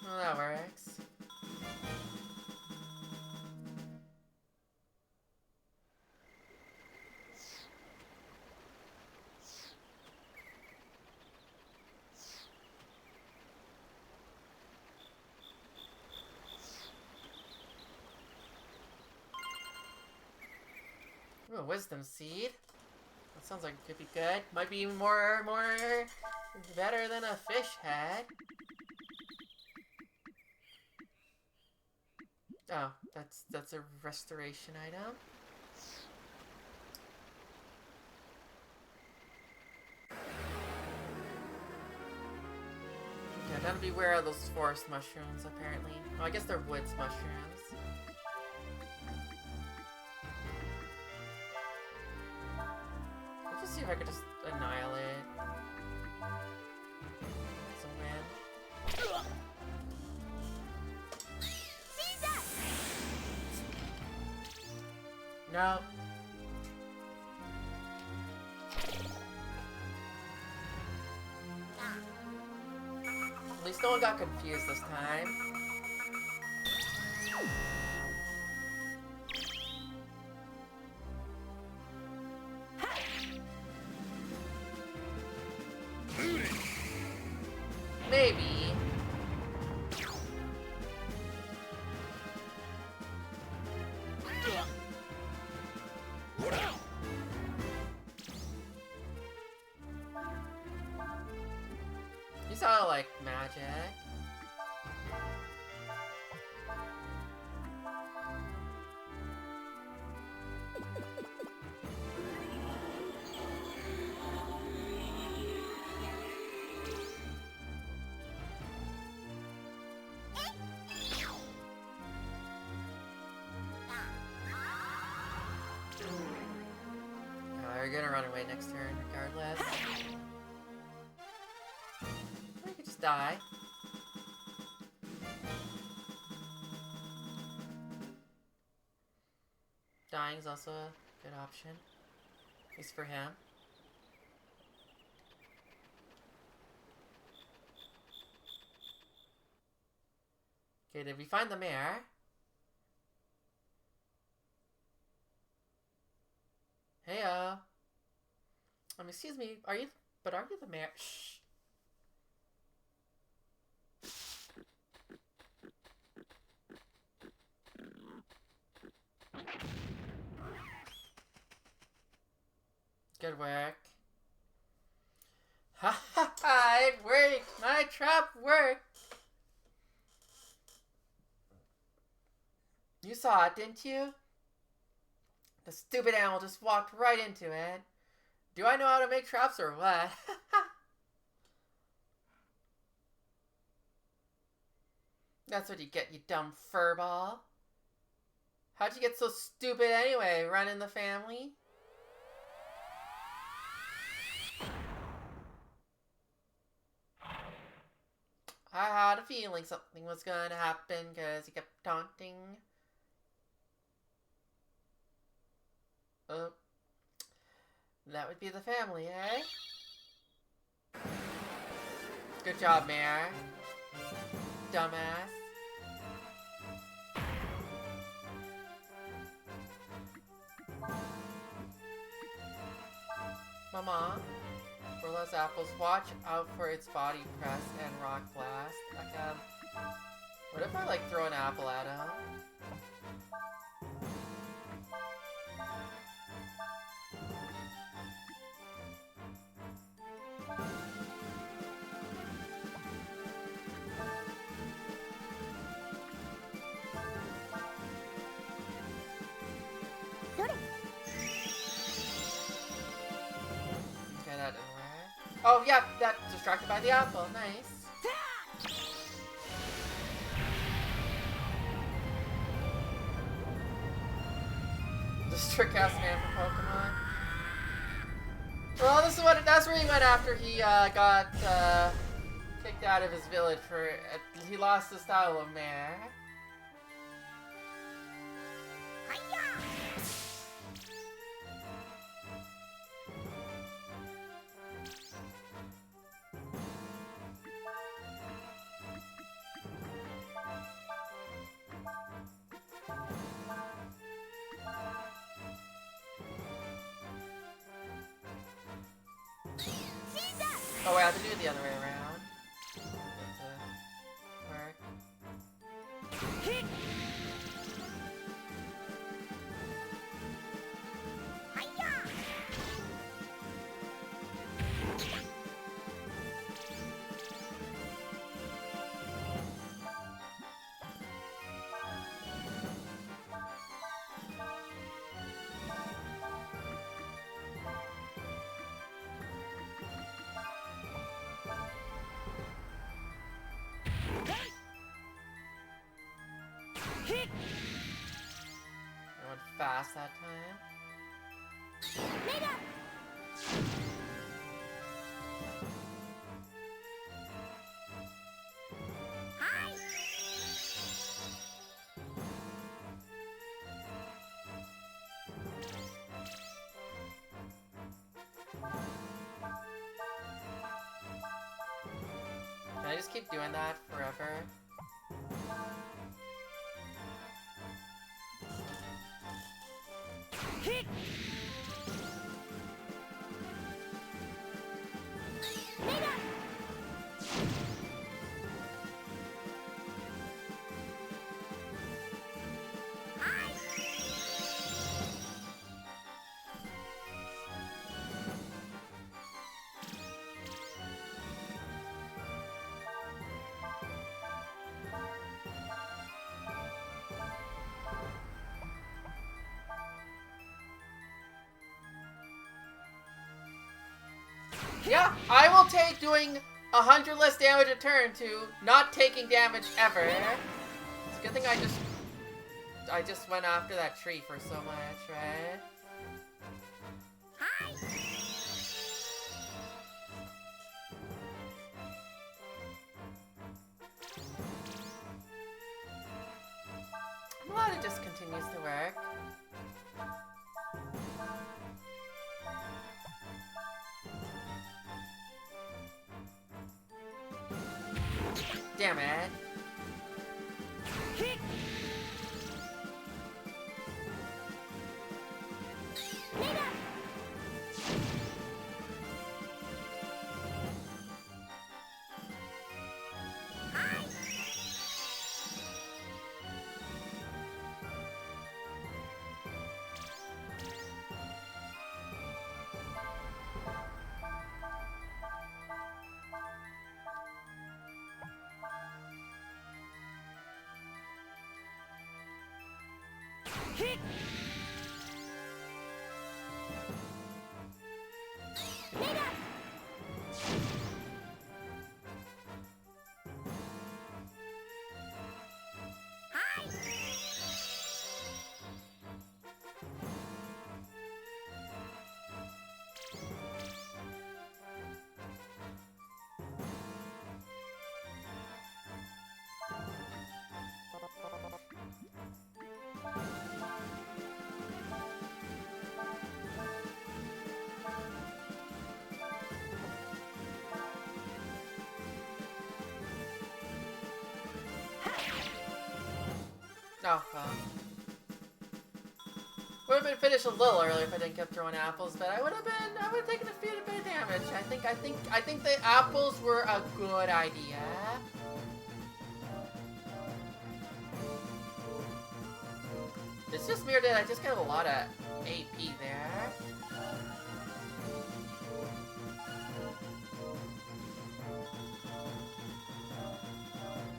Well, that works. Ooh, a wisdom seed. That sounds like it could be good. Might be even more better than a fish head. Oh, that's a restoration item. Yeah, gotta beware of those forest mushrooms, apparently. Oh, I guess they're woods mushrooms. Let's just see if I could just annihilate some wind. No. At least no one got confused this time. Maybe. You saw like magic. You're gonna run away next turn, regardless. Or you could just die. Dying's also a good option. At least for him. Okay, did we find the mare? Heyo. Excuse me, are you the mayor? Shh. Good work. Ha ha ha, it worked! My trap worked! You saw it, didn't you? The stupid animal just walked right into it. Do I know how to make traps or what? That's what you get, you dumb furball. How'd you get so stupid anyway, running the family? I had a feeling something was gonna happen because he kept taunting. Oh. That would be the family, eh? Good job, Mare. Dumbass. Mama, for those apples, watch out for its body press and rock blast. What if I, like, throw an apple at him? Oh, yeah, that distracted by the apple. Nice. This trick-ass man from Pokemon. Well, that's where he went after he got kicked out of his village for he lost the style of mare. Oh wait, I have to do it the other way around. Work. I went fast that time. Can I just keep doing that forever? Yeah, I will take doing 100 less damage a turn to not taking damage ever. It's a good thing I just went after that tree for so much, right? I'm glad it just continues to work. Damn it. Oh, well. Would have been finished a little earlier if I didn't keep throwing apples, but I would have taken a bit of damage. I think the apples were a good idea. It's just weird that I just got a lot of AP there.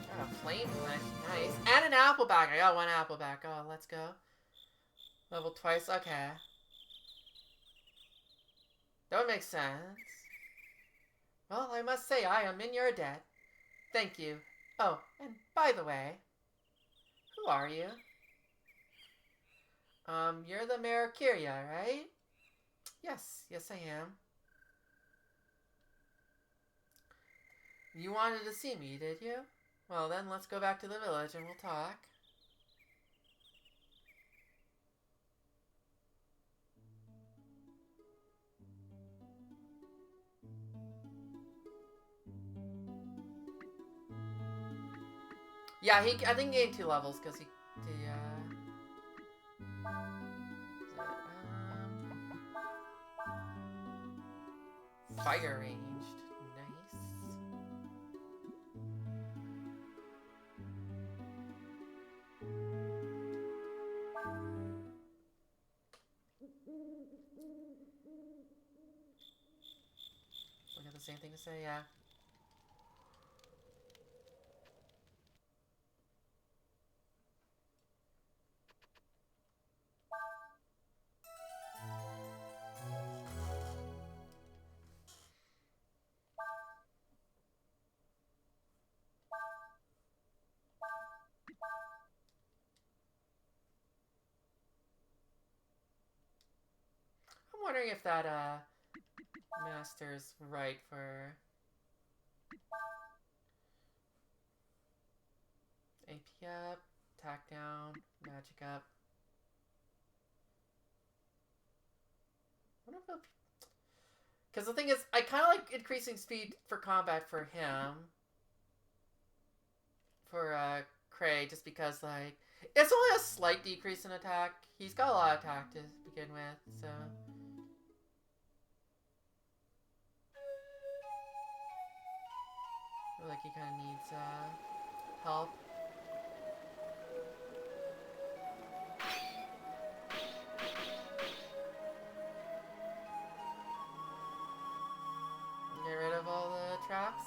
Got a flame punch, nice. And an apple back. I got one apple back. Oh, let's go. Level twice, okay. That would make sense. Well, I must say I am in your debt. Thank you. Oh, and by the way, who are you? You're the Mayor Kiria, right? Yes, I am. You wanted to see me, did you? Well then, let's go back to the village and we'll talk. Yeah, I think he gained 2 levels because fire ranged. Nice. We got the same thing to say, yeah. I'm wondering if that master's right for AP up, attack down, magic up. I wonder if because the thing is, I kind of like increasing speed for combat for him. For Cray, just because like it's only a slight decrease in attack. He's got a lot of attack to begin with, so. I feel like he kind of needs help. Get rid of all the traps.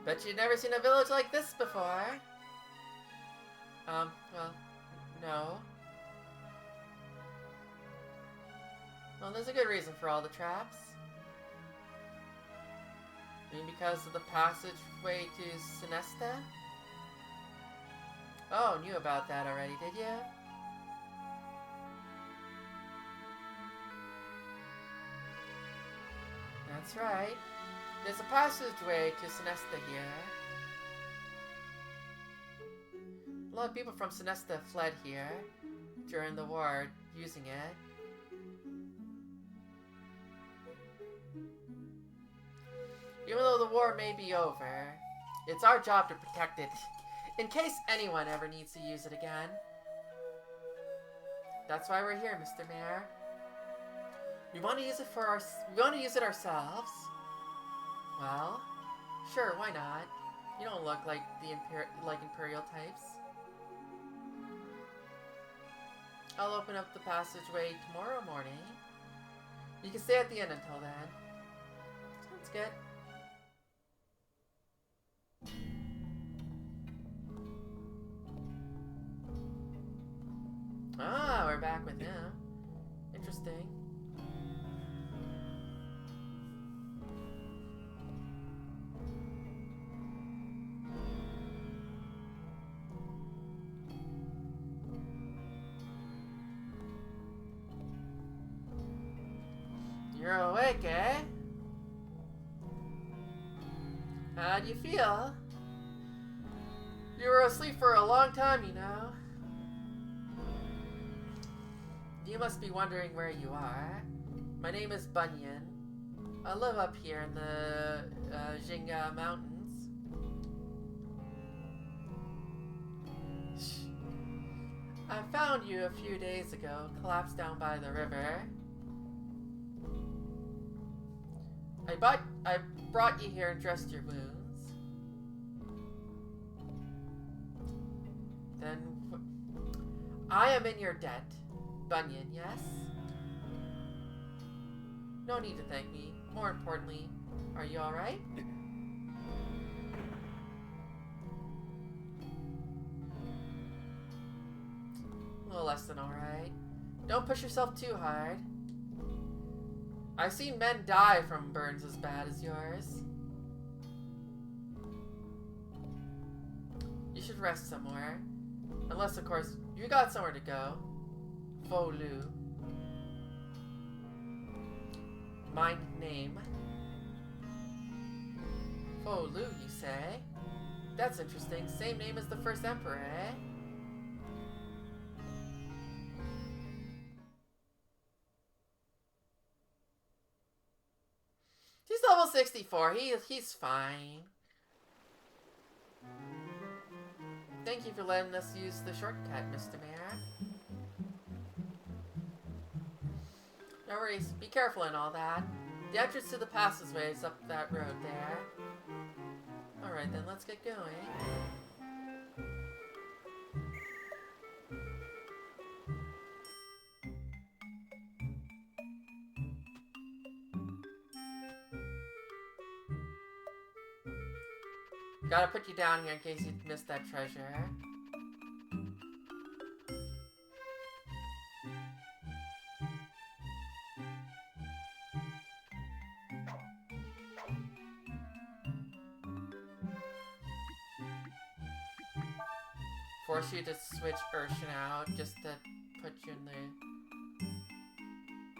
Bet you've never seen a village like this before. Well, no. Well, there's a good reason for all the traps. I mean, because of the passageway to Sinesta? Oh, knew about that already, did you? That's right. There's a passageway to Sinesta here. A lot of people from Sinesta fled here during the war using it. Even though the war may be over, it's our job to protect it, in case anyone ever needs to use it again. That's why we're here, Mr. Mayor. We want to use it ourselves. Well, sure, why not? You don't look like the Imperial types. I'll open up the passageway tomorrow morning. You can stay at the inn until then. Sounds good. Ah, we're back with him. Interesting. You're awake, eh? How do you feel? You were asleep for a long time, you know. You must be wondering where you are. My name is Bunyan. I live up here in the Jinga Mountains. I found you a few days ago, collapsed down by the river. I brought you here and dressed your wounds. Then I am in your debt. Bunyan, yes? No need to thank me. More importantly, are you alright? A little less than alright. Don't push yourself too hard. I've seen men die from burns as bad as yours. You should rest somewhere. Unless, of course, you got somewhere to go. Folu. mind name. Fo Lu, you say? That's interesting. Same name as the first emperor, eh? He's level 64. He's fine. Thank you for letting us use the shortcut, Mr. Mayor. No worries. Be careful and all that. The entrance to the passageway is up that road there. Alright then, let's get going. Gotta put you down here in case you missed that treasure. Force you to switch Urshan out just to put you in the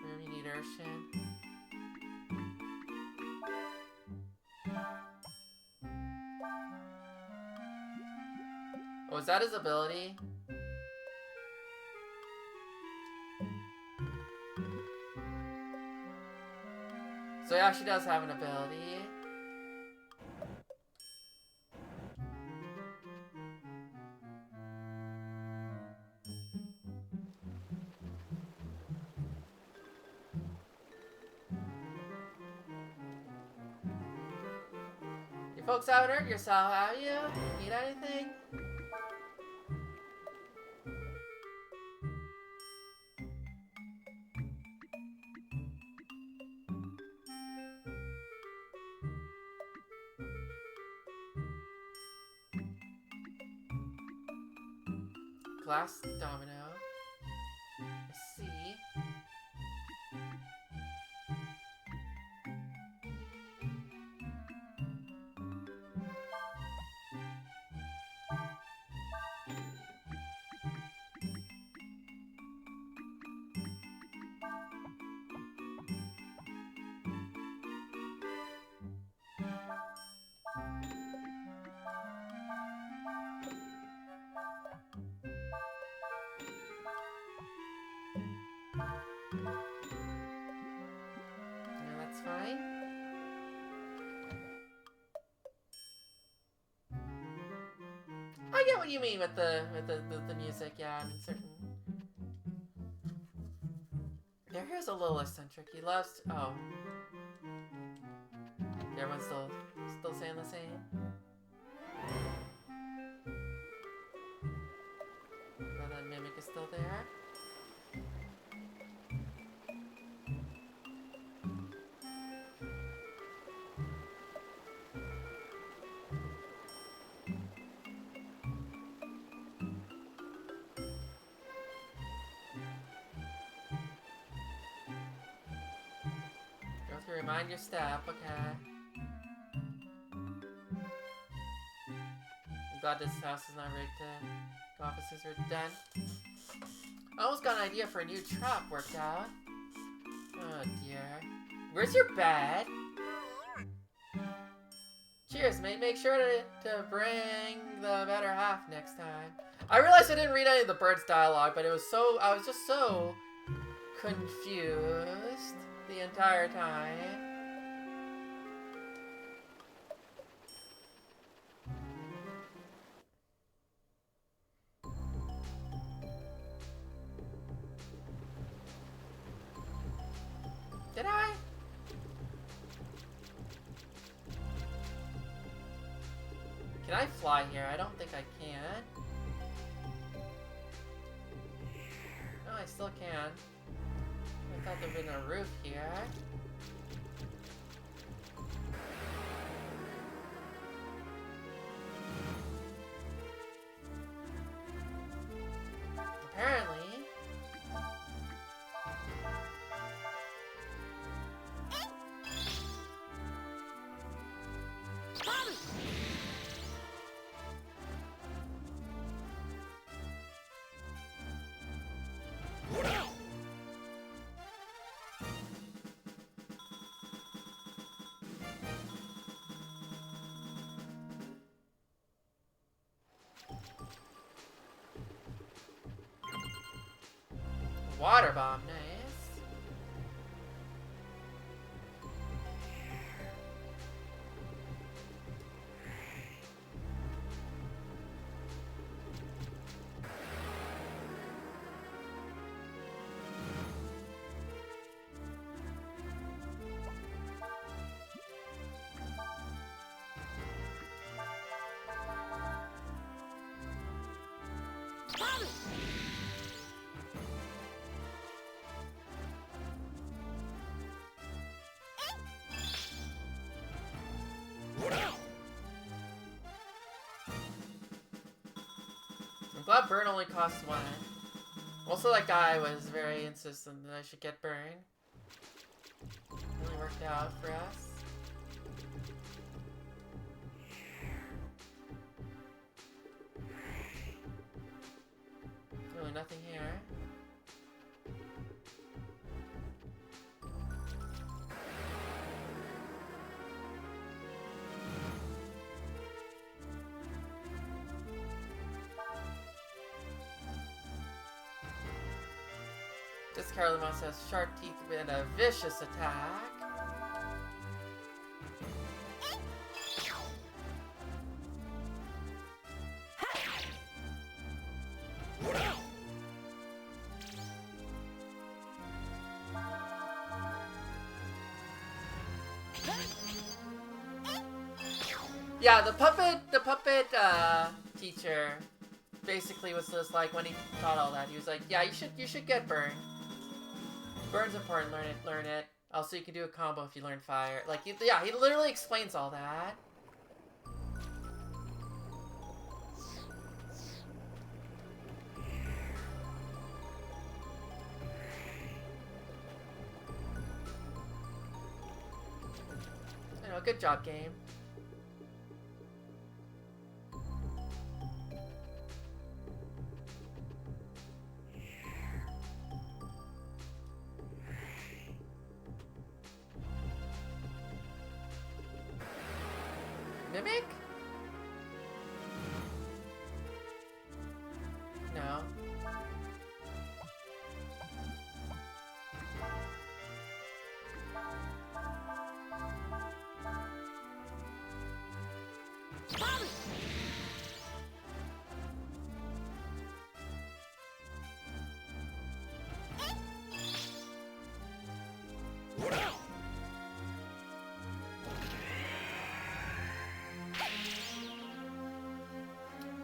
room you need Urshan. Oh, is that his ability? So he actually does have an ability. You folks haven't hurt yourself, have you? Need anything? Glass domino. I see. Yeah, that's fine. I get what you mean with the music, yeah, I mean certain. Yeah, here's a little eccentric. He loves oh. Everyone's still saying the same. But that mimic is still there. Go through, remind your step, okay. I'm glad this house is not rigged to offices are done. I almost got an idea for a new trap worked out. Oh dear. Where's your bed? Cheers, mate. Make sure to bring the better half next time. I realized I didn't read any of the bird's dialogue, but it was so I was just so confused the entire time. Did I? Can I fly here? I don't think I can. No, I still can. I thought there'd been a roof here. Apparently. Water bomb, nice. I'm glad burn only costs 1. Also, that guy was very insistent that I should get burn. Really worked out for us. Really nothing here. This Carlos has sharp teeth and a vicious attack. Yeah, the puppet teacher basically was just like, when he taught all that, he was like, yeah, you should get burn. Burn's important, learn it. Also, you can do a combo if you learn fire. Like, yeah, he literally explains all that. I know, good job, game. Mimic? No.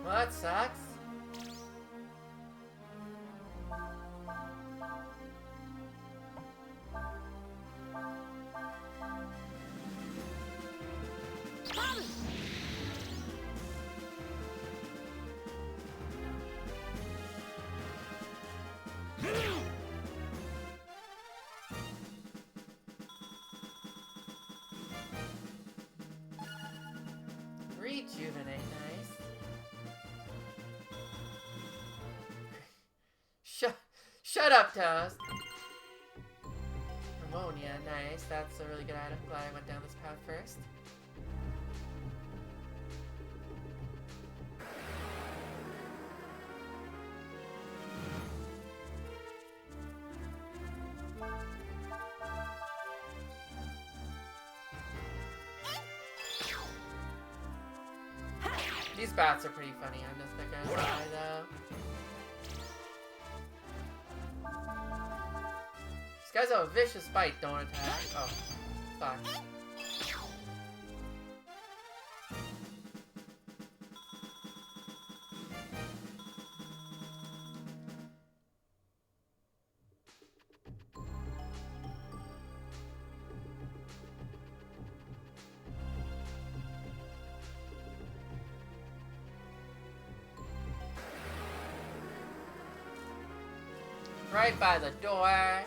Well, that sucks. Rejuvenate, nice. Shut up, Toast. Ammonia, nice. That's a really good item. Glad I went down this path first. These bats are pretty funny, I'm just not gonna lie, though. These guys have a vicious bite, don't attack. Oh, fuck. Right by the door.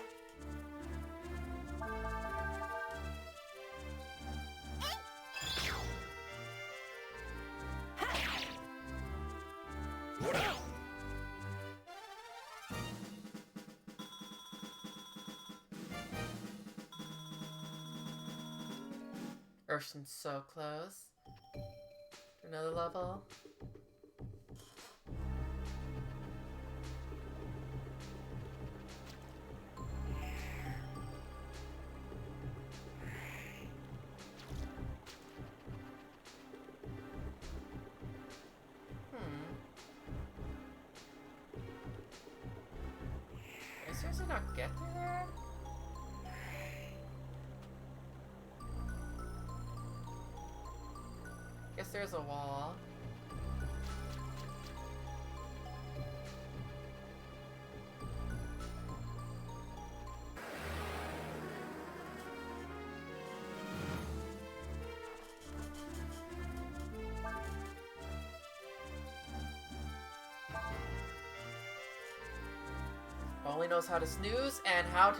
Urshan's so close. Another level. not get there? Guess there's a wall. Only knows how to snooze and how to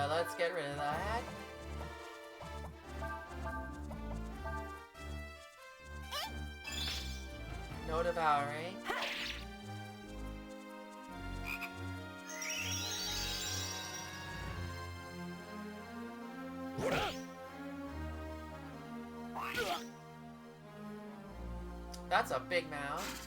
let's get rid of that. No devouring. That's a big mouth.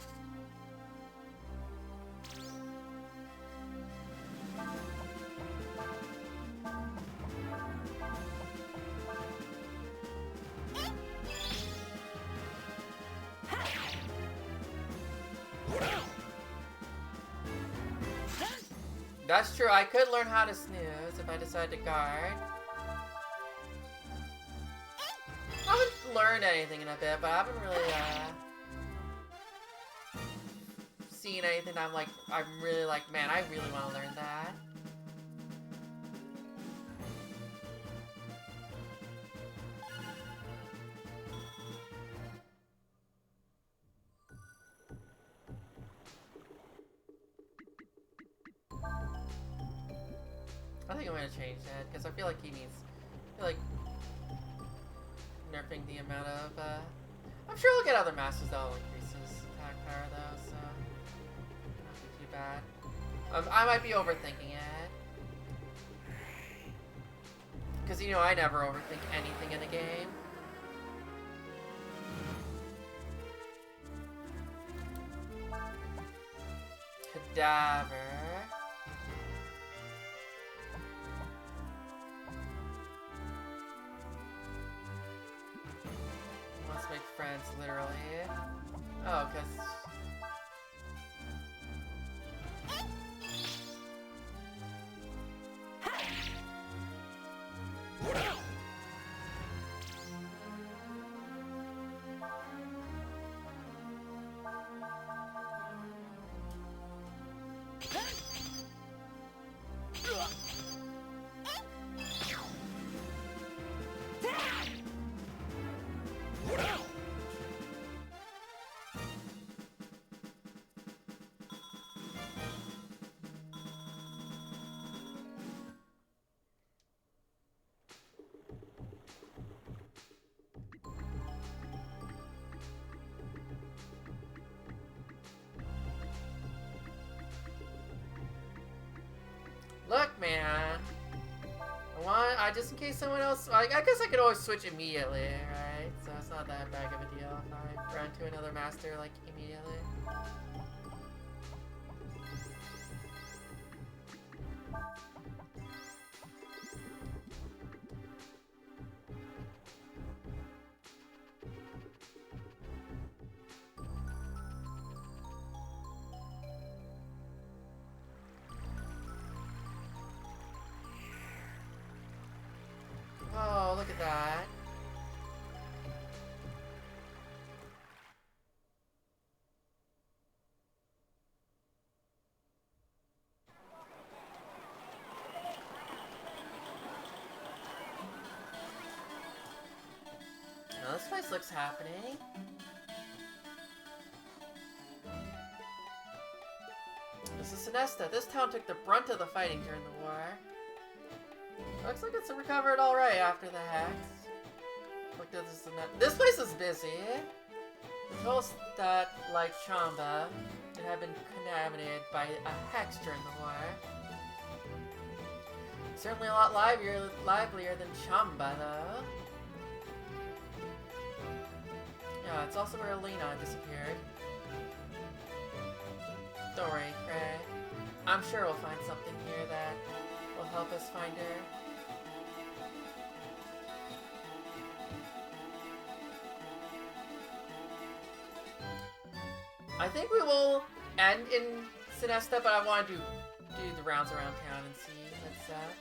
That's true, I could learn how to snooze if I decide to guard. I haven't learned anything in a bit, but I haven't really, seen anything that I'm really like, man, I really want to learn that. I think I'm gonna change that because I feel like he needs, nerfing the amount of. I'm sure we'll get other masters that'll increase his attack power though, so not too bad. I might be overthinking it because I never overthink anything in a game. Cadaver. Make friends, literally. Oh, because... Look, man. Just in case someone else... I guess I could always switch immediately, right? So it's not that big of a deal if I run to another master, immediately. Oh, look at that. Now this place looks happening. This is Sinesta. This town took the brunt of the fighting during the war. Looks like it's recovered alright after the hex. Look, this place is busy. The host that, like Chamba, it had been contaminated by a hex during the war. Certainly a lot livelier than Chamba, though. Yeah, it's also where Alina disappeared. Don't worry, Cray. I'm sure we'll find something here that will help us find her. I think we will end in Sinesta, but I want to do do the rounds around town and see what's up.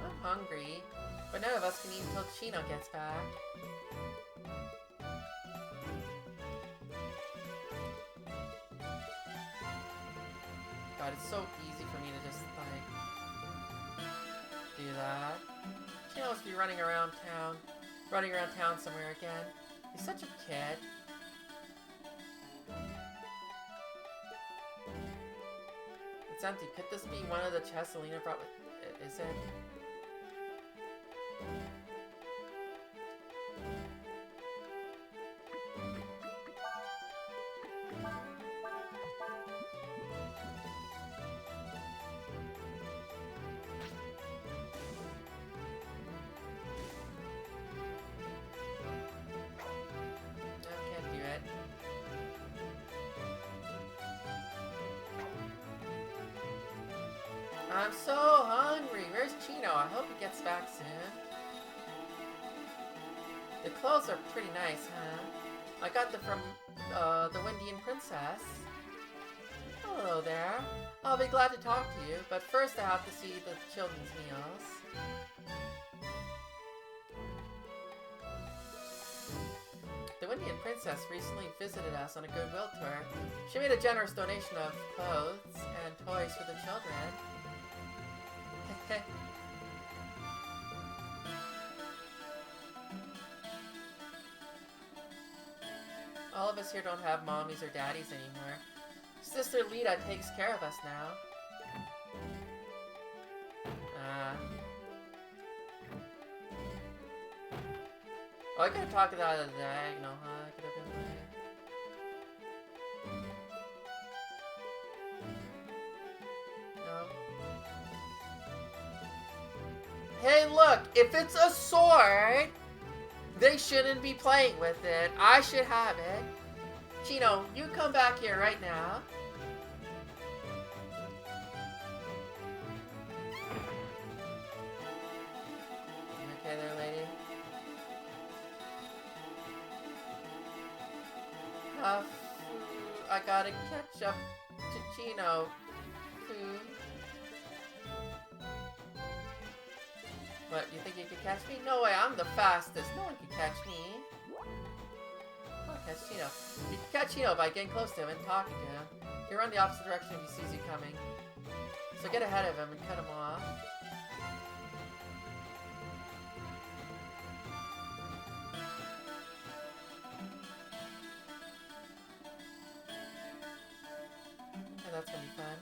I'm hungry, but none of us can eat until Chino gets back. God, it's so easy for me to just, like, do that. Chino must be running around town somewhere again. He's such a kid. It's empty. Could this be one of the chests Alina brought with... Is it? I'm so hungry. Where's Chino? I hope he gets back soon. The clothes are pretty nice, huh? I got them from the Windian Princess. Hello there. I'll be glad to talk to you, but first I have to see the children's meals. The Windian Princess recently visited us on a goodwill tour. She made a generous donation of clothes and toys for the children. All of us here don't have mommies or daddies anymore. Sister Lita takes care of us now. Oh, I could have talked it out of the diagonal, huh? I could have been like... No. Hey, look! If it's a sword, they shouldn't be playing with it. I should have it. Chino, you come back here right now. You okay there, lady? I gotta catch up to Chino. What, you think you could catch me? No way, I'm the fastest. No one can catch me. I'll catch Chino. You can catch Chino by getting close to him and talking to him. He'll run the opposite direction if he sees you coming. So get ahead of him and cut him off. That's gonna be fun.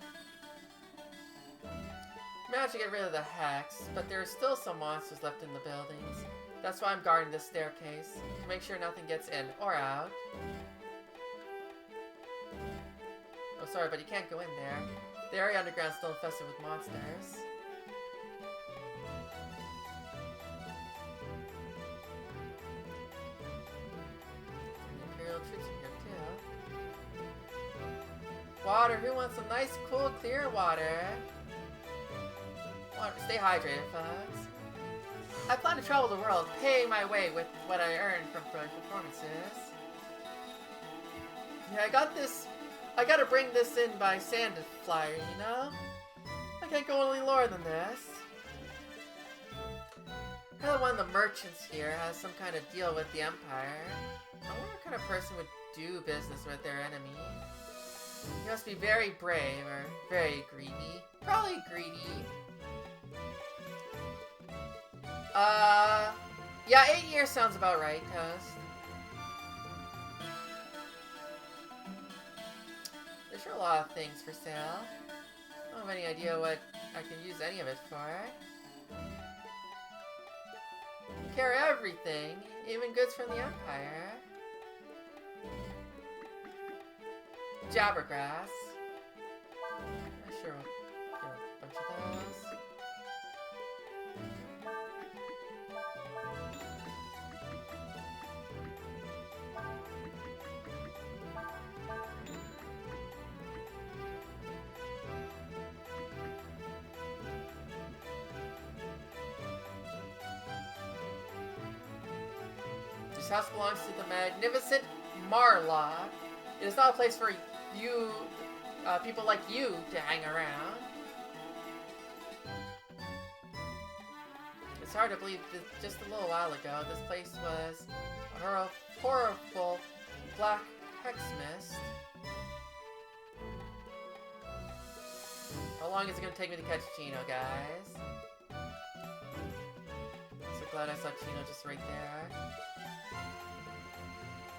Managed to get rid of the hex, but there are still some monsters left in the buildings. That's why I'm guarding this staircase, to make sure nothing gets in or out. Oh, sorry, but you can't go in there. The area underground is still infested with monsters. Imperial troops are here too. Water, who wants some nice, cool, clear water? Stay hydrated, folks. I plan to travel the world, paying my way with what I earn from performances. Yeah, I got this. I gotta bring this in by Sand Flyer, you know? I can't go any lower than this. Probably one of the merchants here has some kind of deal with the Empire. I wonder what kind of person would do business with their enemy. He must be very brave or very greedy. Probably greedy. Yeah, 8 years sounds about right, Toast. There's sure a lot of things for sale. I don't have any idea what I can use any of it for. You carry everything, even goods from the Empire. Jabbergrass. I'm sure we'll get a bunch of those. This house belongs to the magnificent Marlock. It is not a place for you, people like you to hang around. It's hard to believe that just a little while ago, this place was a horrible black hex mist. How long is it gonna take me to catch Chino, guys? So glad I saw Chino just right there.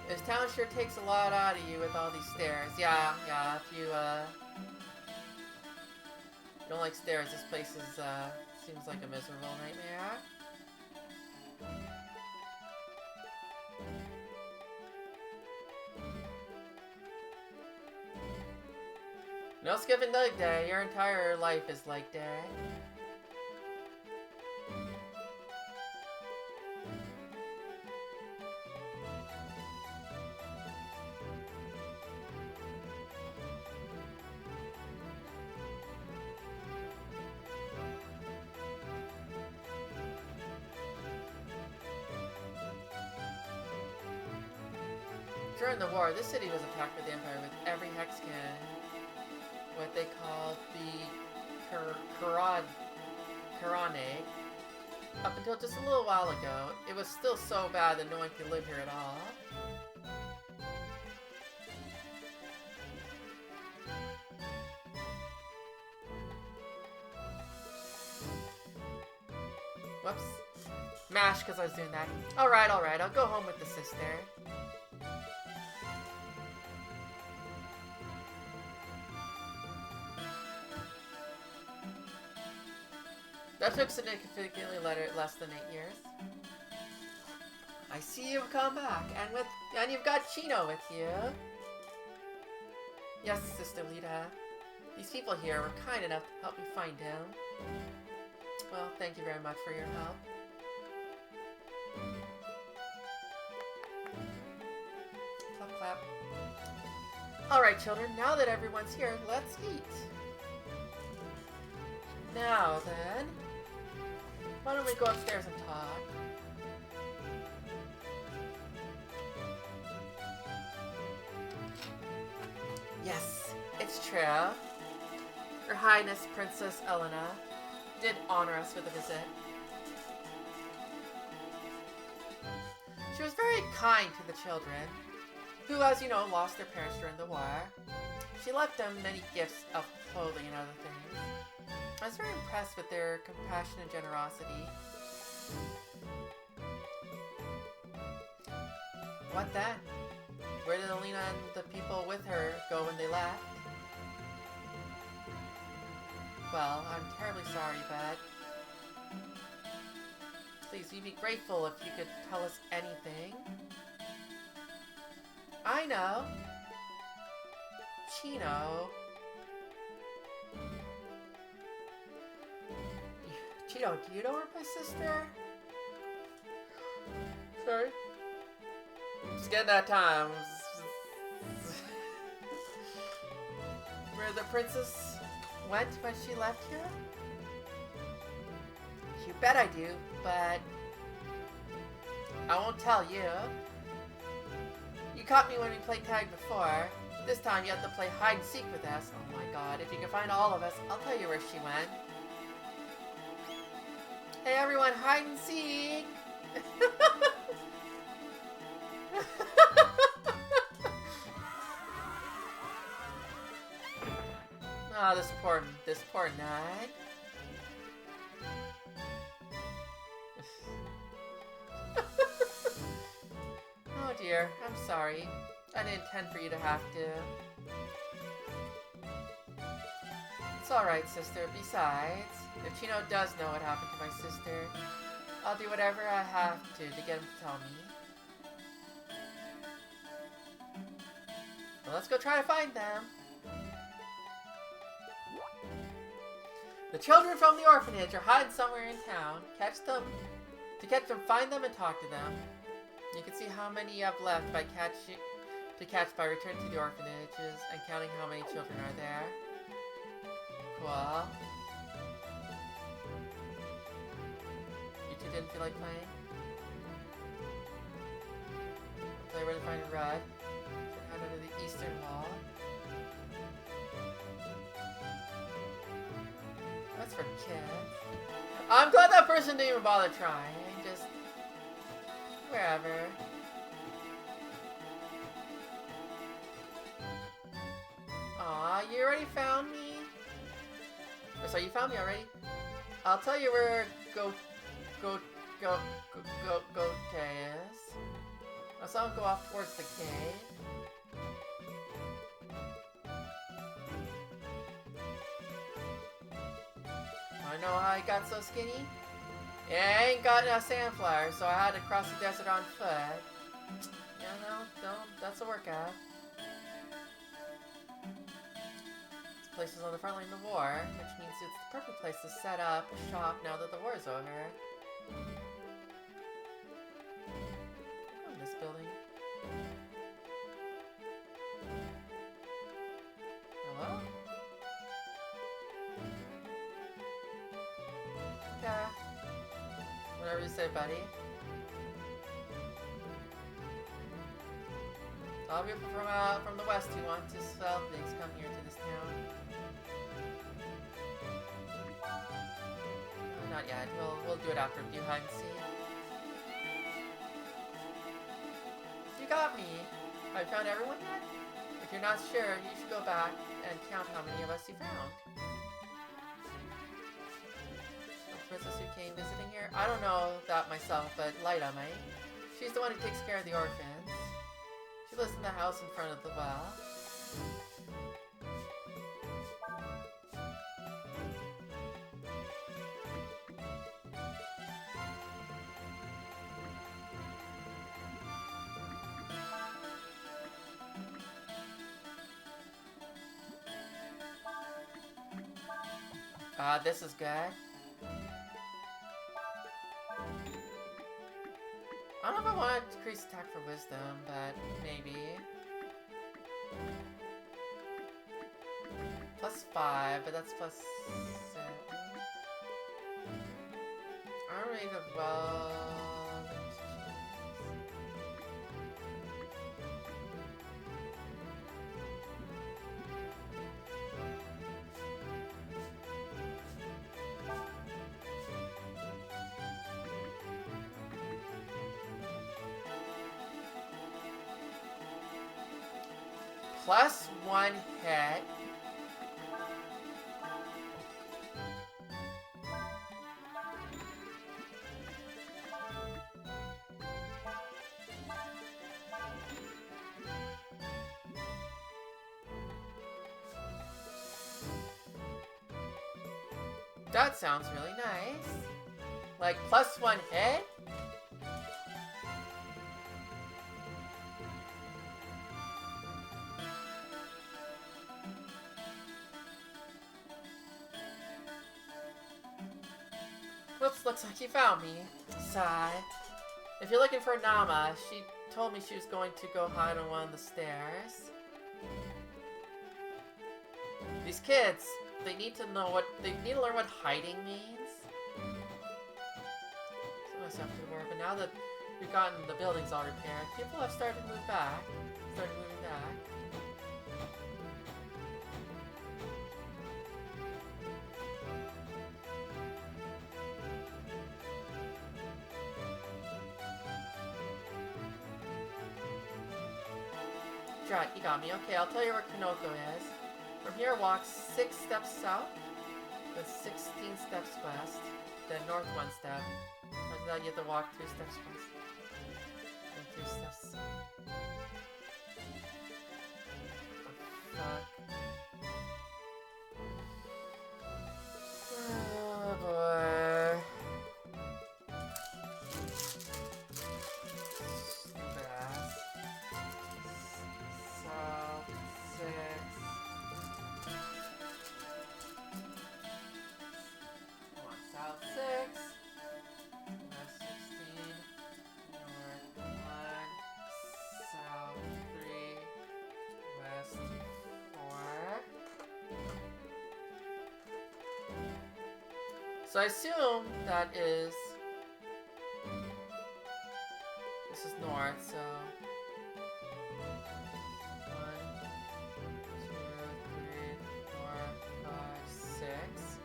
This town sure takes a lot out of you with all these stairs. Yeah, if you, don't like stairs, this place is, seems like a miserable nightmare. No skipping leg day. Your entire life is leg day. During the war, this city was attacked by the Empire with every hex cannon. What they called the Karane. Up until just a little while ago, it was still so bad that no one could live here at all. Whoops. Mash, because I was doing that. Alright, I'll go home with the sister. That took significantly less than 8 years. I see you've come back, and you've got Chino with you. Yes, Sister Lita. These people here were kind enough to help me find him. Well, thank you very much for your help. Clap, clap. Alright, children, now that everyone's here, let's eat. Now then, why don't we go upstairs and talk? Yes, it's true. Her Highness Princess Elena did honor us with a visit. She was very kind to the children, who, as you know, lost their parents during the war. She left them many gifts of clothing and other things. I was very impressed with their compassion and generosity. What then? Where did Alina and the people with her go when they left? Well, I'm terribly sorry, but please, we'd be grateful if you could tell us anything. I know. Chino. Chino, do you know where my sister? Sorry. Just getting that time. Where the princess went when she left here? You bet I do, but I won't tell you. You caught me when we played tag before. This time you have to play hide and seek with us. Oh my god, if you can find all of us, I'll tell you where she went. Hey everyone, hide and seek! Oh, this poor Nag. Oh dear, I'm sorry. I didn't intend for you to have to. It's alright, sister. Besides, if Chino does know what happened to my sister, I'll do whatever I have to get him to tell me. Well, let's go try to find them. The children from the orphanage are hiding somewhere in town. Catch them. To catch them, find them and talk to them. You can see how many you have left by catch by returning to the orphanages and counting how many children are there. Cool. You two didn't feel like playing? Play where to find Rudd. Head under the eastern wall. That's for kids. I'm glad that person didn't even bother trying. Just wherever. Aw, you already found me? Or sorry, you found me already? I'll tell you where Gote is. I saw him go off towards the cave. I know how I got so skinny? Yeah, I ain't got a sandflower, so I had to cross the desert on foot. Yeah, no, that's a workout. This place is on the front line of the war, which means it's the perfect place to set up shop now that the war is over. Go in this building. Hello? Yeah. Whatever you say, buddy. All of you from the west who want to sell things come here to this town. Not yet. We'll do it after we do hide and seek. You got me. Have you found everyone yet? If you're not sure, you should go back and count how many of us you found. The princess who came visiting here? I don't know that myself, but Lyta might. She's the one who takes care of the orphans. She lives in the house in front of the well. This is good. I don't know if I want to increase attack for wisdom, but maybe. +5, but that's +7. I don't really know well. +1 hit. That sounds really nice. Like +1 hit? Whoops, looks like you found me. Sigh. If you're looking for Nama, she told me she was going to go hide on one of the stairs. These kids, they need to learn what hiding means. So myself to the war, but now that we've gotten the buildings all repaired, people have started to move back. Started moving back. Right, you got me. Okay, I'll tell you where Kanoko is. From here, walk 6 steps south, then 16 steps west, then north 1 step. After that, you have to walk 3 steps west, then 3 steps. Fuck. Oh boy. So I assume that is... This is north, so... 1, 2, 3, 4, 5, 6.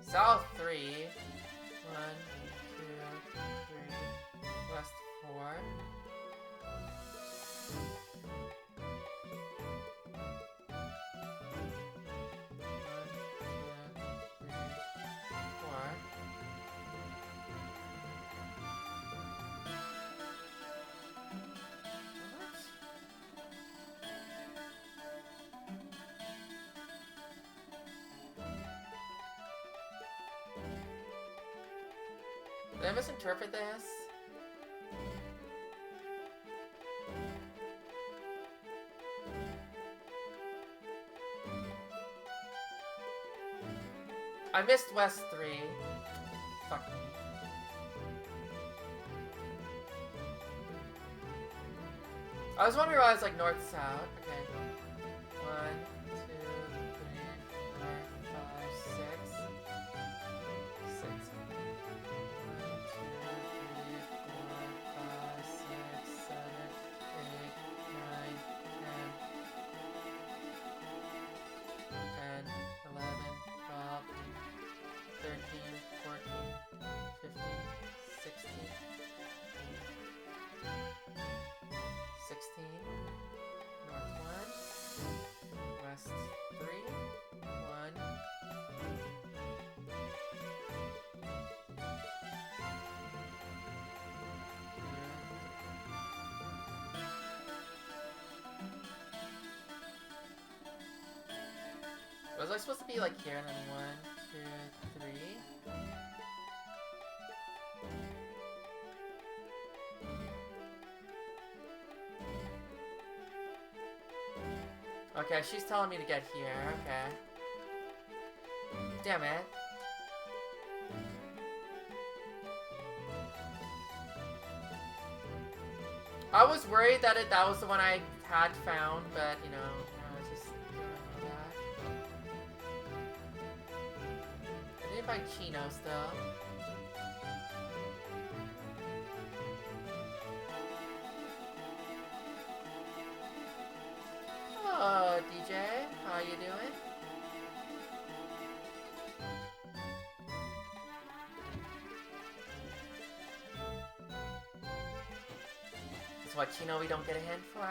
South 3. 1, 2, 3. West 4. Did I misinterpret this? I missed West 3. Fuck me. I was wondering why I was like north south. Okay. 1, 2, 3, 4, 5, 6. 6. 1, 2, 3, 4, 5, 6, 7, 8, 9, 10, 11, 12, 13, 14, 15, 16. 16, north 1, west 3, 1. Was I supposed to be like here and then 1, 2, 3? Okay, she's telling me to get here. Okay. Damn it. I was worried that that was the one I had found, but you know, I was just doing that. I did find Chino still. Oh, DJ, how you doing? That's what Chino we don't get a hint for.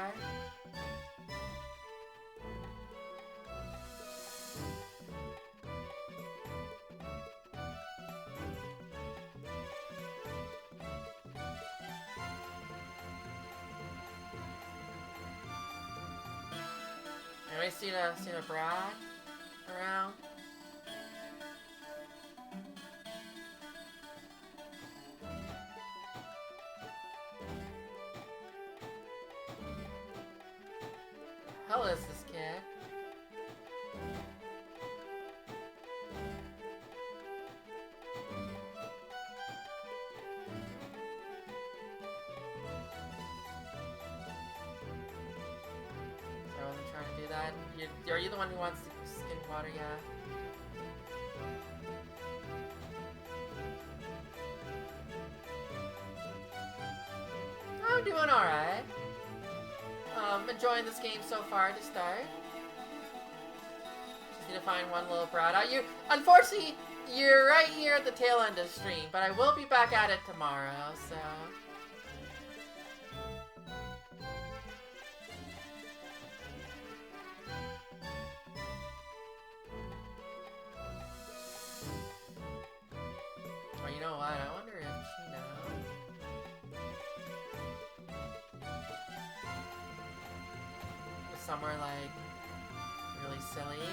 Anybody seen a Brad around? The hell is this kid? I wasn't trying to do that. Are you the one who wants to skin water? Yeah. I'm doing alright. Enjoying this game so far to start. Just need to find one little Brad. Unfortunately, you're right here at the tail end of stream, but I will be back at it tomorrow, so... Oh, you know what? I wonder if Chino... is somewhere, like, really silly.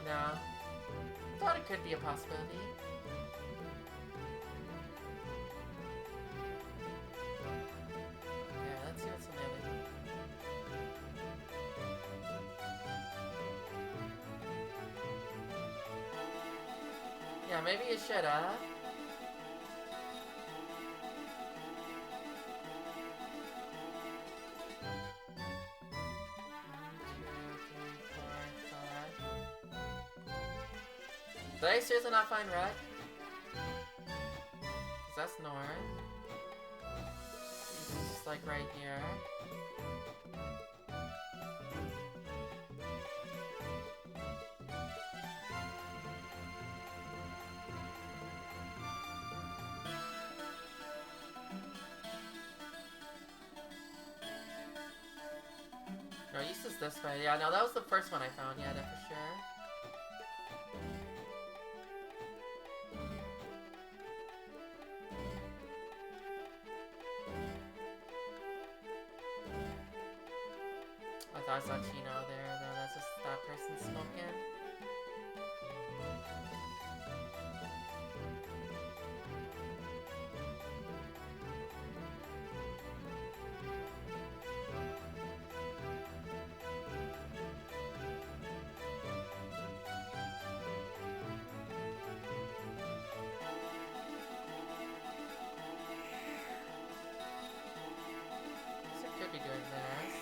No. Thought it could be a possibility. Yeah, let's see what's in the other. Yeah, maybe you should have. Did I seriously not find red? Cause that's north. It's just like right here. No, east is this way. Yeah, no, that was the first one I found. Yeah, that for sure. I thought I saw Chino there, though. That's just that person smoking. So it could be doing this.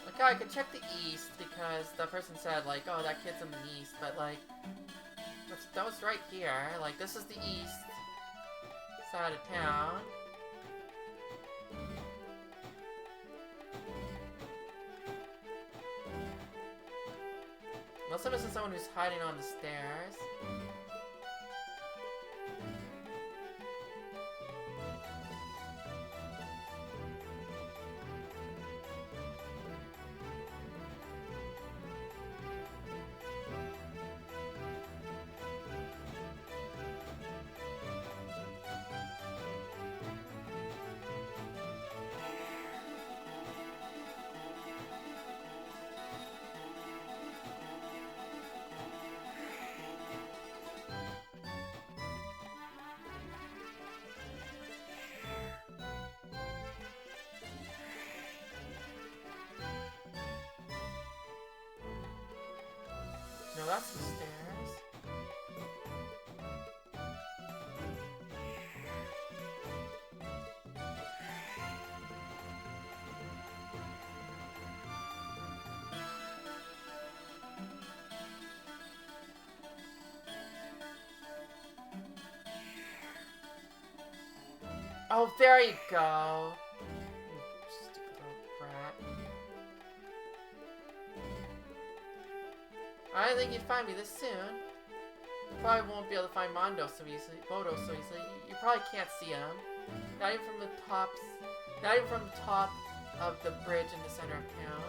Okay, I could check the east because the person said, like, oh, that kid's in the east, but, like, that was right here. Like, this is the east side of town. Unless I'm missing someone who's hiding on the stairs. No, that's the stairs. Oh, there you go. You stupid little brat. I didn't think you'd find me this soon. You probably won't be able to find Mondo so easily. You probably can't see him. Not even from the tops. Not even from the top of the bridge in the center of town.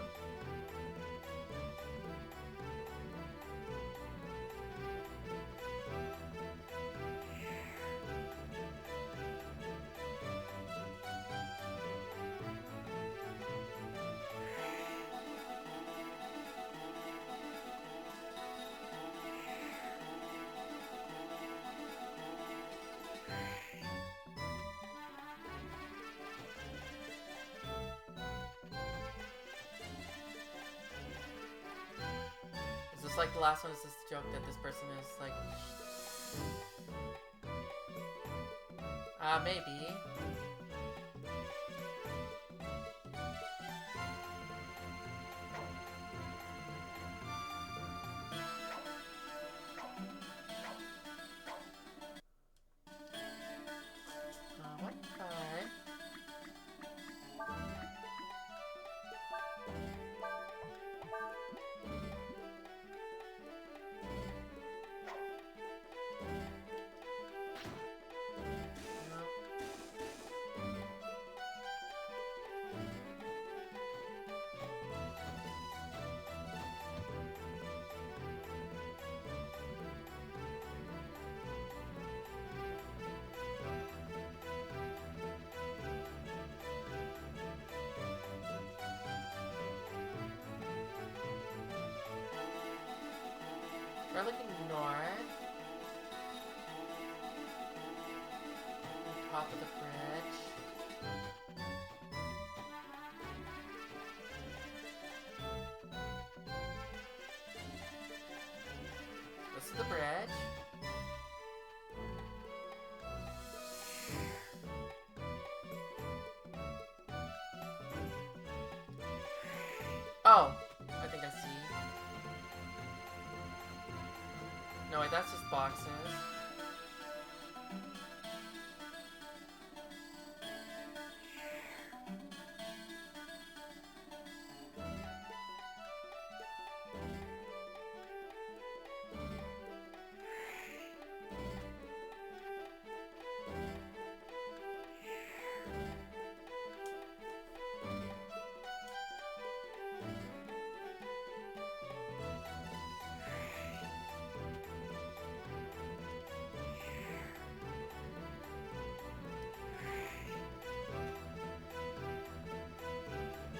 Is this like the last one? Is this the joke that this person is like... maybe. What guy? We're looking north. top of the bridge. This is the bridge. Oh, I think I see. No, wait, that's just boxes.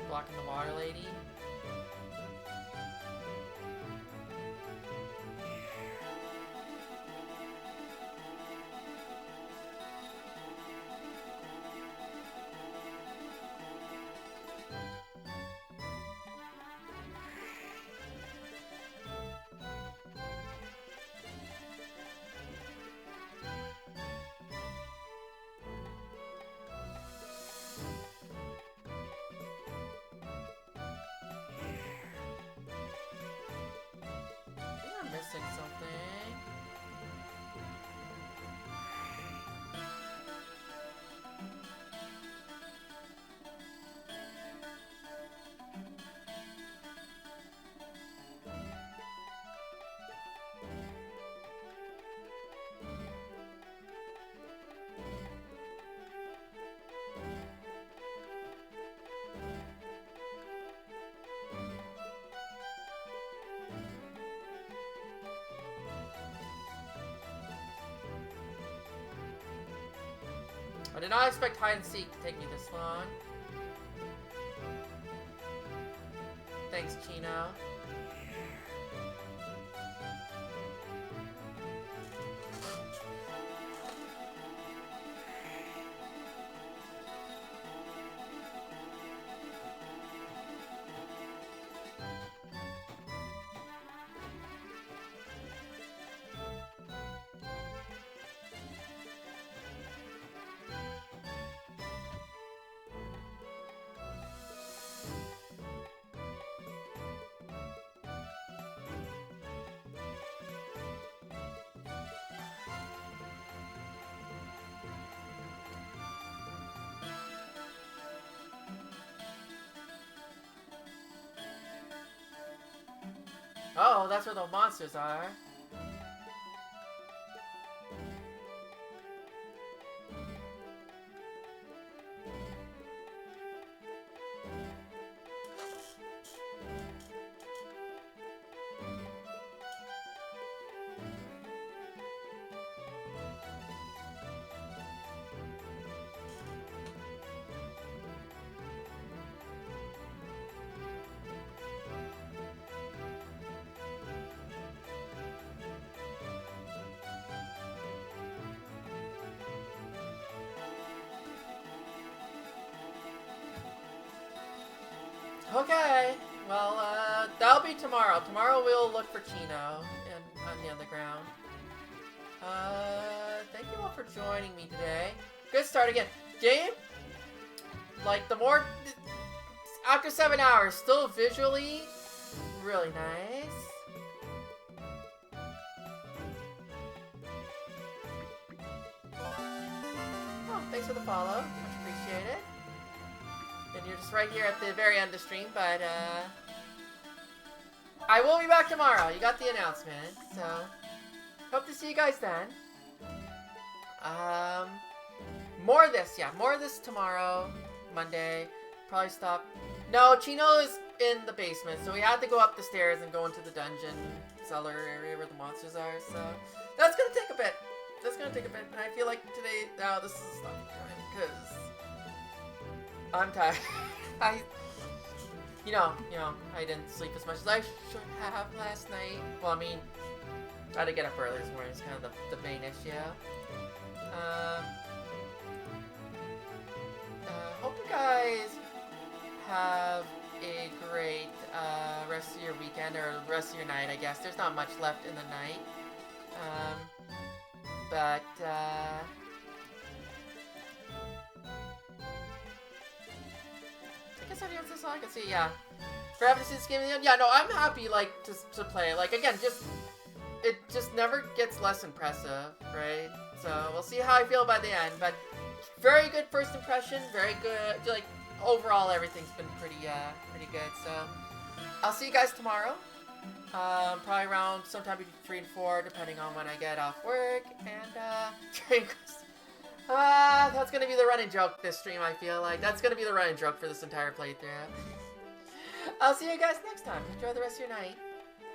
Blocking the water lady. Missing something. I did not expect hide and seek to take me this long. Thanks, Chino. Oh, that's where the monsters are. Okay, well, that'll be tomorrow. Tomorrow we'll look for Chino on the underground. Thank you all for joining me today. Good start again. Game, like, the more... After 7 hours, still visually really nice. Oh, thanks for the follow. Much appreciated. And you're just right here at the very end of the stream, but, I will be back tomorrow. You got the announcement, so... Hope to see you guys then. More of this, yeah. More of this tomorrow, Monday. Probably stop. No, Chino is in the basement, so we had to go up the stairs and go into the dungeon cellar area where the monsters are, so... That's gonna take a bit. That's gonna take a bit, and I feel like today... Now, this is stopping time, because... I'm tired. You know, I didn't sleep as much as I should have last night. Well, I mean, I had to get up early this morning. It's kind of the main issue. guys have a great rest of your weekend, or rest of your night, I guess. There's not much left in the night. But, I guess anyone else I can see, yeah. For having to see this game in the end, yeah, no, I'm happy, like, to play it. Like, again, it just never gets less impressive, right? So, we'll see how I feel by the end, but very good first impression, very good, like, overall, everything's been pretty good, so I'll see you guys tomorrow. Probably around sometime between 3 and 4, depending on when I get off work, and, that's gonna be the running joke this stream, I feel like. That's gonna be the running joke for this entire playthrough. I'll see you guys next time. Enjoy the rest of your night.